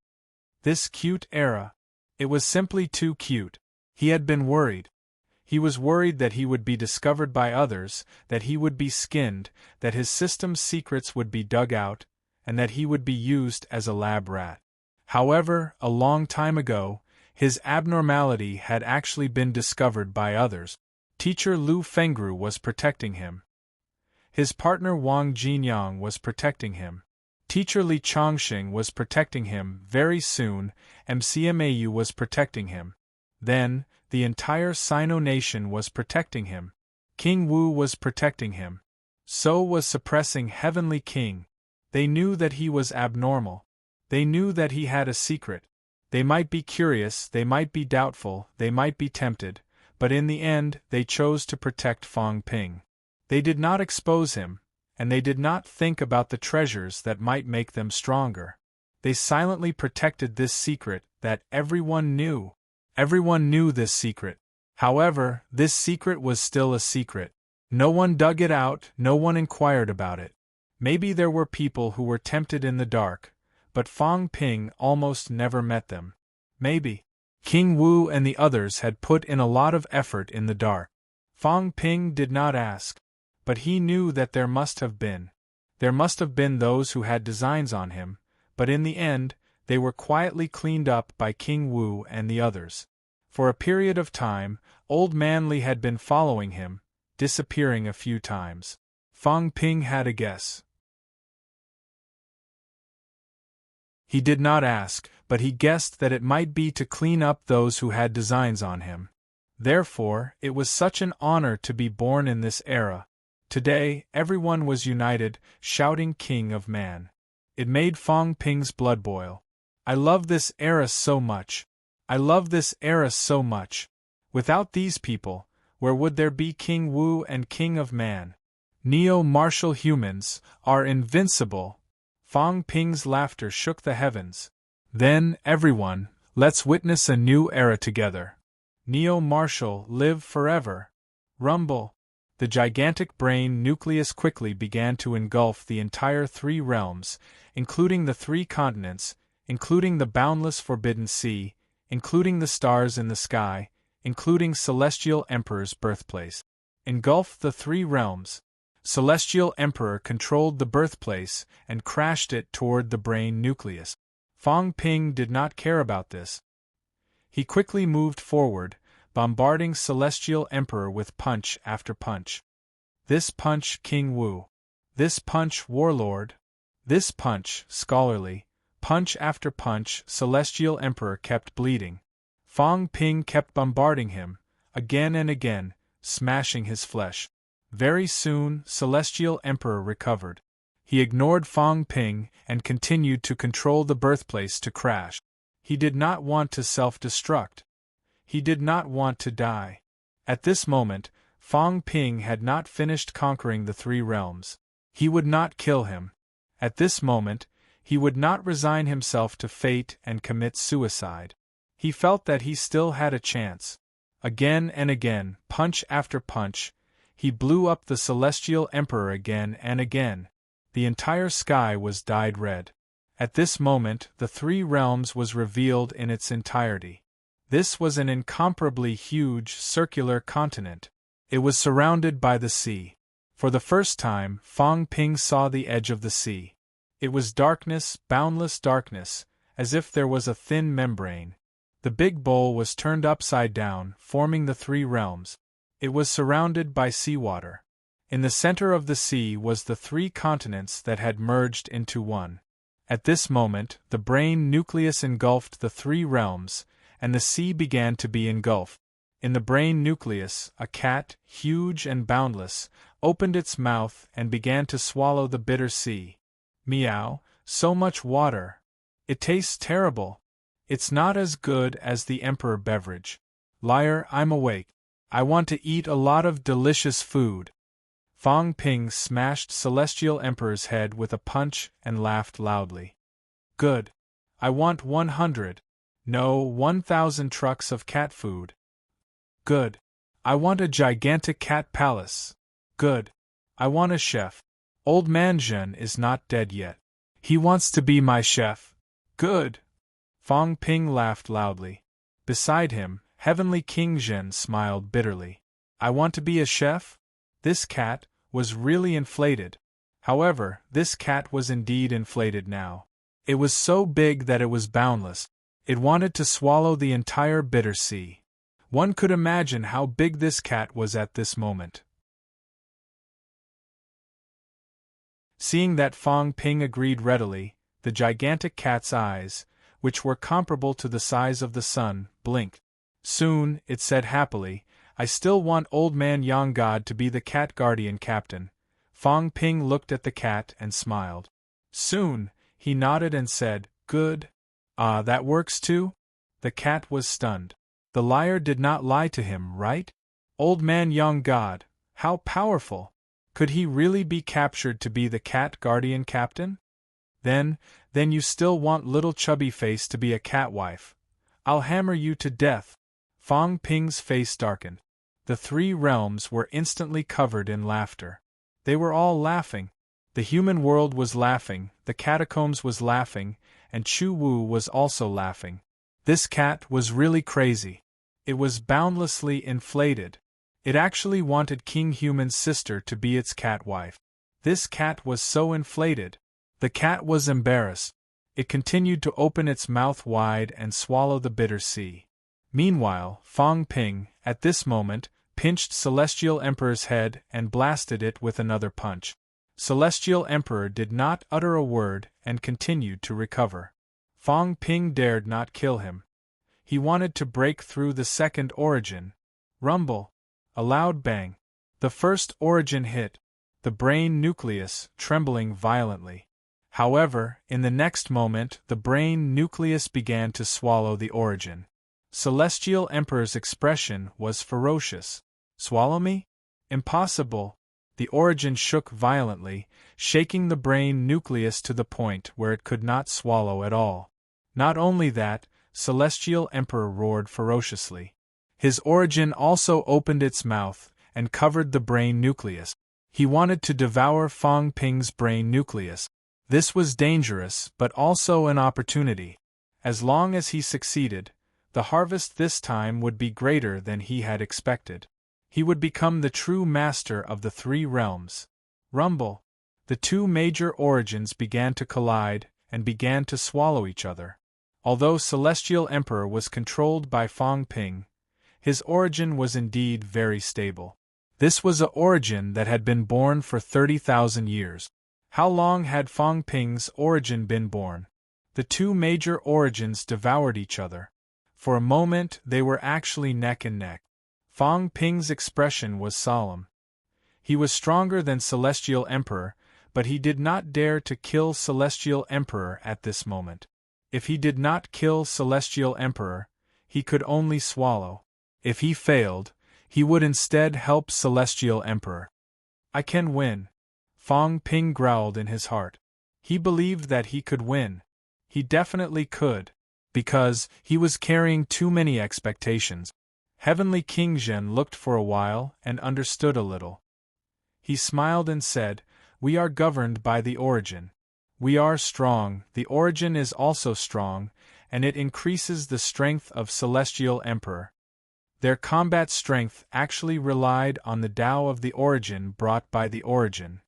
This cute era. It was simply too cute. He had been worried. He was worried that he would be discovered by others, that he would be skinned, that his system's secrets would be dug out, and that he would be used as a lab rat. However, a long time ago, his abnormality had actually been discovered by others. Teacher Lu Fengru was protecting him. His partner Wang Jinyang was protecting him. Teacher Li Chongxing was protecting him. Very soon, MCMAU was protecting him. Then, the entire Sino nation was protecting him. King Wu was protecting him. So was Suppressing Heavenly King. They knew that he was abnormal. They knew that he had a secret. They might be curious, they might be doubtful, they might be tempted, but in the end they chose to protect Fang Ping. They did not expose him, and they did not think about the treasures that might make them stronger. They silently protected this secret that everyone knew. Everyone knew this secret. However, this secret was still a secret. No one dug it out, no one inquired about it. Maybe there were people who were tempted in the dark, but Fang Ping almost never met them. Maybe King Wu and the others had put in a lot of effort in the dark. Fang Ping did not ask, but he knew that there must have been. There must have been those who had designs on him, but in the end, they were quietly cleaned up by King Wu and the others. For a period of time, Old Man Li had been following him, disappearing a few times. Fang Ping had a guess. He did not ask, but he guessed that it might be to clean up those who had designs on him. Therefore, it was such an honor to be born in this era. Today, everyone was united, shouting King of Man. It made Fang Ping's blood boil. I love this era so much. I love this era so much. Without these people, where would there be King Wu and King of Man? Neo-martial humans are invincible. Fang Ping's laughter shook the heavens. Then, everyone, let's witness a new era together. Neo-martial, live forever. Rumble. The gigantic brain nucleus quickly began to engulf the entire three realms, including the three continents, including the boundless forbidden sea, including the stars in the sky, including Celestial Emperor's birthplace. Engulfed the three realms. Celestial Emperor controlled the birthplace and crashed it toward the brain nucleus. Fang Ping did not care about this. He quickly moved forward, bombarding Celestial Emperor with punch after punch. This punch King Wu. This punch, warlord. This punch, scholarly. Punch after punch, Celestial Emperor kept bleeding. Fong Ping kept bombarding him, again and again, smashing his flesh. Very soon, Celestial Emperor recovered. He ignored Fong Ping and continued to control the birthplace to crash. He did not want to self-destruct. He did not want to die. At this moment, Fong Ping had not finished conquering the three realms. He would not kill him. At this moment, he would not resign himself to fate and commit suicide. He felt that he still had a chance. Again and again, punch after punch, he blew up the Celestial Emperor again and again. The entire sky was dyed red. At this moment, the three realms was revealed in its entirety. This was an incomparably huge, circular continent. It was surrounded by the sea. For the first time, Fong Ping saw the edge of the sea. It was darkness, boundless darkness, as if there was a thin membrane. The big bowl was turned upside down, forming the three realms. It was surrounded by seawater. In the center of the sea was the three continents that had merged into one. At this moment, the brain nucleus engulfed the three realms, and the sea began to be engulfed. In the brain nucleus, a cat, huge and boundless, opened its mouth and began to swallow the bitter sea. Meow, so much water. It tastes terrible. It's not as good as the Emperor beverage. Liar, I'm awake. I want to eat a lot of delicious food. Fong Ping smashed Celestial Emperor's head with a punch and laughed loudly. Good. I want 100. No, 1,000 trucks of cat food. Good. I want a gigantic cat palace. Good. I want a chef. Old man Zhen is not dead yet. He wants to be my chef. Good. Fong Ping laughed loudly. Beside him, Heavenly King Zhen smiled bitterly. I want to be a chef? This cat was really inflated. However, this cat was indeed inflated now. It was so big that it was boundless. It wanted to swallow the entire bitter sea. One could imagine how big this cat was at this moment. Seeing that Fong Ping agreed readily, the gigantic cat's eyes, which were comparable to the size of the sun, blinked. Soon, it said happily, I still want Old Man Yang God to be the cat guardian captain. Fong Ping looked at the cat and smiled. Soon, he nodded and said, Good. Ah, that works too? The cat was stunned. The liar did not lie to him, right? Old Man Yang God, how powerful! Could he really be captured to be the cat guardian captain? Then you still want little chubby face to be a cat wife. I'll hammer you to death. Fong Ping's face darkened. The three realms were instantly covered in laughter. They were all laughing. The human world was laughing, the catacombs was laughing, and Chu Wu was also laughing. This cat was really crazy. It was boundlessly inflated. It actually wanted King Human's sister to be its cat wife. This cat was so inflated. The cat was embarrassed. It continued to open its mouth wide and swallow the bitter sea. Meanwhile, Fong Ping, at this moment, pinched Celestial Emperor's head and blasted it with another punch. Celestial Emperor did not utter a word and continued to recover. Fong Ping dared not kill him. He wanted to break through the second origin. Rumble. A loud bang. The first origin hit, the brain nucleus trembling violently. However, in the next moment the brain nucleus began to swallow the origin. Celestial Emperor's expression was ferocious. Swallow me? Impossible. The origin shook violently, shaking the brain nucleus to the point where it could not swallow at all. Not only that, Celestial Emperor roared ferociously. His origin also opened its mouth and covered the brain nucleus. He wanted to devour Fong Ping's brain nucleus. This was dangerous, but also an opportunity. As long as he succeeded, the harvest this time would be greater than he had expected. He would become the true master of the three realms. Rumble. The two major origins began to collide and began to swallow each other. Although Celestial Emperor was controlled by Fong Ping, his origin was indeed very stable. This was a origin that had been born for 30,000 years. How long had Fong Ping's origin been born? The two major origins devoured each other. For a moment they were actually neck and neck. Fong Ping's expression was solemn. He was stronger than Celestial Emperor, but he did not dare to kill Celestial Emperor at this moment. If he did not kill Celestial Emperor, he could only swallow. If he failed, he would instead help Celestial Emperor. I can win. Fong Ping growled in his heart. He believed that he could win. He definitely could. Because he was carrying too many expectations. Heavenly King Zhen looked for a while and understood a little. He smiled and said, "We are governed by the origin. We are strong, the origin is also strong, and it increases the strength of Celestial Emperor." Their combat strength actually relied on the Tao of the origin brought by the origin.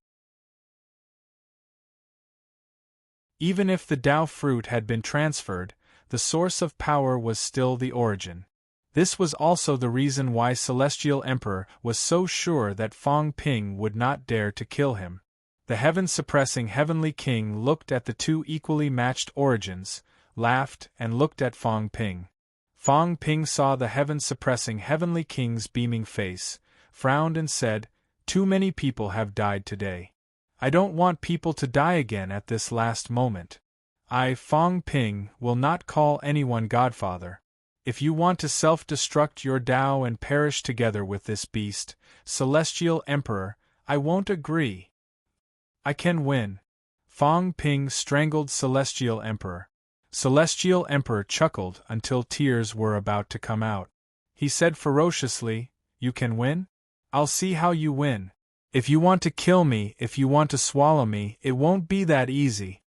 Even if the Tao fruit had been transferred, the source of power was still the origin. This was also the reason why Celestial Emperor was so sure that Fong Ping would not dare to kill him. The heaven-suppressing Heavenly King looked at the two equally matched origins, laughed, and looked at Fong Ping. Fong Ping saw the heaven-suppressing Heavenly King's beaming face, frowned and said, "Too many people have died today. I don't want people to die again at this last moment. I, Fong Ping, will not call anyone Godfather. If you want to self-destruct your Tao and perish together with this beast, Celestial Emperor, I won't agree. I can win." Fong Ping strangled Celestial Emperor. Celestial Emperor chuckled until tears were about to come out. He said ferociously, "You can win? I'll see how you win. If you want to kill me, if you want to swallow me, it won't be that easy."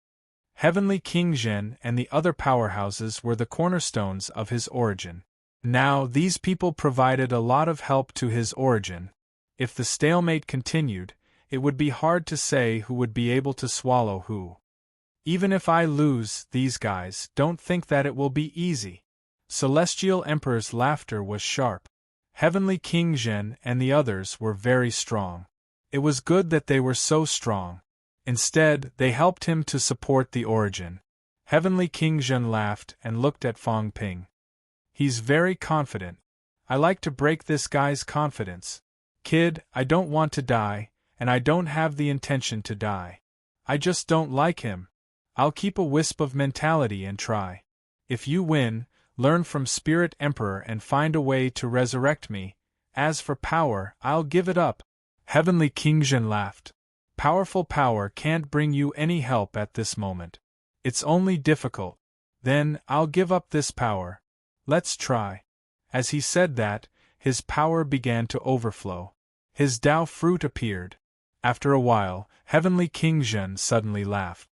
Heavenly King Zhen and the other powerhouses were the cornerstones of his origin. Now these people provided a lot of help to his origin. If the stalemate continued, it would be hard to say who would be able to swallow who. "Even if I lose, these guys don't think that it will be easy." Celestial Emperor's laughter was sharp. Heavenly King Zhen and the others were very strong. It was good that they were so strong. Instead, they helped him to support the origin. Heavenly King Zhen laughed and looked at Fong Ping. "He's very confident. I like to break this guy's confidence. Kid, I don't want to die, and I don't have the intention to die. I just don't like him. I'll keep a wisp of mentality and try. If you win, learn from Spirit Emperor and find a way to resurrect me. As for power, I'll give it up." Heavenly King Zhen laughed. "Powerful power can't bring you any help at this moment. It's only difficult. Then, I'll give up this power. Let's try." As he said that, his power began to overflow. His Tao fruit appeared. After a while, Heavenly King Zhen suddenly laughed.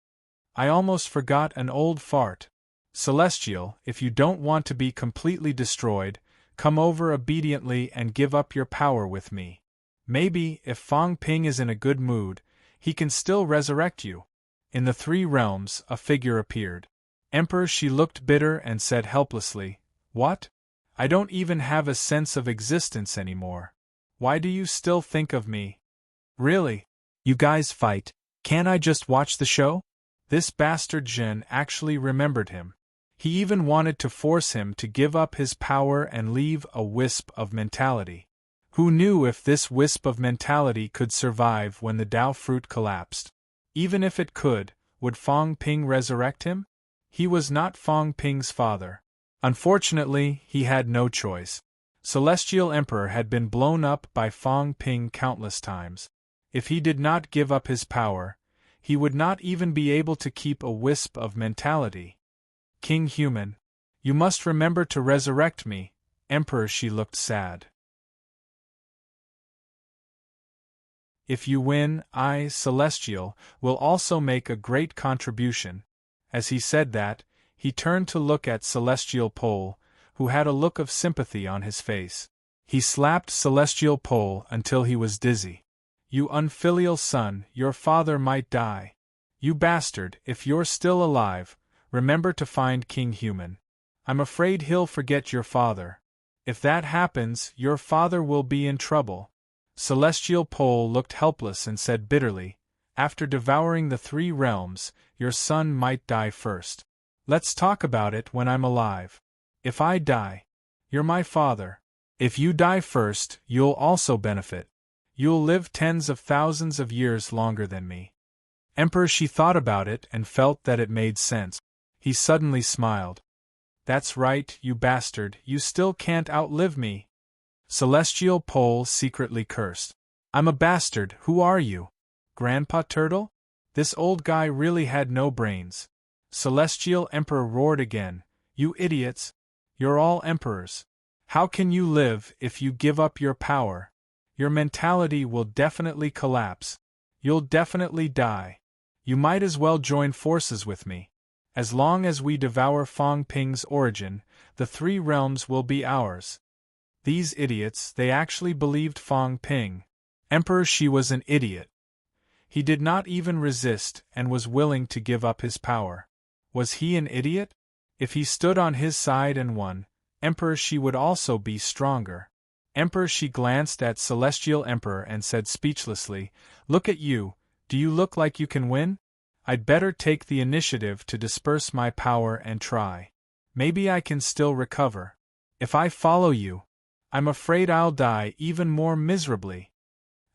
"I almost forgot an old fart. Celestial, if you don't want to be completely destroyed, come over obediently and give up your power with me. Maybe, if Fong Ping is in a good mood, he can still resurrect you." In the three realms, a figure appeared. Emperor, she looked bitter and said helplessly, "What? I don't even have a sense of existence anymore. Why do you still think of me? Really? You guys fight. Can't I just watch the show?" This bastard Zhen actually remembered him. He even wanted to force him to give up his power and leave a wisp of mentality. Who knew if this wisp of mentality could survive when the Tao fruit collapsed? Even if it could, would Fong Ping resurrect him? He was not Fong Ping's father. Unfortunately, he had no choice. Celestial Emperor had been blown up by Fong Ping countless times. If he did not give up his power, he would not even be able to keep a wisp of mentality. "King Human, you must remember to resurrect me." Emperor, she looked sad. "If you win, I, Celestial, will also make a great contribution." As he said that, he turned to look at Celestial Pole, who had a look of sympathy on his face. He slapped Celestial Pole until he was dizzy. "You unfilial son, your father might die. You bastard, if you're still alive, remember to find King Human. I'm afraid he'll forget your father. If that happens, your father will be in trouble." Celestial Pole looked helpless and said bitterly, "After devouring the 3 realms, your son might die first. Let's talk about it when I'm alive. If I die, you're my father. If you die first, you'll also benefit. You'll live tens of thousands of years longer than me." Emperor Shi thought about it and felt that it made sense. He suddenly smiled. "That's right, you bastard, you still can't outlive me." Celestial Pole secretly cursed. "I'm a bastard, who are you? Grandpa Turtle?" This old guy really had no brains. Celestial Emperor roared again, "You idiots! You're all emperors. How can you live if you give up your power? Your mentality will definitely collapse. You'll definitely die. You might as well join forces with me. As long as we devour Fong Ping's origin, the 3 realms will be ours." These idiots, they actually believed Fong Ping. Emperor Shi was an idiot. He did not even resist and was willing to give up his power. Was he an idiot? If he stood on his side and won, Emperor Shi would also be stronger. Emperor Shi glanced at Celestial Emperor and said speechlessly, "Look at you, do you look like you can win? I'd better take the initiative to disperse my power and try. Maybe I can still recover. If I follow you, I'm afraid I'll die even more miserably."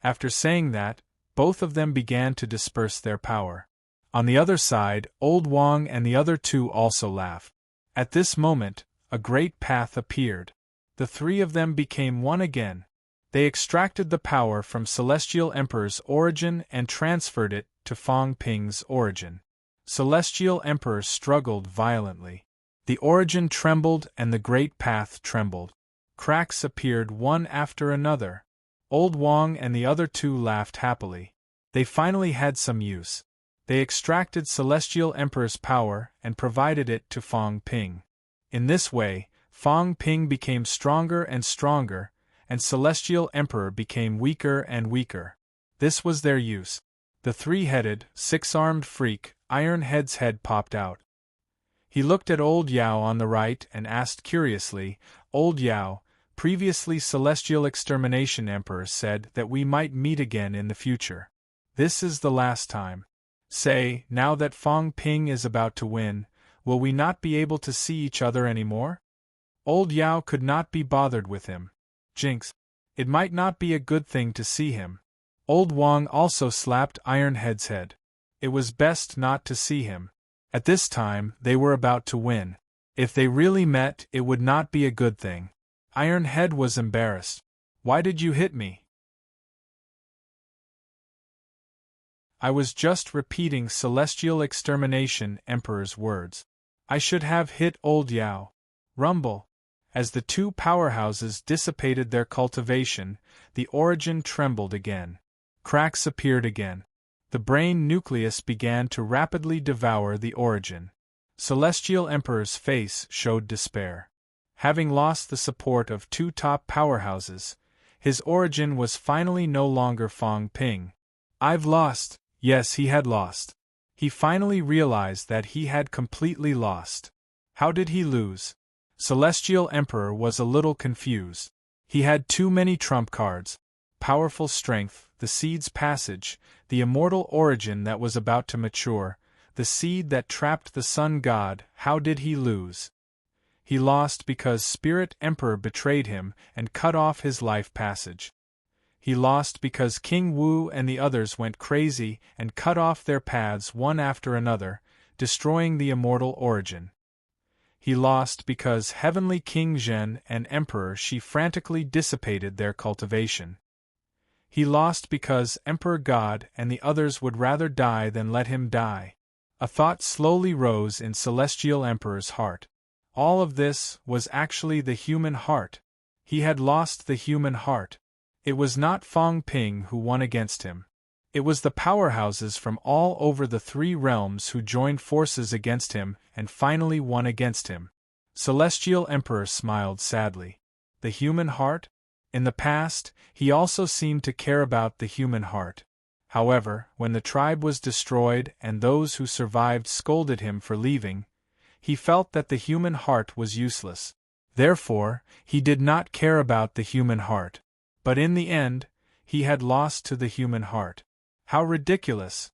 After saying that, both of them began to disperse their power. On the other side, Old Wang and the other 2 also laughed. At this moment, a great path appeared. The 3 of them became one again. They extracted the power from Celestial Emperor's origin and transferred it to Fong Ping's origin. Celestial Emperor struggled violently. The origin trembled and the great path trembled. Cracks appeared one after another. Old Wang and the other 2 laughed happily. They finally had some use. They extracted Celestial Emperor's power and provided it to Fong Ping. In this way, Fong Ping became stronger and stronger, and Celestial Emperor became weaker and weaker. This was their use. The 3-headed, 6-armed freak, Iron Head's head popped out. He looked at Old Yao on the right and asked curiously, "Old Yao, previously Celestial Extermination Emperor said that we might meet again in the future. This is the last time. Say, now that Fong Ping is about to win, will we not be able to see each other anymore?" Old Yao could not be bothered with him. Jinx. It might not be a good thing to see him. Old Wang also slapped Iron Head's head. It was best not to see him. At this time, they were about to win. If they really met, it would not be a good thing. Iron Head was embarrassed. "Why did you hit me?" "I was just repeating Celestial Extermination Emperor's words. I should have hit Old Yao." Rumble. As the 2 powerhouses dissipated their cultivation, the origin trembled again. Cracks appeared again. The brain nucleus began to rapidly devour the origin. Celestial Emperor's face showed despair. Having lost the support of 2 top powerhouses, his origin was finally no longer Fong Ping. "I've lost." Yes, he had lost. He finally realized that he had completely lost. How did he lose? Celestial Emperor was a little confused. He had too many trump cards. Powerful strength, the seed's passage, the immortal origin that was about to mature, the seed that trapped the sun god. How did he lose? He lost because Spirit Emperor betrayed him and cut off his life passage. He lost because King Wu and the others went crazy and cut off their paths one after another, destroying the immortal origin. He lost because Heavenly King Zhen and Emperor Shi frantically dissipated their cultivation. He lost because Emperor God and the others would rather die than let him die. A thought slowly rose in Celestial Emperor's heart. All of this was actually the human heart. He had lost the human heart. It was not Fong Ping who won against him. It was the powerhouses from all over the 3 realms who joined forces against him and finally won against him. Celestial Emperor smiled sadly. The human heart? In the past, he also seemed to care about the human heart. However, when the tribe was destroyed and those who survived scolded him for leaving, he felt that the human heart was useless. Therefore, he did not care about the human heart. But in the end, he had lost to the human heart. How ridiculous!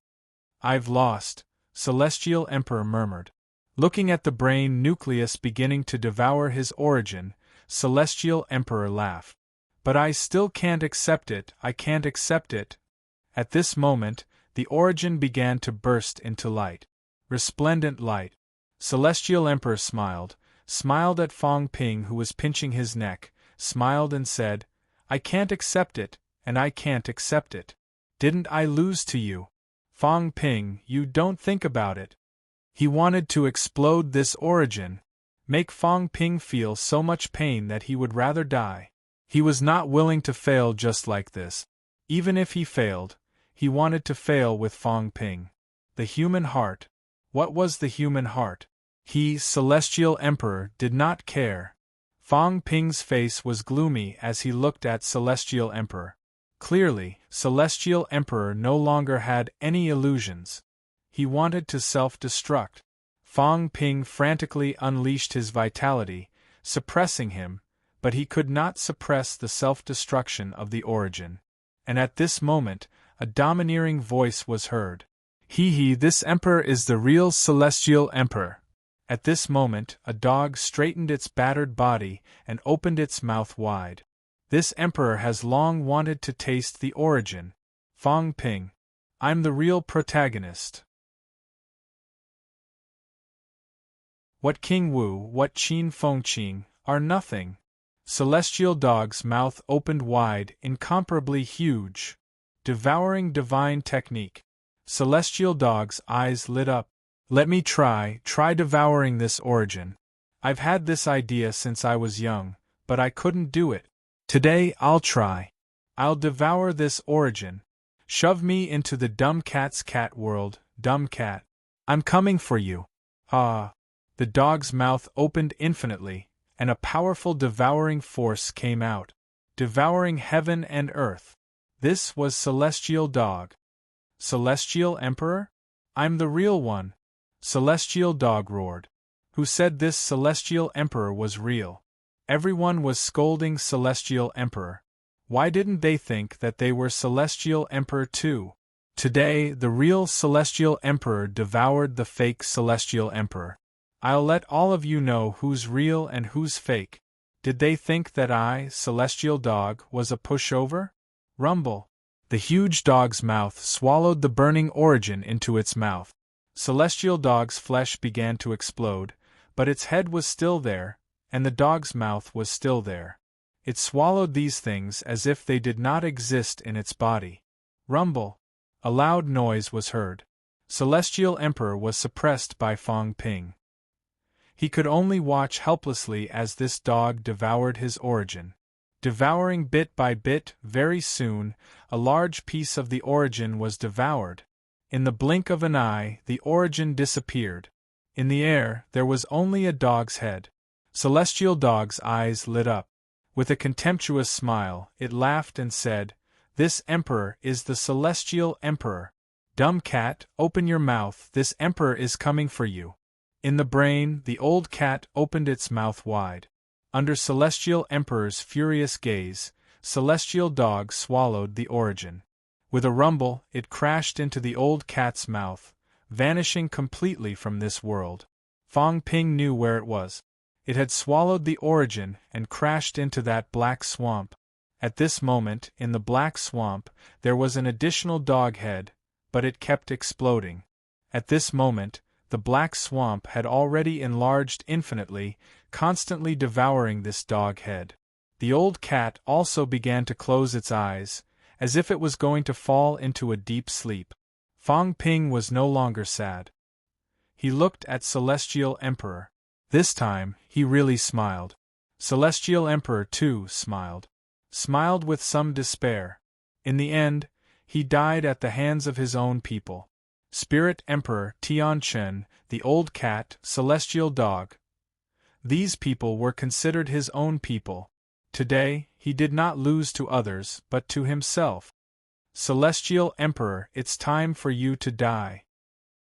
I've lost, Celestial Emperor murmured. Looking at the brain nucleus beginning to devour his origin, Celestial Emperor laughed. But I still can't accept it, I can't accept it. At this moment, the origin began to burst into light. Resplendent light. Celestial Emperor smiled at Fong Ping who was pinching his neck, smiled and said, I can't accept it, and I can't accept it. Didn't I lose to you? Fong Ping, you don't think about it. He wanted to explode this origin, make Fong Ping feel so much pain that he would rather die. He was not willing to fail just like this. Even if he failed, he wanted to fail with Fong Ping. The human heart. What was the human heart? He, Celestial Emperor, did not care. Fong Ping's face was gloomy as he looked at Celestial Emperor. Clearly, Celestial Emperor no longer had any illusions. He wanted to self-destruct. Fong Ping frantically unleashed his vitality, suppressing him, but he could not suppress the self-destruction of the origin. And at this moment, a domineering voice was heard. He, this emperor is the real Celestial Emperor. At this moment, a dog straightened its battered body and opened its mouth wide. This emperor has long wanted to taste the origin. Fong Ping. I'm the real protagonist. What King Wu, what Qin Fengqing, are nothing. Celestial Dog's mouth opened wide, incomparably huge. Devouring divine technique. Celestial Dog's eyes lit up. Let me try devouring this origin. I've had this idea since I was young, but I couldn't do it. Today I'll try. I'll devour this origin. Shove me into the dumb cat's cat world, dumb cat. I'm coming for you. Ah. The dog's mouth opened infinitely, and a powerful devouring force came out, devouring heaven and earth. This was Celestial Dog. Celestial Emperor? I'm the real one. Celestial Dog roared. Who said this Celestial Emperor was real? Everyone was scolding Celestial Emperor. Why didn't they think that they were Celestial Emperor too? Today, the real Celestial Emperor devoured the fake Celestial Emperor. I'll let all of you know who's real and who's fake. Did they think that I, Celestial Dog, was a pushover? Rumble. The huge dog's mouth swallowed the burning origin into its mouth. Celestial Dog's flesh began to explode, but its head was still there, and the dog's mouth was still there. It swallowed these things as if they did not exist in its body. Rumble. A loud noise was heard. Celestial Emperor was suppressed by Fong Ping. He could only watch helplessly as this dog devoured his origin. Devouring bit by bit, very soon, a large piece of the origin was devoured. In the blink of an eye, the origin disappeared. In the air, there was only a dog's head. Celestial Dog's eyes lit up. With a contemptuous smile, it laughed and said, This emperor is the Celestial Emperor. Dumb cat, open your mouth, this emperor is coming for you. In the brain, the old cat opened its mouth wide. Under Celestial Emperor's furious gaze, Celestial Dog swallowed the origin. With a rumble, it crashed into the old cat's mouth, vanishing completely from this world. Fong Ping knew where it was. It had swallowed the origin and crashed into that black swamp. At this moment, in the black swamp, there was an additional dog head, but it kept exploding. At this moment, the black swamp had already enlarged infinitely, constantly devouring this dog head. The old cat also began to close its eyes, as if it was going to fall into a deep sleep. Fong Ping was no longer sad. He looked at Celestial Emperor. This time, he really smiled. Celestial Emperor too smiled. Smiled with some despair. In the end, he died at the hands of his own people. Spirit Emperor Tianchen, the old cat, Celestial Dog. These people were considered his own people. Today, he did not lose to others, but to himself. Celestial Emperor, it's time for you to die.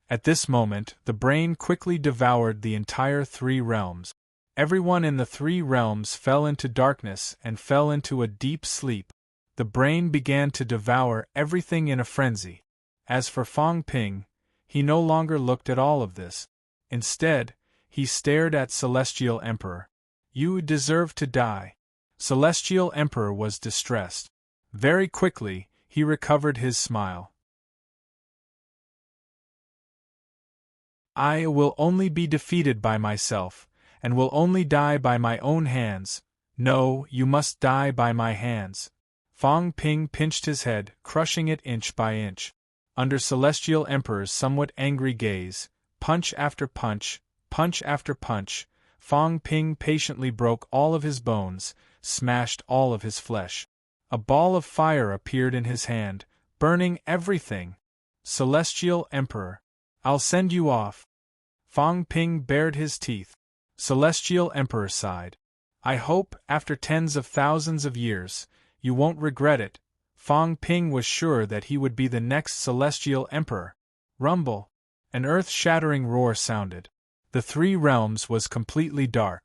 At this moment, the brain quickly devoured the entire 3 realms. Everyone in the 3 realms fell into darkness and fell into a deep sleep. The brain began to devour everything in a frenzy. As for Fong Ping, he no longer looked at all of this. Instead, he stared at Celestial Emperor. You deserve to die. Celestial Emperor was distressed. Very quickly, he recovered his smile. I will only be defeated by myself, and will only die by my own hands. No, you must die by my hands. Fong Ping pinched his head, crushing it inch by inch. Under Celestial Emperor's somewhat angry gaze, punch after punch, punch after punch, Fong Ping patiently broke all of his bones, smashed all of his flesh. A ball of fire appeared in his hand, burning everything. Celestial Emperor, I'll send you off. Fong Ping bared his teeth. Celestial Emperor sighed. I hope, after tens of thousands of years, you won't regret it. Fong Ping was sure that he would be the next Celestial Emperor. Rumble. An earth-shattering roar sounded. The Three Realms was completely dark.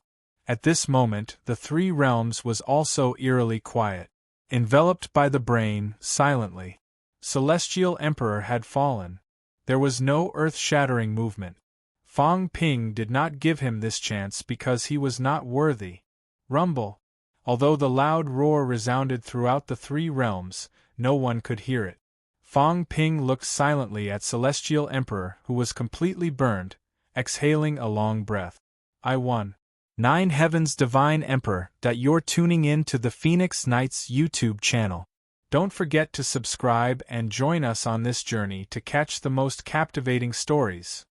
At this moment, the Three Realms was also eerily quiet. Enveloped by the brain, silently. Celestial Emperor had fallen. There was no earth-shattering movement. Fong Ping did not give him this chance because he was not worthy. Rumble. Although the loud roar resounded throughout the Three Realms, no one could hear it. Fong Ping looked silently at Celestial Emperor, who was completely burned, exhaling a long breath. I won. 9 Heavens Divine Emperor, that you're tuning in to the Phoenix Knights YouTube channel. Don't forget to subscribe and join us on this journey to catch the most captivating stories.